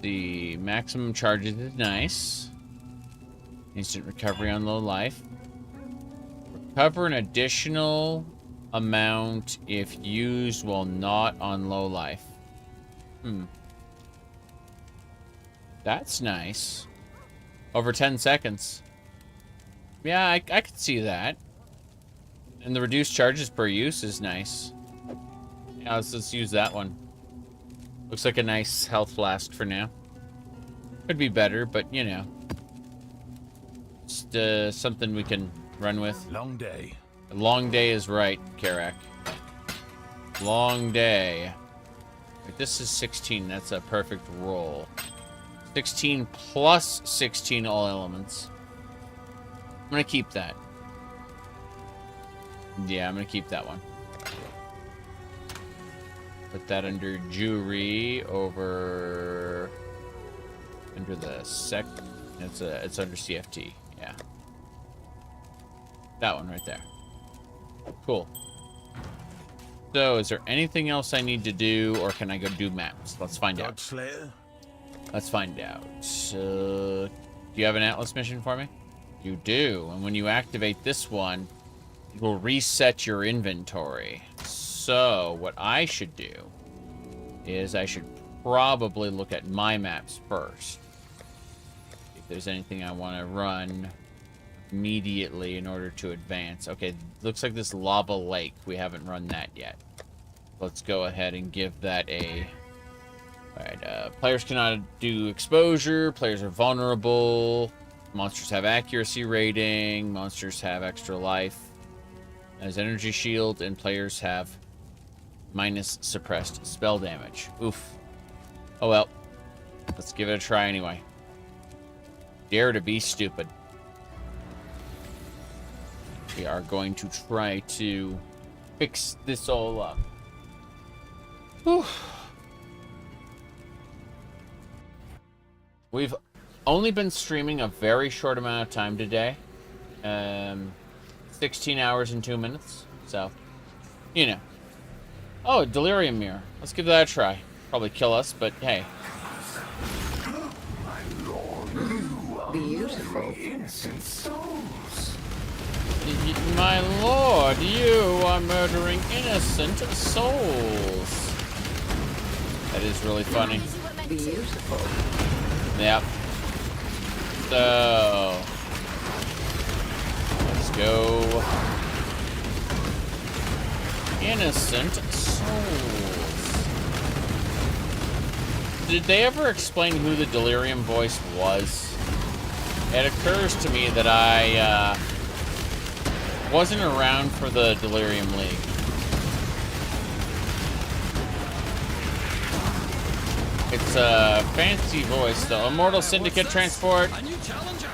The maximum charges is nice. Instant recovery on low life. Recover an additional amount if used while not on low life. That's nice. Over 10 seconds. Yeah, I could see that. And the reduced charges per use is nice. Yeah, let's use that one. Looks like a nice health flask for now. Could be better, but you know. Just something we can run with. Long day. A long day is right, Karak. Long day. Wait, this is 16. That's a perfect roll. 16 plus 16 all elements. I'm gonna keep that. Yeah, I'm gonna keep that one. Put that under jewelry over under the sec. It's under CFT. Yeah, that one right there. Cool. So, is there anything else I need to do, or can I go do maps? Let's find out. Slayer? Let's find out. Do you have an Atlas mission for me? You do, and when you activate this one, it will reset your inventory. So, what I should do is I should probably look at my maps first. If there's anything I want to run immediately in order to advance. Okay, looks like this lava lake. We haven't run that yet. Let's go ahead and give that a... Alright, players cannot do exposure. Players are vulnerable. Monsters have accuracy rating. Monsters have extra life as energy shield. And players have minus suppressed spell damage. Oof. Oh well. Let's give it a try anyway. Dare to be stupid. We are going to try to fix this all up. Whew. We've only been streaming a very short amount of time today. 16 hours and 2 minutes. So, you know. Oh, delirium mirror. Let's give that a try. Probably kill us, but hey. My lord, you are Beautiful. innocent souls. My lord, you are murdering innocent souls. That is really funny. Beautiful. Yep. So, let's go. Innocent souls. Did they ever explain who the Delirium voice was? It occurs to me that I wasn't around for the Delirium League. It's a fancy voice, though. Immortal Syndicate transport. A new challenger.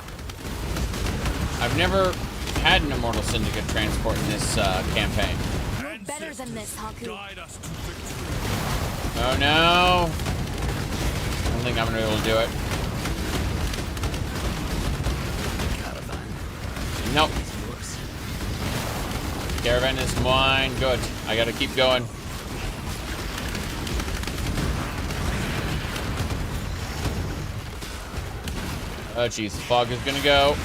I've never had an Immortal Syndicate transport in this campaign. You're better than this, Haku. Guide us to victory. Oh no! I don't think I'm gonna be able to do it. Nope. Caravan is mine. Good. I gotta keep going. Oh jeez, the fog is gonna go.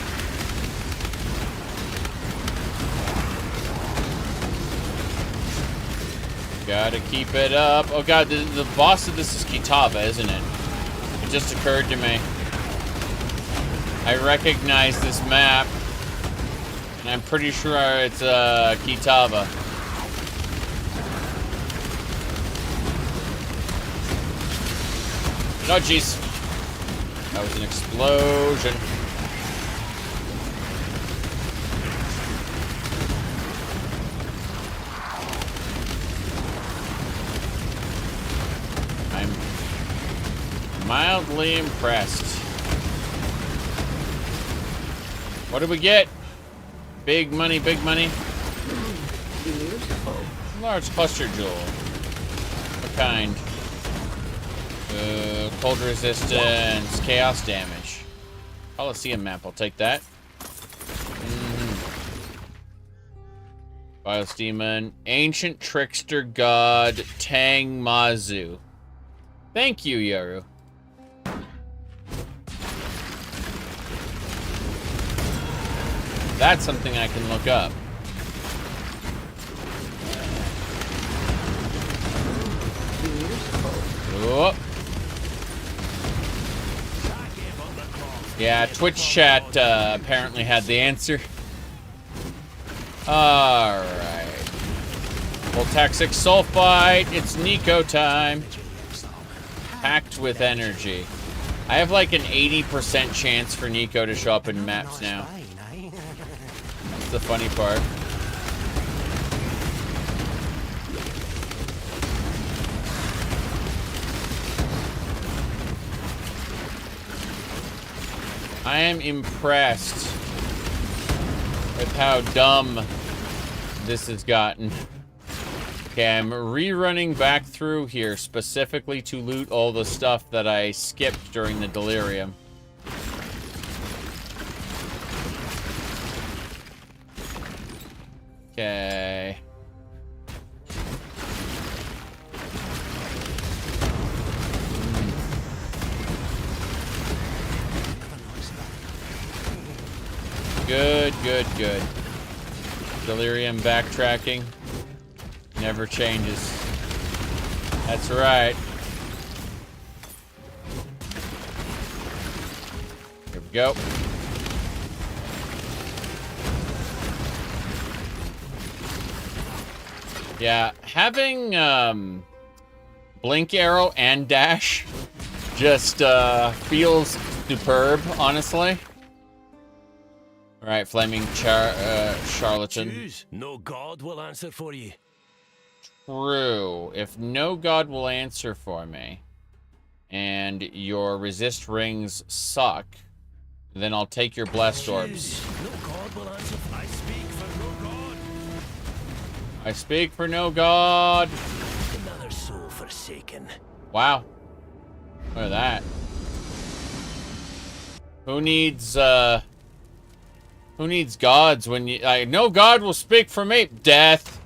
Gotta keep it up. Oh god, the boss of this is Kitava, isn't it? It just occurred to me. I recognize this map. And I'm pretty sure it's Kitava. Oh jeez. That was an explosion. I'm mildly impressed. What did we get? Big money, big money. Beautiful. Large cluster jewel. What kind? Cold resistance, chaos damage. Coliseum map, I'll take that. Bios Demon. Ancient Trickster God Tang Mazu. Thank you, Yoru. That's something I can look up. Oh. Yeah, Twitch chat apparently had the answer. Alright. Voltaxic Sulfite, it's Nico time. Packed with energy. I have like an 80% chance for Nico to show up in maps now. That's the funny part. I am impressed with how dumb this has gotten. Okay, I'm rerunning back through here specifically to loot all the stuff that I skipped during the delirium. Okay. Good, good, good. Delirium backtracking never changes. That's right. Here we go. Yeah, having blink arrow and dash just feels superb, honestly. All right, flaming charlatan. Choose. No god will answer for you. true. If no god will answer for me, and your resist rings suck, then I'll take your blessed orbs. No god will answer. I speak for no god. I speak for no god. Another soul forsaken. Wow. Look at that. Who needs gods when you no god will speak for me? Death.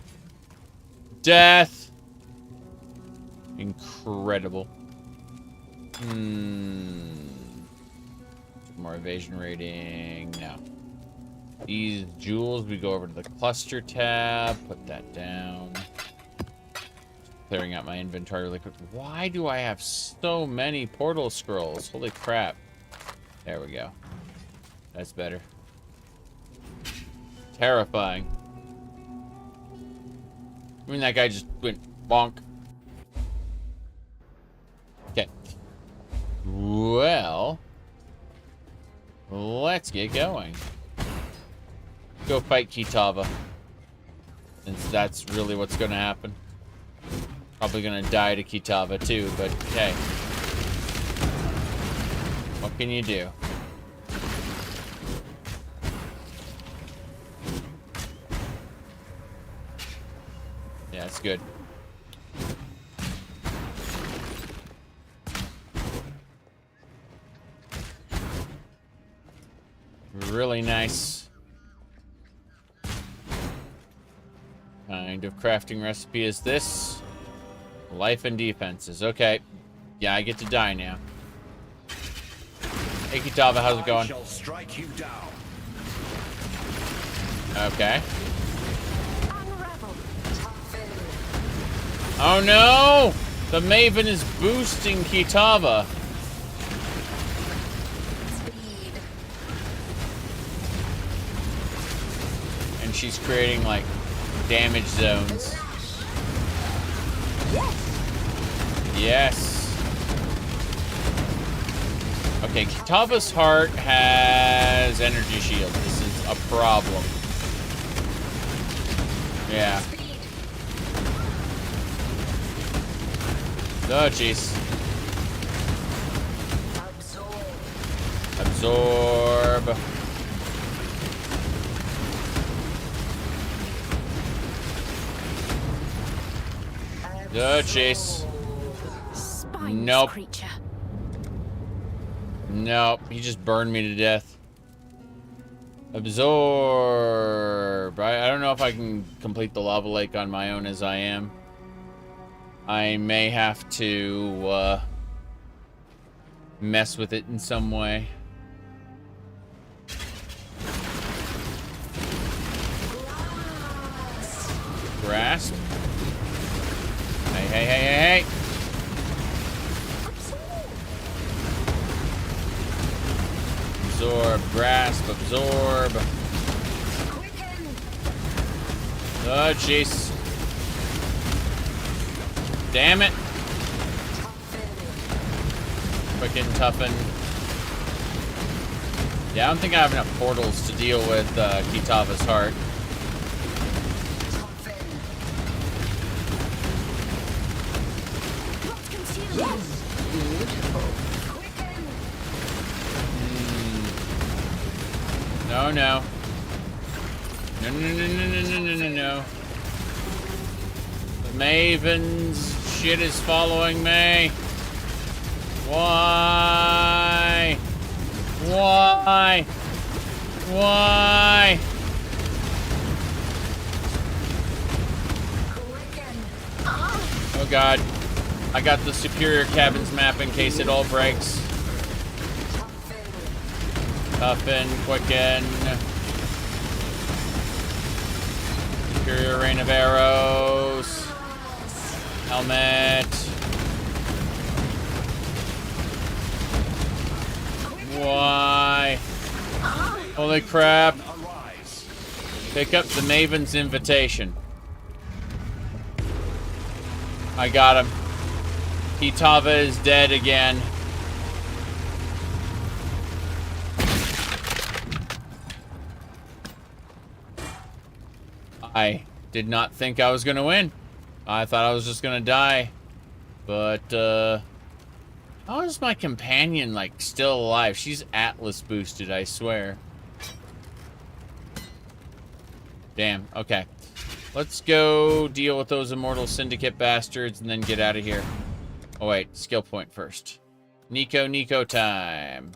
Death. Incredible. More evasion rating. No. These jewels, we go over to the cluster tab, put that down. Clearing out my inventory really quick. Why do I have so many portal scrolls? Holy crap. There we go. That's better. Terrifying. I mean, that guy just went bonk. Okay. Well, let's get going. Go fight Kitava. Since that's really what's gonna happen. Probably gonna die to Kitava too, but hey. What can you do? Yeah, that's good. Really nice. Kind of crafting recipe is this? Life and defenses. Okay. Yeah, I get to die now. Hey, Kitava, how's it going? Shall strike you down. Okay. Unravel. Oh no! The Maven is boosting Kitava. Speed. And she's creating, like, damage zones. Yes. Okay, Kitava's heart has energy shield. This is a problem. Yeah. Oh, jeez. Absorb. Good chase. Nope. Creature. Nope. He just burned me to death. Absorb. I don't know if I can complete the lava lake on my own as I am. I may have to mess with it in some way. Grasp. Hey, hey, hey, hey, hey. Absorb, grasp, absorb. Oh, jeez. Damn it. Quicken, toughen. Yeah, I don't think I have enough portals to deal with Kitava's heart. No, no. No, no, no, no, no, no, no, no, no. The Maven's shit is following me. Why? Why? Why? Oh god. I got the superior cabins map in case it all breaks. Toughen, quicken. Superior rain of arrows. Helmet. Why? Holy crap. Pick up the Maven's invitation. I got him. Kitava is dead again. I did not think I was going to win. I thought I was just gonna die. But, how is my companion, like, still alive? She's Atlas boosted, I swear. Damn, okay. Let's go deal with those Immortal Syndicate bastards and then get out of here. Oh, wait. Skill point first. Nico time.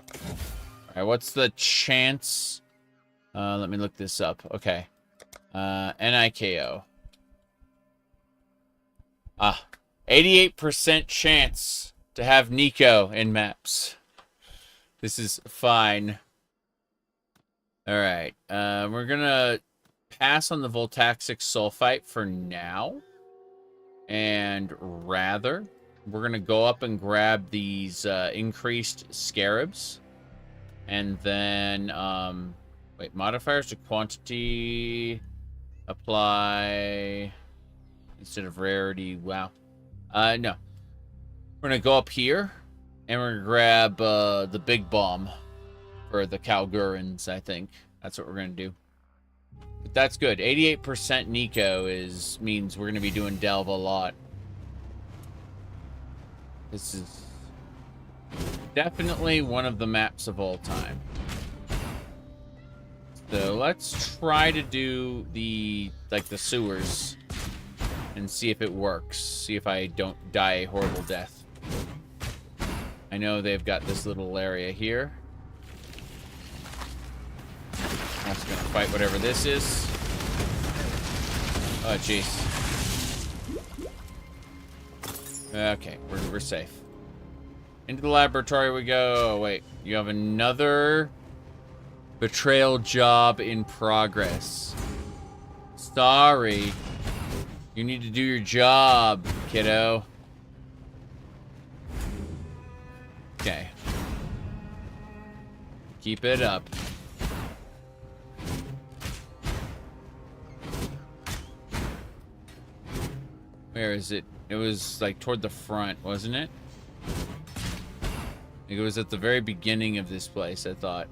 Alright, what's the chance? Let me look this up. Okay. NIKO. 88% chance to have Nico in maps. This is fine. Alright. We're gonna pass on the Voltaxic Sulfite for now. And rather, we're gonna go up and grab these increased scarabs. And then, wait, modifiers to quantity apply instead of rarity. Wow. No. We're gonna go up here and we're gonna grab the big bomb for the Kalgurans, I think. That's what we're gonna do. But that's good. 88% Nico means we're gonna be doing Delve a lot. This is definitely one of the maps of all time. So let's try to do the sewers and see if it works. See if I don't die a horrible death. I know they've got this little area here. I'm just gonna fight whatever this is. Oh, jeez. Okay, we're safe. Into the laboratory we go. Oh, wait, you have another betrayal job in progress. Sorry. You need to do your job, kiddo. Okay. Keep it up. Where is it? It was like toward the front, wasn't it? It was at the very beginning of this place, I thought.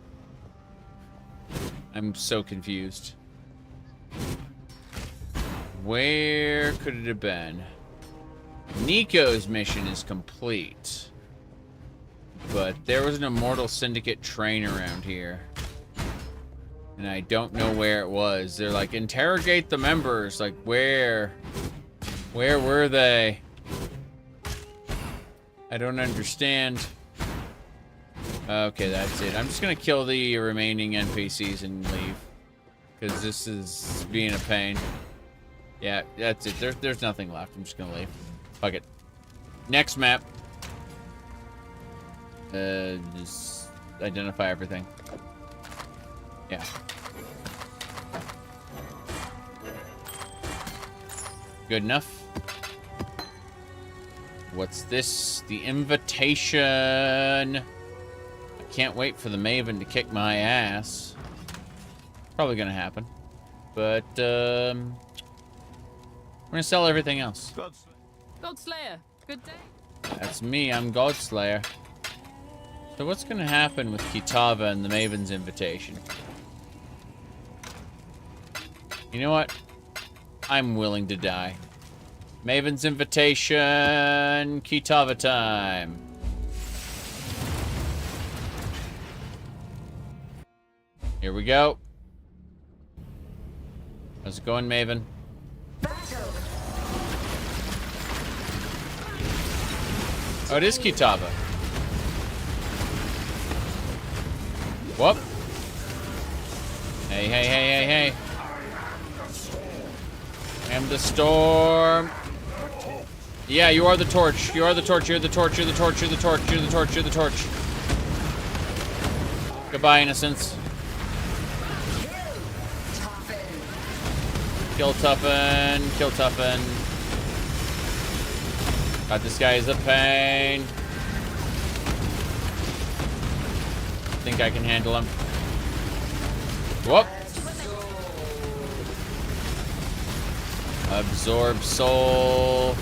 I'm so confused. Where could it have been? Nico's mission is complete. But there was an Immortal Syndicate train around here. And I don't know where it was. They're like, interrogate the members. Like, where? Where were they? I don't understand. Okay, that's it. I'm just gonna kill the remaining NPCs and leave. Because this is being a pain. Yeah, that's it. There's nothing left. I'm just gonna leave. Fuck it. Next map. Just identify everything. Yeah. Good enough. What's this? The invitation. I can't wait for the Maven to kick my ass. Probably gonna happen. But, we're gonna sell everything else. Godslayer, good day. That's me, I'm Godslayer. So what's gonna happen with Kitava and the Maven's invitation? You know what? I'm willing to die. Maven's invitation, Kitava time. Here we go. How's it going, Maven? Oh, it is Kitava. Whoop. Hey, hey, hey, hey, hey. I am the storm. Yeah, you are the torch. You are the torch. You're the torch. You're the torch. You're the torch. You're the torch. You're the torch. Goodbye, innocence. Kill Tuffen. Kill Tuffen. God, this guy is a pain. I think I can handle him. Whoop. Absorb soul.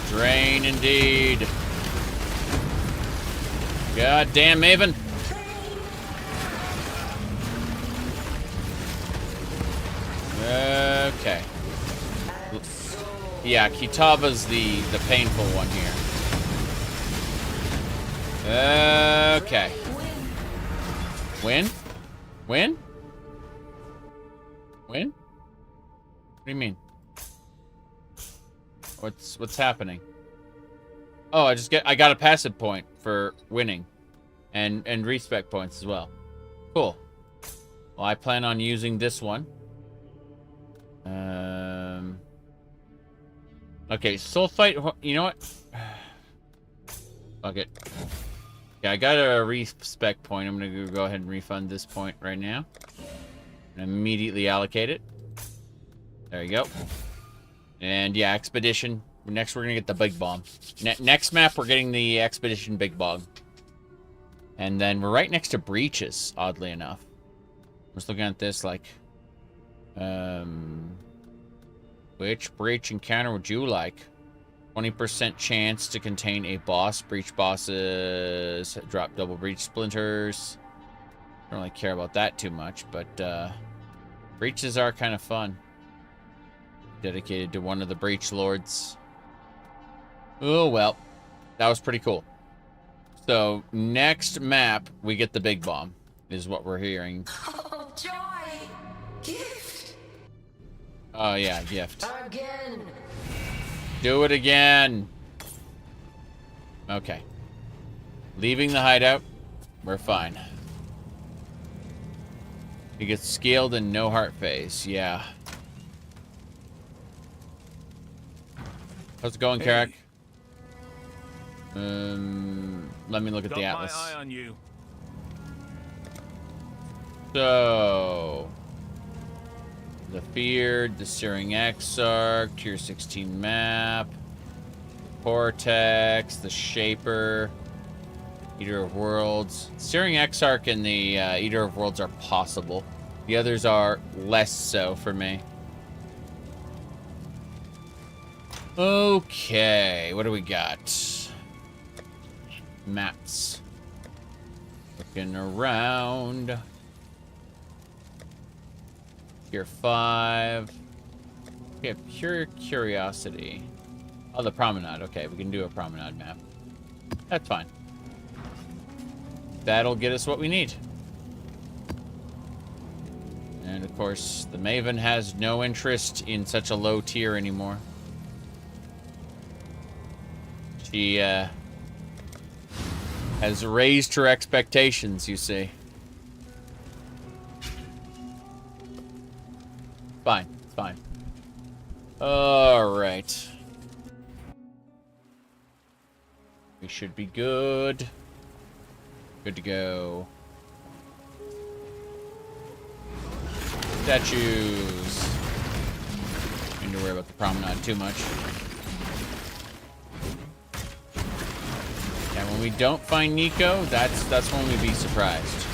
Drain indeed. God damn, Maven. Okay. Yeah, Kitava's the painful one here. Okay. Win? Win? Win? What do you mean? What's happening? Oh, I got a passive point for winning. And respec points as well. Cool. Well, I plan on using this one. Okay, soul fight. You know what? Fuck it. Yeah, I got a respec point. I'm gonna go ahead and refund this point right now. And immediately allocate it. There you go. And yeah, expedition. Next, we're gonna get the big bomb. Next map, we're getting the expedition big bomb. And then we're right next to breaches, oddly enough. I was looking at this like, which breach encounter would you like? 20% chance to contain a boss. Breach bosses drop double breach splinters. Don't really care about that too much, but breaches are kind of fun. Dedicated to one of the breach lords. Oh well, that was pretty cool. So next map, we get the big bomb, is what we're hearing. Oh, joy! Gift! Oh yeah, gift. Again! Do it again! Okay. Leaving the hideout, we're fine. He gets scaled and no heart phase, yeah. How's it going, Carrick? Let me look at the Atlas. My eye on you. So, the Feared, the Searing Exarch, Tier 16 map, Cortex, the Shaper, Eater of Worlds. Searing Exarch and the Eater of Worlds are possible. The others are less so for me. Okay, what do we got? Maps. Looking around. Tier 5. Okay, pure curiosity. Oh, the promenade. Okay, we can do a promenade map. That's fine. That'll get us what we need. And of course, the Maven has no interest in such a low tier anymore. She has raised her expectations, you see. Fine, fine. Alright. We should be good. Good to go. Statues. Don't need to worry about the promenade too much. And when we don't find Nico, that's when we'd be surprised.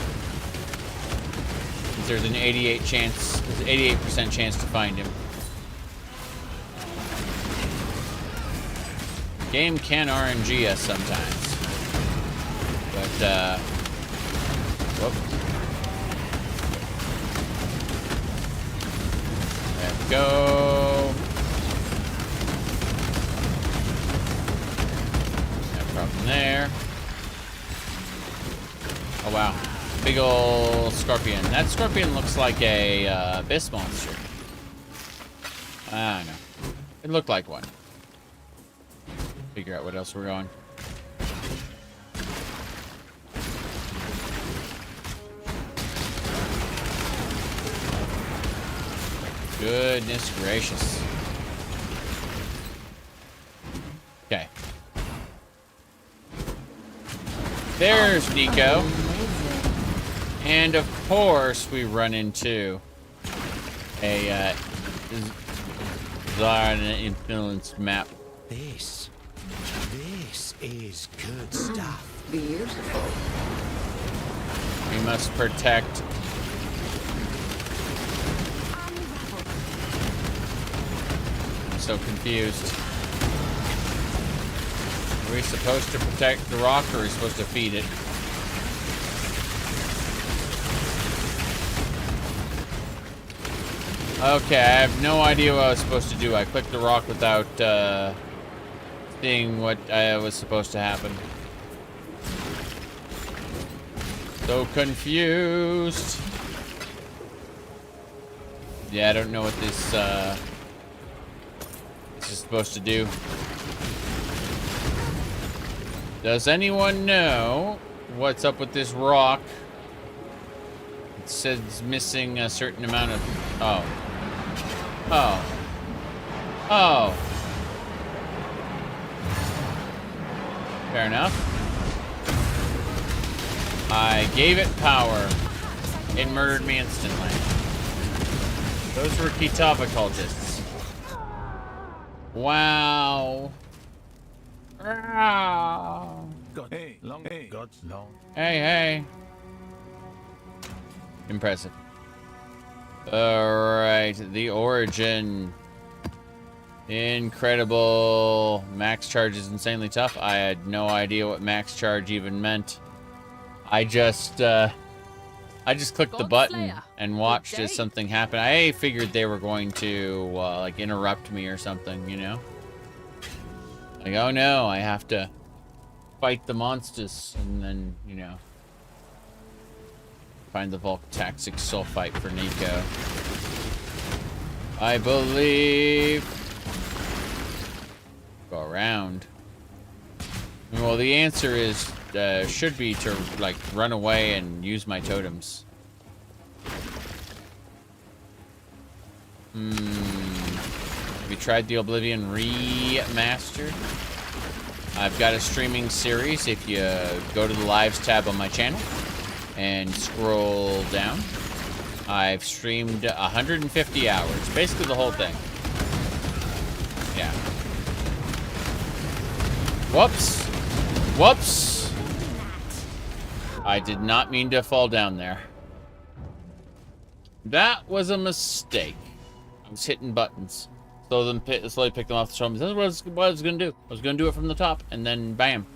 There's an 88% chance to find him. Game can RNG us sometimes. But whoop. There we go. From there. Oh wow, big ol' scorpion. That scorpion looks like a abyss monster. I don't know. It looked like one. Figure out what else we're going. Goodness gracious. Okay. There's Nico. And of course we run into a Zarn influenced map. This is good stuff. Beautiful. We must protect. I'm so confused. Are we supposed to protect the rock, or are we supposed to feed it? Okay, I have no idea what I was supposed to do. I clicked the rock without seeing what was supposed to happen. So confused. Yeah, I don't know what this is supposed to do. Does anyone know what's up with this rock? It says it's missing a certain amount of... Oh. Oh. Oh. Fair enough. I gave it power. It murdered me instantly. Those were Kitava cultists. Wow. Hey, long. Hey, God's long. Hey, hey. Impressive. Alright, the origin. Incredible. Max charge is insanely tough. I had no idea what max charge even meant. I just clicked the button and watched as something happened. I figured they were going to like interrupt me or something, you know? Like, oh no, I have to fight the monsters and then, you know, find the voltaxic sulfite for Nico. I believe. Go around. Well, the answer is should be to like run away and use my totems. Have you tried the Oblivion Remastered? I've got a streaming series. If you go to the lives tab on my channel and scroll down, I've streamed 150 hours, basically the whole thing. Yeah. Whoops. Whoops. I did not mean to fall down there. That was a mistake. I was hitting buttons. Slowly pick them off the shoulder. That's what I was going to do. I was going to do it from the top, and then bam.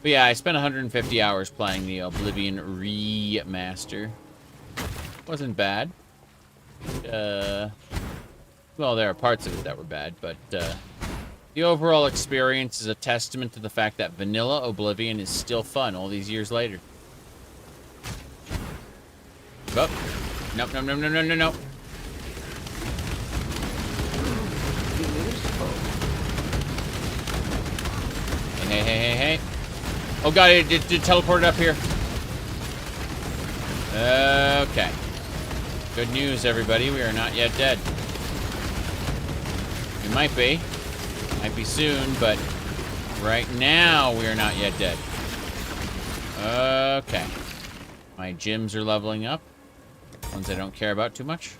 But yeah, I spent 150 hours playing the Oblivion Remaster. Wasn't bad. Well, there are parts of it that were bad, but the overall experience is a testament to the fact that vanilla Oblivion is still fun all these years later. Oh. Nope, nope, nope, nope, nope, nope, nope. Hey, hey, hey, hey. Oh god, it teleported up here. Okay. Good news, everybody. We are not yet dead. We might be. Might be soon, but right now we are not yet dead. Okay. My gyms are leveling up. Ones I don't care about too much.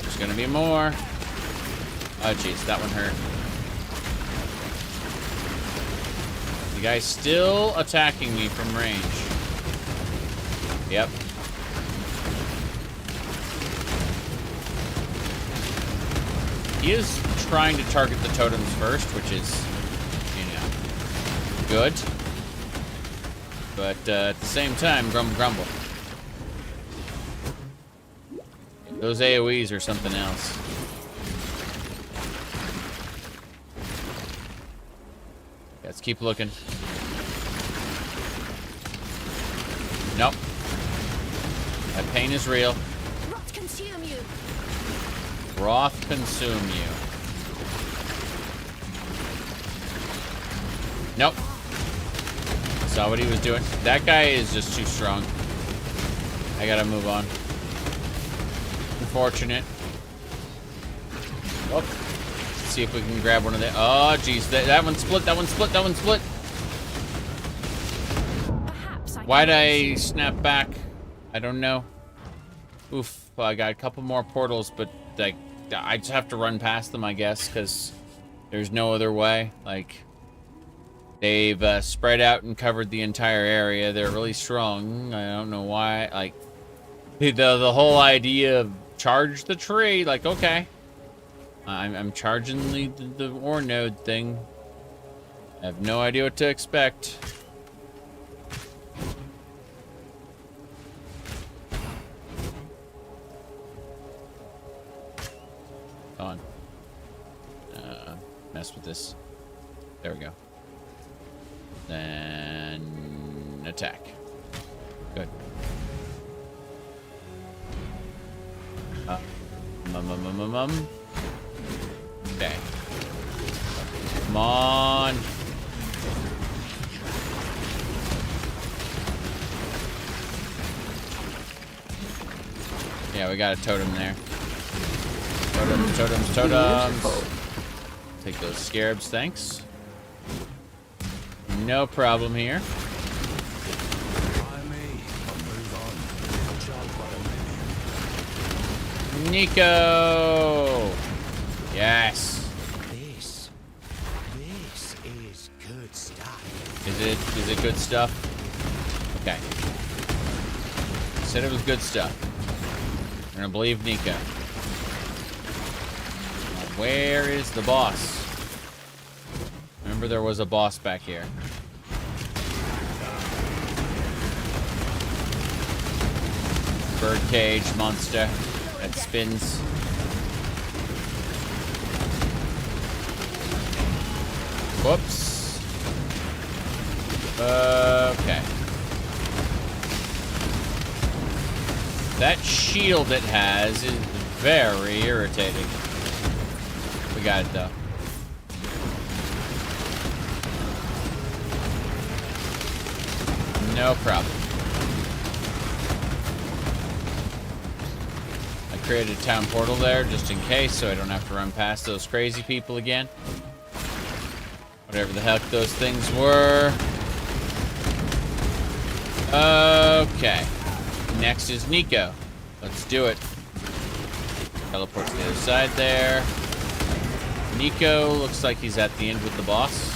There's gonna be more. Oh jeez, that one hurt. The guy's still attacking me from range. Yep. He is trying to target the totems first, which is, you know, good. But at the same time, grumble, grumble. Those AoEs are something else. Let's keep looking. Nope. That pain is real. Rot consume you. Wrath consume you. Nope. Saw what he was doing. That guy is just too strong. I gotta move on. Unfortunate. Oh. Let's see if we can grab one of the... Oh, jeez. That one split. That one split. That one split. Why'd I snap back? I don't know. Oof. Well, I got a couple more portals, but like, I just have to run past them, I guess, because there's no other way. Like, they've spread out and covered the entire area. They're really strong. I don't know why. Like, the whole idea of charge the tree. Like, okay, I'm charging the ore node thing. I have no idea what to expect. Come on. Mess with this. There we go. Then attack. Good. Okay. Come on. Yeah, we got a totem there. Totems, totems, totems. Take those scarabs, thanks. No problem here. Nico! Yes. This is good stuff. Is it good stuff? Okay. Said it was good stuff. We're gonna believe Nico. Now, where is the boss? Remember there was a boss back here. Birdcage monster that spins. Whoops. Okay. That shield it has is very irritating. We got it though. No problem. I created a town portal there just in case, so I don't have to run past those crazy people again. Whatever the heck those things were. Okay. Next is Nico. Let's do it. Teleport to the other side there. Nico looks like he's at the end with the boss.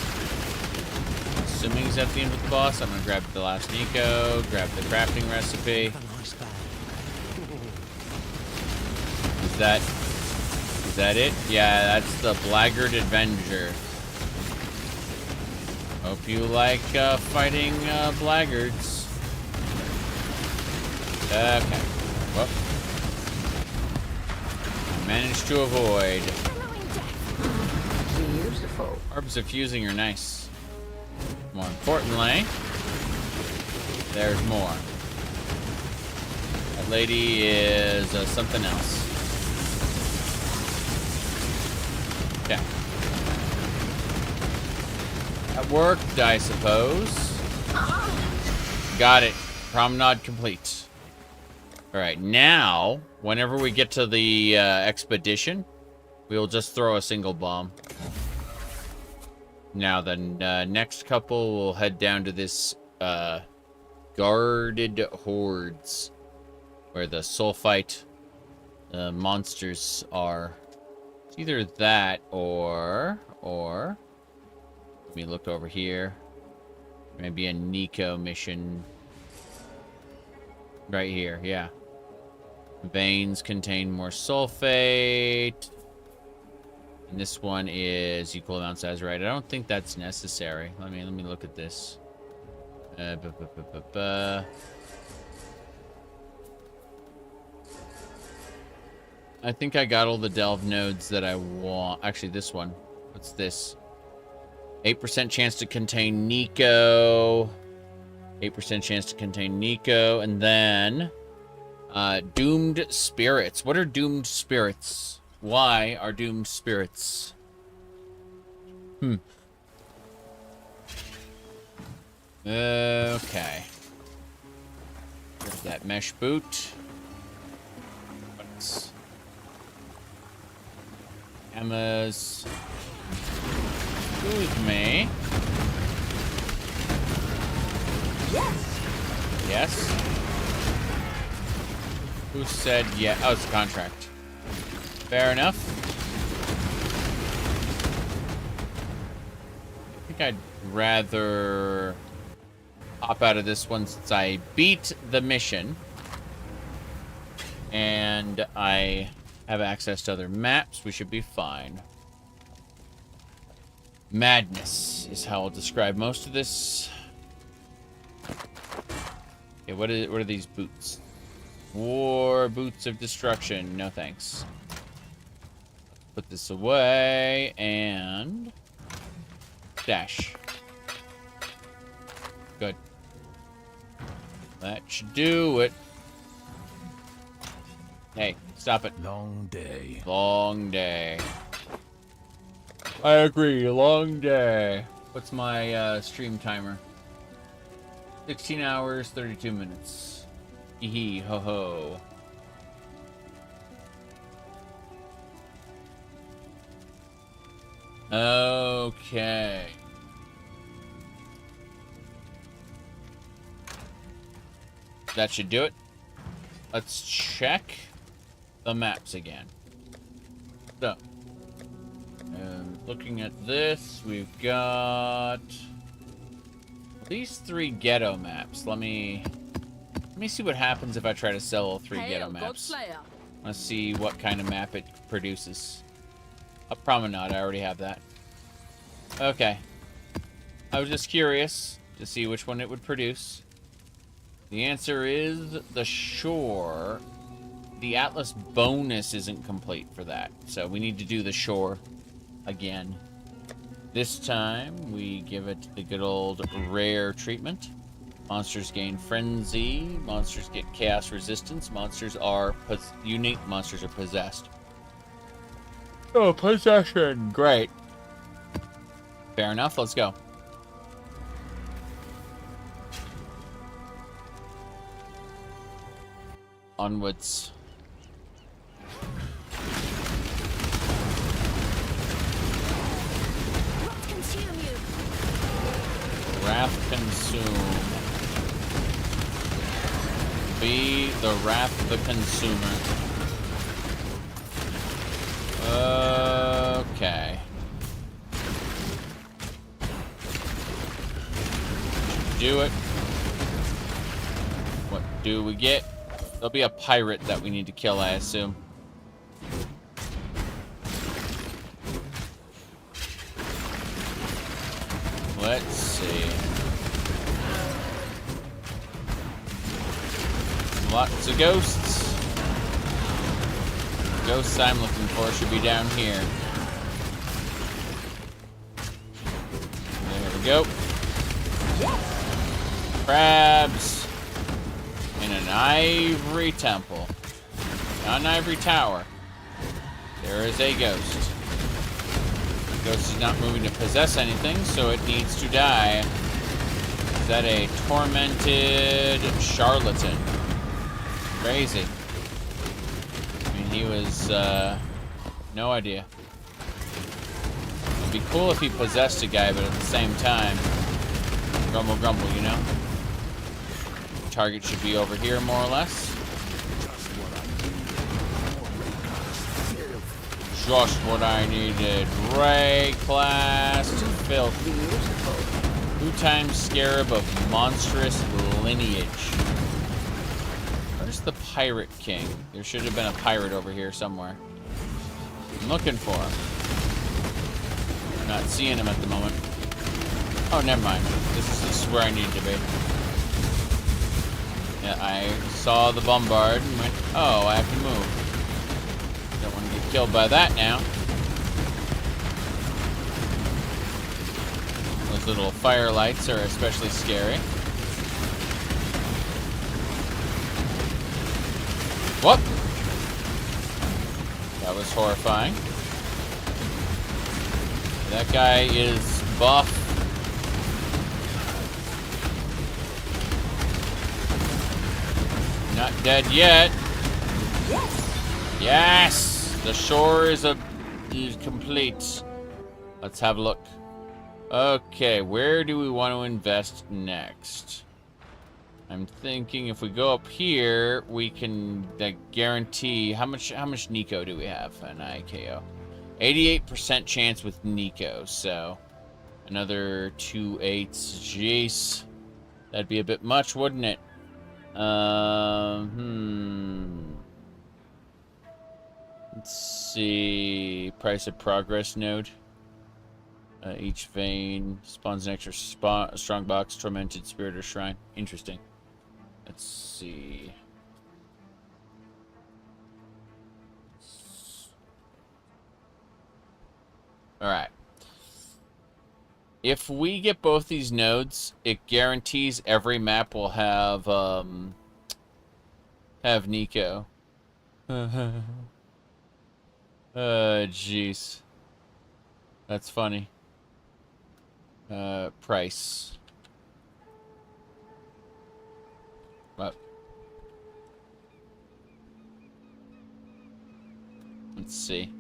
Assuming he's at the end with the boss, I'm gonna grab the last Nico, grab the crafting recipe. Is that it? Yeah, that's the Blackguard Avenger. Hope you like fighting blackguards. Okay. Whoop. Managed to avoid. Beautiful. Orbs of fusing are nice. More importantly, there's more. That lady is something else. Okay. That worked, I suppose. Got it. Promenade complete. Alright, now, whenever we get to the expedition, we'll just throw a single bomb. Now, the next couple will head down to this guarded hordes, where the sulfite monsters are. It's either that or let me look over here. Maybe a Nico mission. Right here, yeah. Veins contain more sulfate. And this one is equal amounts as right. I don't think that's necessary. Let me look at this. I think I got all the delve nodes that I want. Actually, this one. What's this? 8% chance to contain Nico. 8% chance to contain Nico. And then doomed spirits. What are doomed spirits? Why are doomed spirits? Okay. There's that mesh boot. What's Emma's? Excuse me. Yes. Yes. Who said yeah? Oh, it's a contract. Fair enough. I think I'd rather hop out of this one since I beat the mission. And I have access to other maps. We should be fine. Madness is how I'll describe most of this. Okay, what are these boots? War boots of destruction. No thanks. Put this away and dash. Good. That should do it. Hey, stop it. Long day. Long day. I agree, long day. What's my stream timer? 16 hours, 32 minutes. Hee hee, ho ho. Okay. That should do it. Let's check the maps again. So, looking at this, we've got these 3 ghetto maps. Let me see what happens if I try to sell all 3 ghetto maps. Let's see what kind of map it produces. A promenade, I already have that. Okay. I was just curious to see which one it would produce. The answer is the shore. The Atlas bonus isn't complete for that, so we need to do the shore again. This time, we give it the good old rare treatment. Monsters gain frenzy, monsters get chaos resistance, unique monsters are possessed. Oh, possession! Great. Fair enough, let's go. Onwards. Wrath consume. Be the wrath of the consumer. Okay. Do it. What do we get? There'll be a pirate that we need to kill, I assume. Let's see. Lots of ghosts. The ghosts I'm looking for should be down here. There we go. Crabs. In an ivory temple. Not an ivory tower. There is a ghost. The ghost is not moving to possess anything, so it needs to die. Is that a tormented charlatan? Crazy. I mean, he was, no idea. It'd be cool if he possessed a guy, but at the same time, grumble, grumble, you know? Target should be over here, more or less. Just what I needed. Ray class to filth. 2 times scarab of monstrous lineage. Where's the pirate king? There should have been a pirate over here somewhere. I'm looking for him. I'm not seeing him at the moment. Oh, never mind. This is where I need to be. Yeah, I saw the bombard and went, oh, I have to move. Don't want to get killed by that now. Those little fire lights are especially scary. What? That was horrifying. That guy is buff. Not dead yet. Yes. Yes. The shore is complete. Let's have a look. Okay, where do we want to invest next? I'm thinking if we go up here, we can guarantee how much Nico do we have? An IKO. 88% chance with Nico, so another 2 8s. Jeez. That'd be a bit much, wouldn't it? Let's see. Price of progress node. Each vein spawns an extra strong box, tormented spirit or shrine. Interesting. Let's see. Alright. If we get both these nodes, it guarantees every map will have Nico. Jeez. That's funny. Price. What? Let's see.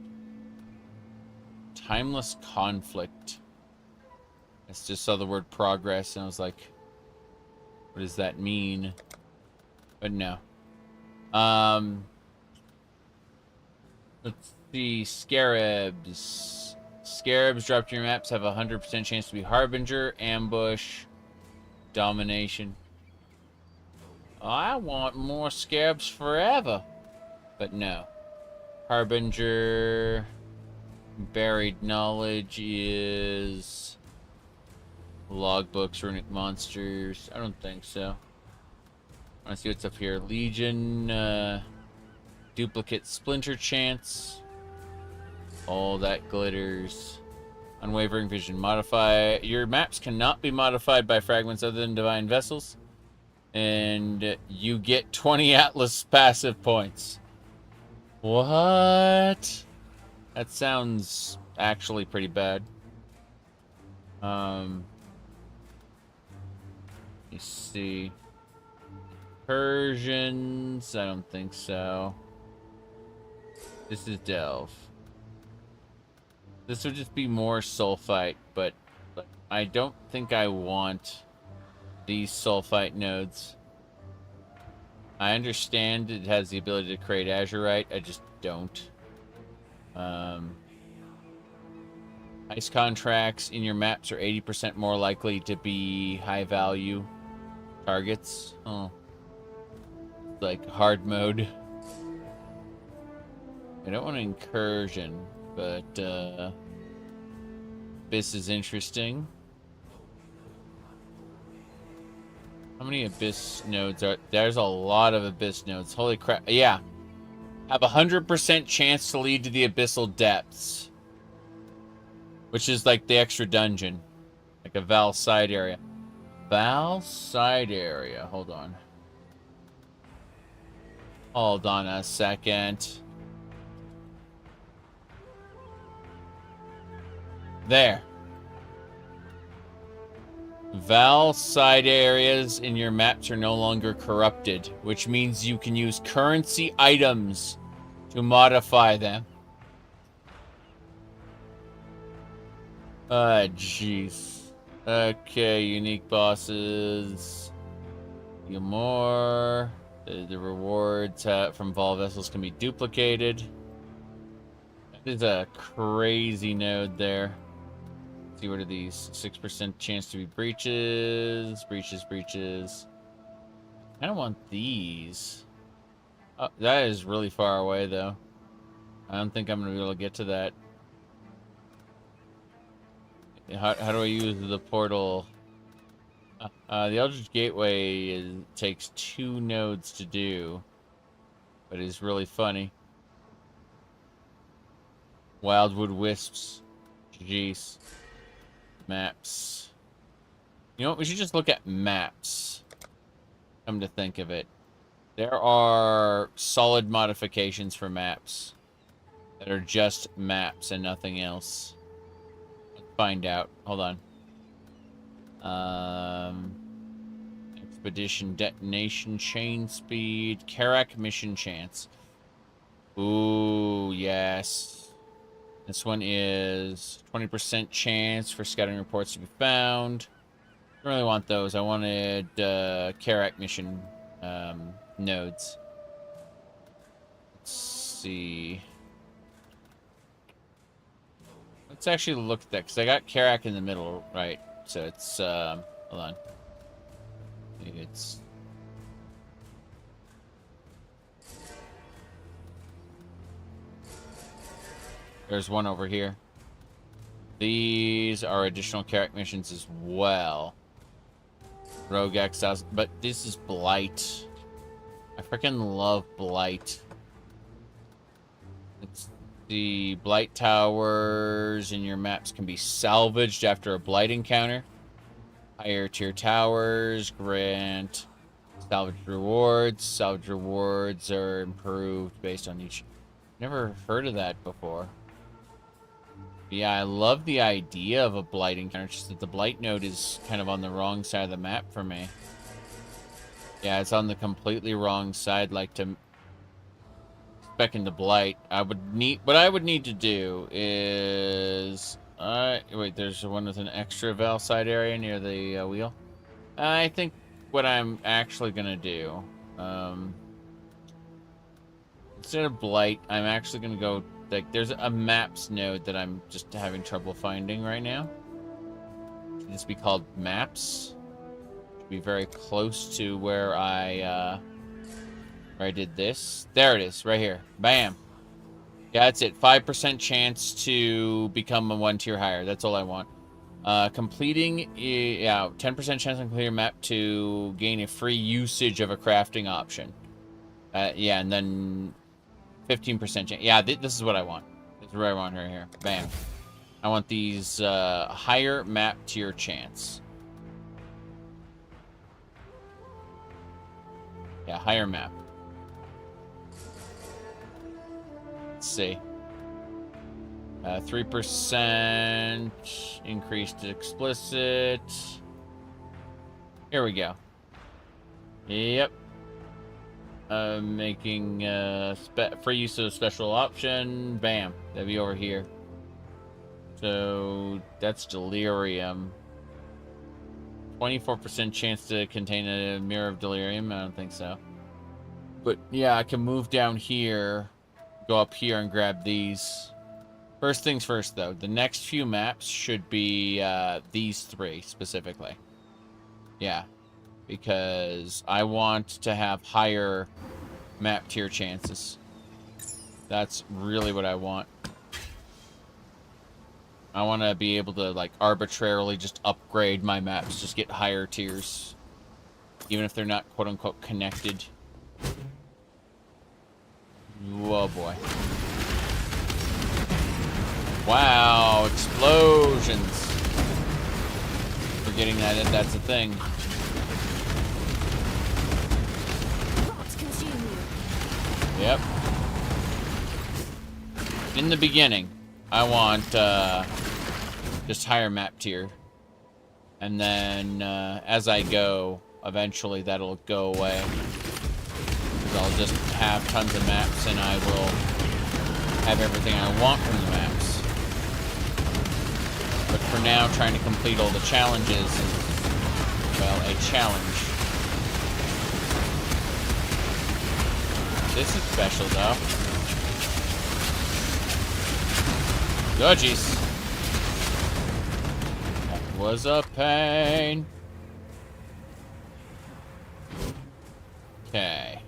Timeless conflict. I just saw the word progress and I was like, what does that mean? But no. Let's see. Scarabs. Scarabs dropped in your maps have a 100% chance to be Harbinger, Ambush, Domination. I want more Scarabs forever. But no. Harbinger. Buried Knowledge is... Logbooks, Runic Monsters. I don't think so. I want to see what's up here. Legion, Duplicate Splinter Chance. All that glitters. Unwavering Vision. Modify. Your maps cannot be modified by fragments other than Divine Vessels. And you get 20 Atlas passive points. What? That sounds actually pretty bad. Let me see. Persians, I don't think so. This is Delve. This would just be more sulfite, but I don't think I want these sulfite nodes. I understand it has the ability to create azurite, I just don't. Ice contracts in your maps are 80% more likely to be high value targets. Oh. Like hard mode. I don't want an incursion, but Abyss is interesting. How many Abyss nodes are there's a lot of Abyss nodes. Holy crap. Yeah. Have a 100% chance to lead to the Abyssal Depths. Which is like the extra dungeon. Like a Val side area. Val side area. Hold on. Hold on a second. There. Val side areas in your maps are no longer corrupted, which means you can use currency items to modify them. Jeez. Okay, unique bosses. More. The rewards from Vol Vessels can be duplicated. That is a crazy node there. Let's see, what are these? 6% chance to be breaches. Breaches. I don't want these. Oh, that is really far away, though. I don't think I'm going to be able to get to that. How do I use the portal? The Eldritch Gateway takes 2 nodes to do, but is really funny. Wildwood Wisps. Jeez. Maps. You know what? We should just look at maps. Come to think of it. There are solid modifications for maps that are just maps and nothing else. Let's find out. Hold on. Expedition detonation chain speed. Karak mission chance. Ooh, yes. This one is 20% chance for scouting reports to be found. Don't really want those. I wanted Karak mission nodes. Let's see. Let's actually look at that, because I got Karak in the middle, right? So it's, hold on. It's... There's one over here. These are additional Karak missions as well. Rogue Exiles, but this is Blight. I freaking love Blight. It's The blight towers in your maps can be salvaged after a blight encounter. Higher tier towers grant salvage rewards. Salvage rewards are improved based on each. Never heard of that before. Yeah, I love the idea of a blight encounter. It's just that the blight node is kind of on the wrong side of the map for me. Yeah, it's on the completely wrong side. Like to spec into blight, what I would need to do is wait. There's one with an extra val side area near the wheel. I think what I'm actually gonna do, instead of blight, I'm actually gonna go. Like, there's a maps node that I'm just having trouble finding right now. Should this be called maps? Should be very close to where I did this. There it is, right here. Bam. Yeah, that's it. 5% chance to become a 1 tier higher. That's all I want. Completing, yeah, 10% chance on clear map to gain a free usage of a crafting option. Yeah, and then 15% chance. Yeah, this is what I want. This is what I want right here. Bam. I want these higher map tier chance. Yeah, higher map. Let's see. 3% increased explicit. Here we go. Yep. Making free use of special option. Bam. That'd be over here. So that's delirium. 24% chance to contain a mirror of delirium. I don't think so. But yeah, I can move down here, go up here and grab these. First things first, though. The next few maps should be these 3 specifically. Yeah. Because I want to have higher map tier chances. That's really what I want. I want to be able to, like, arbitrarily just upgrade my maps, just get higher tiers. Even if they're not quote-unquote connected. Whoa, boy. Wow, explosions. Forgetting that that's a thing. Yep. In the beginning, I want just higher map tier. And then as I go, eventually that'll go away. Because I'll just have tons of maps and I will have everything I want from the maps. But for now, trying to complete all the challenges is, well, a challenge. This is special, though. Oh, jeez. That was a pain. Okay.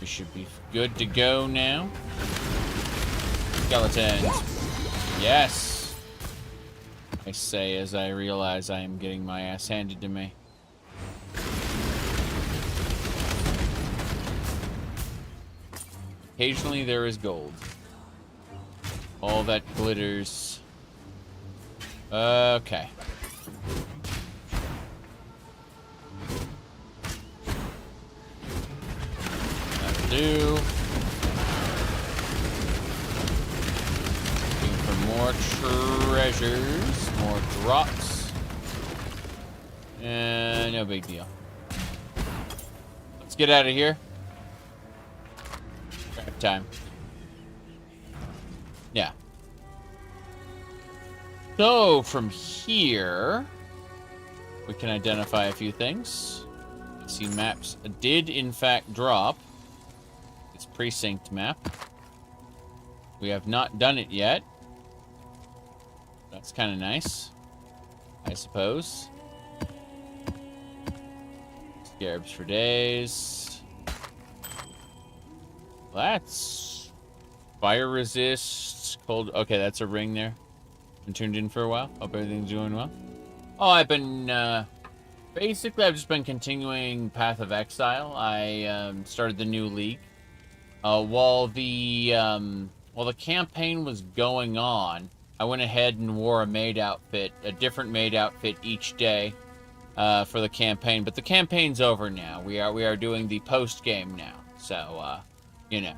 We should be good to go now. Skeletons. Yes! I say as I realize I am getting my ass handed to me. Occasionally there is gold. All that glitters. Okay. That'll do. Looking for more treasures, more drops. No big deal. Let's get out of here. Time. Yeah. So from here, we can identify a few things. You see, maps did in fact drop. It's precinct map. We have not done it yet. That's kind of nice, I suppose. Scarabs for days. That's fire resist, cold. Okay, that's a ring there. Been tuned in for a while. Hope everything's doing well. Oh, I've been basically I've just been continuing Path of Exile. I started the new league, While the campaign was going on, I went ahead and wore a maid outfit, a different maid outfit each day for the campaign. But the campaign's over now. We are doing the post game now. So you know,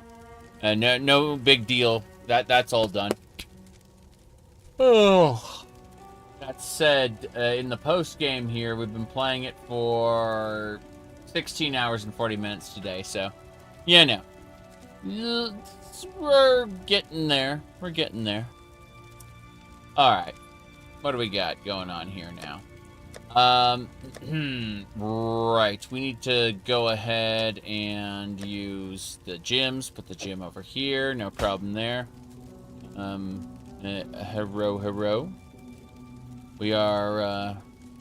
no big deal. That's all done. Oh. That said, in the post game here, we've been playing it for 16 hours and 40 minutes today. So, you know. We're getting there. We're getting there. Alright. What do we got going on here now? Right. We need to go ahead and use the gyms. Put the gym over here. No problem there. Hero. We are,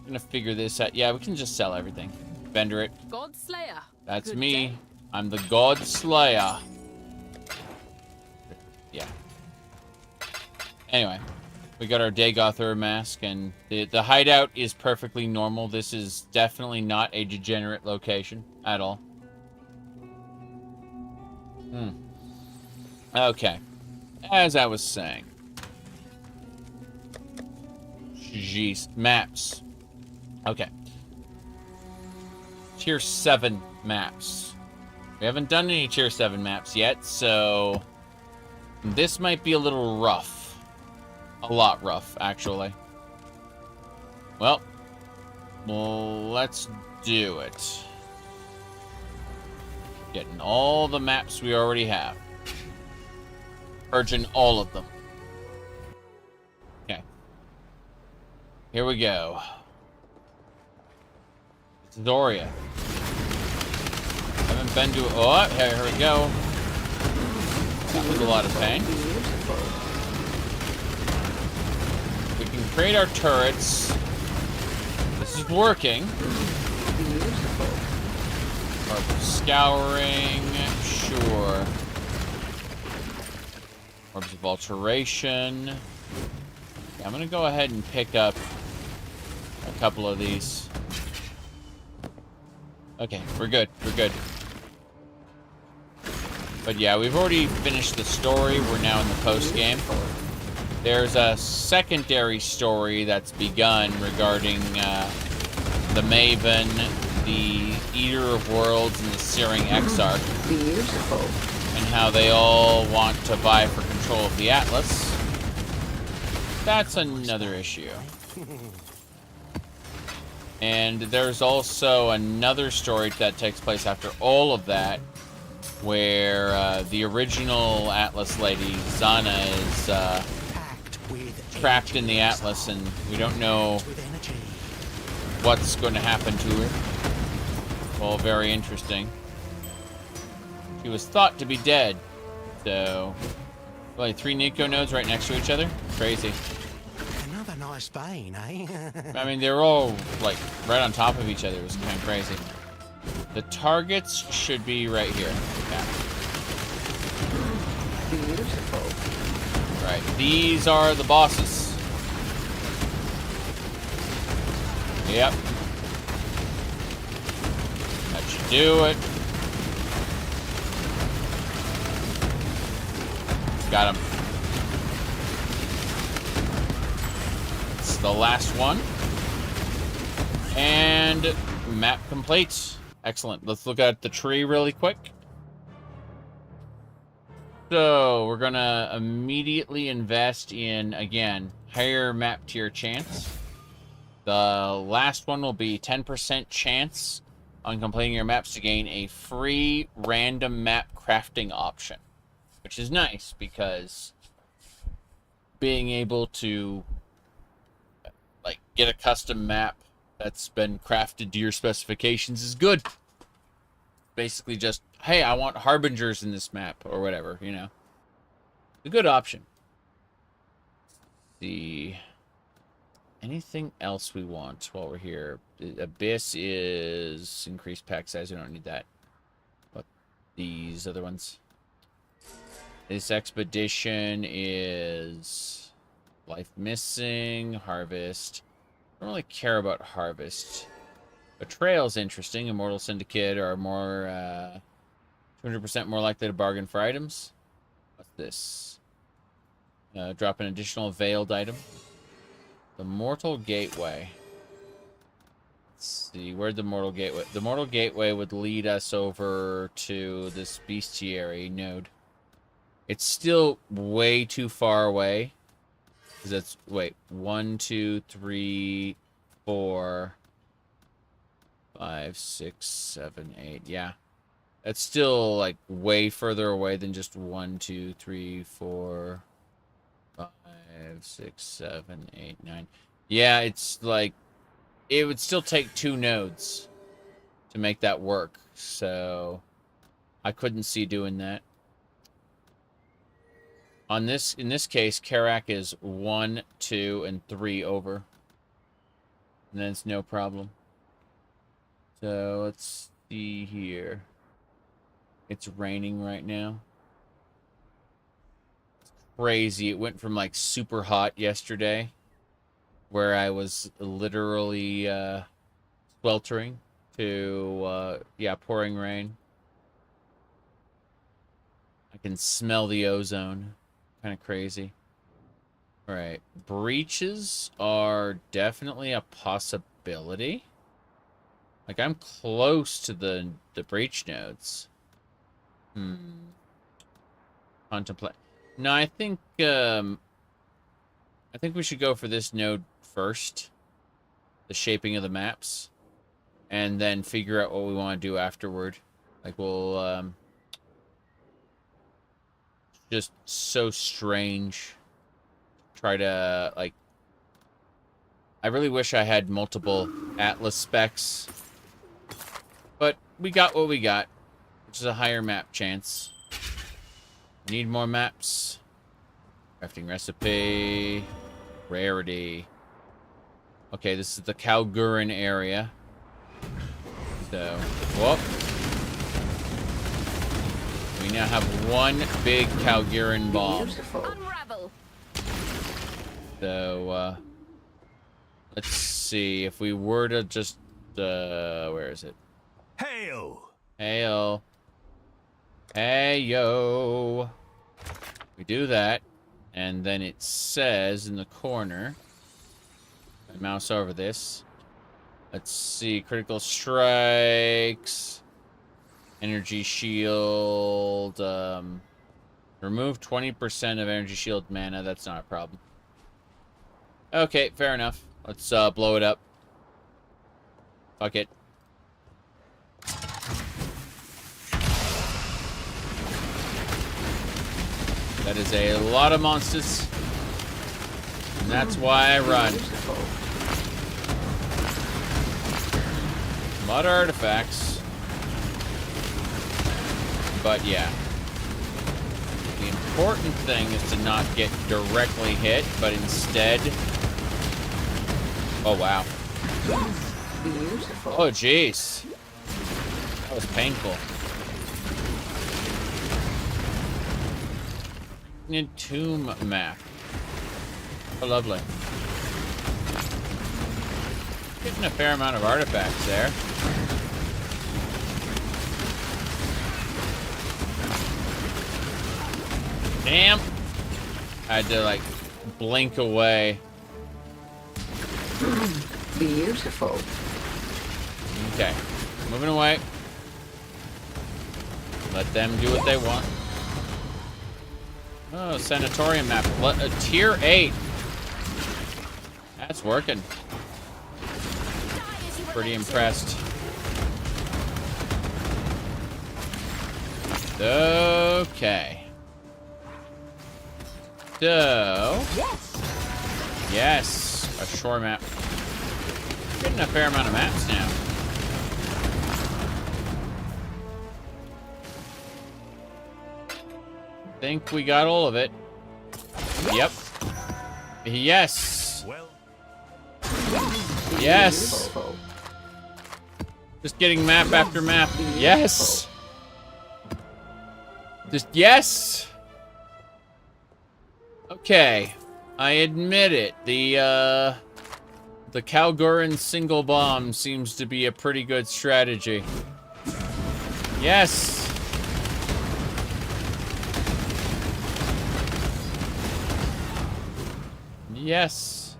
gonna figure this out. Yeah, we can just sell everything. Vendor it. God Slayer. That's Good me. day. I'm the God Slayer. Yeah. Anyway, we got our Dagothur mask, and the hideout is perfectly normal. This is definitely not a degenerate location at all. Okay. As I was saying. Jeez. Maps. Okay. Tier 7 maps. We haven't done any Tier 7 maps yet, so this might be a little rough. A lot rough, actually. Well, let's do it. Getting all the maps we already have. Purging all of them. Okay. Here we go. Zoria. Haven't been to... Oh, here we go. That was a lot of pain. We can create our turrets. This is working. Scouring. Sure. Orbs of Alteration. Yeah, I'm going to go ahead and pick up a couple of these. Okay, we're good. We're good. But yeah, we've already finished the story. We're now in the post-game. There's a secondary story that's begun regarding the Maven, the Eater of Worlds, and the Searing Exarch. Beautiful. And how they all want to vie for control of the Atlas. That's another issue. And there's also another story that takes place after all of that, where the original Atlas lady, Zana, is trapped in the Atlas, and we don't know what's going to happen to her. Well, very interesting. She was thought to be dead, so... Like 3 Nico nodes right next to each other? Crazy. Another nice vein, eh? I mean, they're all, like, right on top of each other. It was kind of crazy. The targets should be right here. Yeah. Beautiful. Right. These are the bosses. Yep. That should do it. Got him. It's the last one. And map complete. Excellent. Let's look at the tree really quick. So we're gonna immediately invest in, again, higher map tier chance. The last one will be 10% chance on completing your maps to gain a free random map crafting option. Which is nice, because being able to, like, get a custom map that's been crafted to your specifications is good. Basically just, hey, I want harbingers in this map, or whatever, you know. A good option. See, anything else we want while we're here? Abyss is increased pack size. We don't need that. What these other ones? This expedition is life missing, harvest. I don't really care about harvest. Betrayal's interesting. Immortal Syndicate are more 200% more likely to bargain for items. What's this? Drop an additional veiled item. The Mortal Gateway. Let's see, where'd the Mortal Gateway... The Mortal Gateway would lead us over to this bestiary node. It's still way too far away. Because that's... Wait. 1, 2, 3, 4... 5, 6, 7, 8. Yeah. That's still, like, way further away than just 1, 2, 3, 4... 5, 6, 7, 8, 9. Yeah, it's like... It would still take 2 nodes to make that work. So... I couldn't see doing that. In this case, Karak is 1, 2, and 3 over. And then it's no problem. So, let's see here. It's raining right now. It's crazy. It went from, like, super hot yesterday, where I was literally sweltering, to, yeah, pouring rain. I can smell the ozone. Kind of crazy. Alright. Breaches are definitely a possibility. Like, I'm close to the breach nodes. Contemplate. No, I think we should go for this node first. The shaping of the maps. And then figure out what we want to do afterward. Like, we'll, just so strange. Try to, like... I really wish I had multiple Atlas specs. But we got what we got. Which is a higher map chance. Need more maps. Crafting recipe. Rarity. Okay, this is the Kalgurin area. So, whoop. We now have one big Kalgurin bomb. Unravel. So, let's see. If we were to just, where is it? Hail! Hail. Hey, yo. We do that. And then it says in the corner. I mouse over this. Let's see. Critical strikes. Energy shield. Remove 20% of energy shield mana. That's not a problem. Okay, fair enough. Let's blow it up. Fuck it. That is a lot of monsters. And that's why I run. A lot of artifacts. But yeah. The important thing is to not get directly hit, but instead... Oh, wow. Beautiful. Oh, jeez. That was painful. Tomb map. Oh, lovely. Getting a fair amount of artifacts there. Damn! I had to, like, blink away. Beautiful. Okay. Moving away. Let them do what they want. Oh, sanatorium map. Tier 8. That's working. Pretty impressed. Okay. So... Yes. A shore map. Getting a fair amount of maps now. Think we got all of it. Yep. Yes. Yes. Just getting map after map. Yes. Just yes. Okay. I admit it. The Kalgurin single bomb seems to be a pretty good strategy. Yes. Yes.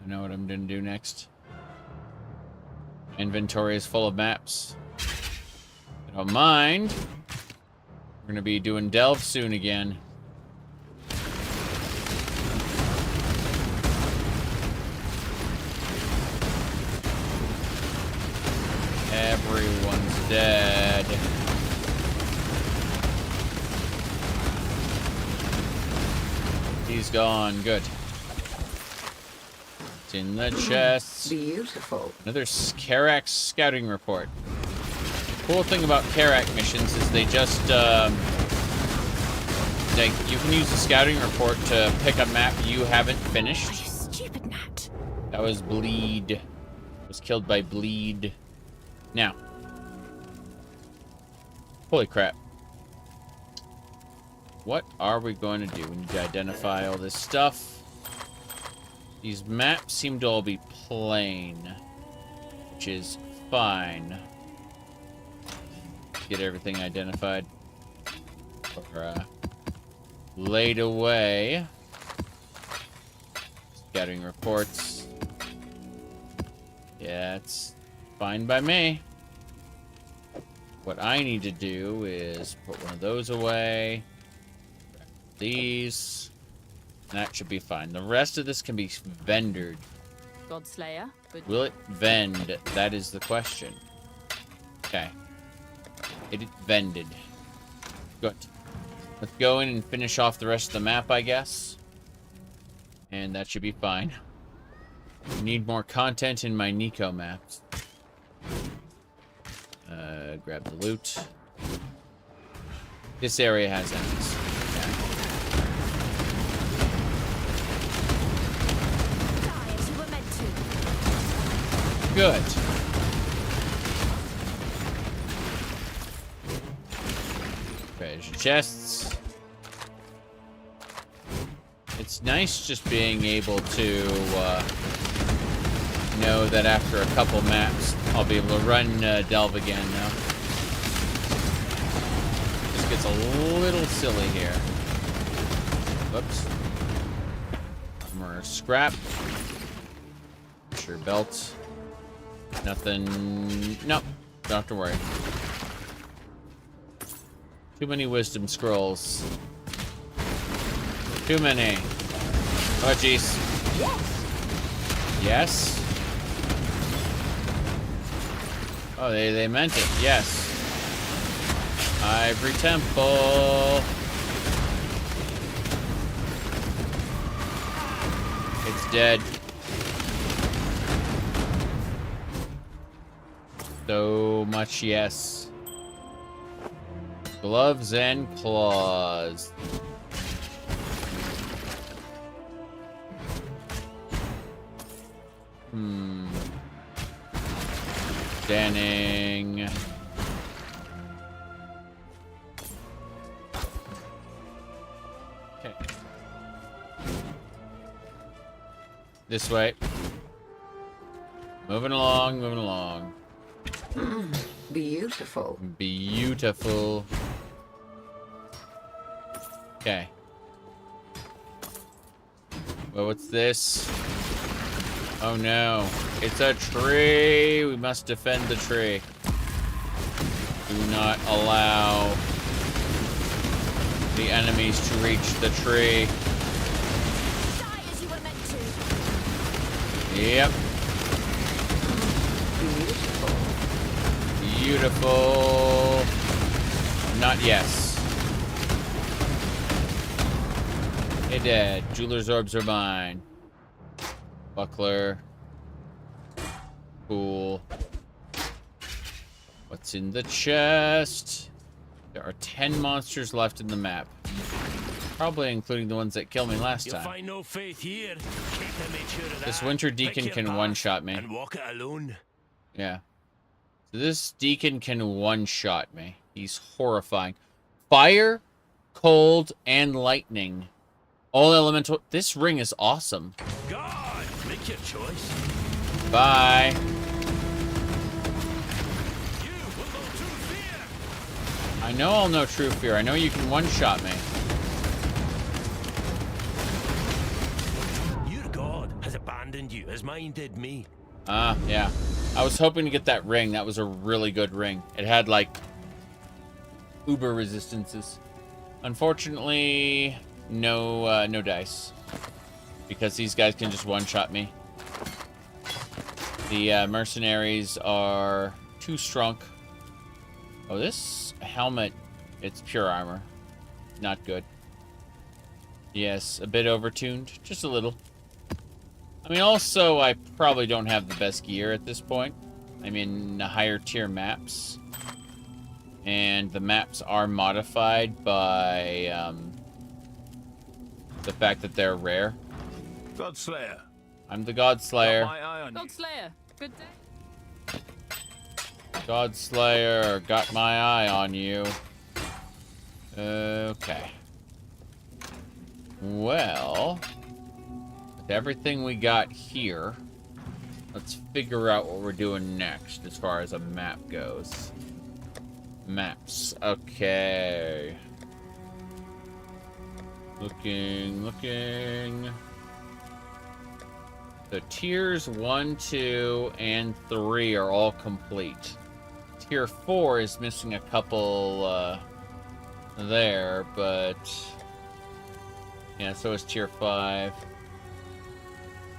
I know what I'm gonna do next. Inventory is full of maps. I don't mind. We're gonna be doing Delve soon again. Everyone's dead. He's gone. Good. It's in the chest. Beautiful. Another Karak scouting report. Cool thing about Karak missions is they just, like, you can use the scouting report to pick a map you haven't finished. Stupid gnat. That was Bleed. Was killed by Bleed. Now. Holy crap. What are we going to do? We need to identify all this stuff. These maps seem to all be plain, which is fine. Get everything identified or laid away. Scouting reports. Yeah, it's fine by me. What I need to do is put one of those away. Grab these. That should be fine. The rest of this can be vendored. Godslayer. Good. Will it vend? That is the question. Okay. It vended. Good. Let's go in and finish off the rest of the map, I guess. And that should be fine. I need more content in my Nico maps. Grab the loot. This area has enemies. Die as you were meant to. Good. Treasure chests. It's nice just being able to know that after a couple maps, I'll be able to run Delve again now. This gets a little silly here. Whoops. More scrap. Sure belt. Nothing. Nope. Don't have to worry. Too many wisdom scrolls. Too many. Oh, jeez. Yes. Oh, they meant it. Yes. Ivory Temple. It's dead. So much yes. Gloves and claws. Standing. Okay. This way. Moving along, moving along. Beautiful. Beautiful. Okay. Well, what's this? Oh no. It's a tree! We must defend the tree. Do not allow the enemies to reach the tree. Die as you were meant to. Yep. Beautiful. Not yes. Hey, Dad. Jeweler's orbs are mine. Buckler. Cool. What's in the chest? There are 10 monsters left in the map. Probably including the ones that killed me last time. Find no faith here. This winter deacon can one-shot me. And walk it alone. Yeah. So this deacon can one-shot me. He's horrifying. Fire, cold, and lightning. All elemental. This ring is awesome. God, make your choice. Bye. I know I'll know true fear. I know you can one-shot me. has minded me. Yeah. I was hoping to get that ring. That was a really good ring. It had, like, uber resistances. Unfortunately, no dice. Because these guys can just one-shot me. The mercenaries are too strong. Oh, this helmet, it's pure armor. Not good. Yes, a bit overtuned. Just a little. I mean, also, I probably don't have the best gear at this point. I'm in the higher tier maps. And the maps are modified by the fact that they're rare. Godslayer. I'm the Godslayer. Godslayer, good day. Godslayer, got my eye on you. Okay. Well, with everything we got here, let's figure out what we're doing next as far as a map goes. Maps. Okay. Looking. The tiers 1, 2, and 3 are all complete. Tier 4 is missing a couple there, but yeah, so is tier 5.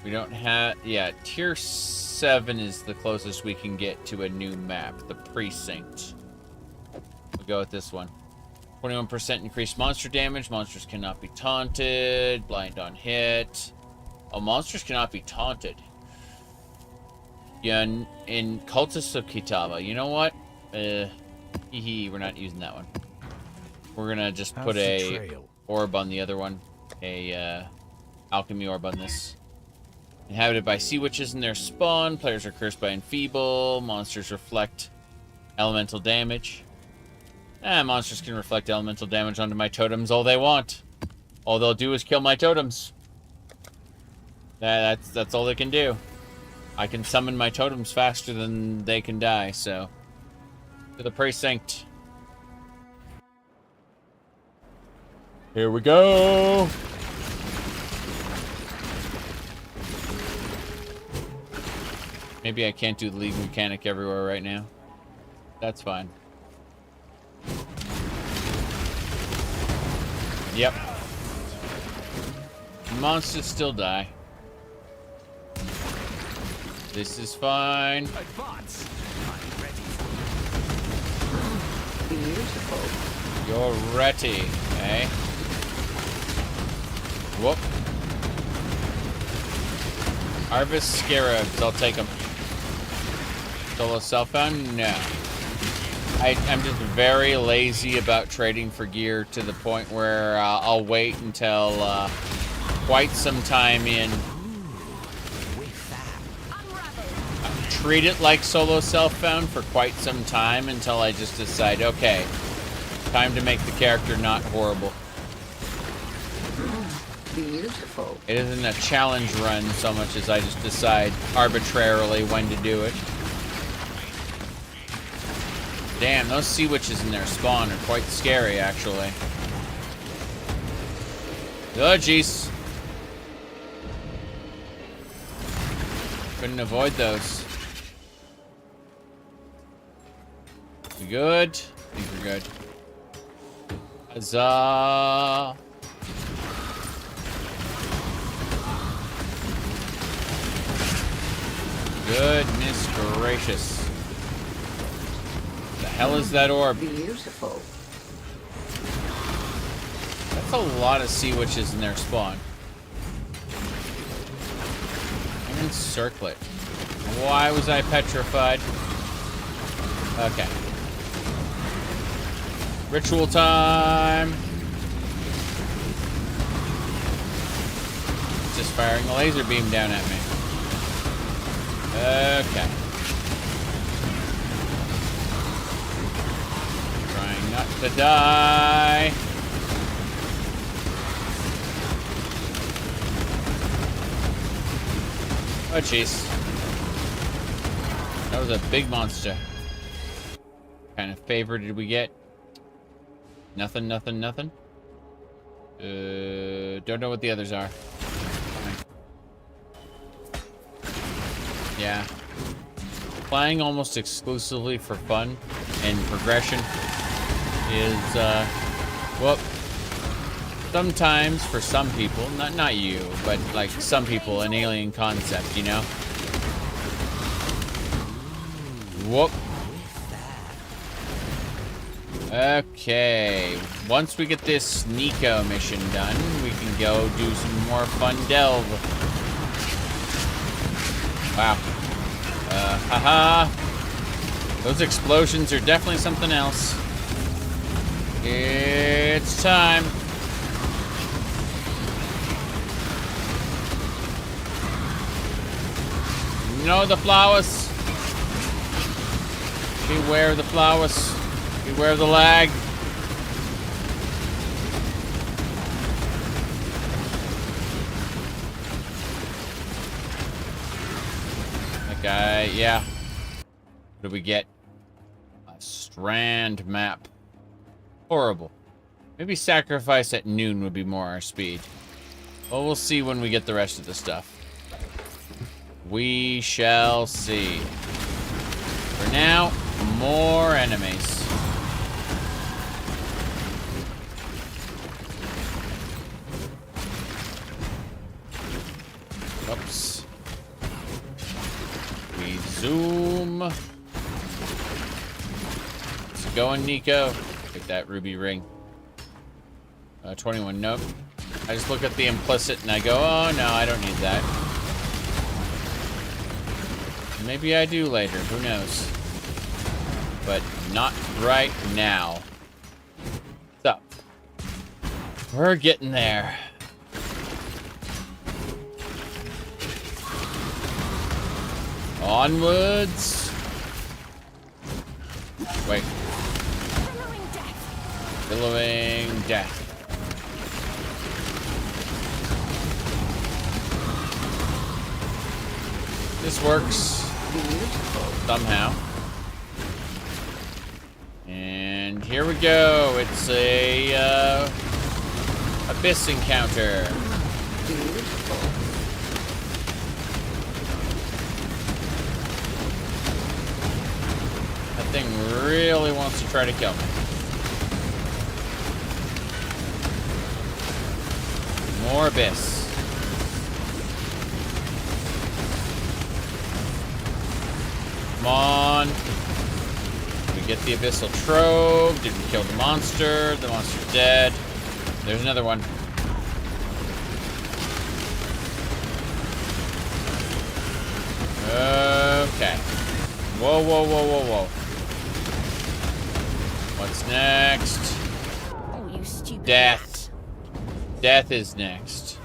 We don't have, yeah, tier 7 is the closest we can get to a new map, the precinct. We'll go with this one. 21% increased monster damage. Monsters cannot be taunted. Blind on hit. Oh, monsters cannot be taunted. Yeah, in Cultists of Kitava. You know what? We're not using that one. We're gonna just put a orb on the other one. A alchemy orb on this. Inhabited by sea witches in their spawn. Players are cursed by enfeeble. Monsters reflect elemental damage. Monsters can reflect elemental damage onto my totems all they want. All they'll do is kill my totems. That's all they can do. I can summon my totems faster than they can die, so. To the precinct. Here we go! Maybe I can't do the league mechanic everywhere right now. That's fine. Yep. Monsters still die. This is fine. Advance. I'm ready. Beautiful. You're ready, eh? Whoop. Harvest scarabs, I'll take them. Solo self-found? No. I'm just very lazy about trading for gear to the point where I'll wait until quite some time in. Treat it like solo self-found for quite some time until I just decide, okay, time to make the character not horrible. Beautiful. It isn't a challenge run so much as I just decide arbitrarily when to do it. Damn, those sea witches in their spawn are quite scary, actually. Oh, jeez. Couldn't avoid those. We good? I think we're good. Huzzah! Goodness gracious. The hell is that orb? Beautiful. That's a lot of sea witches in their spawn. And encircle it. Why was I petrified? Okay. Ritual time. Just firing a laser beam down at me. Okay. Trying not to die. Oh, jeez. That was a big monster. What kind of favor did we get? Nothing, nothing, nothing. Don't know what the others are. Yeah. Playing almost exclusively for fun and progression is, well, sometimes for some people, not you, but like some people, an alien concept, you know? Whoop. Okay, once we get this Nico mission done, we can go do some more fun delve. Wow. Haha. Those explosions are definitely something else. It's time. No, the flowers. Beware of the flowers. Beware of the lag. That guy, yeah. What do we get? A strand map. Horrible. Maybe sacrifice at noon would be more our speed. Well, we'll see when we get the rest of the stuff. We shall see. For now, more enemies. Oops. We zoom. It's going, Nico. Take that ruby ring. 21, nope. I just look at the implicit and I go, oh no, I don't need that. Maybe I do later, who knows? But not right now. So, we're getting there. Onwards. Wait. Billowing death. This works. Somehow. And here we go. It's a abyss encounter. That thing really wants to try to kill me. More abyss. Come on. Did we get the abyssal trove? Did we kill the monster? The monster's dead. There's another one. Okay. Whoa, whoa, whoa, whoa, whoa. What's next? Oh, you stupid Death. Death is next.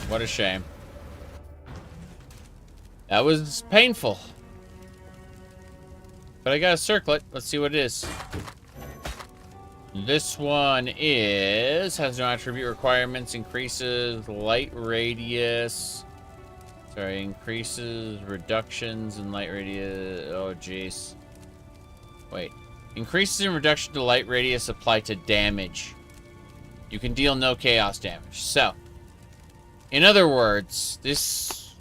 What a shame. That was painful. But I got a circlet. Let's see what it is. This one has no attribute requirements, increases light radius. Sorry, increases reductions in light radius. Oh, jeez. Wait. Increases in reduction to light radius apply to damage. You can deal no chaos damage. So, in other words, this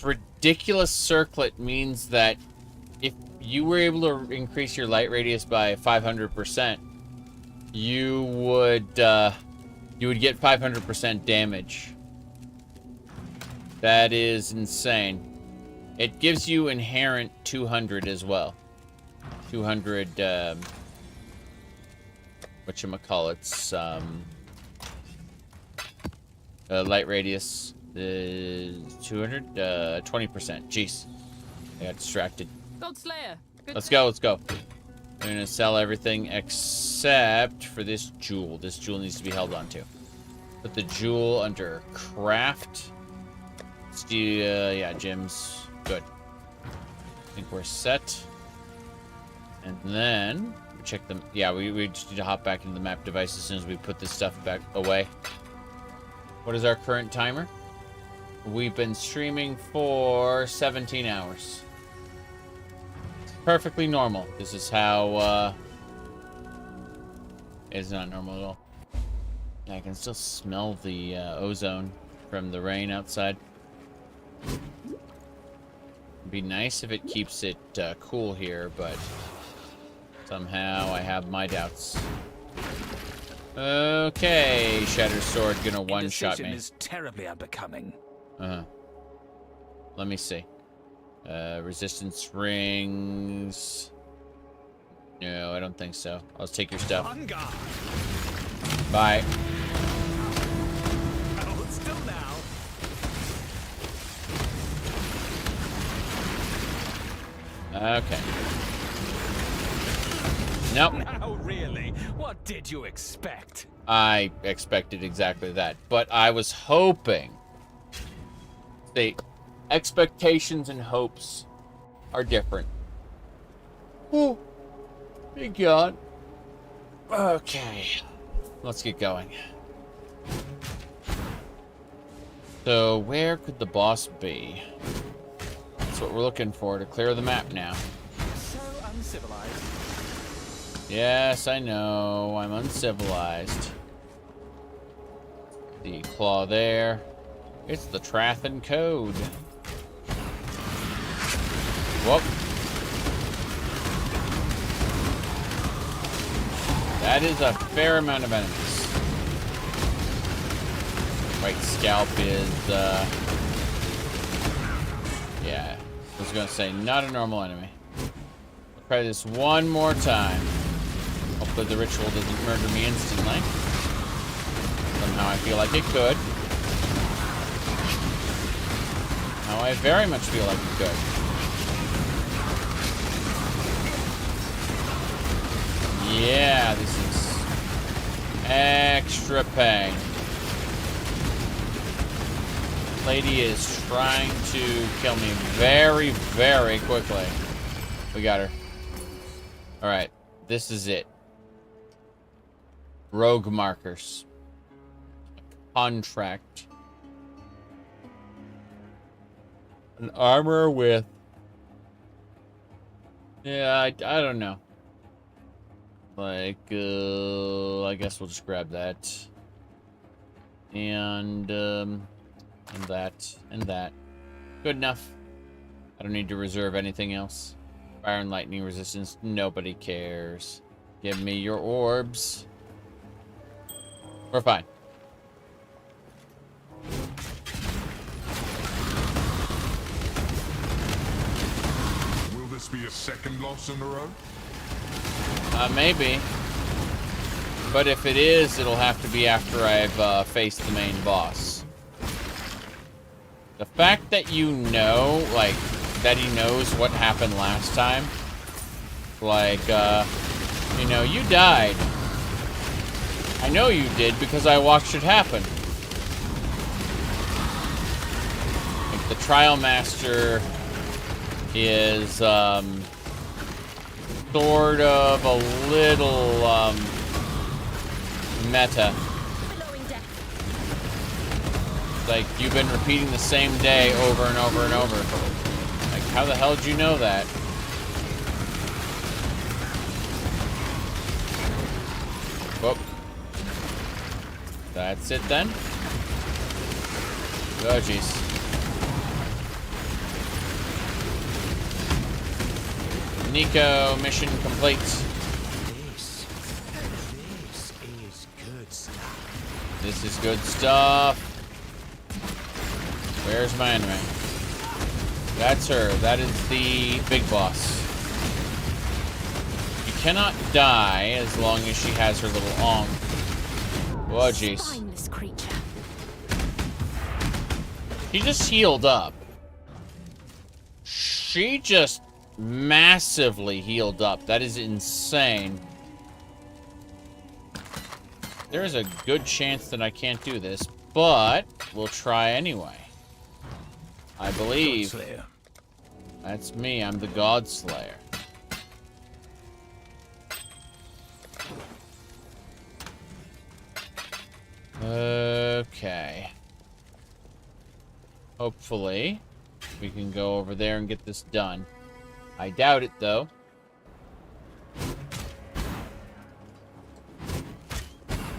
ridiculous circlet means that if you were able to increase your light radius by 500%, you would get 500% damage. That is insane. It gives you inherent 200 as well. 200 whatchamacallits, light radius, 200, 20%. Jeez, I got distracted. Godslayer. Let's go, let's go. I'm gonna sell everything except for this jewel. This jewel needs to be held on to. Put the jewel under craft. Let's do, yeah, gems. Good. I think we're set. And then check them. Yeah, we just need to hop back into the map device as soon as we put this stuff back away. What is our current timer? We've been streaming for 17 hours. Perfectly normal. This is how, it's not normal at all. I can still smell the ozone from the rain outside. It'd be nice if it keeps it cool here, but somehow I have my doubts. Okay, Shattered Sword gonna one-shot me. Is terribly unbecoming. Let me see. Resistance rings. No, I don't think so. I'll just take your stuff. Bye. Hold still now. Okay. Nope. Now, really? What did you expect? I expected exactly that, but I was hoping. The expectations and hopes are different. Oh, thank God. Okay, let's get going. So, where could the boss be? That's what we're looking for to clear the map now. So uncivilized. Yes, I know. I'm uncivilized. The claw there. It's the Trathan code. Whoop. That is a fair amount of enemies. White Scalp is, yeah. I was gonna say, not a normal enemy. I'll try this one more time. Hopefully the ritual doesn't murder me instantly. Somehow I feel like it could. Now I very much feel like it could. Yeah, this is extra pain. Lady is trying to kill me very, very quickly. We got her. Alright, this is it. Rogue markers. Contract. An armor with... Yeah, I don't know. Like, I guess we'll just grab that. And that, and that. Good enough. I don't need to reserve anything else. Fire and lightning resistance, nobody cares. Give me your orbs. We're fine. Will this be a second loss in a row? Maybe. But if it is, it'll have to be after I've faced the main boss. The fact that you know, like, that he knows what happened last time. Like, you know, you died. I know you did because I watched it happen. Like, the Trial Master is, sort of a little, meta. Like, you've been repeating the same day over and over and over. Like, how the hell did you know that? Whoop. That's it then? Oh, jeez. Nico, mission complete. This is good stuff. This is good stuff. Where's my enemy? That's her. That is the big boss. You cannot die as long as she has her little ong. Oh, jeez. Spineless creature. She just healed up. She just massively healed up. That is insane. There is a good chance that I can't do this, but we'll try anyway. I believe. Godslayer. That's me. I'm the God Slayer. Okay. Hopefully, we can go over there and get this done. I doubt it, though.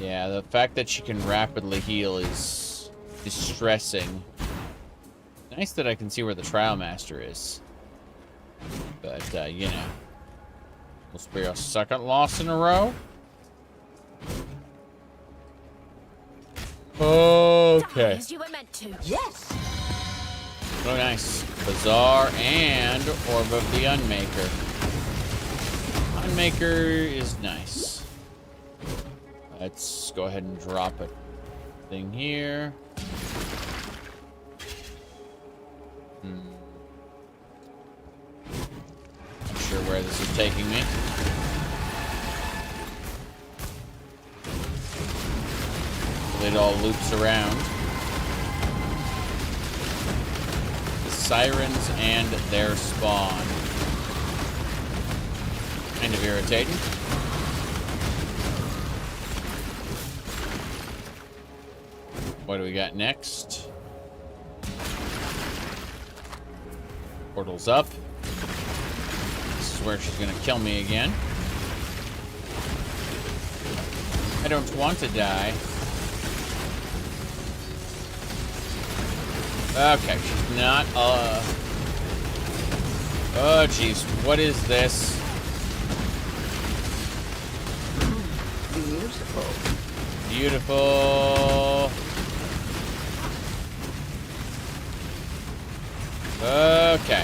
Yeah, the fact that she can rapidly heal is distressing. Nice that I can see where the Trial Master is. But, you know. Will be our second loss in a row. Okay. As you were meant to. Yes. Oh, nice. Bazaar and Orb of the Unmaker. Unmaker is nice. Let's go ahead and drop a thing here. Not sure where this is taking me. It all loops around. The sirens and their spawn. Kind of irritating. What do we got next? Portal's up. This is where she's gonna kill me again. I don't want to die. Okay, she's not, oh, jeez, what is this? Beautiful. Beautiful. Okay.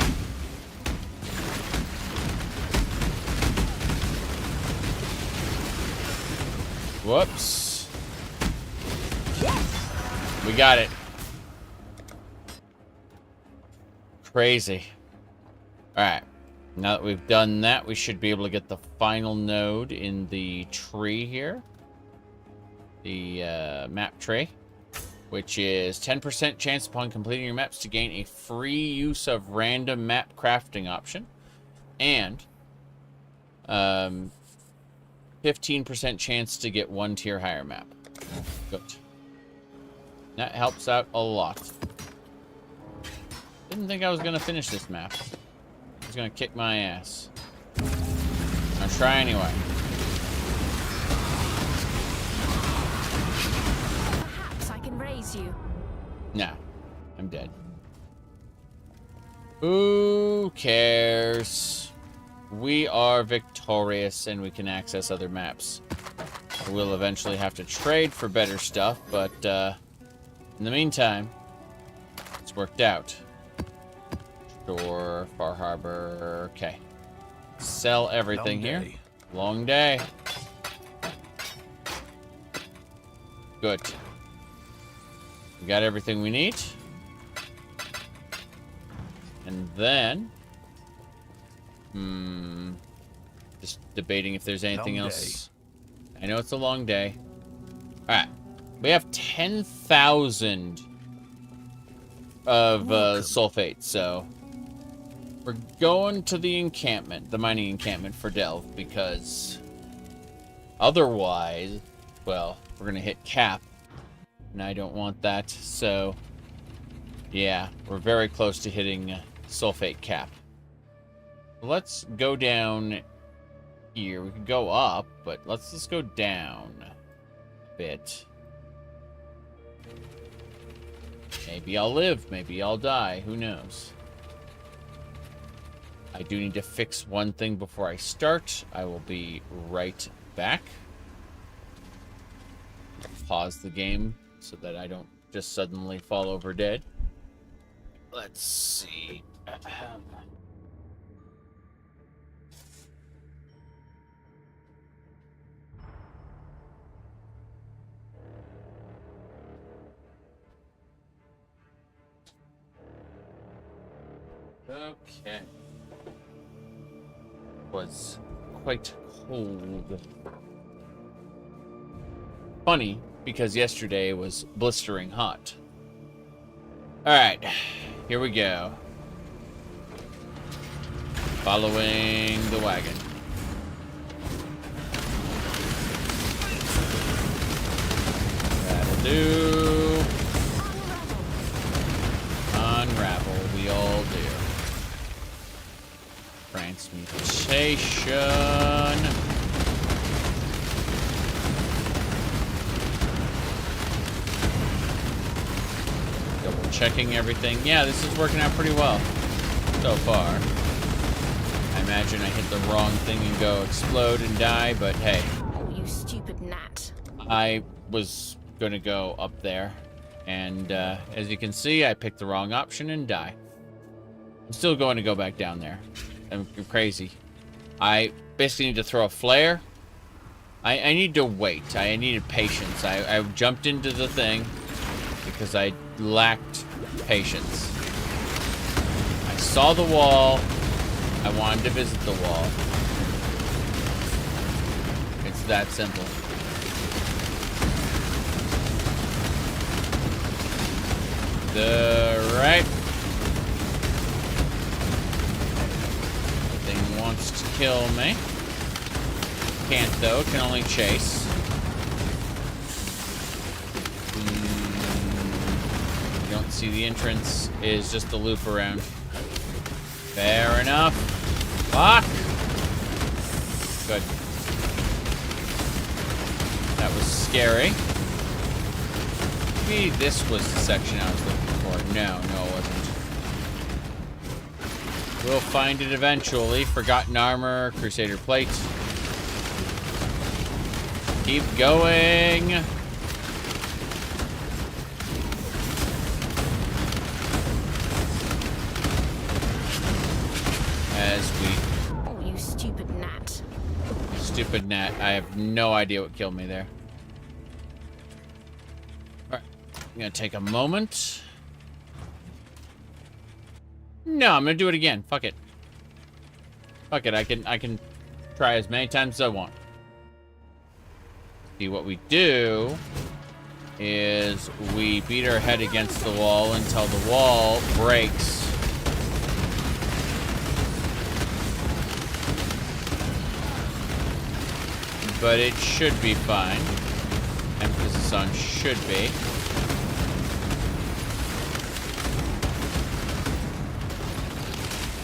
Whoops. Yes. We got it. Crazy. Alright. Now that we've done that, we should be able to get the final node in the tree here. The map tree. Which is 10% chance upon completing your maps to gain a free use of random map crafting option. And 15% chance to get 1 tier higher map. Good. That helps out a lot. Didn't think I was gonna finish this map. I was gonna kick my ass. I'll try anyway. Perhaps I can raise you. Nah, I'm dead. Who cares? We are victorious and we can access other maps. We'll eventually have to trade for better stuff, but in the meantime, it's worked out. Shore, Far Harbor, okay. Sell everything here. Long day. Good. We got everything we need. And then... just debating if there's anything else. I know it's a long day. Alright. We have 10,000 of sulfate, so... We're going to the encampment, the mining encampment for Delve, because... Otherwise, well, we're gonna hit cap. And I don't want that, so... Yeah, we're very close to hitting sulfate cap. Let's go down here. We could go up, but let's just go down a bit. Maybe I'll live, maybe I'll die, who knows. I do need to fix one thing before I start. I will be right back. Pause the game so that I don't just suddenly fall over dead. Let's see. Okay. Was quite cold. Funny, because yesterday was blistering hot. Alright, here we go. Following the wagon. That'll do. Unravel, we all do. Transmutation. Double checking everything. Yeah, this is working out pretty well so far. imagine I hit the wrong thing and go explode and die, but hey. Oh, you stupid gnat. I was gonna go up there, and as you can see, I picked the wrong option and die. I'm still going to go back down there. I'm crazy. I basically need to throw a flare. I need to wait. I needed patience. I jumped into the thing because I lacked patience. I saw the wall. I wanted to visit the wall. It's that simple. Right. Thing wants to kill me. Can't though, can only chase. You don't see the entrance is just a loop around. Fair enough. Fuck! Good. That was scary. Maybe this was the section I was looking for. No, it wasn't. We'll find it eventually. Forgotten armor, Crusader plate. Keep going. As we... Oh, you stupid gnat. Stupid gnat. I have no idea what killed me there. Alright. I'm gonna take a moment. No, I'm gonna do it again. Fuck it. Fuck it. I can try as many times as I want. See, what we do is we beat our head against the wall until the wall breaks. But it should be fine. Emphasis on should be.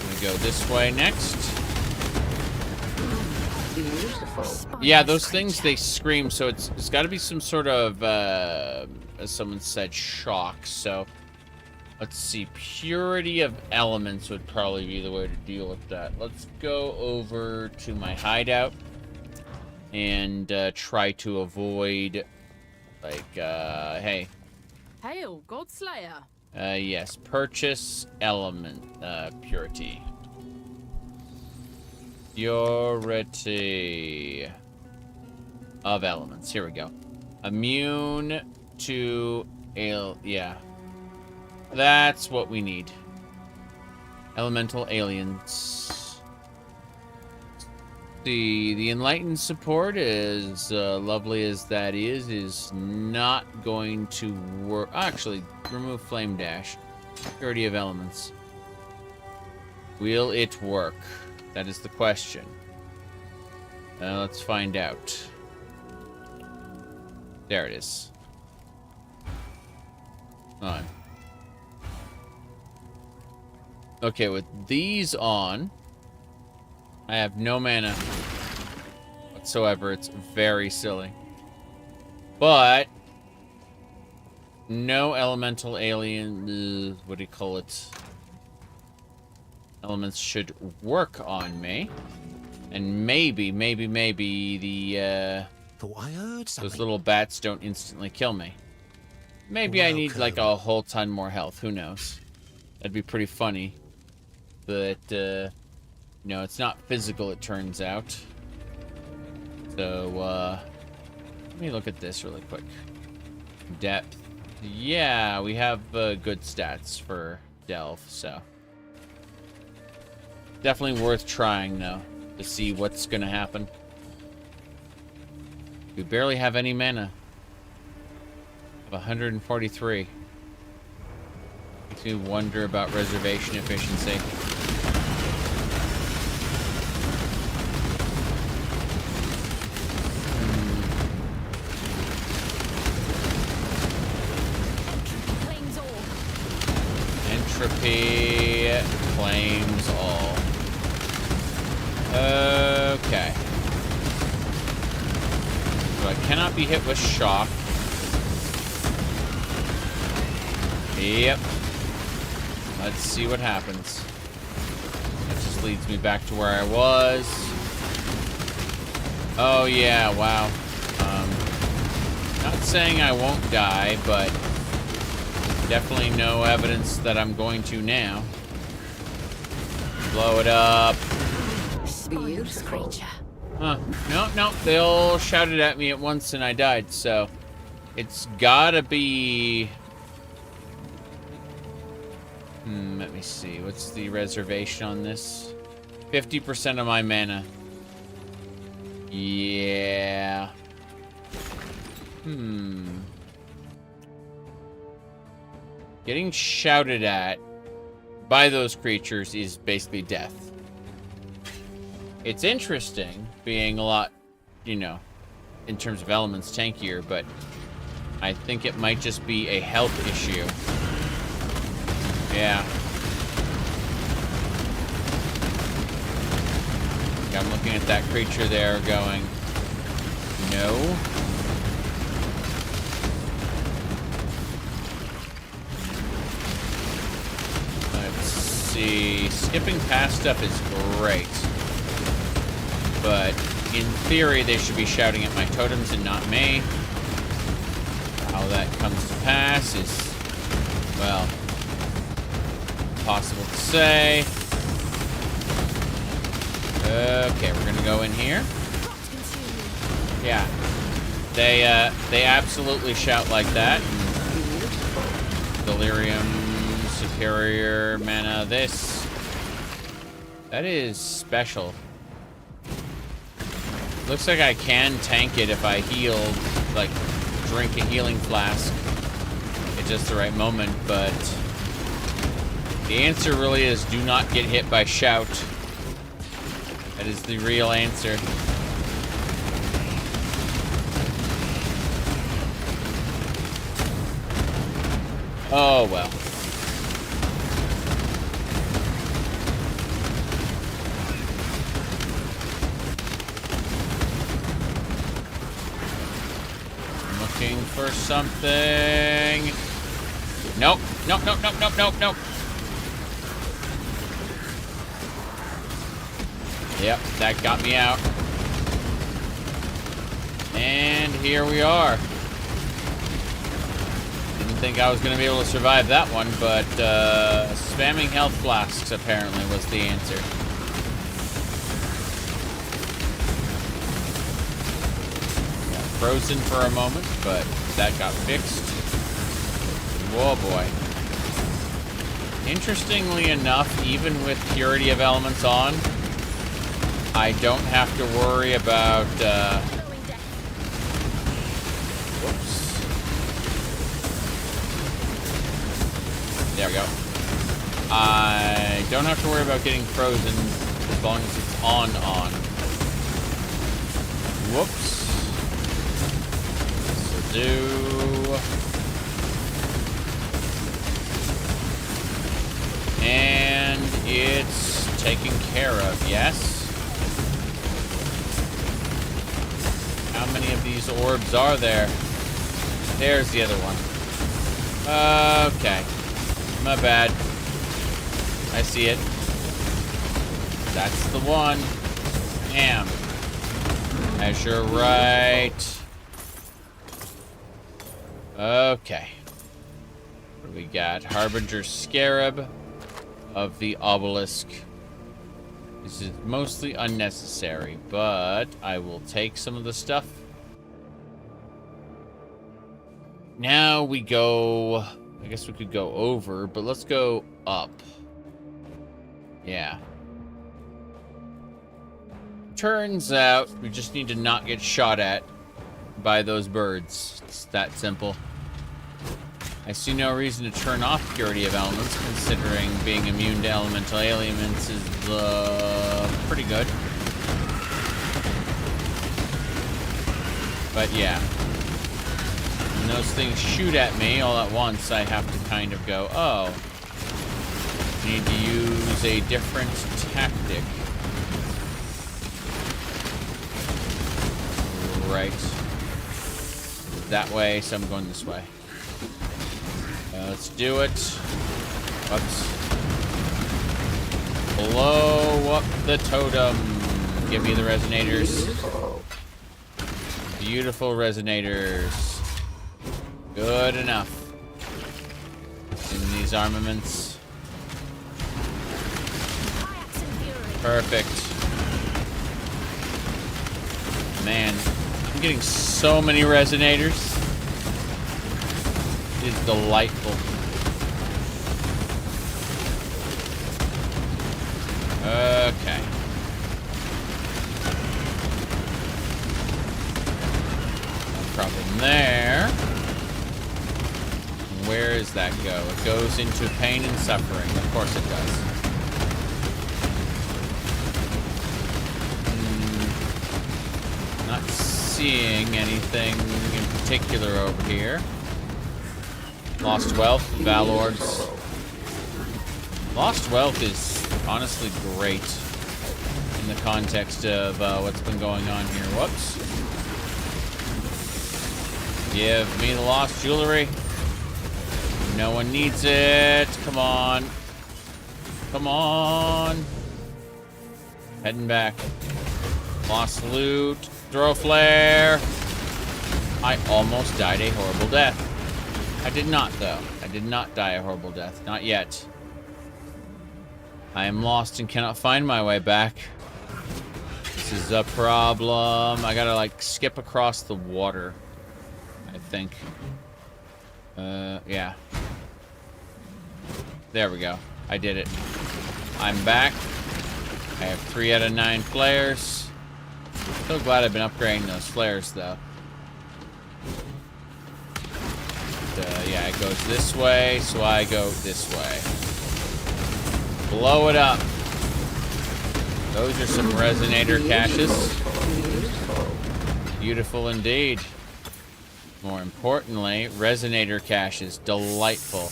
We go this way next. Beautiful. Yeah, those things, they scream, so it's got to be some sort of, as someone said, shock. So, let's see. Purity of elements would probably be the way to deal with that. Let's go over to my hideout and try to avoid, like, hey. Hail, Godslayer. Yes, purchase element, purity. Purity of elements. Here we go. Immune to yeah. That's what we need. Elemental aliens. The enlightened support, as lovely as that is not going to work. Actually, remove flame dash. Purity of elements. Will it work? That is the question. Let's find out. There it is. On. Okay, with these on, I have no mana whatsoever. It's very silly. But no elemental alien, what do you call it? Elements should work on me. And maybe the Thought I heard something. those little bats don't instantly kill me. Maybe I need like a whole ton more health. Who knows? That'd be pretty funny. But no, it's not physical, it turns out. So let me look at this really quick. Depth. Yeah, we have good stats for Delve, so definitely worth trying though to see what's gonna happen. We barely have any mana. Of 143. Makes me wonder about reservation efficiency. Claims all. Entropy claims all. Okay. So I cannot be hit with shock. Yep. Let's see what happens. Let's just just leads me back to where I was. Oh yeah, wow. Not saying I won't die, but definitely no evidence that I'm going to now. Blow it up. Beautiful. Creature. Huh. No. They all shouted at me at once and I died, so it's gotta be... let me see. What's the reservation on this? 50% of my mana. Yeah. Getting shouted at by those creatures is basically death. It's interesting being a lot, you know, in terms of elements tankier, but I think it might just be a health issue. Yeah. I'm looking at that creature there going, no. Let's see. Skipping past stuff is great. But in theory, they should be shouting at my totems and not me. How that comes to pass is, well, impossible to say. Okay, we're gonna go in here. Yeah, they absolutely shout like that. Delirium, superior mana. This that is special. Looks like I can tank it if I heal, like drink a healing flask at just the right moment, but the answer really is do not get hit by shout. That is the real answer. Oh well. Looking for something. Nope. Nope. Yep, that got me out. And here we are. Didn't think I was going to be able to survive that one, but spamming health flasks apparently was the answer. Got frozen for a moment, but that got fixed. Whoa, boy. Interestingly enough, even with Purity of Elements on, I don't have to worry about, whoops. There we go. I don't have to worry about getting frozen as long as it's on. Whoops. This'll do. And it's taken care of, yes. How many of these orbs are there? There's the other one. Okay. My bad. I see it. That's the one. Damn. As you're right. Okay. What do we got? Harbinger Scarab of the Obelisk. This is mostly unnecessary, but I will take some of the stuff. Now we go... I guess we could go over, but let's go up. Yeah. Turns out we just need to not get shot at by those birds. It's that simple. I see no reason to turn off Purity of Elements, considering being immune to elemental elements is pretty good. But yeah. When those things shoot at me all at once, I have to kind of go, oh, I need to use a different tactic. Right. That way, so I'm going this way. Let's do it. Whoops. Blow up the totem. Give me the resonators. Beautiful resonators. Good enough. In these armaments. Perfect. Man, I'm getting so many resonators. It's delightful. Okay. No problem there. Where does that go? It goes into pain and suffering. Of course it does. Not seeing anything in particular over here. Lost Wealth, Valords. Lost Wealth is honestly great in the context of what's been going on here. Whoops. Give me the lost jewelry. No one needs it. Come on. Come on. Heading back. Lost loot. Throw flare. I almost died a horrible death. I did not, though. I did not die a horrible death. Not yet. I am lost and cannot find my way back. This is a problem. I gotta, like, skip across the water, I think. Yeah. There we go. I did it. I'm back. I have 3 out of 9 flares. So glad I've been upgrading those flares, though. Yeah, it goes this way, so I go this way. Blow it up. Those are some resonator caches. Beautiful indeed. More importantly, resonator caches. Delightful.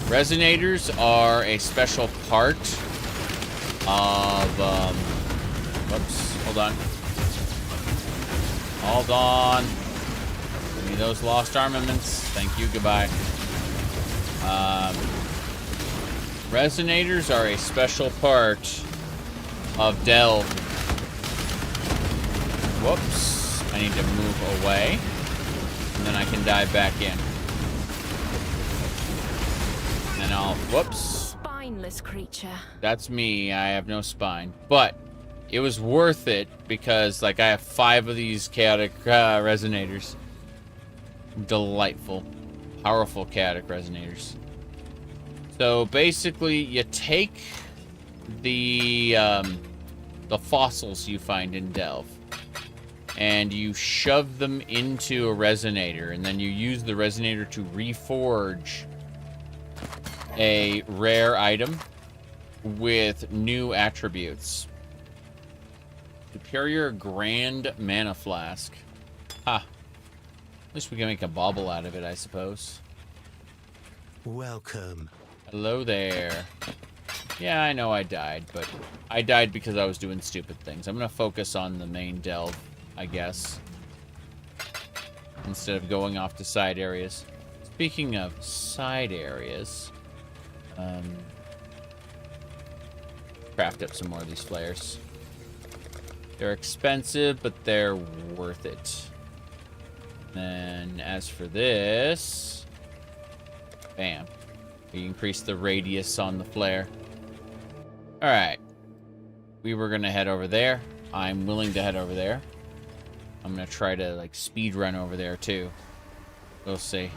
Resonators are a special part of, whoops, hold on. Hold on. Give me those lost armaments. Thank you, goodbye. Resonators are a special part of Delve. Whoops. I need to move away. And then I can dive back in. And I'll, whoops. Spineless creature. That's me. I have no spine. But it was worth it because, like, I have 5 of these chaotic resonators. Delightful. Powerful chaotic resonators. So basically, you take the fossils you find in Delve, and you shove them into a resonator, and then you use the resonator to reforge a rare item with new attributes. Superior Grand Mana Flask. Ha. At least we can make a bauble out of it, I suppose. Welcome. Hello there. Yeah, I know I died, but I died because I was doing stupid things. I'm gonna focus on the main delve, I guess, instead of going off to side areas. Speaking of side areas, craft up some more of these flares. They're expensive, but they're worth it. And as for this, bam. We increase the radius on the flare. Alright. We were gonna head over there. I'm willing to head over there. I'm gonna try to, like, speed run over there, too. We'll see.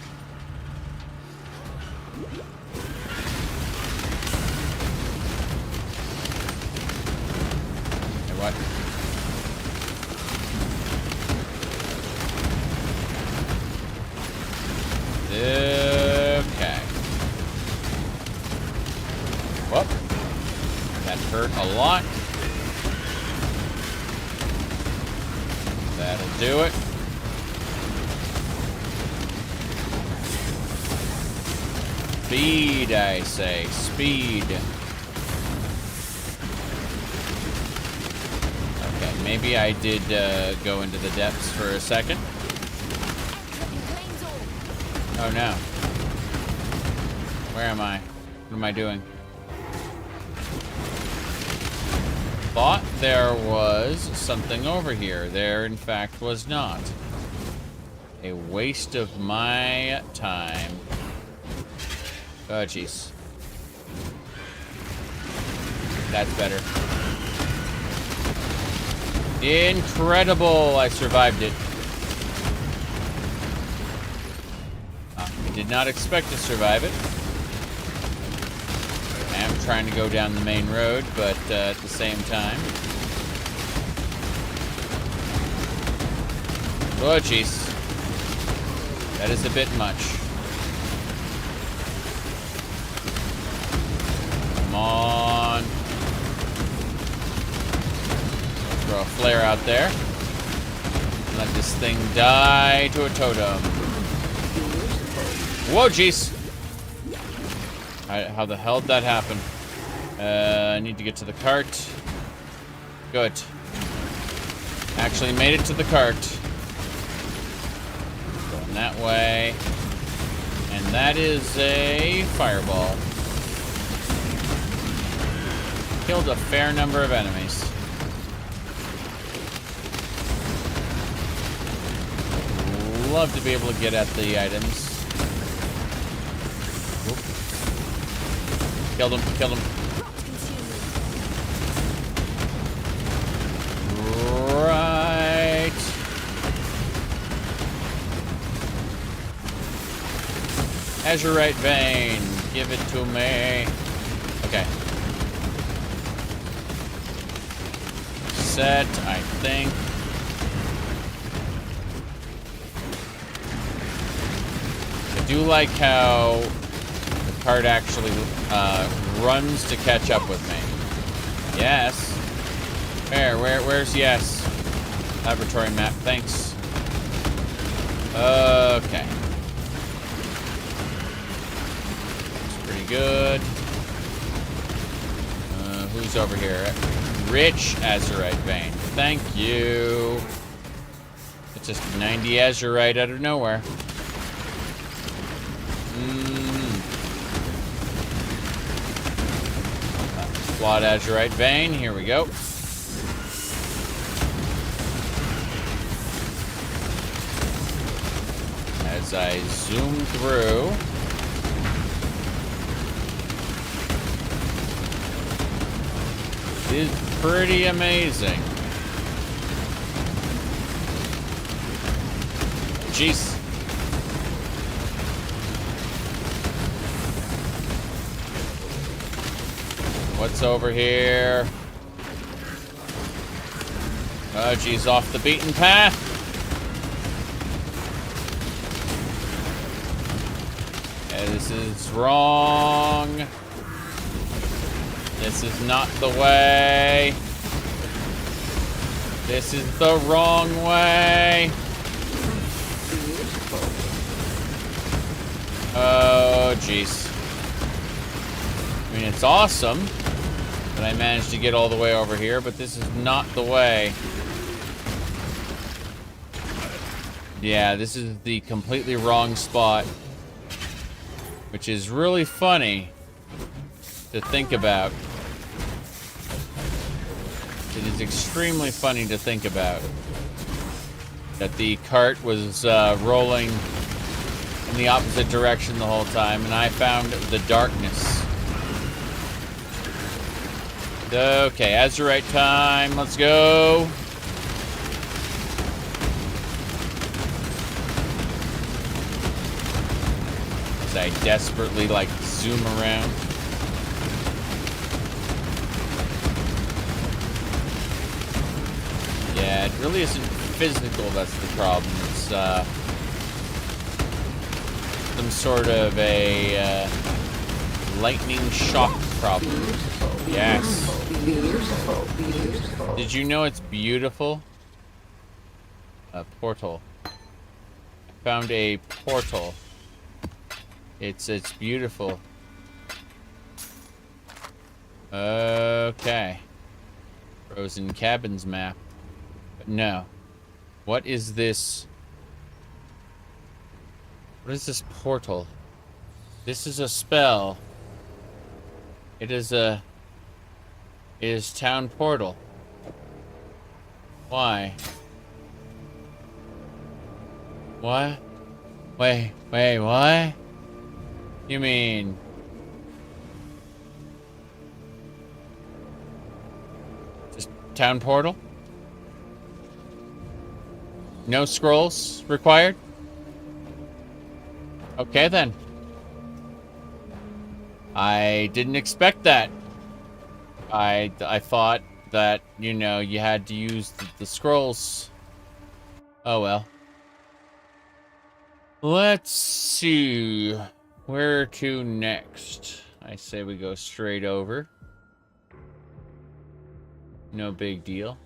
Hey, what? Okay. Whoop. That hurt a lot. That'll do it. Speed, I say. Speed. Okay, maybe I did go into the depths for a second. Oh no. Where am I? What am I doing? thought there was something over here. There, in fact, was not. A waste of my time. Oh, jeez. That's better. Incredible! I survived it. I did not expect to survive it. I am trying to go down the main road, but at the same time... Oh, jeez. That is a bit much. Come on. Throw a flare out there. Let this thing die to a totem. Whoa, jeez. How the hell did that happen? I need to get to the cart. Good. Actually made it to the cart. Going that way. And that is a fireball. Killed a fair number of enemies. Love to be able to get at the items. Oop. Killed him, killed him. Right. Azurite vein, give it to me. Okay. Set, I think. I do like how the cart actually runs to catch up with me. Yes. Where's yes? Laboratory map, thanks. Okay. Looks pretty good. Who's over here? Rich Azurite vein. Thank you. It's just 90 Azurite out of nowhere. Flawed Azurite vein. Here we go. As I zoom through. It is pretty amazing. Jeez. What's over here? Oh, geez, off the beaten path. Yeah, this is wrong. This is not the way. This is the wrong way. Oh, jeez. I mean, it's awesome that I managed to get all the way over here, but this is not the way. Yeah, this is the completely wrong spot, which is really funny to think about. It is extremely funny to think about that the cart was rolling in the opposite direction the whole time, and I found the darkness. Okay, Azurite time. Let's go. As I desperately, like, zoom around. Yeah, it really isn't physical that's the problem. It's, some sort of a, lightning shock problem. Yes. Did you know it's beautiful? A portal. Found a portal. It's beautiful. Okay. Frozen Cabins map. But no. What is this? What is this portal? This is a spell. It is a is town portal. Why? What? Wait, what? You mean... just town portal? No scrolls required? Okay then. I didn't expect that. I thought that, you know, you had to use the scrolls. Oh well. Let's see. Where to next? I say we go straight over. No big deal.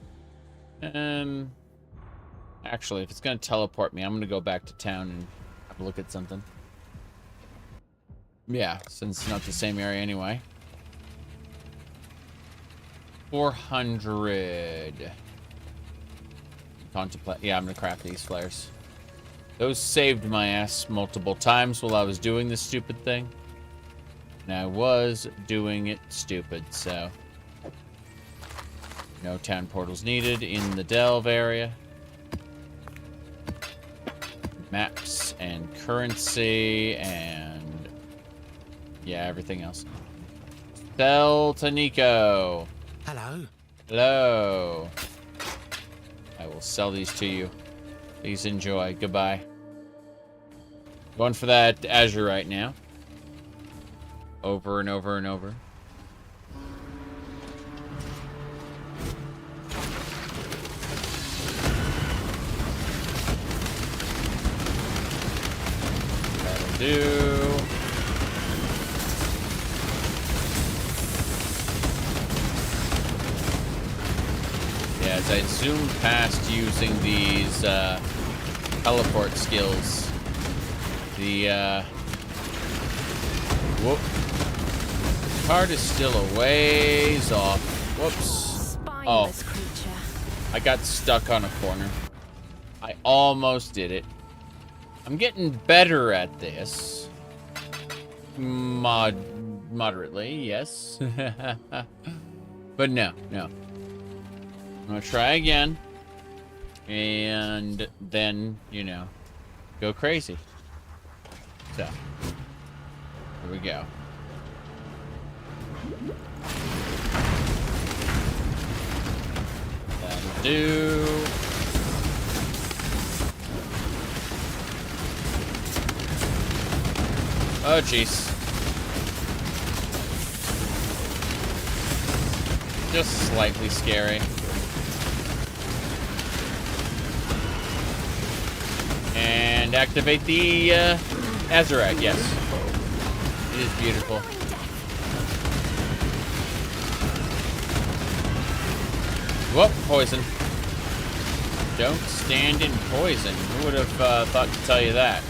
Actually, if it's gonna teleport me, I'm gonna go back to town and have a look at something. Yeah, since it's not the same area anyway. 400. Contemplate. Yeah, I'm gonna craft these flares. Those saved my ass multiple times while I was doing this stupid thing. And I was doing it stupid, so... no town portals needed in the delve area. Maps and currency and... yeah, everything else. Sell to Nico. Hello. Hello. I will sell these to you. Please enjoy. Goodbye. Going for that azurite now. Over and over and over. That'll do. Yeah, as I zoomed past using these teleport skills, the whoop, card is still a ways off. Whoops. Spineless creature. I got stuck on a corner. I almost did it. I'm getting better at this. Moderately, yes. But no. I'm gonna try again. And then, you know, go crazy. So, here we go. That'll do. Oh, jeez. Just slightly scary. And activate the azurite, yes. It is beautiful. Whoop, poison. Don't stand in poison. Who would have thought to tell you that?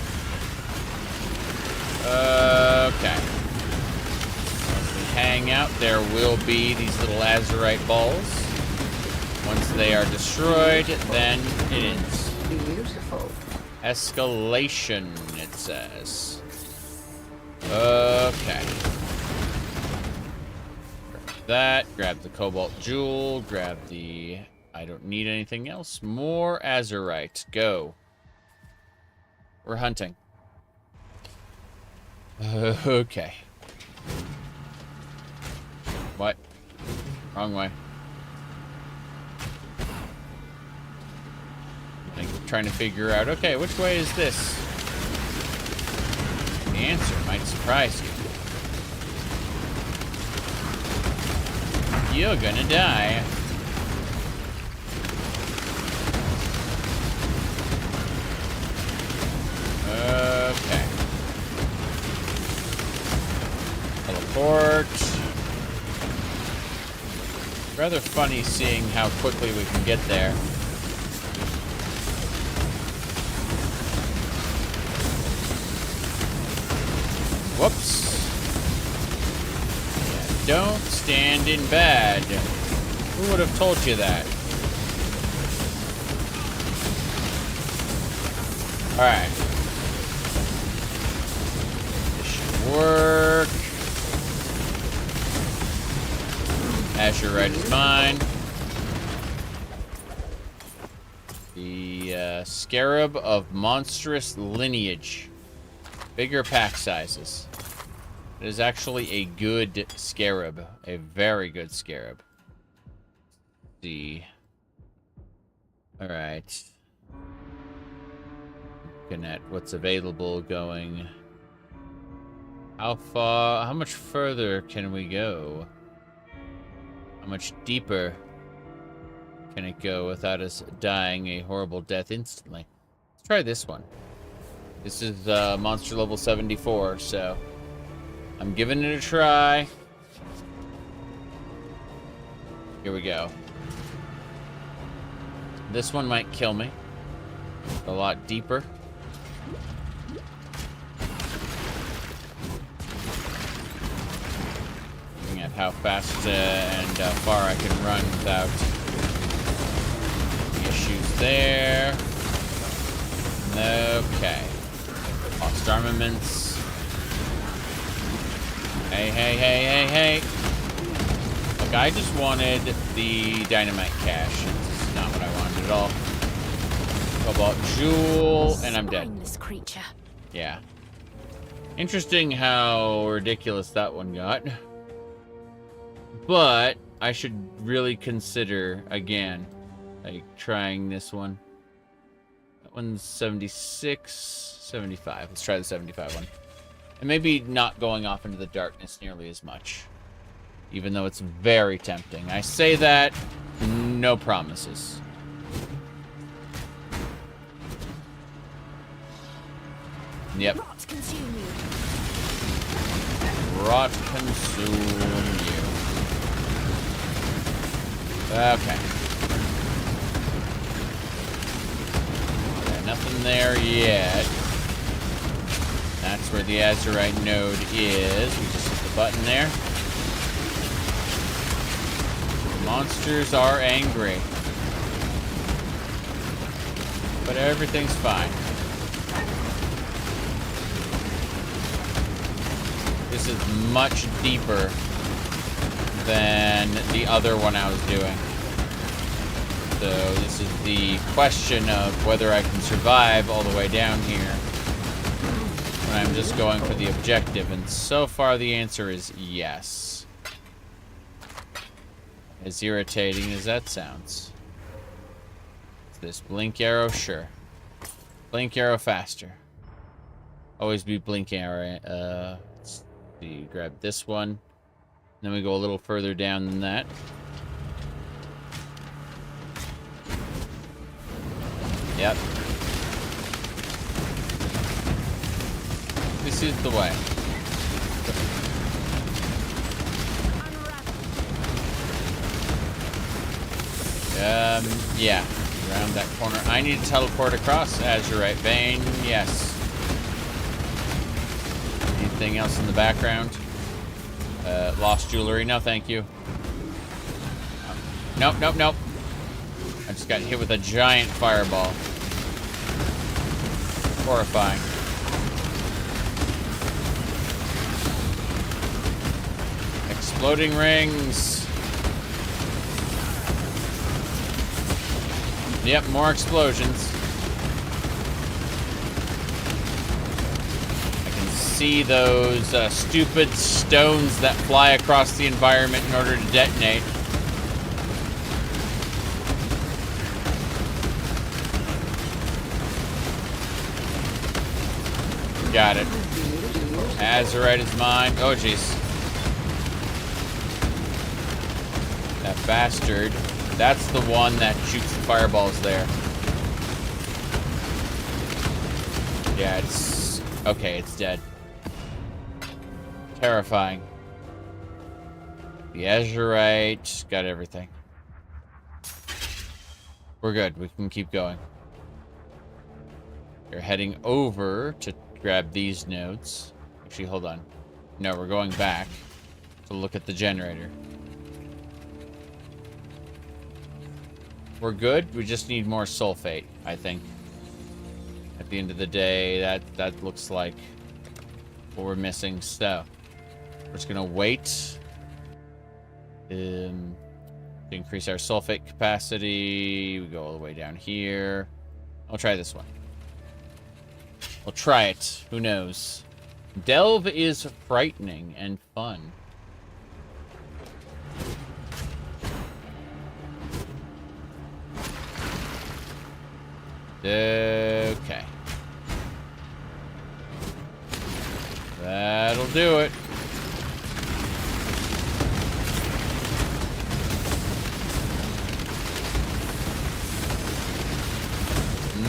Okay. Once we hang out, there will be these little azurite balls. Once they are destroyed, then it ends. Beautiful. Escalation, it says. Okay. Grab that. Grab the cobalt jewel. Grab the... I don't need anything else. More azurite. Go. We're hunting. Okay. What? Wrong way. I'm trying to figure out, okay, which way is this? The answer might surprise you. You're gonna die. Okay. Teleport. Rather funny seeing how quickly we can get there. Whoops. Yeah, don't stand in bad. Who would have told you that? Alright. This should work. As Azurite is mine. The Scarab of monstrous lineage. Bigger pack sizes. It is actually a good scarab. A very good scarab. Let's see. Alright. Looking at what's available going. How much further can we go? How much deeper can it go without us dying a horrible death instantly? Let's try this one. This is monster level 74, so I'm giving it a try. Here we go. This one might kill me. A lot deeper. Looking at how fast and far I can run without issues there. Okay. Lost armaments. Hey, hey, hey, hey, hey. Look, I just wanted the dynamite cache. This is not what I wanted at all. Cobalt jewel, and I'm dead. Creature. Yeah. Interesting how ridiculous that one got. But I should really consider, again, like trying this one. That one's 76, 75. Let's try the 75 one. And maybe not going off into the darkness nearly as much. Even though it's very tempting. I say that, no promises. Yep. Rot consume you. Rot consume you. Okay. Yeah, nothing there yet. That's where the Azurite node is. We just hit the button there. Monsters are angry. But everything's fine. This is much deeper than the other one I was doing. So this is the question of whether I can survive all the way down here when I'm just going for the objective. And so far the answer is yes. As irritating as that sounds. Is this blink arrow? Sure. Blink arrow faster. Always be blink arrow. Let's see, grab this one. Then we go a little further down than that. Yep. This is the way. Yeah. Around that corner. I need to teleport across Azurite Vein. Yes. Anything else in the background? Lost jewelry. No, thank you. Nope, nope, nope. I just got hit with a giant fireball. Horrifying. Exploding rings. Yep, more explosions. I can see those stupid stones that fly across the environment in order to detonate. Got it. Azurite is mine. Oh, jeez. That bastard. That's the one that shoots the fireballs there. Yeah, it's... okay, it's dead. Terrifying. The Azurite got everything. We're good. We can keep going. We're heading over to grab these nodes. Actually, hold on. No, we're going back to look at the generator. We're good. We just need more sulfate, I think. At the end of the day, that looks like what we're missing. So, we're just gonna wait. To increase our sulfate capacity, we go all the way down here. I'll try this one. I'll try it. Who knows? Delve is frightening and fun. Okay. That'll do it.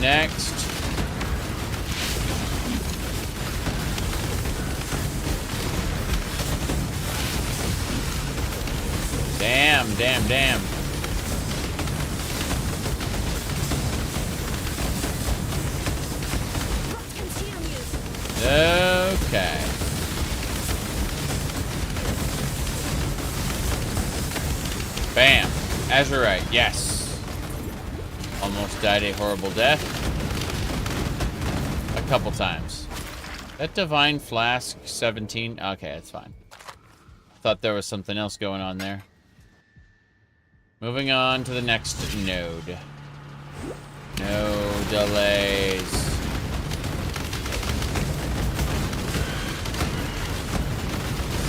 Next. Damn. Okay. Bam. Azurite, yes. Almost died a horrible death. A couple times. That Divine Flask 17. Okay, that's fine. Thought there was something else going on there. Moving on to the next node. No delays.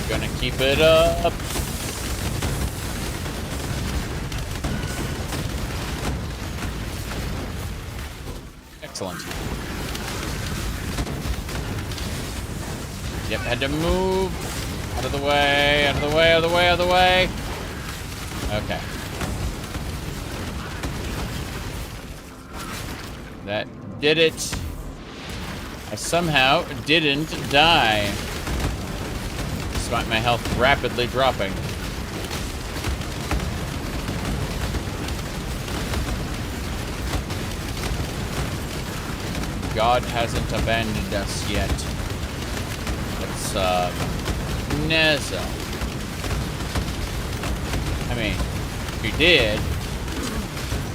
Gonna keep it up. Excellent. Yep, had to move. Out of the way, out of the way, out of the way, out of the way. Okay. That did it. I somehow didn't die. Despite my health rapidly dropping. God hasn't abandoned us yet. It's, Nezzo. I mean, he did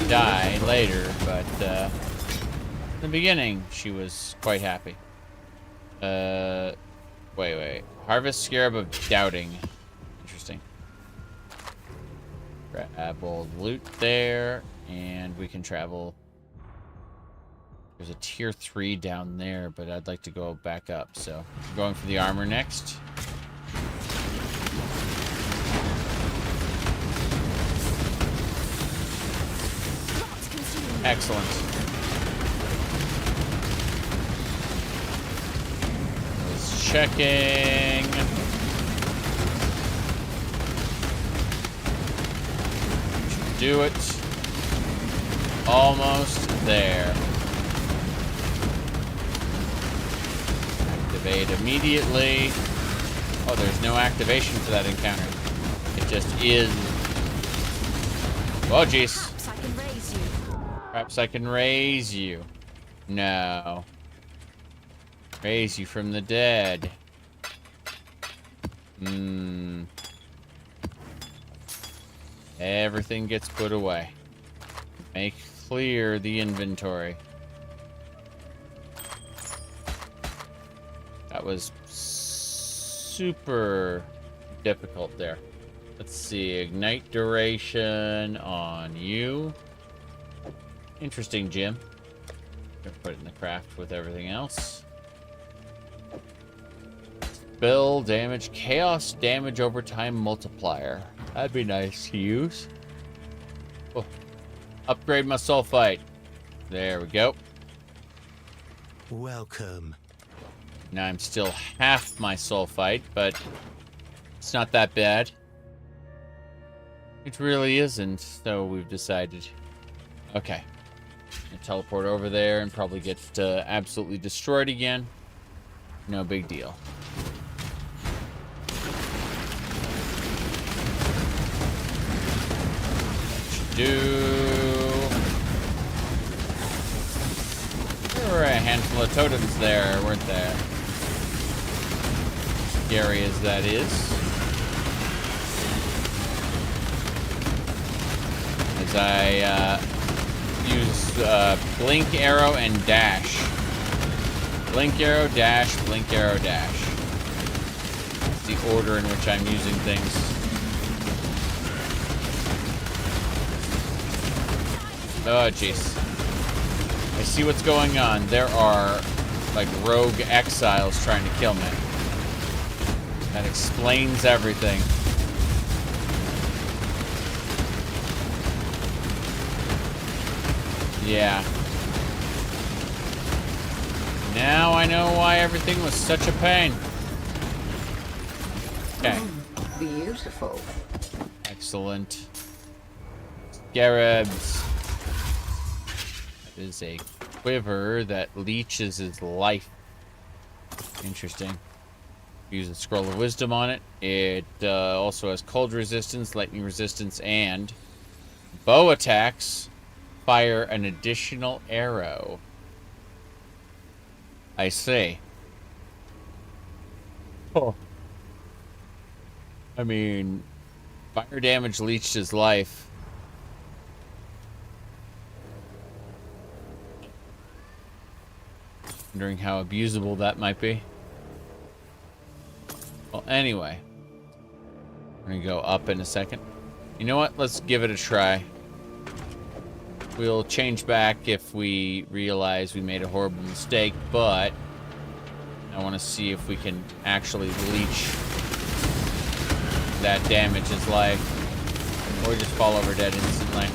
die later, but, in the beginning, she was quite happy. Wait. Harvest Scarab of Doubting. Interesting. Grab all the loot there, and we can travel. There's a tier 3 down there, but I'd like to go back up, so I'm going for the armor next. Excellent. Just checking. Do it. Almost there. Activate immediately. Oh, there's no activation for that encounter. It just is. Oh, jeez. Perhaps I can raise you. No. Raise you from the dead. Everything gets put away. Make clear the inventory. That was super difficult there. Let's see. Ignite duration on you. Interesting, Jim. Gonna put it in the craft with everything else. Spell damage, chaos damage over time multiplier. That'd be nice to use. Oh. Upgrade my sulfite. There we go. Welcome. Now I'm still half my sulfite, but it's not that bad. It really isn't, so we've decided. Okay. Teleport over there and probably get absolutely destroyed again. No big deal. There were a handful of totems there, weren't there? Scary as that is. As I use blink arrow and dash. Blink arrow, dash, blink arrow, dash. That's the order in which I'm using things. Oh, jeez. I see what's going on. There are, like, rogue exiles trying to kill me. That explains everything. Yeah. Now I know why everything was such a pain. Okay. Beautiful. Excellent. Scarabs. That is a quiver that leeches his life. Interesting. Use a scroll of wisdom on it. It also has cold resistance, lightning resistance, and bow attacks fire an additional arrow. I see. Oh. I mean, fire damage leached his life. Wondering how abusable that might be. Well, anyway. We're gonna go up in a second. You know what? Let's give it a try. We'll change back if we realize we made a horrible mistake, but I want to see if we can actually leech that damage's life, or just fall over dead instantly.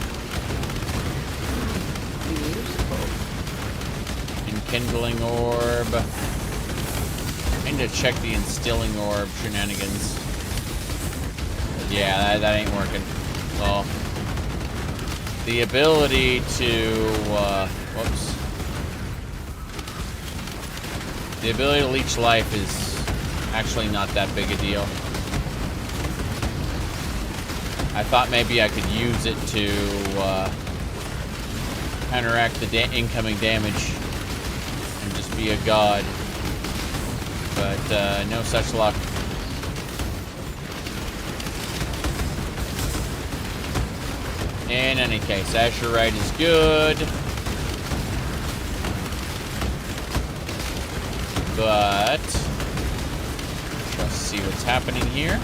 Enkindling orb. I need to check the instilling orb shenanigans. Yeah, that ain't working. Well, the ability to, whoops. The ability to leech life is actually not that big a deal. I thought maybe I could use it to counteract the incoming damage and just be a god. But no such luck. In any case, Azurite is good. But let's see what's happening here.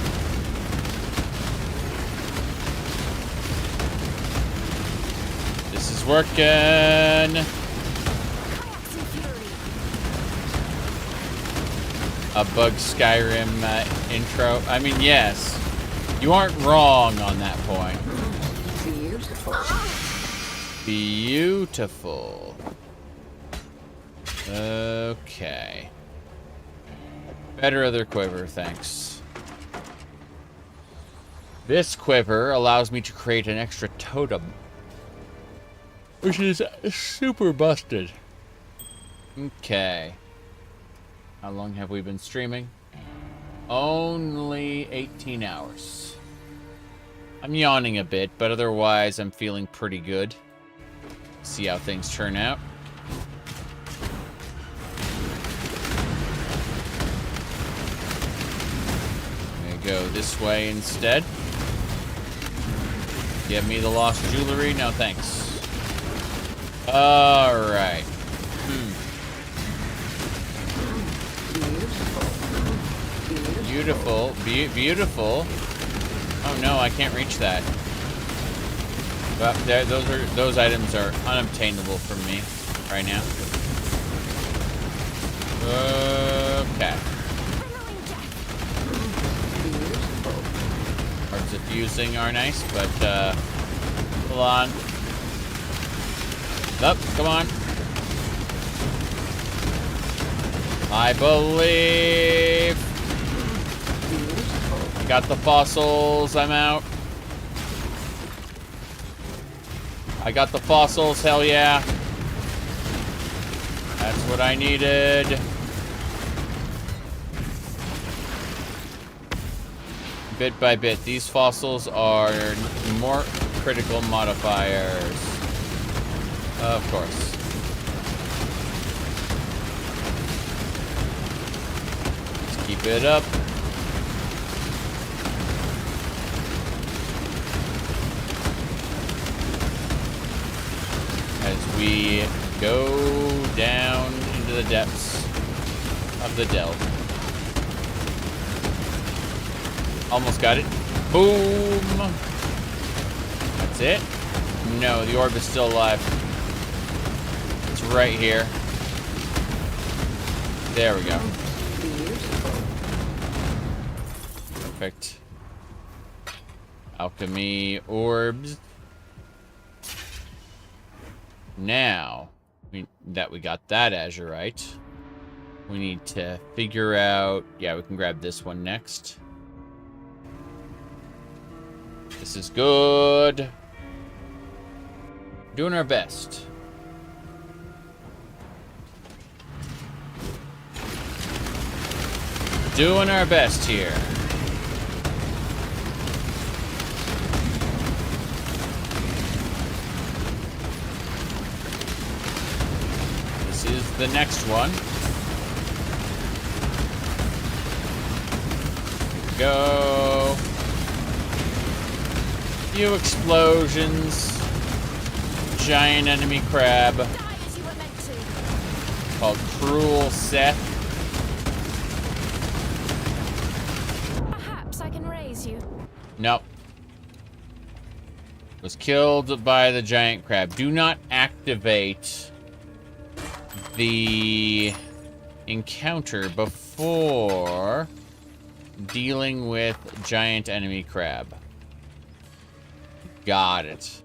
This is working. A bug Skyrim intro. I mean, yes, you aren't wrong on that point. Beautiful. Beautiful. Okay. Better other quiver, thanks. This quiver allows me to create an extra totem, which is super busted. Okay. How long have we been streaming? Only 18 hours. I'm yawning a bit, but otherwise I'm feeling pretty good. See how things turn out. I'm gonna go this way instead. Give me the lost jewelry? No, thanks. Alright. Beautiful. Beautiful. Oh no, I can't reach that. But those items are unobtainable from me right now. Okay. Cards of fusing are nice, but hold on. Up, come on. I believe. I got the fossils, I'm out. I got the fossils, hell yeah. That's what I needed. Bit by bit, these fossils are more critical modifiers. Of course. Let's keep it up. As we go down into the depths of the delve. Almost got it. Boom! That's it. no, the orb is still alive. It's right here. There we go. Perfect. Alchemy orbs. Now, that we got that azurite, we need to figure out... Yeah, we can grab this one next. This is good. Doing our best. Doing our best here. This is the next one. Go. Few explosions. Giant enemy crab. Die as you were meant to. Called Cruel Seth. Perhaps I can raise you. Nope. Was killed by the giant crab. Do not activate the encounter before dealing with giant enemy crab. Got it.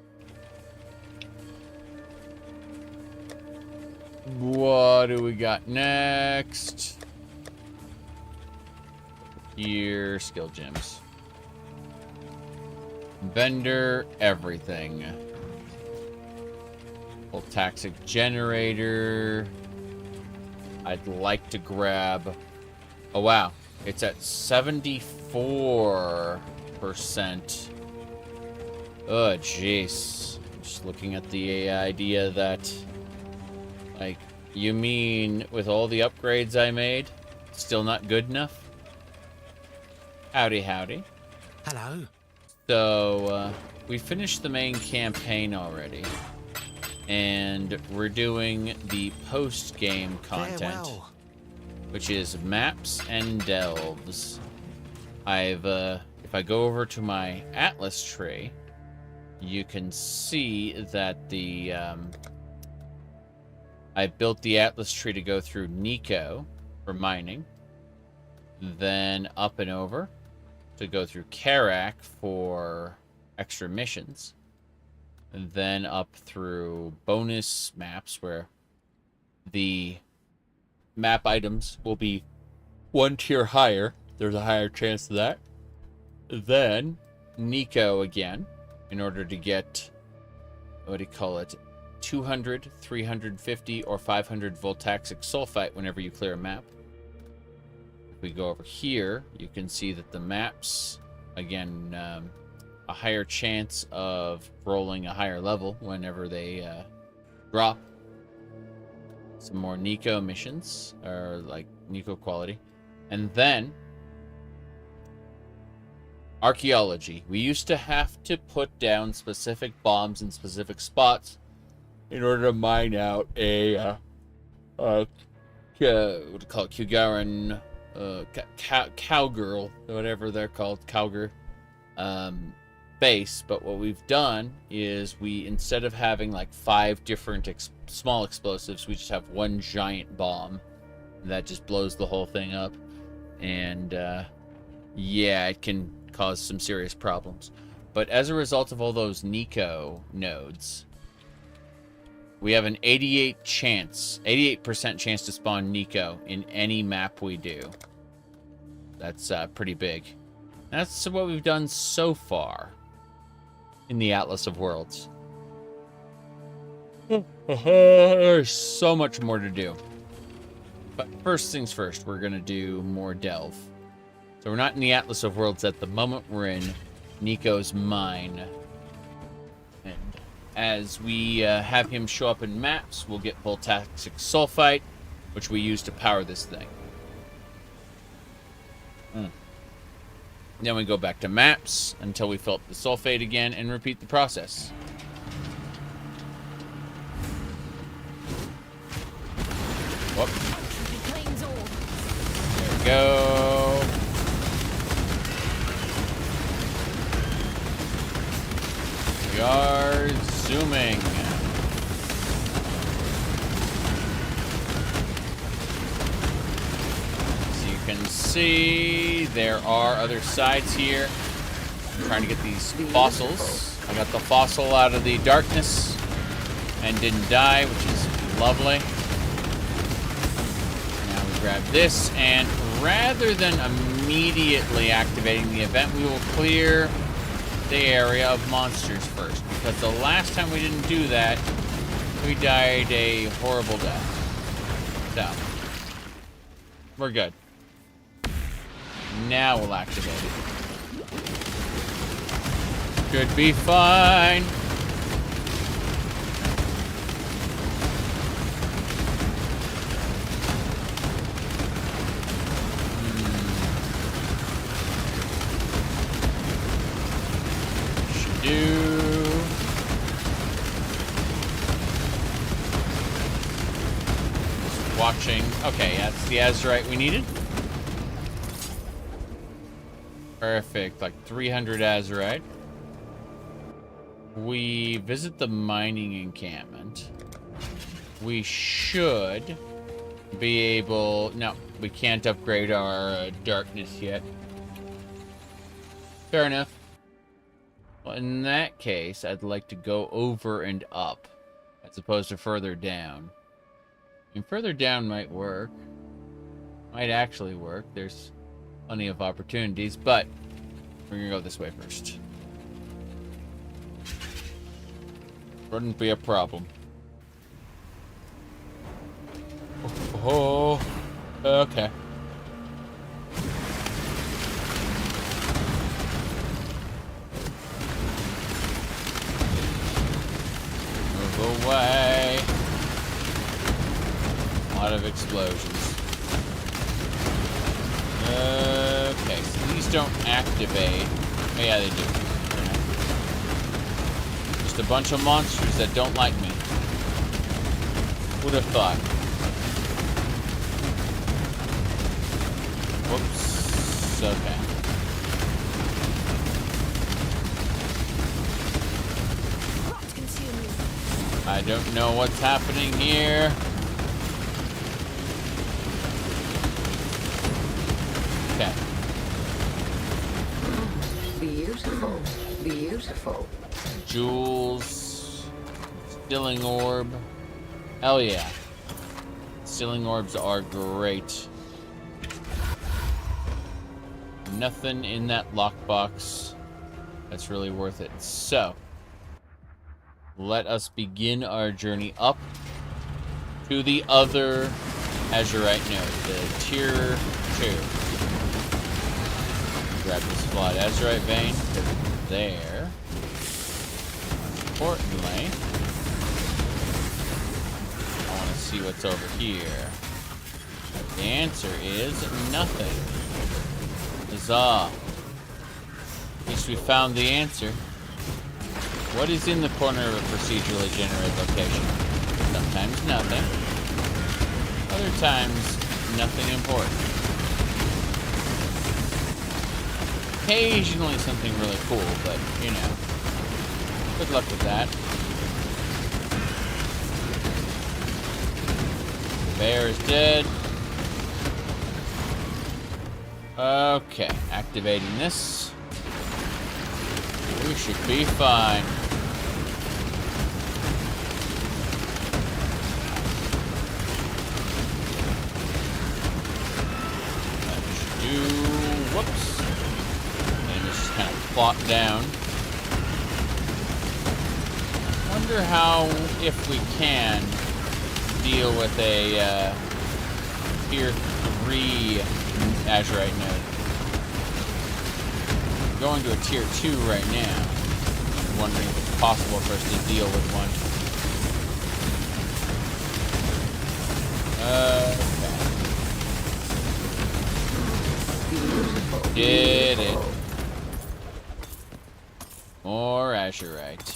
What do we got next? Here, skill gems. Vendor, everything. Voltaic generator. I'd like to grab... Oh, wow. It's at 74%. Oh, jeez. Just looking at the idea that... Like, you mean with all the upgrades I made, still not good enough? Howdy, howdy. Hello. So, we finished the main campaign already. And we're doing the post-game content. Farewell. Which is maps and delves. If I go over to my Atlas tree, you can see that I built the Atlas tree to go through Nico for mining, then up and over to go through Karak for extra missions, and then up through bonus maps where the map items will be one tier higher. There's a higher chance of that. Then Nico again, in order to get, what do you call it, 200, 350, or 500 voltaic sulfite whenever you clear a map. If we go over here, you can see that the maps, again, a higher chance of rolling a higher level whenever they drop. Some more Nico missions, or like Nico quality. And then archaeology. We used to have to put down specific bombs in specific spots in order to mine out a what do you call it, Kugaran cowgirl, whatever they're called, cowgirl base. But what we've done is instead of having like 5 different small explosives, we just have one giant bomb that just blows the whole thing up. And yeah, it can cause some serious problems. But as a result of all those Nico nodes, we have an 88% chance to spawn Nico in any map we do. That's pretty big. That's what we've done so far in the Atlas of Worlds. There's so much more to do. But first things first, we're going to do more delve. So we're not in the Atlas of Worlds at the moment. We're in Nico's mine. And as we have him show up in maps, we'll get voltaic sulfite, which we use to power this thing. Then we go back to maps until we fill up the sulfate again and repeat the process. Whoop. There we go. Yards. Zooming. As you can see, there are other sides here. I'm trying to get these fossils. I got the fossil out of the darkness and didn't die, which is lovely. Now we grab this, and rather than immediately activating the event, we will clear the area of monsters first, because the last time we didn't do that, we died a horrible death. So, we're good. Now we'll activate it. Should be fine. Should do. Just watching. Okay, that's the Azurite we needed. Perfect, like 300 Azurite. We visit the mining encampment. We should be able... No, we can't upgrade our darkness yet. Fair enough. Well, in that case, I'd like to go over and up, as opposed to further down. And further down might work. Might actually work. There's plenty of opportunities, but we're gonna go this way first. Wouldn't be a problem. Oh, okay. Move away. A lot of explosions. Okay, so these don't activate. Oh, yeah, they do. Just a bunch of monsters that don't like me. Would have thought. Whoops. Okay. I don't know what's happening here. Okay. Beautiful. Beautiful. Jewels. Stilling orb. Hell yeah. Stilling orbs are great. Nothing in that lockbox that's really worth it. So, let us begin our journey up to the other Azurite node, the tier 2. Grab this flawed Azurite vein, put it there. Importantly, I want to see what's over here. The answer is nothing. Huzzah. At least we found the answer. What is in the corner of a procedurally generated location? Sometimes nothing. Other times, nothing important. Occasionally something really cool, but, you know. Good luck with that. The bear is dead. Okay, activating this. We should be fine. That should do... Whoops. And just kind of plop down. Wonder how, if we can, deal with a tier 3 Azurite node. I'm going to a tier 2 right now. I'm wondering if it's possible for us to deal with one. Okay. Did it. More Azurite.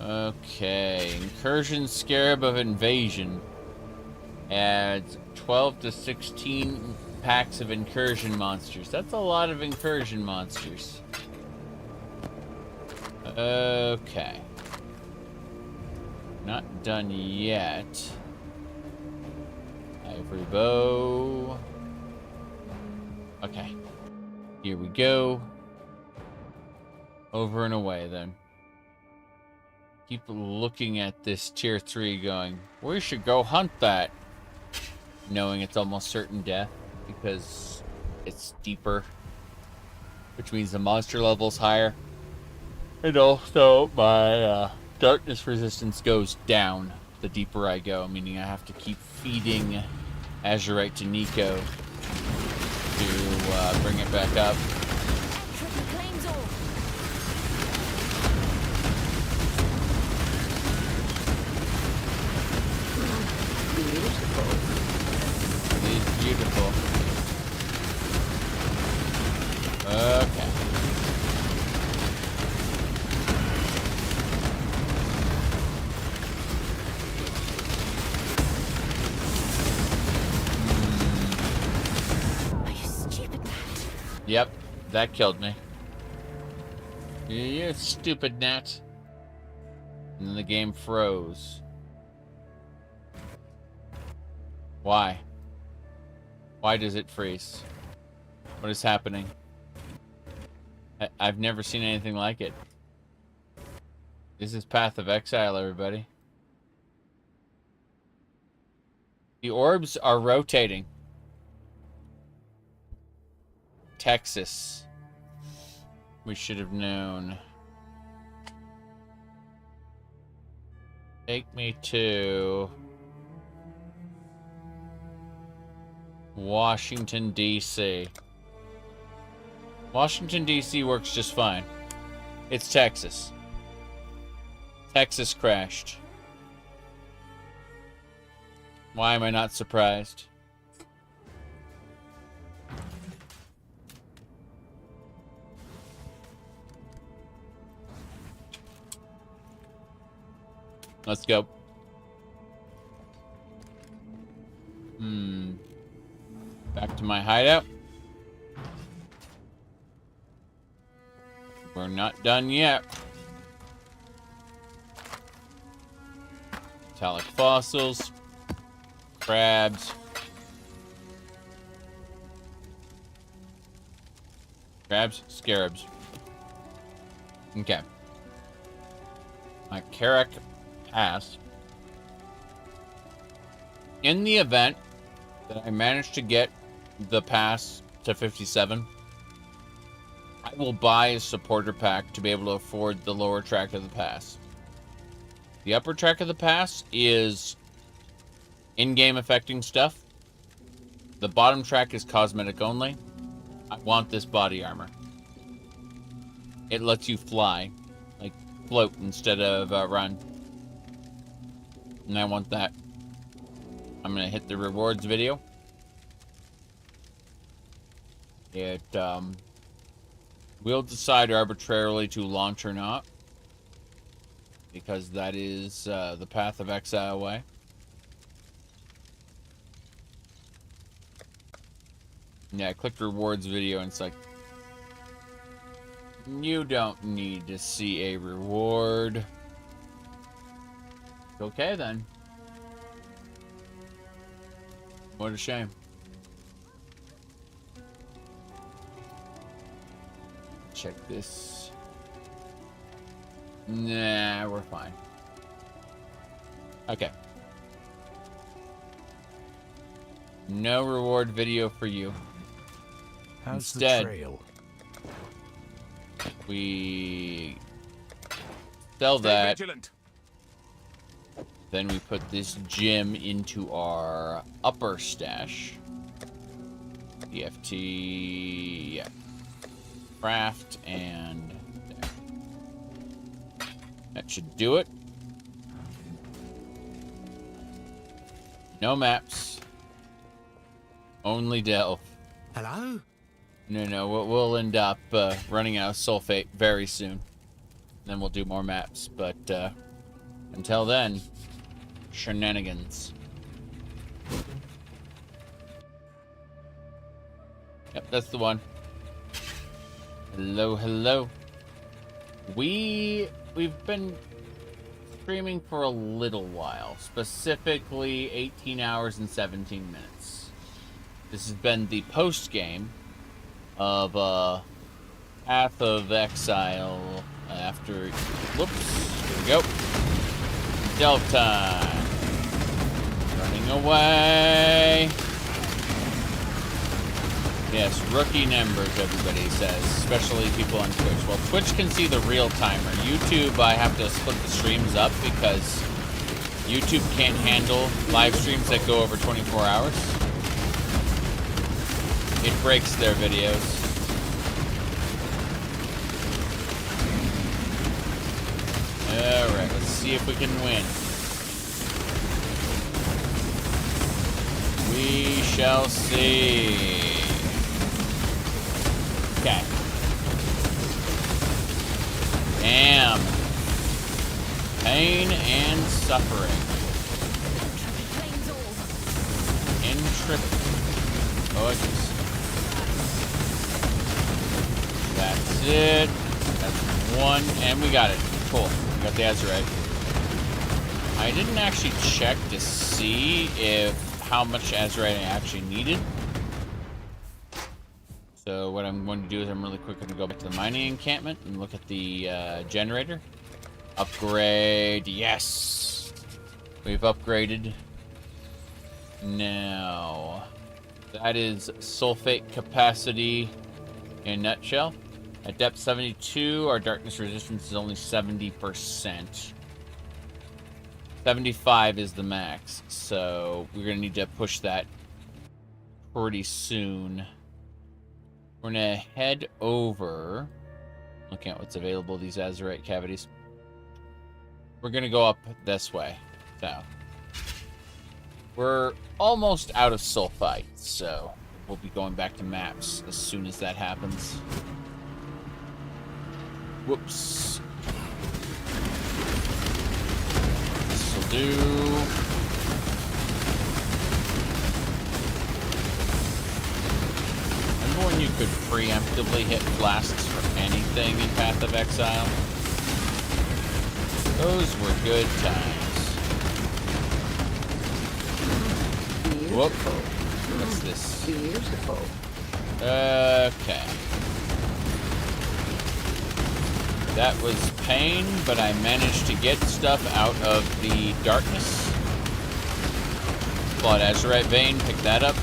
Okay. Incursion Scarab of Invasion adds 12 to 16 packs of incursion monsters. That's a lot of incursion monsters. Okay. Not done yet. Ivory bow. Okay. Here we go. Over and away then. Keep looking at this tier 3 going, we should go hunt that. Knowing it's almost certain death because it's deeper. Which means the monster level's higher. And also my darkness resistance goes down the deeper I go, meaning I have to keep feeding Azurite to Nico to bring it back up. It is beautiful. Okay. Yep, that killed me. You stupid gnat. And then the game froze. Why? Why does it freeze? What is happening? I've never seen anything like it. This is Path of Exile, everybody. The orbs are rotating. Texas. We should have known. Take me to Washington, D.C. Washington, D.C. works just fine. It's Texas. Texas crashed. Why am I not surprised? Let's go. Back to my hideout. We're not done yet. Metallic fossils. Crabs. Crabs? Scarabs. Okay. My Carrack Pass. In the event that I manage to get the pass to 57, I will buy a supporter pack to be able to afford the lower track of the pass. The upper track of the pass is in-game affecting stuff. The bottom track is cosmetic only. I want this body armor. It lets you fly, like float instead of run. And I want that. I'm gonna hit the rewards video. It will decide arbitrarily to launch or not, because that is the Path of Exile way. Yeah, I clicked rewards video and it's like, you don't need to see a reward. Okay then. What a shame. Check this. Nah, we're fine. Okay. No reward video for you. How's Instead, the trail? We sell Stay that. vigilant. Then we put this gem into our upper stash. EFT, yeah. Craft, and there. That should do it. No maps. Only delve. Hello? No, we'll end up running out of sulfate very soon. Then we'll do more maps, but until then, shenanigans. Yep, that's the one. Hello, hello. We've been streaming for a little while, specifically 18 hours and 17 minutes. This has been the post game of Path of Exile after. Whoops. Here we go. Delve time. Running away. Yes, rookie numbers, everybody says, especially people on Twitch. Well, Twitch can see the real timer. YouTube, I have to split the streams up because YouTube can't handle live streams that go over 24 hours. It breaks their videos. Alright, let's see if we can win. We shall see. Okay. Damn. Pain and suffering. Intrepid. Oh, jeez. That's it. That's one, and we got it. Cool. We got the Azurite. I didn't actually check to see how much Azurite I actually needed. So what I'm going to do is I'm really quick going to go back to the mining encampment and look at the generator. Upgrade. Yes! We've upgraded. Now, that is sulfate capacity in a nutshell. At depth 72, our darkness resistance is only 70%. 75 is the max, so we're going to need to push that pretty soon. We're going to head over, looking at what's available, these Azurite cavities. We're going to go up this way. So, we're almost out of sulfite, so we'll be going back to maps as soon as that happens. Whoops. This'll do. When you could preemptively hit flasks for anything in Path of Exile. Those were good times. Whoop. What's this? Beautiful. Okay. That was pain, but I managed to get stuff out of the darkness. Flawed Azurite Vein, pick that up.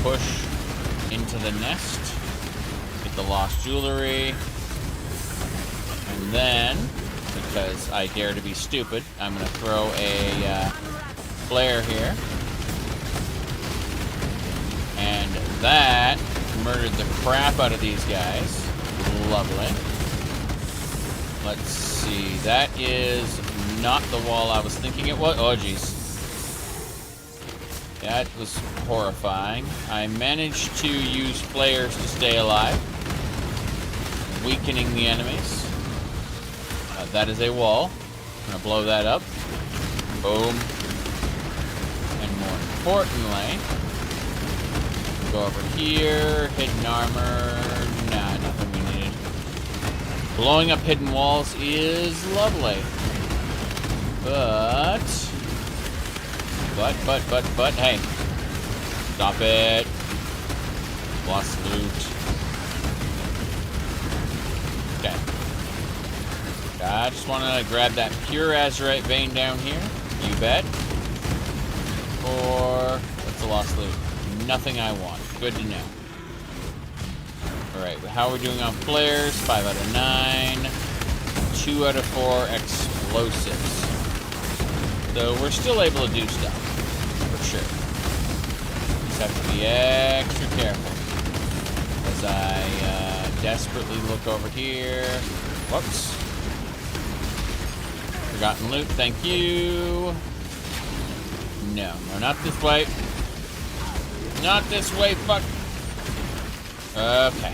Push into the nest, get the lost jewelry, and then, because I dare to be stupid, I'm going to throw a flare here, and that murdered the crap out of these guys. Lovely. Let's see, that is not the wall I was thinking it was. Oh, jeez. That was horrifying. I managed to use flares to stay alive, weakening the enemies. That is a wall. I'm going to blow that up. Boom. And more importantly, go over here. Hidden armor. Nah, nothing we needed. Blowing up hidden walls is lovely. But, hey. Stop it. Lost loot. Okay. I just want to grab that pure Azurite vein down here. You bet. Or, what's the lost loot? Nothing I want. Good to know. Alright, how are we doing on flares? 5 out of 9. 2 out of 4 explosives. So we're still able to do stuff. For sure. Just have to be extra careful. As I desperately look over here. Whoops. Forgotten loot, thank you. No, not this way. Not this way, fuck. Okay.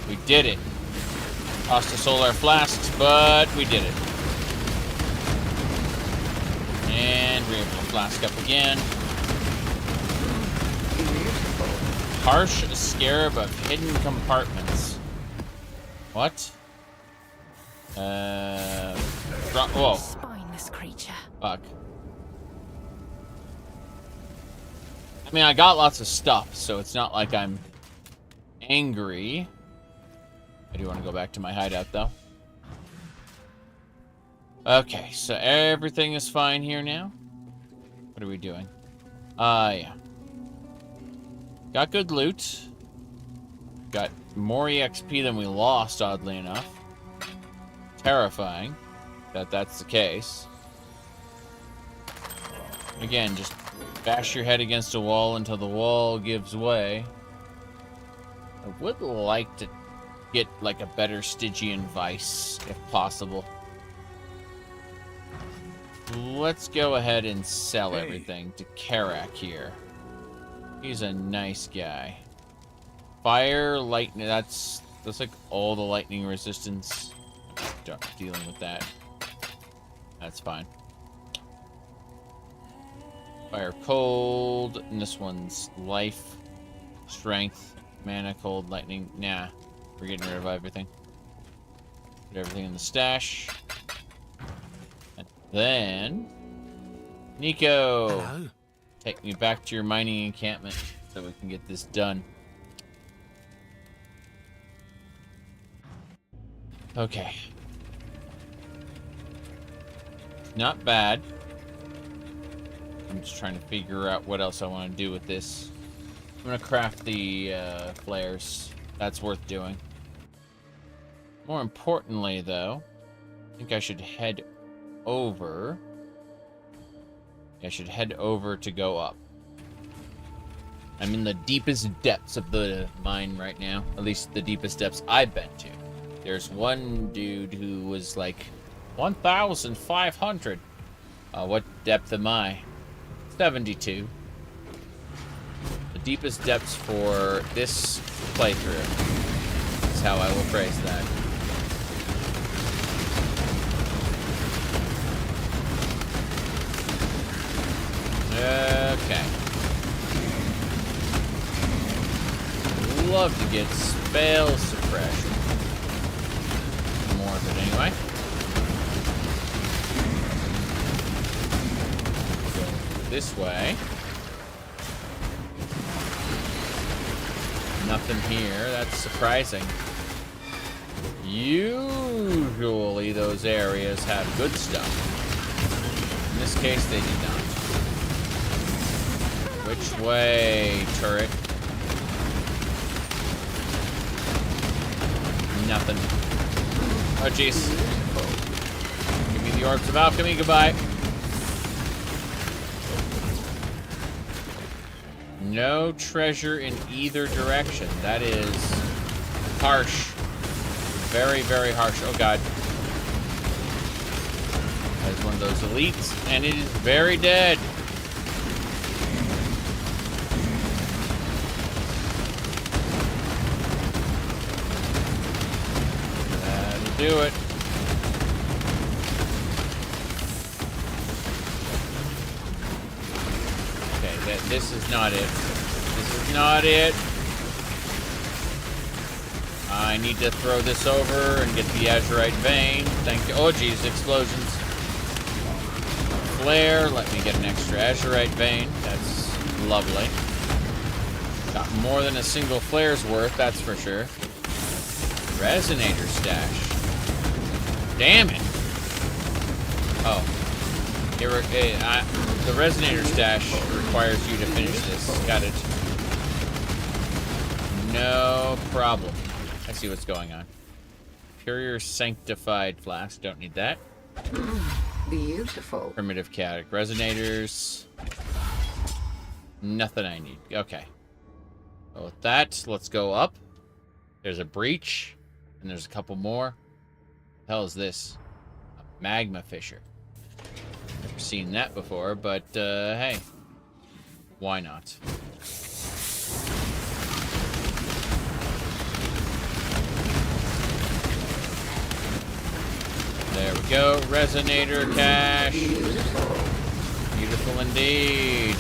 We did it. Cost us solar flasks, but we did it. And we're able to flask up again. Harsh scarab of hidden compartments. What? Whoa. Spineless creature. Fuck. I mean, I got lots of stuff, so it's not like I'm angry. I do want to go back to my hideout, though. Okay, so everything is fine here now. What are we doing? Yeah. Got good loot. Got more EXP than we lost, oddly enough. Terrifying that that's the case. Again, just bash your head against a wall until the wall gives way. I would like to get like a better Stygian Vice, if possible. Let's go ahead and sell everything to Karak here. He's a nice guy. Fire, lightning, that's like all the lightning resistance. Dealing with that. That's fine. Fire, cold, and this one's life, strength, mana, cold, lightning. Nah, we're getting rid of everything. Put everything in the stash. And then, Nico, Hello? Take me back to your mining encampment so we can get this done. Okay. Not bad. I'm just trying to figure out what else I want to do with this. I'm going to craft the flares. That's worth doing. More importantly, though, I think I should head over. I should head over to go up. I'm in the deepest depths of the mine right now. At least the deepest depths I've been to. There's one dude who was like 1,500. What depth am I? 72. The deepest depths for this playthrough. That's how I will phrase that. Okay. Love to get spell suppression. More of it anyway. Go this way. Nothing here. That's surprising. Usually those areas have good stuff. In this case, they did not. Which way, turret? Nothing. Oh, jeez. Give me the orbs of alchemy. Goodbye. No treasure in either direction. That is harsh. Very, very harsh. Oh, God. That is one of those elites, and it is very dead. That'll do it. Okay, this is not it. This is not it. I need to throw this over and get the azurite vein. Thank you. Oh, geez, explosions. Flare. Let me get an extra azurite vein. That's lovely. Got more than a single flare's worth, that's for sure. Resonator stash. Damn it. Oh. The resonator stash requires you to finish this. Got it. No problem. I see what's going on. Superior sanctified flask. Don't need that. Beautiful. Primitive chaotic resonators. Nothing I need. Okay. Well, with that, let's go up. There's a breach. And there's a couple more. What the hell is this? A magma fissure. Never seen that before, but hey. Why not? There we go. Resonator cache. Beautiful indeed.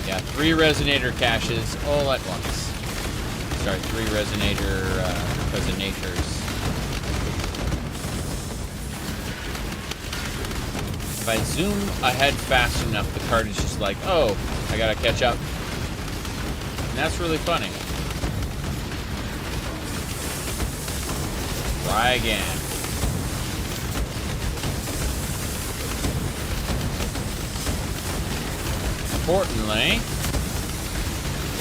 Yeah, 3 resonator caches all at once. Sorry, 3 resonators. If I zoom ahead fast enough, the card is just like, oh, I gotta catch up. And that's really funny. Try again. Importantly,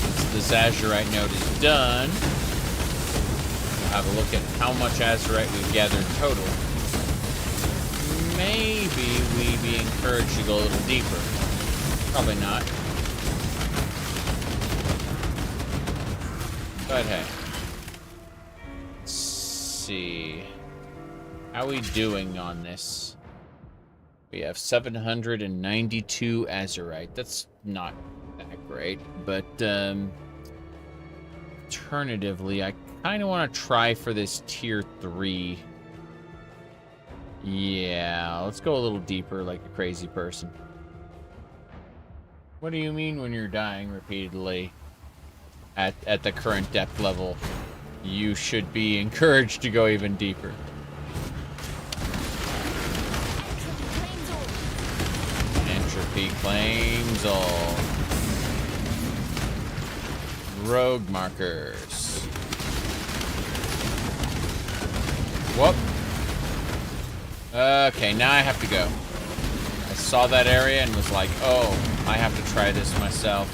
once this azurite node is done, we'll have a look at how much azurite we've gathered total. Maybe we be encouraged to go a little deeper. Probably not. But hey. Let's see. How are we doing on this? We have 792 azurite. That's not that great. But, alternatively, I kind of want to try for this tier 3. Yeah, let's go a little deeper like a crazy person. What do you mean when you're dying repeatedly at the current depth level? You should be encouraged to go even deeper. Entropy claims all. Rogue markers. Whoop. Okay, now I have to go. I saw that area and was like, oh, I have to try this myself.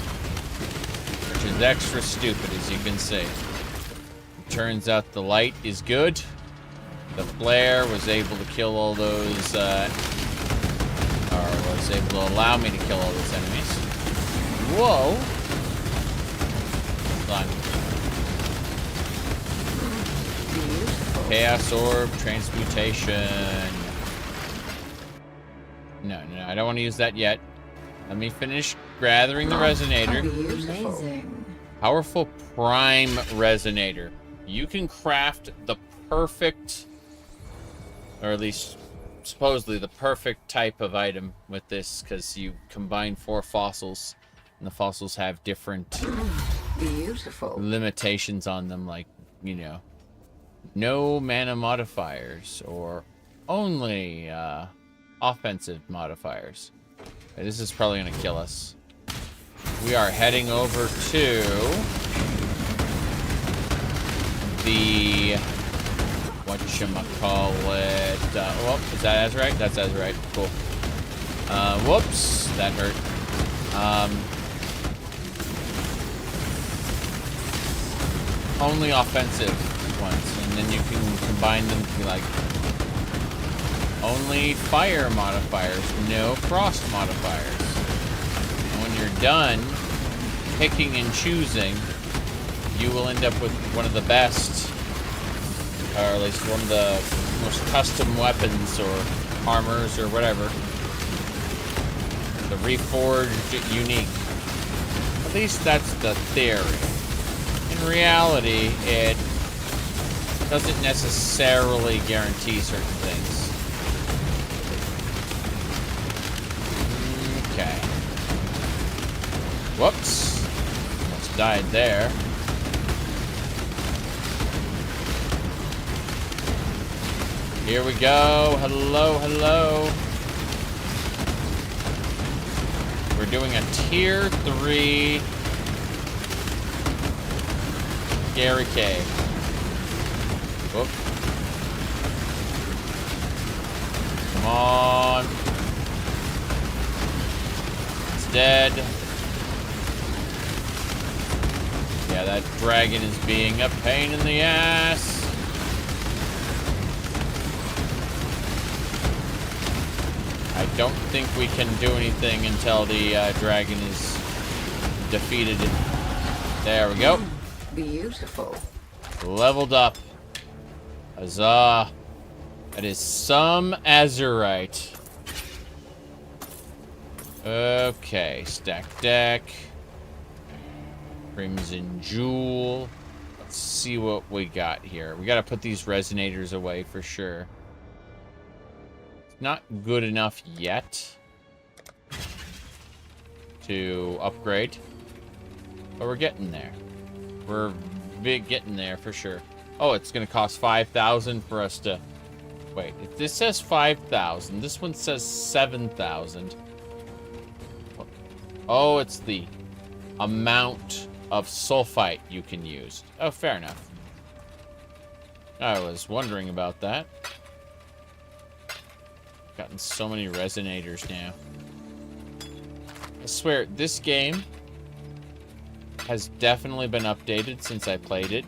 Which is extra stupid, as you can see. It turns out the light is good. The flare was able to kill all those, or was able to allow me to kill all those enemies. Whoa! Hold on. Chaos Orb Transmutation. No, I don't want to use that yet. Let me finish gathering the resonator. Amazing. Powerful Prime Resonator. You can craft the perfect, or at least supposedly the perfect type of item with this, because you combine 4 fossils, and the fossils have different limitations on them, like, you know, no mana modifiers, or only offensive modifiers. Okay, this is probably going to kill us. We are heading over to the whatchamacallit. Oh, is that Azurite? That's Azurite. Cool. Whoops. That hurt. Only offensive ones. And then you can combine them to be like only fire modifiers, no frost modifiers. And when you're done picking and choosing, you will end up with one of the best, or at least one of the most custom weapons or armors or whatever. The reforged unique. At least that's the theory. In reality, it doesn't necessarily guarantee certain things. Okay. Whoops. Almost died there. Here we go. Hello, hello. We're doing a tier 3 Gary Cave. Whoop. Come on. It's dead. Yeah, that dragon is being a pain in the ass. I don't think we can do anything until the dragon is defeated. There we go. Beautiful. Leveled up. Huzzah. That is some azurite. Okay, stack deck. Crimson Jewel. Let's see what we got here. We gotta put these resonators away for sure. Not good enough yet to upgrade, but we're getting there. We're getting there for sure. Oh, it's gonna cost 5,000 for us to... Wait, if this says 5,000, this one says 7,000. Oh, it's the amount of sulfite you can use. Oh, fair enough. I was wondering about that. Gotten so many resonators now. I swear, this game has definitely been updated since I played it.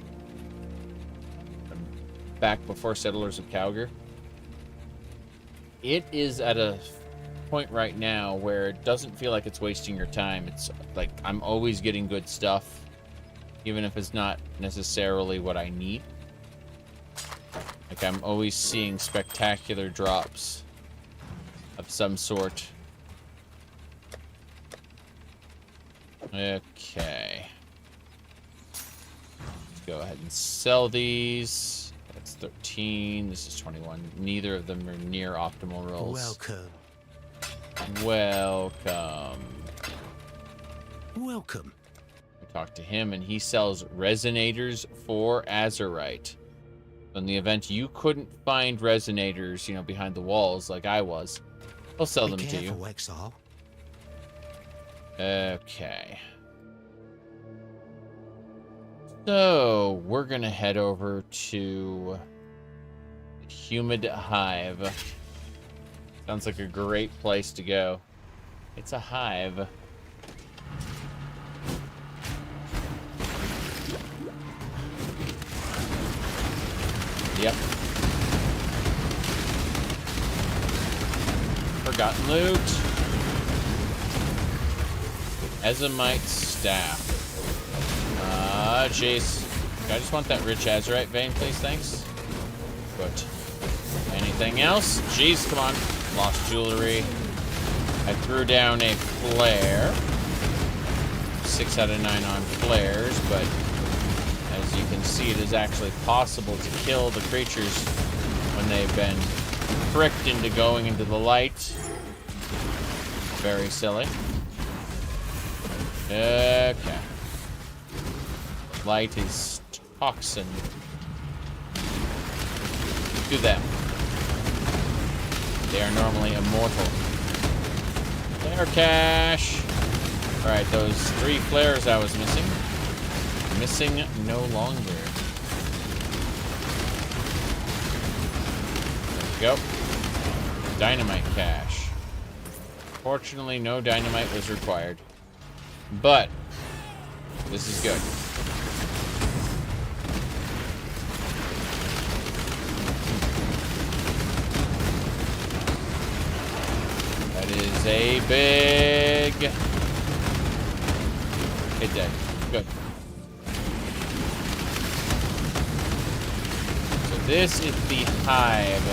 Back before Settlers of Calgar. It is at a point right now where it doesn't feel like it's wasting your time. It's like I'm always getting good stuff, even if it's not necessarily what I need. Like I'm always seeing spectacular drops of some sort. Okay. Let's go ahead and sell these. That's 13. This is 21. Neither of them are near optimal rolls. Welcome. Welcome. Welcome. I talked to him, and he sells resonators for Azurite. In the event you couldn't find resonators, you know, behind the walls like I was, I'll sell them to you. Exile. Okay. So, we're gonna head over to the Humid Hive. Sounds like a great place to go. It's a hive. Yep. Forgotten loot. Ezomite staff. Jeez. I just want that rich azurite vein, please. Thanks. Good. Anything else? Jeez, come on. Lost jewelry. I threw down a flare. 6 out of 9 on flares, but as you can see, it is actually possible to kill the creatures when they've been tricked into going into the light. Very silly. Okay. Light is toxin. Do that. They are normally immortal. Flare cache. Alright, those 3 flares I was missing. Missing no longer. There we go. Dynamite cache. Fortunately, no dynamite was required. But this is good. That is a big hit dead. Good. So this is the hive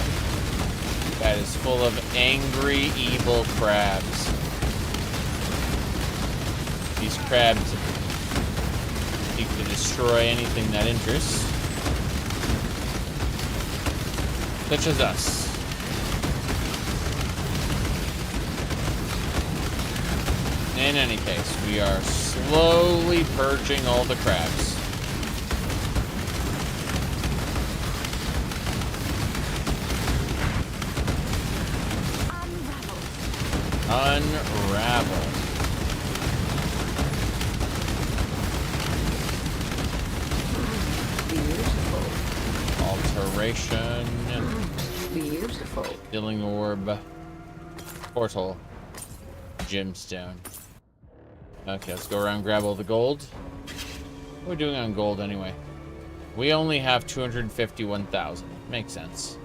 that is full of angry, evil crabs. These crabs seek to destroy anything that interests, such as us. In any case, we are slowly purging all the crabs. Unravel. Beautiful. Alteration. Beautiful. Healing orb. Portal. Gemstone. Okay, let's go around and grab all the gold. What are we doing on gold anyway? We only have 251,000. Makes sense.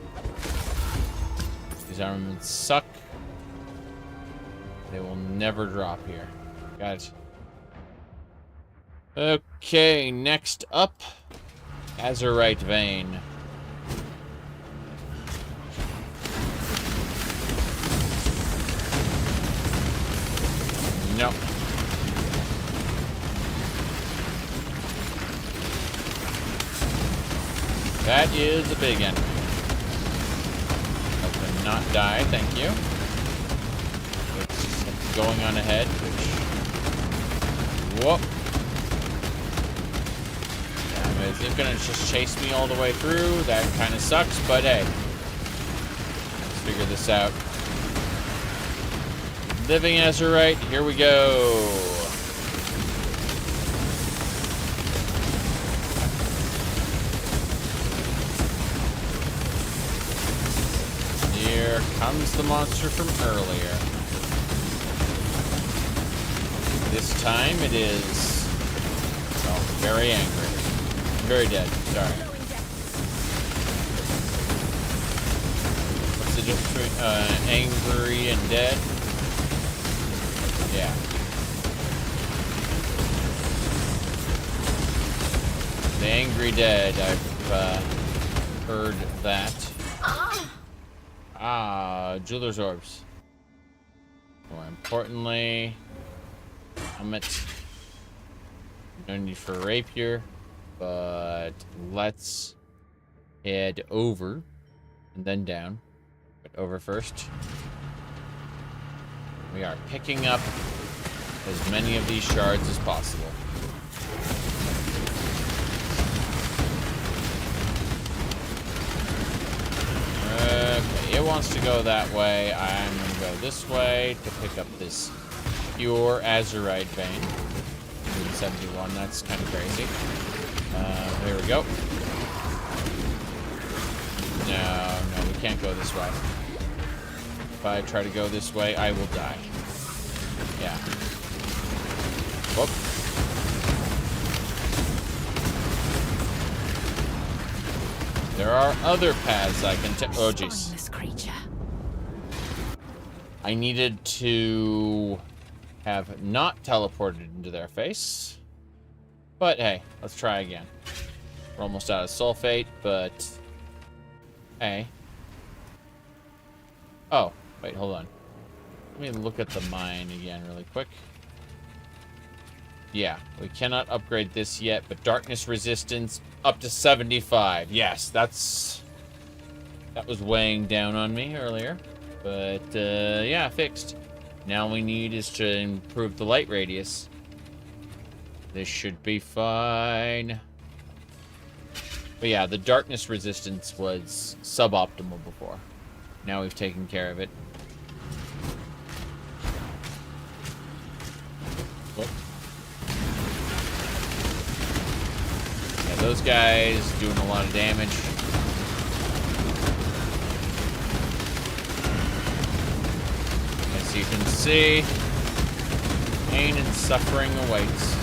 These armaments suck. They will never drop here. Got it. Okay, next up. Azurite vein. No. That is a big enemy. Help him not die, thank you. It's going on ahead, which... Whoop. Is it gonna just chase me all the way through? That kind of sucks, but hey. Let's figure this out. Living Azurite, here we go. Here comes the monster from earlier. This time it is, well, very angry. Very dead, sorry. What's the difference between angry and dead? Yeah. The angry dead, I've heard that. Jeweler's orbs. More importantly, helmet. No need for a rapier, but let's head over and then down. But over first. We are picking up as many of these shards as possible. Okay, it wants to go that way. I'm going to go this way to pick up this pure Azurite vein. 171, that's kind of crazy. Here we go. No, we can't go this way. If I try to go this way, I will die. Yeah. Whoop. There are other paths I can take. Oh, jeez. I needed to have not teleported into their face. But hey, let's try again. We're almost out of sulfate, but hey. Oh, wait, hold on. Let me look at the mine again really quick. Yeah, we cannot upgrade this yet, but darkness resistance up to 75. Yes, that was weighing down on me earlier. But yeah, fixed. Now we need is to improve the light radius. This should be fine. But yeah, the darkness resistance was suboptimal before. Now we've taken care of it. Whoop. Yeah, those guys doing a lot of damage. As you can see, pain and suffering awaits.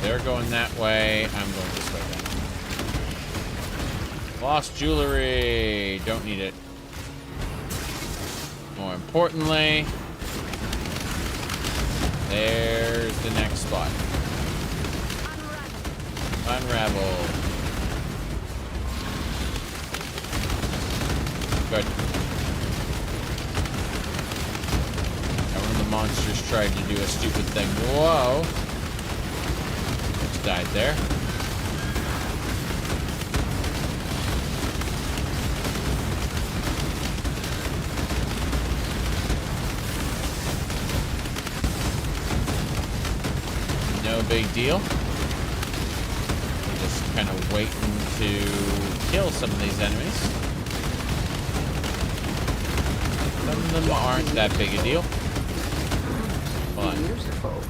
They're going that way. I'm going this way then. Lost jewelry. Don't need it. More importantly, there's the next spot. Unravel. Good. Now one of the monsters tried to do a stupid thing. Whoa. Died there. No big deal. We're just kind of waiting to kill some of these enemies. Some of them aren't that big a deal. Beautiful.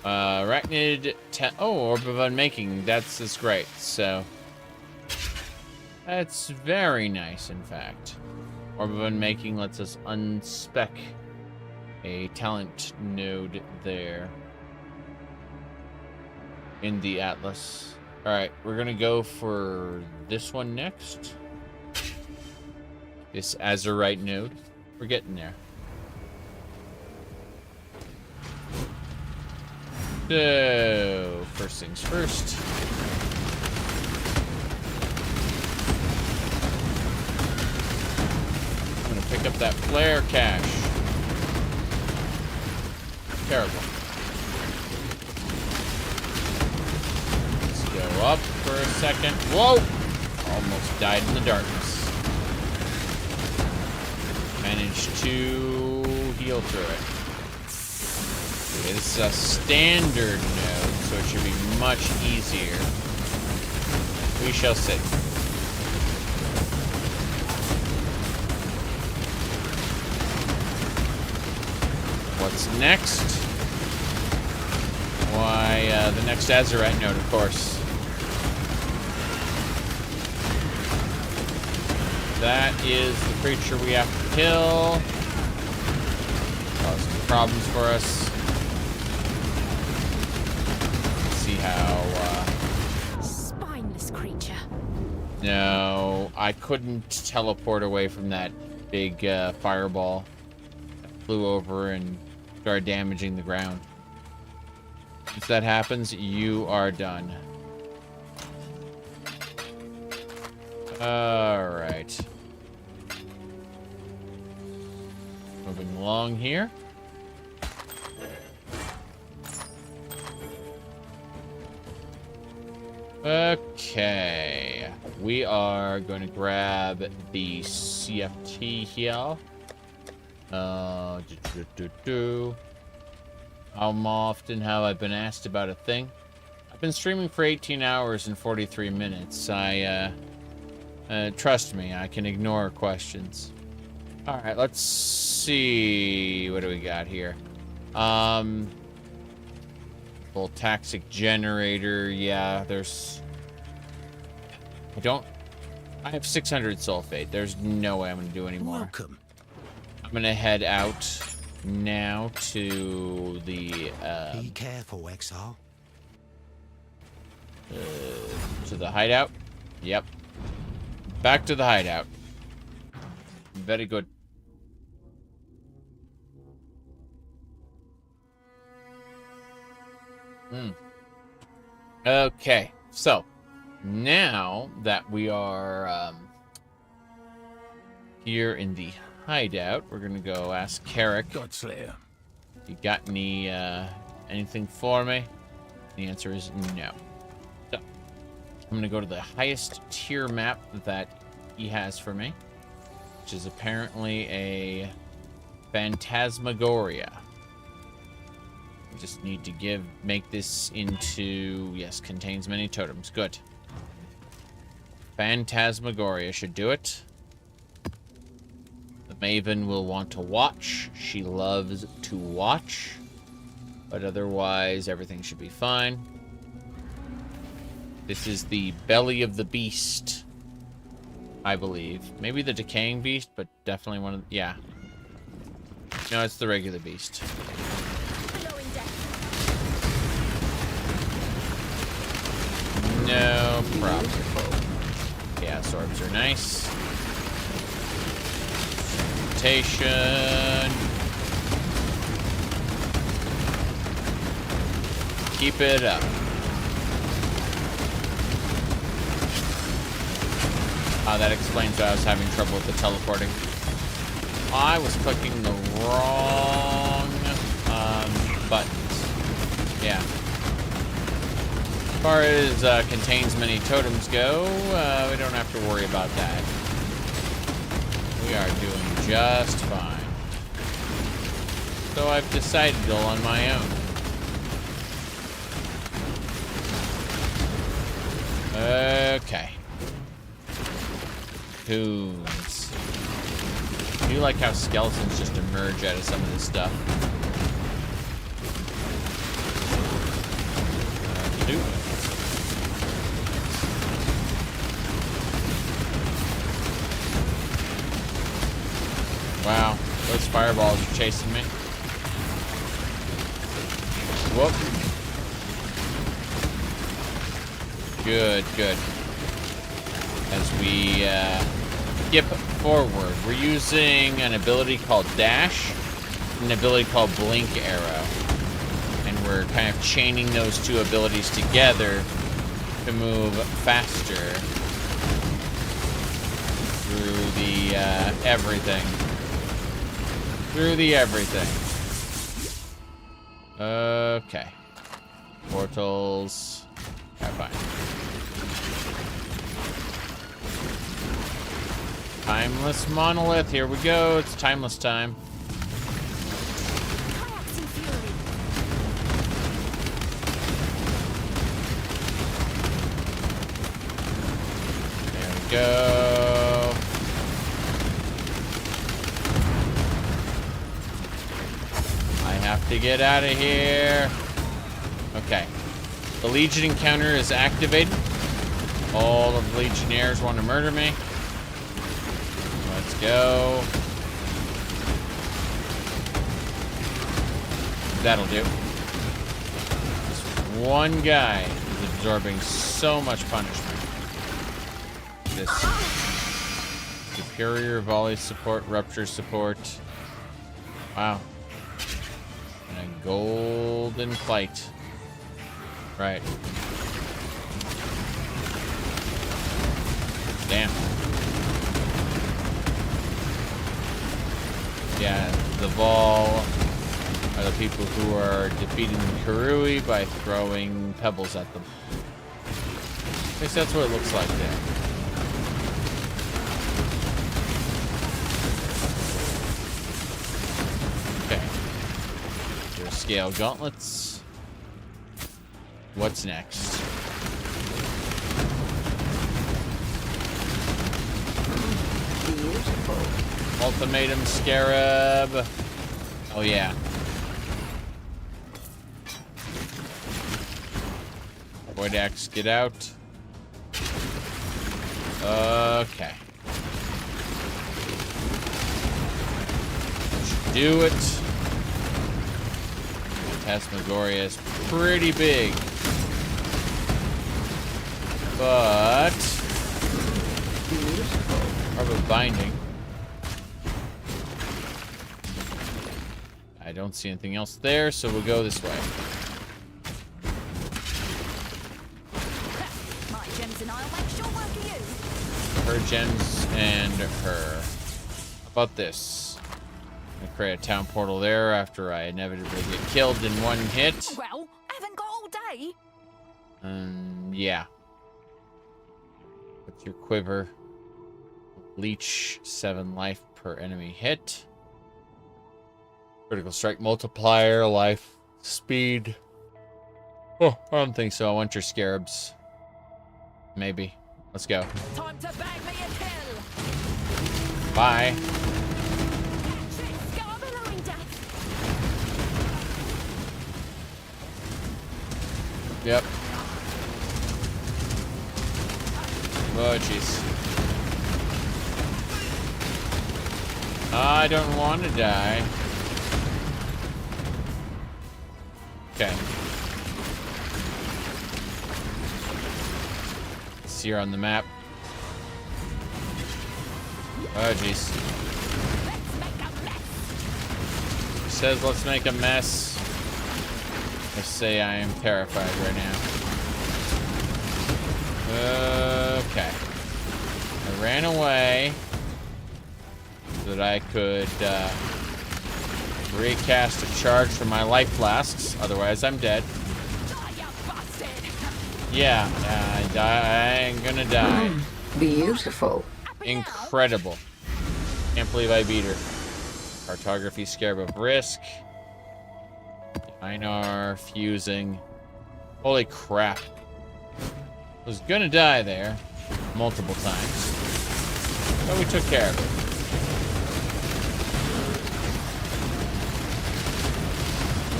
Arachnid Orb of Unmaking. That's great. So that's very nice, in fact. Orb of Unmaking lets us unspec a talent node there in the Atlas. Alright, we're gonna go for this one next. This Azurite node. We're getting there. So, first things first. I'm gonna pick up that flare cache. Terrible. Let's go up for a second. Whoa! Almost died in the darkness. Managed to heal through it. Okay, this is a standard node, so it should be much easier. We shall see. What's next? Why, the next Azerite node, of course. That is the creature we have to kill. Cause some problems for us. Let's see how, Spineless creature. No, I couldn't teleport away from that big, fireball. That flew over and started damaging the ground. If that happens, you are done. Alright. Moving along here. Okay. We are going to grab the CFT here. How often have I been asked about a thing? I've been streaming for 18 hours and 43 minutes. Trust me, I can ignore questions. Alright, let's see. What do we got here? Full toxic generator. Yeah, there's... I have 600 sulfate. There's no way I'm going to do any more. Welcome. I'm going to head out now to the... Be careful, Exile. To the hideout. Yep. Back to the hideout. Very good. Okay, so now that we are here in the hideout, we're gonna go ask Carrick. Godslayer. You got any anything for me? The answer is no. So I'm gonna go to the highest tier map that he has for me, which is apparently a Phantasmagoria. We just need to make this into, yes, contains many totems. Good. Phantasmagoria should do it. The Maven will want to watch. She loves to watch. But otherwise, everything should be fine. This is the belly of the beast, I believe. Maybe the decaying beast, but definitely one of the, yeah. No, it's the regular beast. No problem. Chaos orbs are nice. Rotation. Keep it up. That explains why I was having trouble with the teleporting. I was clicking the wrong buttons. Yeah. As far as contains many totems go, we don't have to worry about that. We are doing just fine. So I've decided to go on my own. Okay. Coons. I do like how skeletons just emerge out of some of this stuff. Wow, those fireballs are chasing me. Whoop. Good, good. As we skip forward, we're using an ability called Dash, and an ability called Blink Arrow. And we're kind of chaining those two abilities together to move faster through the everything. Through the everything. Okay. Portals. Okay, fine. Timeless monolith. Here we go. It's timeless time. Kayaking fury. There we go. I have to get out of here. Okay. The Legion encounter is activated. All of the Legionnaires want to murder me. Let's go. That'll do. This one guy is absorbing so much punishment. This superior volley support, rupture support. Wow. And a golden plate. Right. Damn. Yeah, the Vol are the people who are defeating the Karui by throwing pebbles at them. At least that's what it looks like there. Okay. Your scale gauntlets. What's next? Beautiful. Ultimatum Scarab. Oh yeah. Void Axe, get out. Okay. Should do it. Phantasmagoria is pretty big. But Orb of Binding. I don't see anything else there, so we'll go this way. My gems and I'll make sure work of you. Her gems and her. How about this? I'm gonna create a town portal there after I inevitably get killed in one hit. Well, I haven't got all day. Yeah. With your quiver. Leech 7 life per enemy hit. Critical strike multiplier, life, speed. Oh, I don't think so. I want your scarabs. Maybe. Let's go. Time to bag me a kill. Bye. Scarabellowing death. Yep. Oh, jeez. I don't want to die. Okay. See her on the map. Oh, jeez. She says, let's make a mess. I say I am terrified right now. Okay. I ran away so that I could recast a charge for my life flasks. Otherwise, I'm dead. Yeah, I ain't gonna die. Beautiful. Incredible. Can't believe I beat her. Cartography, Scarab of Risk. Einar, fusing. Holy crap. Was gonna die there multiple times. But we took care of it.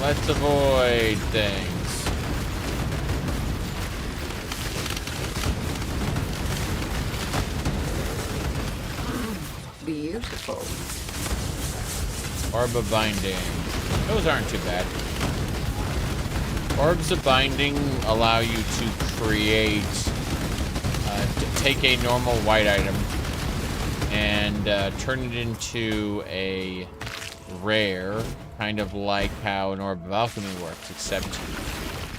Let's avoid things. Beautiful. Orb of Binding. Those aren't too bad. Orbs of Binding allow you to create, to take a normal white item and turn it into a rare, kind of like how an Orb of Alchemy works, except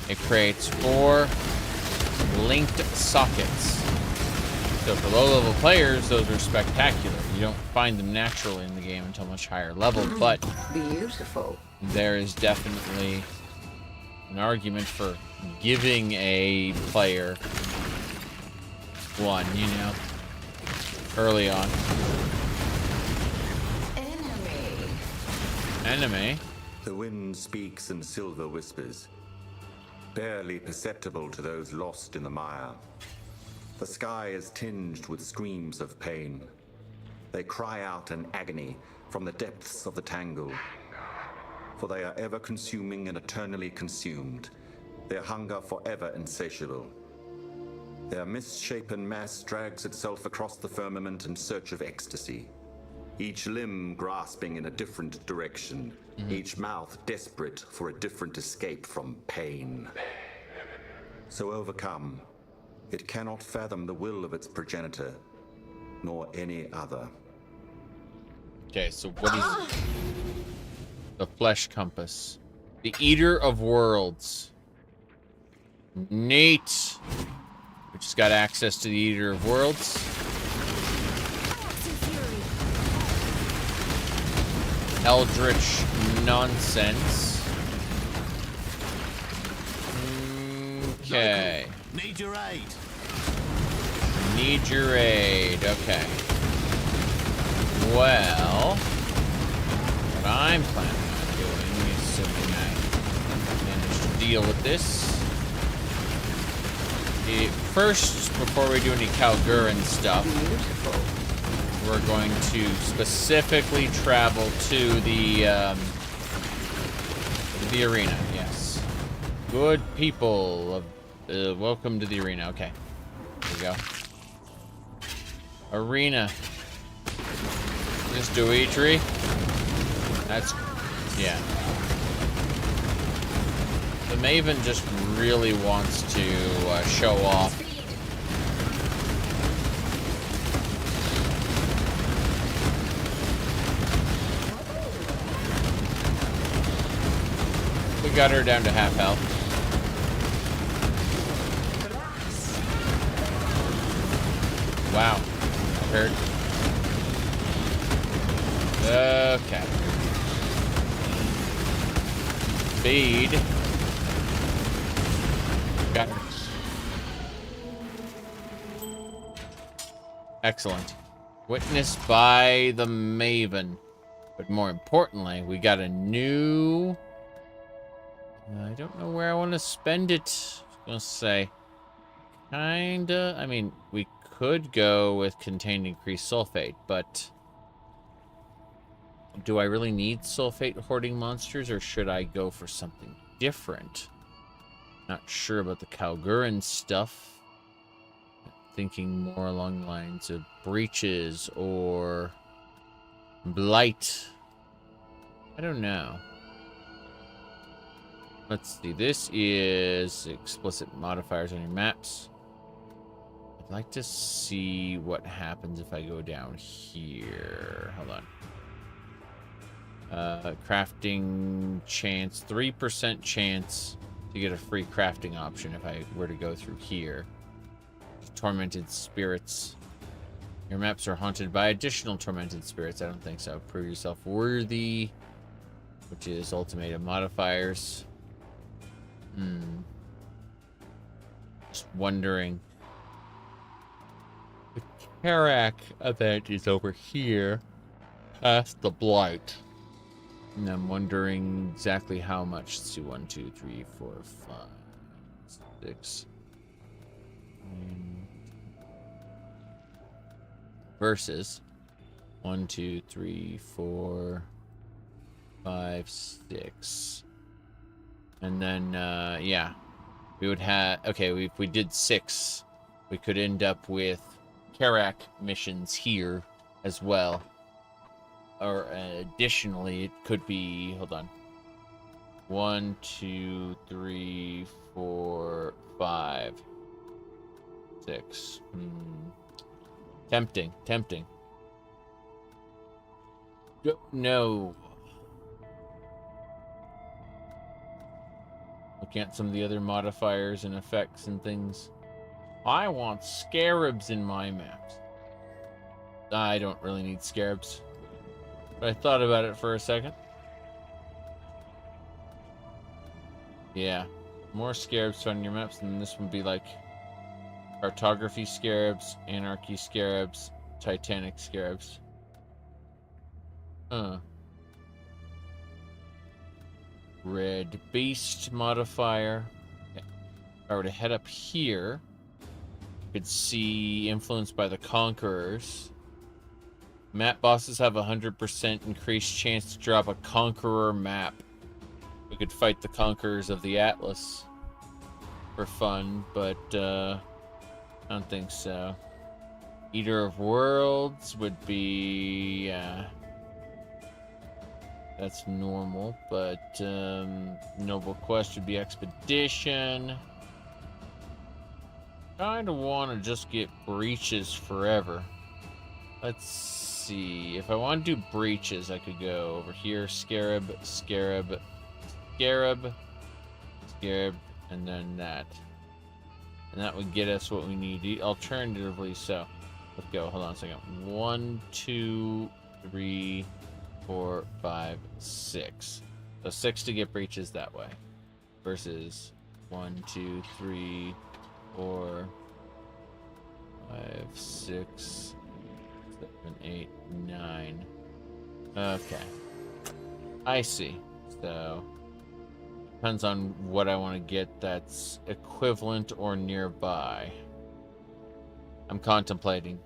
it creates 4 linked sockets. So for low-level players, those are spectacular. You don't find them naturally in the game until much higher level, but beautiful. There is definitely an argument for giving a player one, you know. early on. Enemy? The wind speaks in silver whispers, barely perceptible to those lost in the mire. The sky is tinged with screams of pain. They cry out in agony from the depths of the tangle, for they are ever consuming and eternally consumed, their hunger forever insatiable. Their misshapen mass drags itself across the firmament in search of ecstasy, each limb grasping in a different direction, each mouth desperate for a different escape from pain. So overcome, it cannot fathom the will of its progenitor, nor any other. Okay, so what is the flesh compass? The Eater of Worlds. Neat. We just got access to the Eater of Worlds. Eldritch nonsense. Okay. Need your aid. Need your aid. Okay. Well, what I'm planning on doing, assuming I manage to deal with this, first, before we do any Kalguran stuff, we're going to specifically travel to the arena. Yes. Good people. Welcome to the arena. Okay. Here we go. Arena. This Duitri. That's... yeah. The Maven just really wants to show off. We got her down to half health. Wow. That hurt. Okay. Speed. Got her. Excellent. Witnessed by the Maven. But more importantly, we got a new... I don't know where I want to spend it. I was gonna say, kinda. I mean, we could go with contained increased sulfate, but do I really need sulfate hoarding monsters, or should I go for something different? Not sure about the Kalguran stuff. Thinking more along the lines of breaches or blight. I don't know. Let's see, this is explicit modifiers on your maps. I'd like to see what happens if I go down here. Hold on. Crafting chance, 3% chance to get a free crafting option if I were to go through here. Tormented spirits. Your maps are haunted by additional tormented spirits. I don't think so. Prove yourself worthy, which is ultimatum modifiers. Just wondering. The Karak event is over here, past the blight. And I'm wondering exactly how much. Let's see, 1, 2, 3, 4, 5, 6. Versus 1, 2, 3, 4, 5, 6. And then, yeah, we would have, okay, if we did 6, we could end up with Karak missions here as well. Or additionally, it could be, hold on, 1, 2, 3, 4, 5, 6. Tempting. No. Look at some of the other modifiers and effects and things. I want scarabs in my maps. I don't really need scarabs. But I thought about it for a second. Yeah. More scarabs on your maps, and this would be like cartography scarabs, anarchy scarabs, Titanic scarabs. Huh. Red beast modifier. Okay. If I were to head up here, you could see influenced by the conquerors. Map bosses have 100% increased chance to drop a conqueror map. We could fight the conquerors of the Atlas for fun, but I don't think so. Eater of Worlds would be that's normal, but Noble Quest would be Expedition. Kinda wanna just get breaches forever. Let's see. If I want to do breaches, I could go over here, Scarab, Scarab, Scarab, Scarab, and then that. And that would get us what we need. Alternatively, so let's go. Hold on a second. 1, 2, 3, 4, 5, 6. So 6 to get breaches that way. Versus 1, 2, 3, 4, 5, 6, 7, 8, 9. Okay. I see. So depends on what I want to get that's equivalent or nearby. I'm contemplating.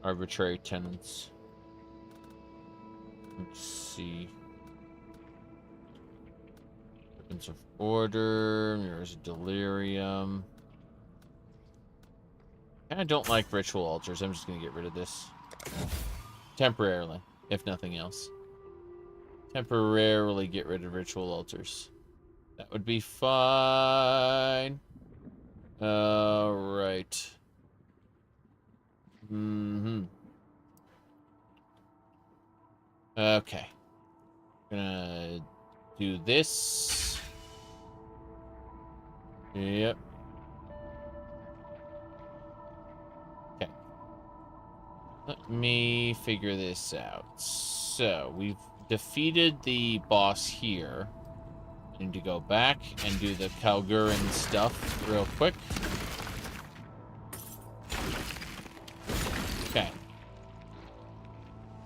Arbitrary tenants. Let's see. Weapons of Order. Mirrors of Delirium. I don't like ritual altars. I'm just going to get rid of this. Temporarily, if nothing else. Temporarily get rid of ritual altars. That would be fine. Alright. Okay. Gonna do this. Yep. Okay. Let me figure this out. So, we've defeated the boss here. I need to go back and do the Kalgurin stuff real quick. Okay.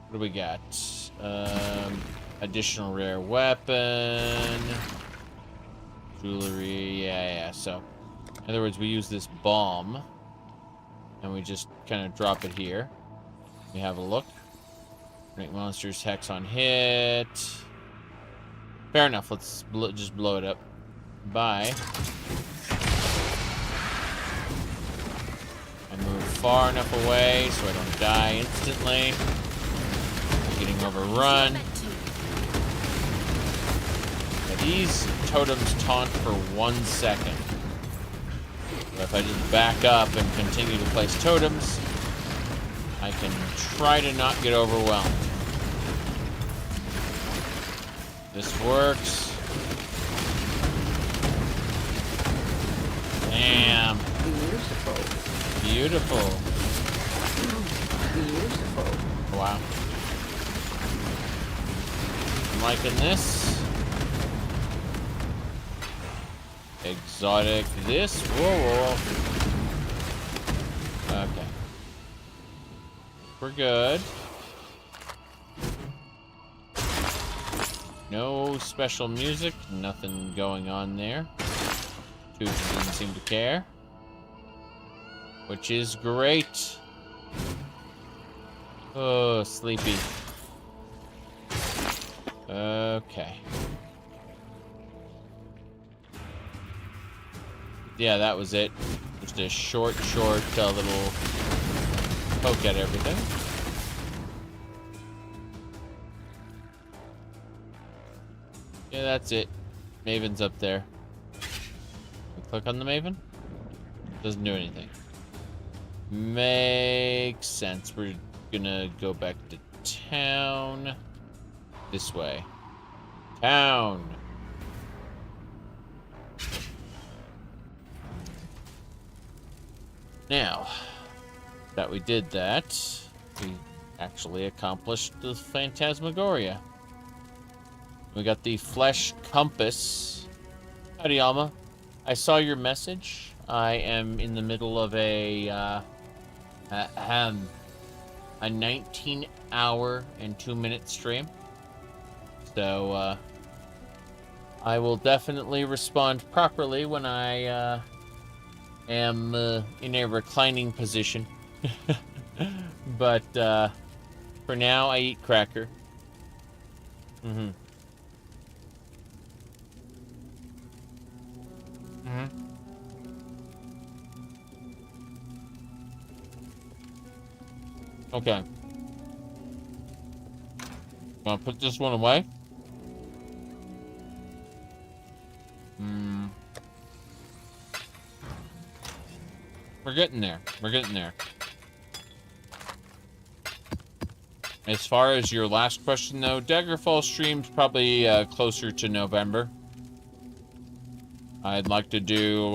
What do we got? Additional rare weapon. Jewelry. Yeah. So, in other words, we use this bomb. And we just kind of drop it here. We have a look. Make monsters hex on hit. Fair enough. Let's just blow it up. Bye. I move far enough away so I don't die instantly. I'm getting overrun. Now, these totems taunt for 1 second. But if I just back up and continue to place totems, I can try to not get overwhelmed. This works. Damn. Beautiful. Beautiful. Beautiful. Wow. I'm liking this. Exotic this. Whoa. Okay. We're good. No special music, nothing going on there. Tutor didn't seem to care. Which is great. Oh, sleepy. Okay. Yeah, that was it. Just a short little poke at everything. Yeah, that's it. Maven's up there. Click on the Maven. Doesn't do anything. Makes sense. We're gonna go back to town. This way. Town. Now, that we did that, we actually accomplished the Phantasmagoria. We got the Flesh Compass. Howdy, Alma. I saw your message. I am in the middle of a 19-hour and 2-minute stream. So, I will definitely respond properly when I am in a reclining position. But for now, I eat cracker. Mm-hmm. Mm-hmm. Okay. Wanna put this one away? We're getting there. We're getting there. As far as your last question, though, Daggerfall streams probably closer to November. I'd like to do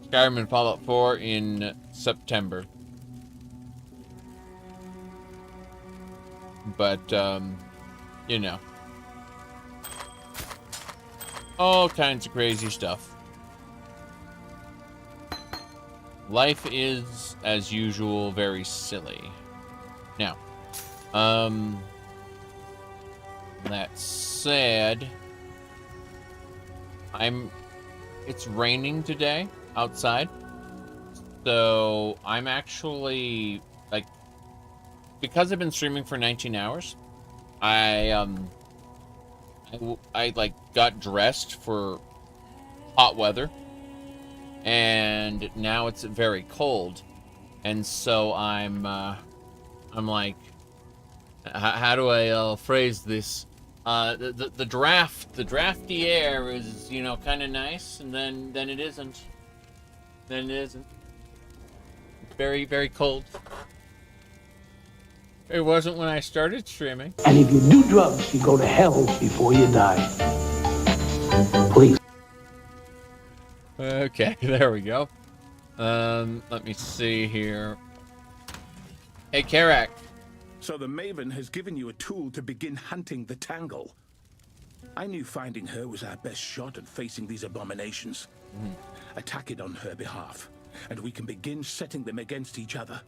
Skyrim and Fallout 4 in September. But, you know. All kinds of crazy stuff. Life is, as usual, very silly. Now, that said, it's raining today outside, so I'm actually, like, because I've been streaming for 19 hours, I like got dressed for hot weather, and now it's very cold, and so I'm like, how do I phrase this? The drafty air is, you know, kind of nice, and then it isn't. Then it isn't. Very, very cold. It wasn't when I started streaming. And if you do drugs, you go to hell before you die. Please. Okay, there we go. Let me see here. Hey, Karak. So the Maven has given you a tool to begin hunting the Tangle. I knew finding her was our best shot at facing these abominations. Attack it on her behalf, and we can begin setting them against each other.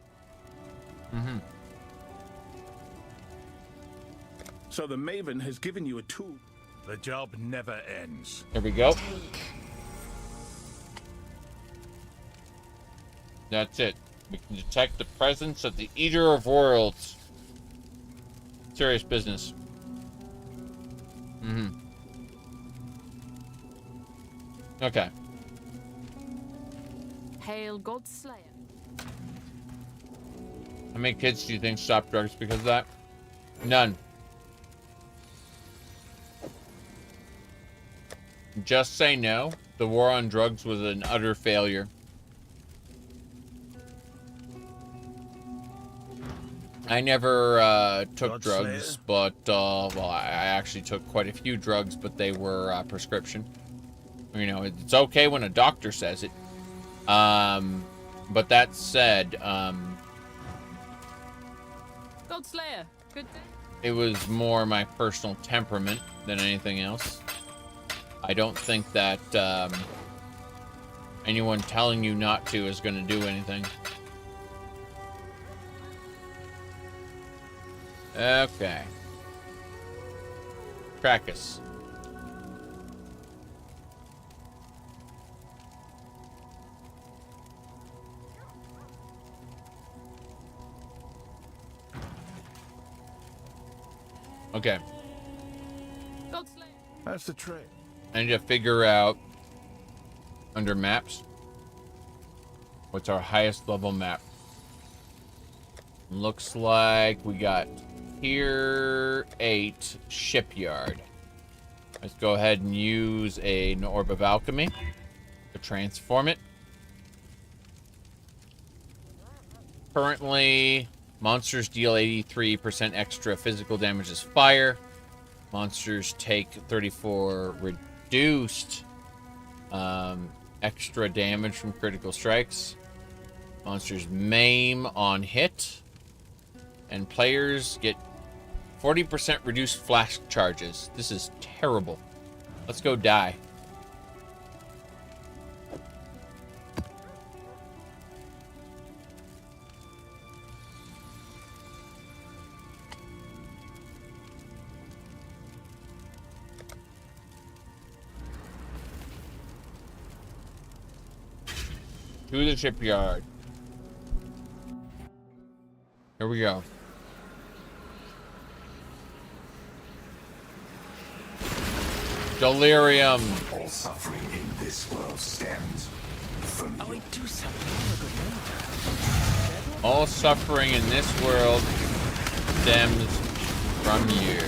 So the Maven has given you a tool. The job never ends. There we go. That's it. We can detect the presence of the Eater of Worlds. Serious business. Okay. Hail Godslayer. How many kids do you think stopped drugs because of that? None. Just say no. The war on drugs was an utter failure. I never took drugs, but, well, I actually took quite a few drugs, but they were prescription. You know, it's okay when a doctor says it. But that said, Godslayer, good day. it was more my personal temperament than anything else. I don't think that anyone telling you not to is going to do anything. Okay. Krakus. Okay. That's the trick. I need to figure out under maps what's our highest level map. Looks like we got Tier 8 Shipyard. Let's go ahead and use an Orb of Alchemy to transform it. Currently, monsters deal 83% extra physical damage as fire. Monsters take 34 reduced extra damage from critical strikes. Monsters maim on hit. And players get 40% reduced flash charges. This is terrible. Let's go die. To the shipyard. Here we go. Delirium. All suffering in this world stems from you. I do something. All suffering in this world stems from you.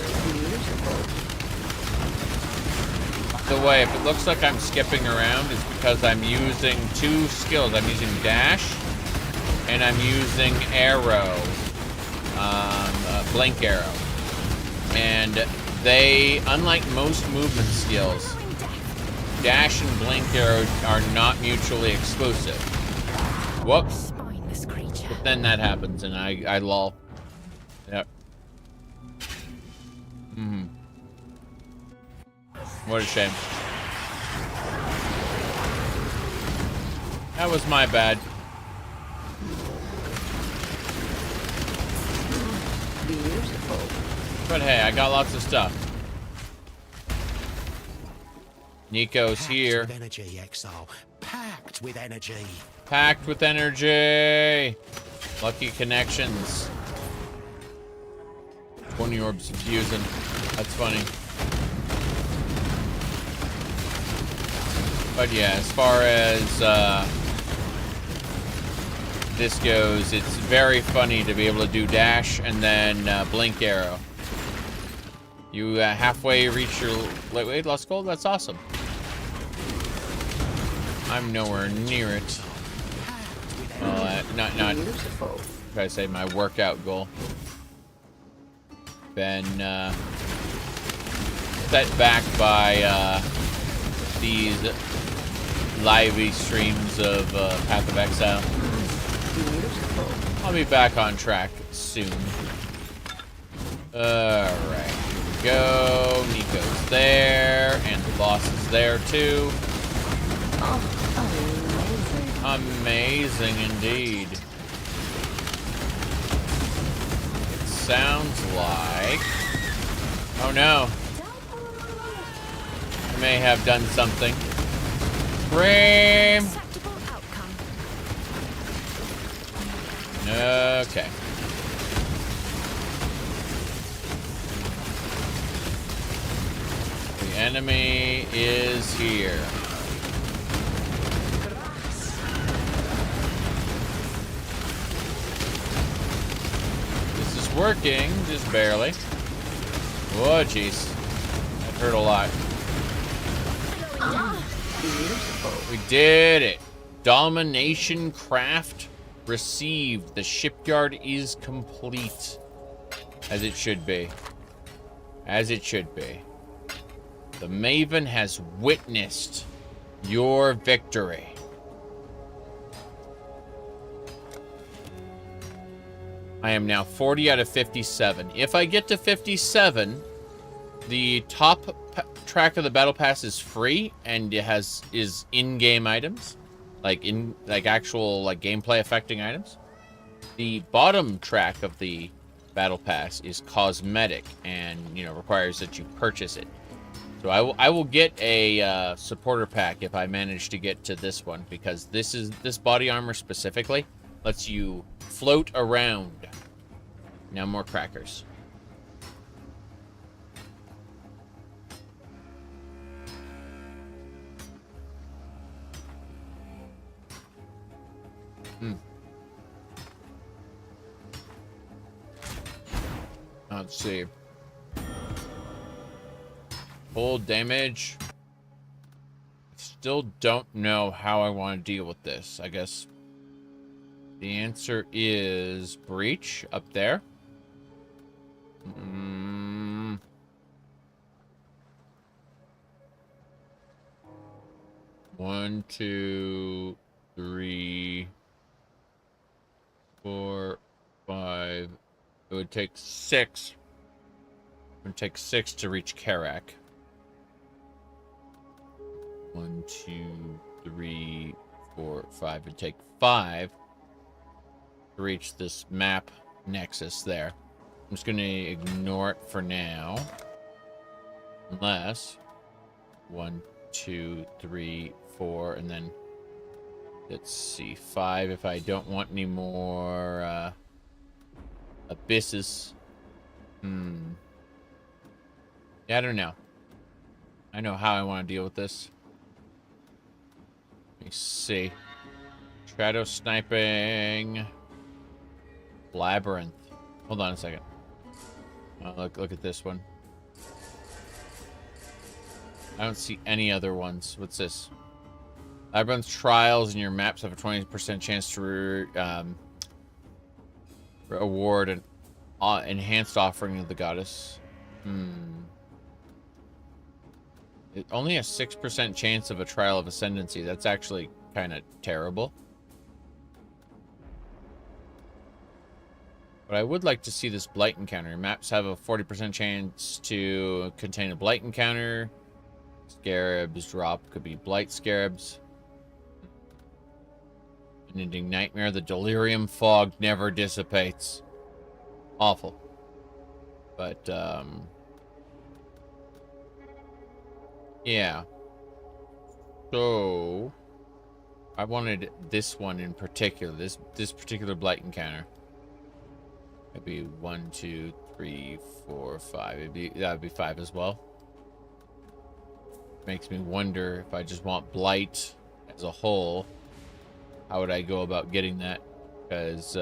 By the way, if it looks like I'm skipping around, it's because I'm using two skills. I'm using dash, and I'm using arrow, blink arrow. And they, unlike most movement skills, dash and blink arrow are not mutually exclusive. Whoops. But then that happens, and I lull. Yep. What a shame. That was my bad. But hey, I got lots of stuff. Nico's here. Packed with energy, Exile. Packed with energy. Packed with energy. Lucky connections. 20 orbs fusing. That's funny. But yeah, as far as this goes, it's very funny to be able to do dash and then blink arrow. You halfway reach your weight loss goal. That's awesome. I'm nowhere near it. Well, not. Try to say my workout goal. Been set back by these lively streams of Path of Exile. I'll be back on track soon. Alright, here we go. Nico's there, and the boss is there too. Amazing indeed. It sounds like... Oh no. I may have done something. Scream! Okay. The enemy is here. This is working, just barely. Oh, jeez. That hurt a lot. We did it. Domination craft received. The shipyard is complete. As it should be. As it should be. The Maven has witnessed your victory. I am now 40 out of 57. If I get to 57, the top track of the battle pass is free and it is in-game items, like actual gameplay affecting items. The bottom track of the battle pass is cosmetic and requires that you purchase it. So I will get a supporter pack if I manage to get to this one, because this body armor specifically lets you float around. Now more crackers. Let's see. Full damage. Still don't know how I want to deal with this. I guess the answer is breach up there. 1, 2, 3, 4, 5. It would take 6. It would take 6 to reach Karak. 1, 2, 3, 4, 5. It would take 5 to reach this map nexus there. I'm just going to ignore it for now. Unless 1, 2, 3, 4, and then Let's see, 5 if I don't want any more abysses. Yeah, I don't know. I know how I want to deal with this. Let me see. Shadow sniping. Labyrinth. Hold on a second. Oh, look at this one. I don't see any other ones. What's this? Labyrinth trials and your maps have a 20% chance to reward an enhanced offering of the goddess. It only has 6% chance of a trial of ascendancy. That's actually kind of terrible. But I would like to see this blight encounter. Maps have a 40% chance to contain a blight encounter. Scarabs drop. Could be blight scarabs. An ending nightmare. The delirium fog never dissipates. Awful. But, yeah. So, I wanted this one in particular. This particular blight encounter. Maybe 1, 2, 3, 4, 5. That would be 5 as well. Makes me wonder if I just want blight as a whole, how would I go about getting that? Because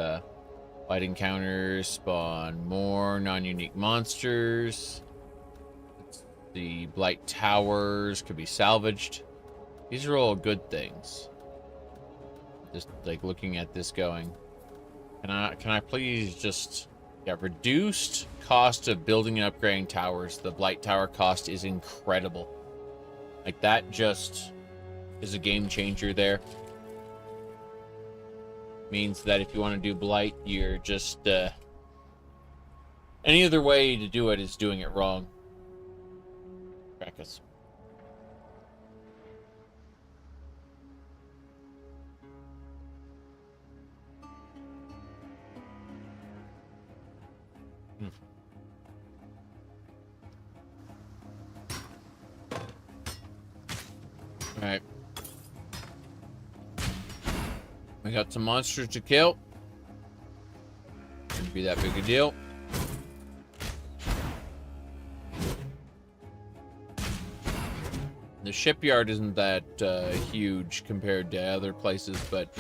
blight encounters spawn more non-unique monsters. The blight towers could be salvaged. These are all good things. Just like looking at this going. Can I please just reduced cost of building and upgrading towers. The blight tower cost is incredible. Like that just is a game changer there. Means that if you want to do blight, you're just any other way to do it is doing it wrong. Practice. Alright. We got some monsters to kill. Shouldn't be that big a deal. The shipyard isn't that huge compared to other places, but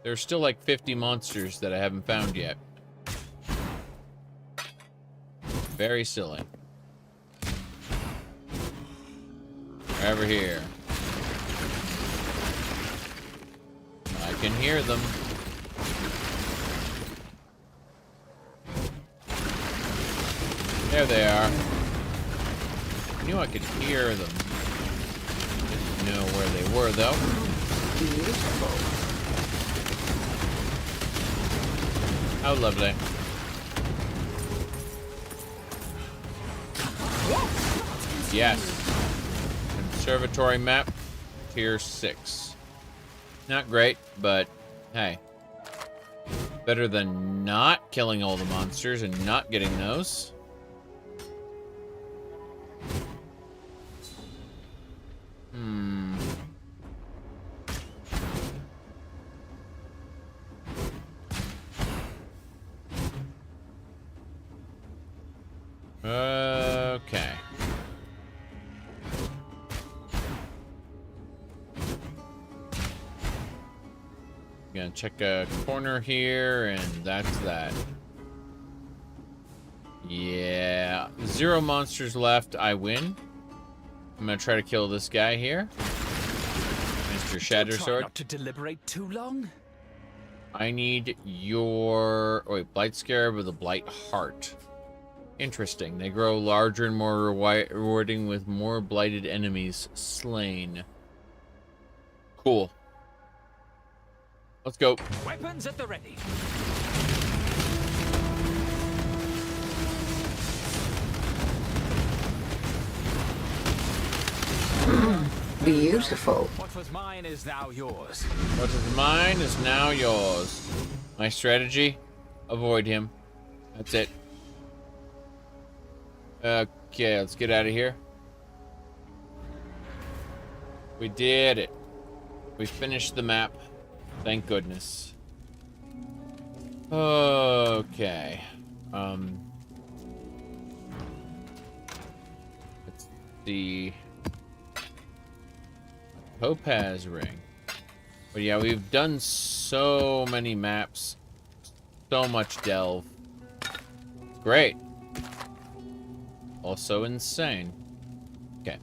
there's still like 50 monsters that I haven't found yet. Very silly. Over here. I can hear them. There they are. I knew I could hear them. Didn't know where they were, though. Beautiful. How lovely. Yes. Conservatory map, tier 6. Not great, but hey. Better than not killing all the monsters and not getting those. Okay. Gonna check a corner here, and that's that. Yeah, 0 monsters left. I win. I'm gonna try to kill this guy here, Mr. Shattersword. Not to deliberate too long. I need your blight scarab with a blight heart. Interesting. They grow larger and more rewarding with more blighted enemies slain. Cool. Let's go. Weapons at the ready. Beautiful. What was mine is now yours. What is mine is now yours. My strategy? Avoid him. That's it. Okay, let's get out of here. We did it. We finished the map. Thank goodness. Okay. Let's see. Topaz ring. But yeah, we've done so many maps. So much delve. Great. Also insane. Okay.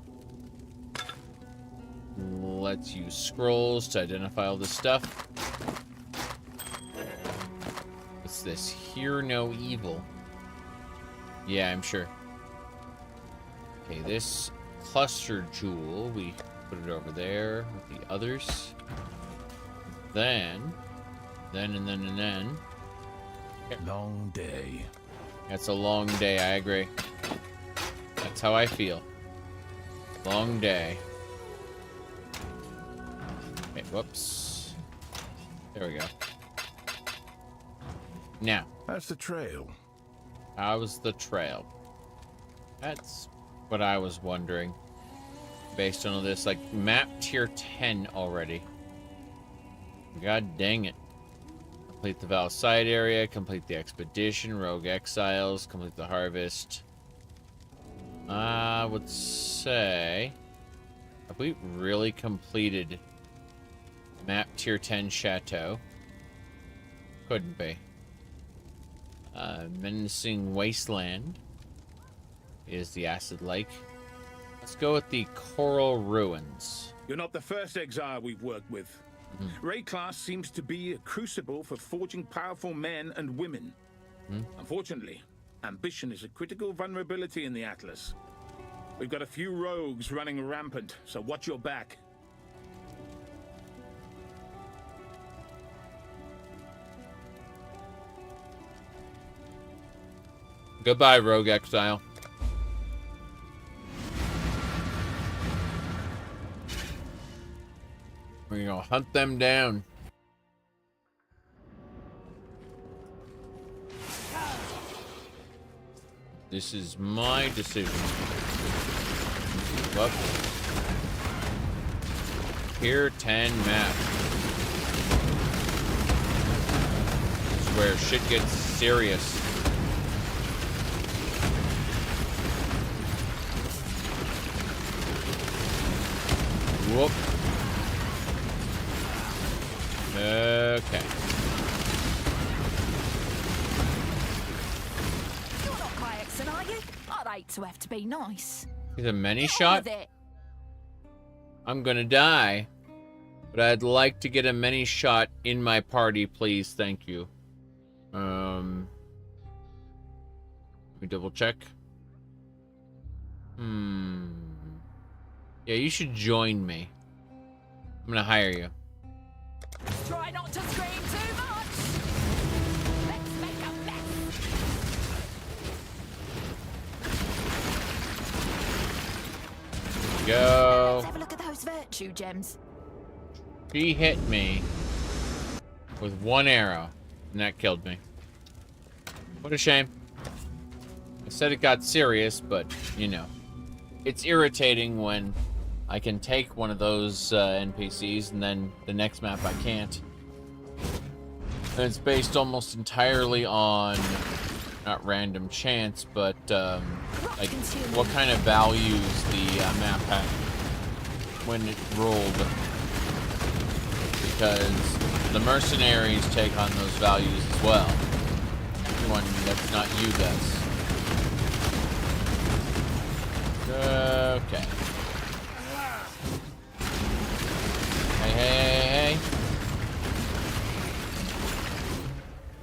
Let's use scrolls to identify all this stuff. What's this? Hear no evil. Yeah, I'm sure. Okay, this cluster jewel, we put it over there with the others. Then. Long day. That's a long day, I agree. That's how I feel. Long day. Okay, whoops. There we go. Now. That's the trail. How's the trail? That's what I was wondering. Based on all this, like, map tier 10 already. God dang it. Complete the Val side area, complete the expedition, rogue exiles, complete the harvest. I would say, have we really completed map tier 10 chateau? Couldn't be. Menacing wasteland is the acid lake. Let's go with the coral ruins. You're not the first exile we've worked with. Raid class seems to be a crucible for forging powerful men and women. Unfortunately, ambition is a critical vulnerability in the Atlas. We've got a few rogues running rampant, so watch your back. Goodbye, rogue exile. We're gonna hunt them down. This is my decision. What? Tier 10 map. This is where shit gets serious. Whoop. Okay. You're not Gregson, are you? I'd hate to have to be nice. He's a many shot? I'm gonna die. But I'd like to get a many shot in my party, please. Thank you. Let me double check. Yeah, you should join me. I'm gonna hire you. Try not to scream too much. Let's make a mess. Go. Let's have a look at those virtue gems. She hit me with one arrow, and that killed me. What a shame. I said it got serious, but, you know. It's irritating when I can take one of those NPCs, and then the next map I can't. And it's based almost entirely on, not random chance, but, like, what kind of values the map had when it rolled. Because the mercenaries take on those values as well. Anyone that's not you does. Okay. Hey.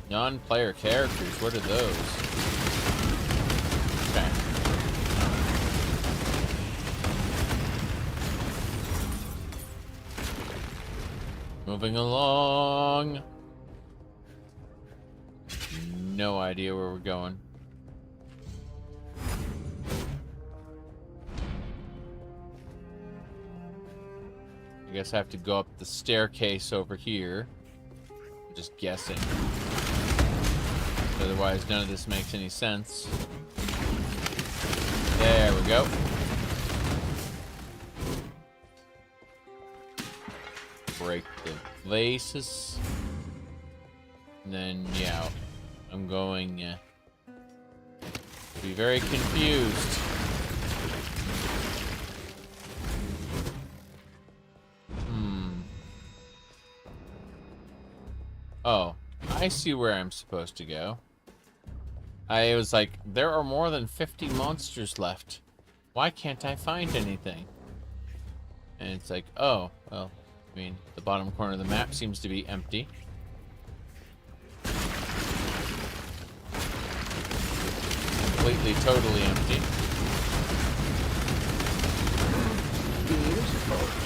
Non-player characters, what are those? Okay. Moving along. No idea where we're going. I guess I have to go up the staircase over here. I'm just guessing. Otherwise, none of this makes any sense. There we go. Break the places. And then, yeah, I'm going to be very confused. Oh, I see where I'm supposed to go. I was like, there are more than 50 monsters left. Why can't I find anything? And it's like, oh, well, I mean, the bottom corner of the map seems to be empty. Completely, totally empty. Beautiful.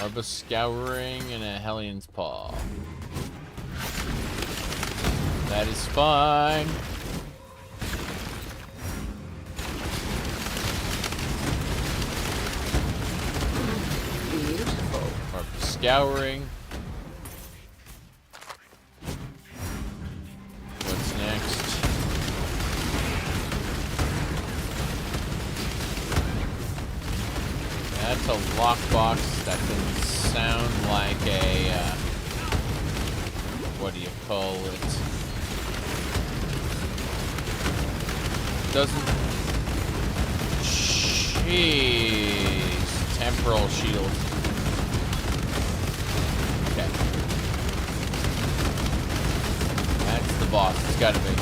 Of a scouring and a Hellion's Paw. That is fine. Beautiful. Or scouring. What's next? That's a lockbox. That can sound like a, what do you call it? Doesn't... Jeez. Temporal shield. Okay. That's the boss. It's gotta be.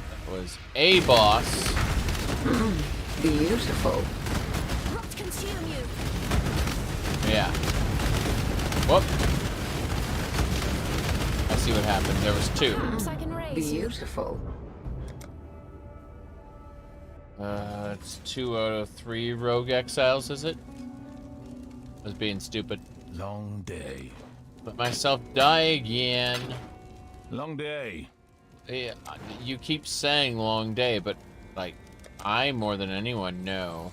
That was a boss. Beautiful. Rot consume you. Yeah. Whoop. I see what happened. There was two. Perhaps I can raise you. Beautiful. It's 2 out of 3 rogue exiles, is it? I was being stupid. Long day. Let myself die again. Long day. Yeah, you keep saying long day, but, like, I more than anyone know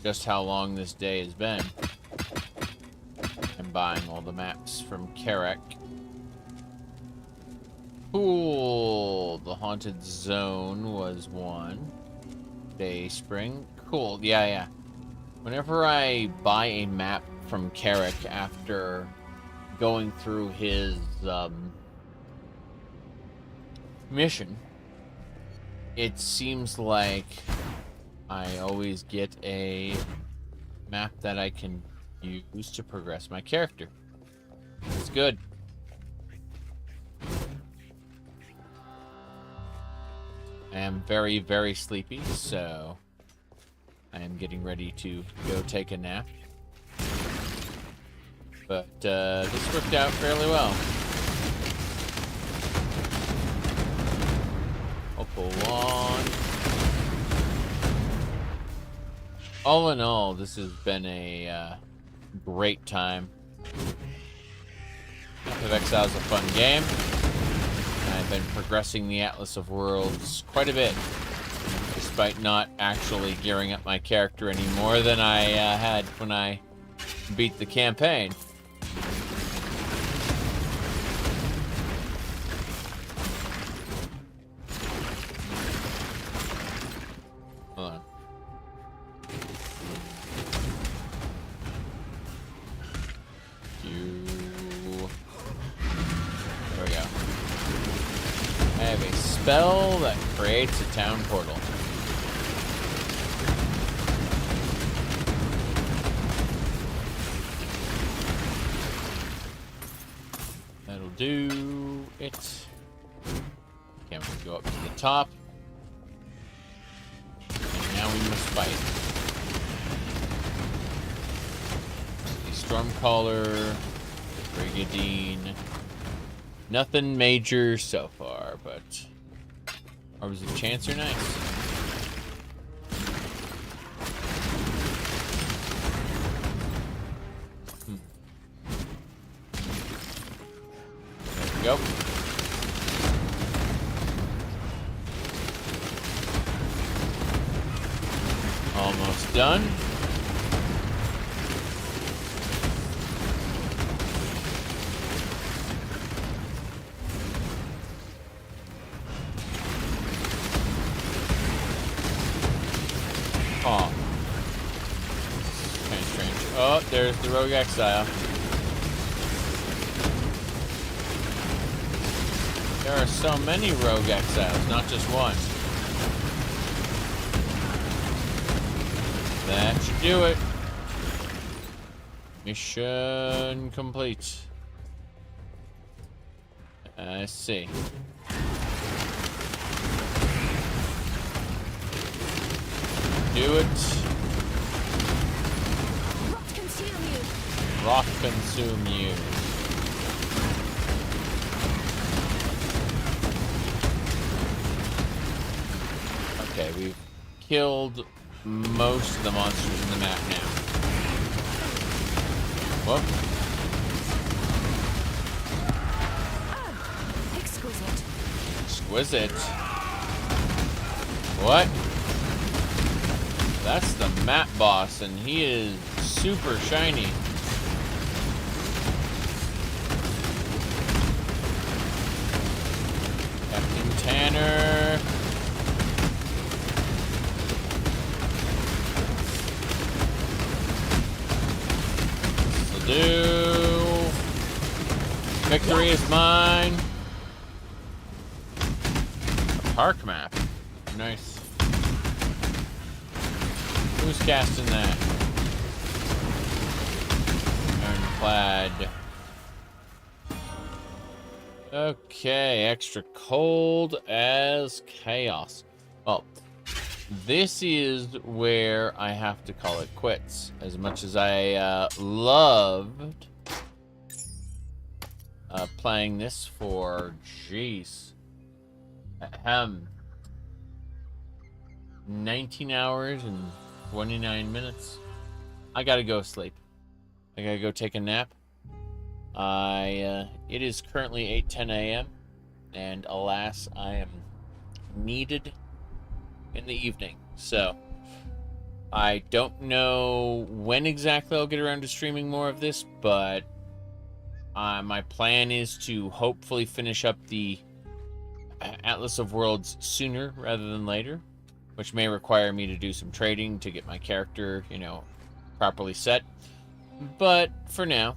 just how long this day has been. I'm buying all the maps from Carrack. Cool. The Haunted Zone was one. Day Spring. Cool. Yeah, yeah. Whenever I buy a map from Carrack after going through his mission, it seems like I always get a map that I can use to progress my character. It's good. I am very, very sleepy, so I am getting ready to go take a nap. But this worked out fairly well. I'll pull on. All in all, this has been a great time. Path of Exile is a fun game. I've been progressing the Atlas of Worlds quite a bit, despite not actually gearing up my character any more than I had when I beat the campaign. Hold on. There we go. I have a spell that creates a town portal. That'll do it. Okay, we go up to the top. And now we must fight. The Stormcaller, Brigadine. Nothing major so far, but or was it Chancer? Nice. There we go. Almost done. Oh. Kind of strange. Oh, there's the Rogue Exile. There are so many Rogue Exiles, not just one. That should do it. Mission complete. I see. Do it. Rot consume you. Rock consume you. Okay, we've killed most of the monsters in the map now. Whoop. Oh, exquisite. Exquisite. What? That's the map boss, and he is super shiny. Captain Tanner. This'll do. Victory is mine. A park map. Nice. Who's casting that? Ironclad. Okay, extra cold as chaos. Well, this is where I have to call it quits. As much as I loved playing this for, jeez, 19 hours and 29 minutes. I gotta go sleep. I gotta go take a nap. It is currently 8:10 a.m. and alas, I am needed in the evening. So I don't know when exactly I'll get around to streaming more of this, but my plan is to hopefully finish up the Atlas of Worlds sooner rather than later, which may require me to do some trading to get my character, you know, properly set. But for now,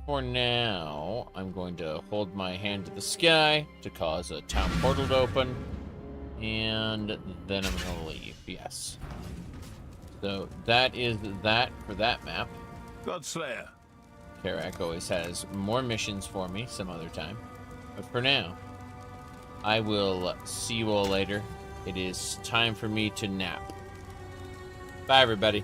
I'm going to hold my hand to the sky to cause a town portal to open, and then I'm going to leave, yes. So that is that for that map. Godslayer. Karak always has more missions for me some other time. But for now, I will see you all later. It is time for me to nap. Bye, everybody.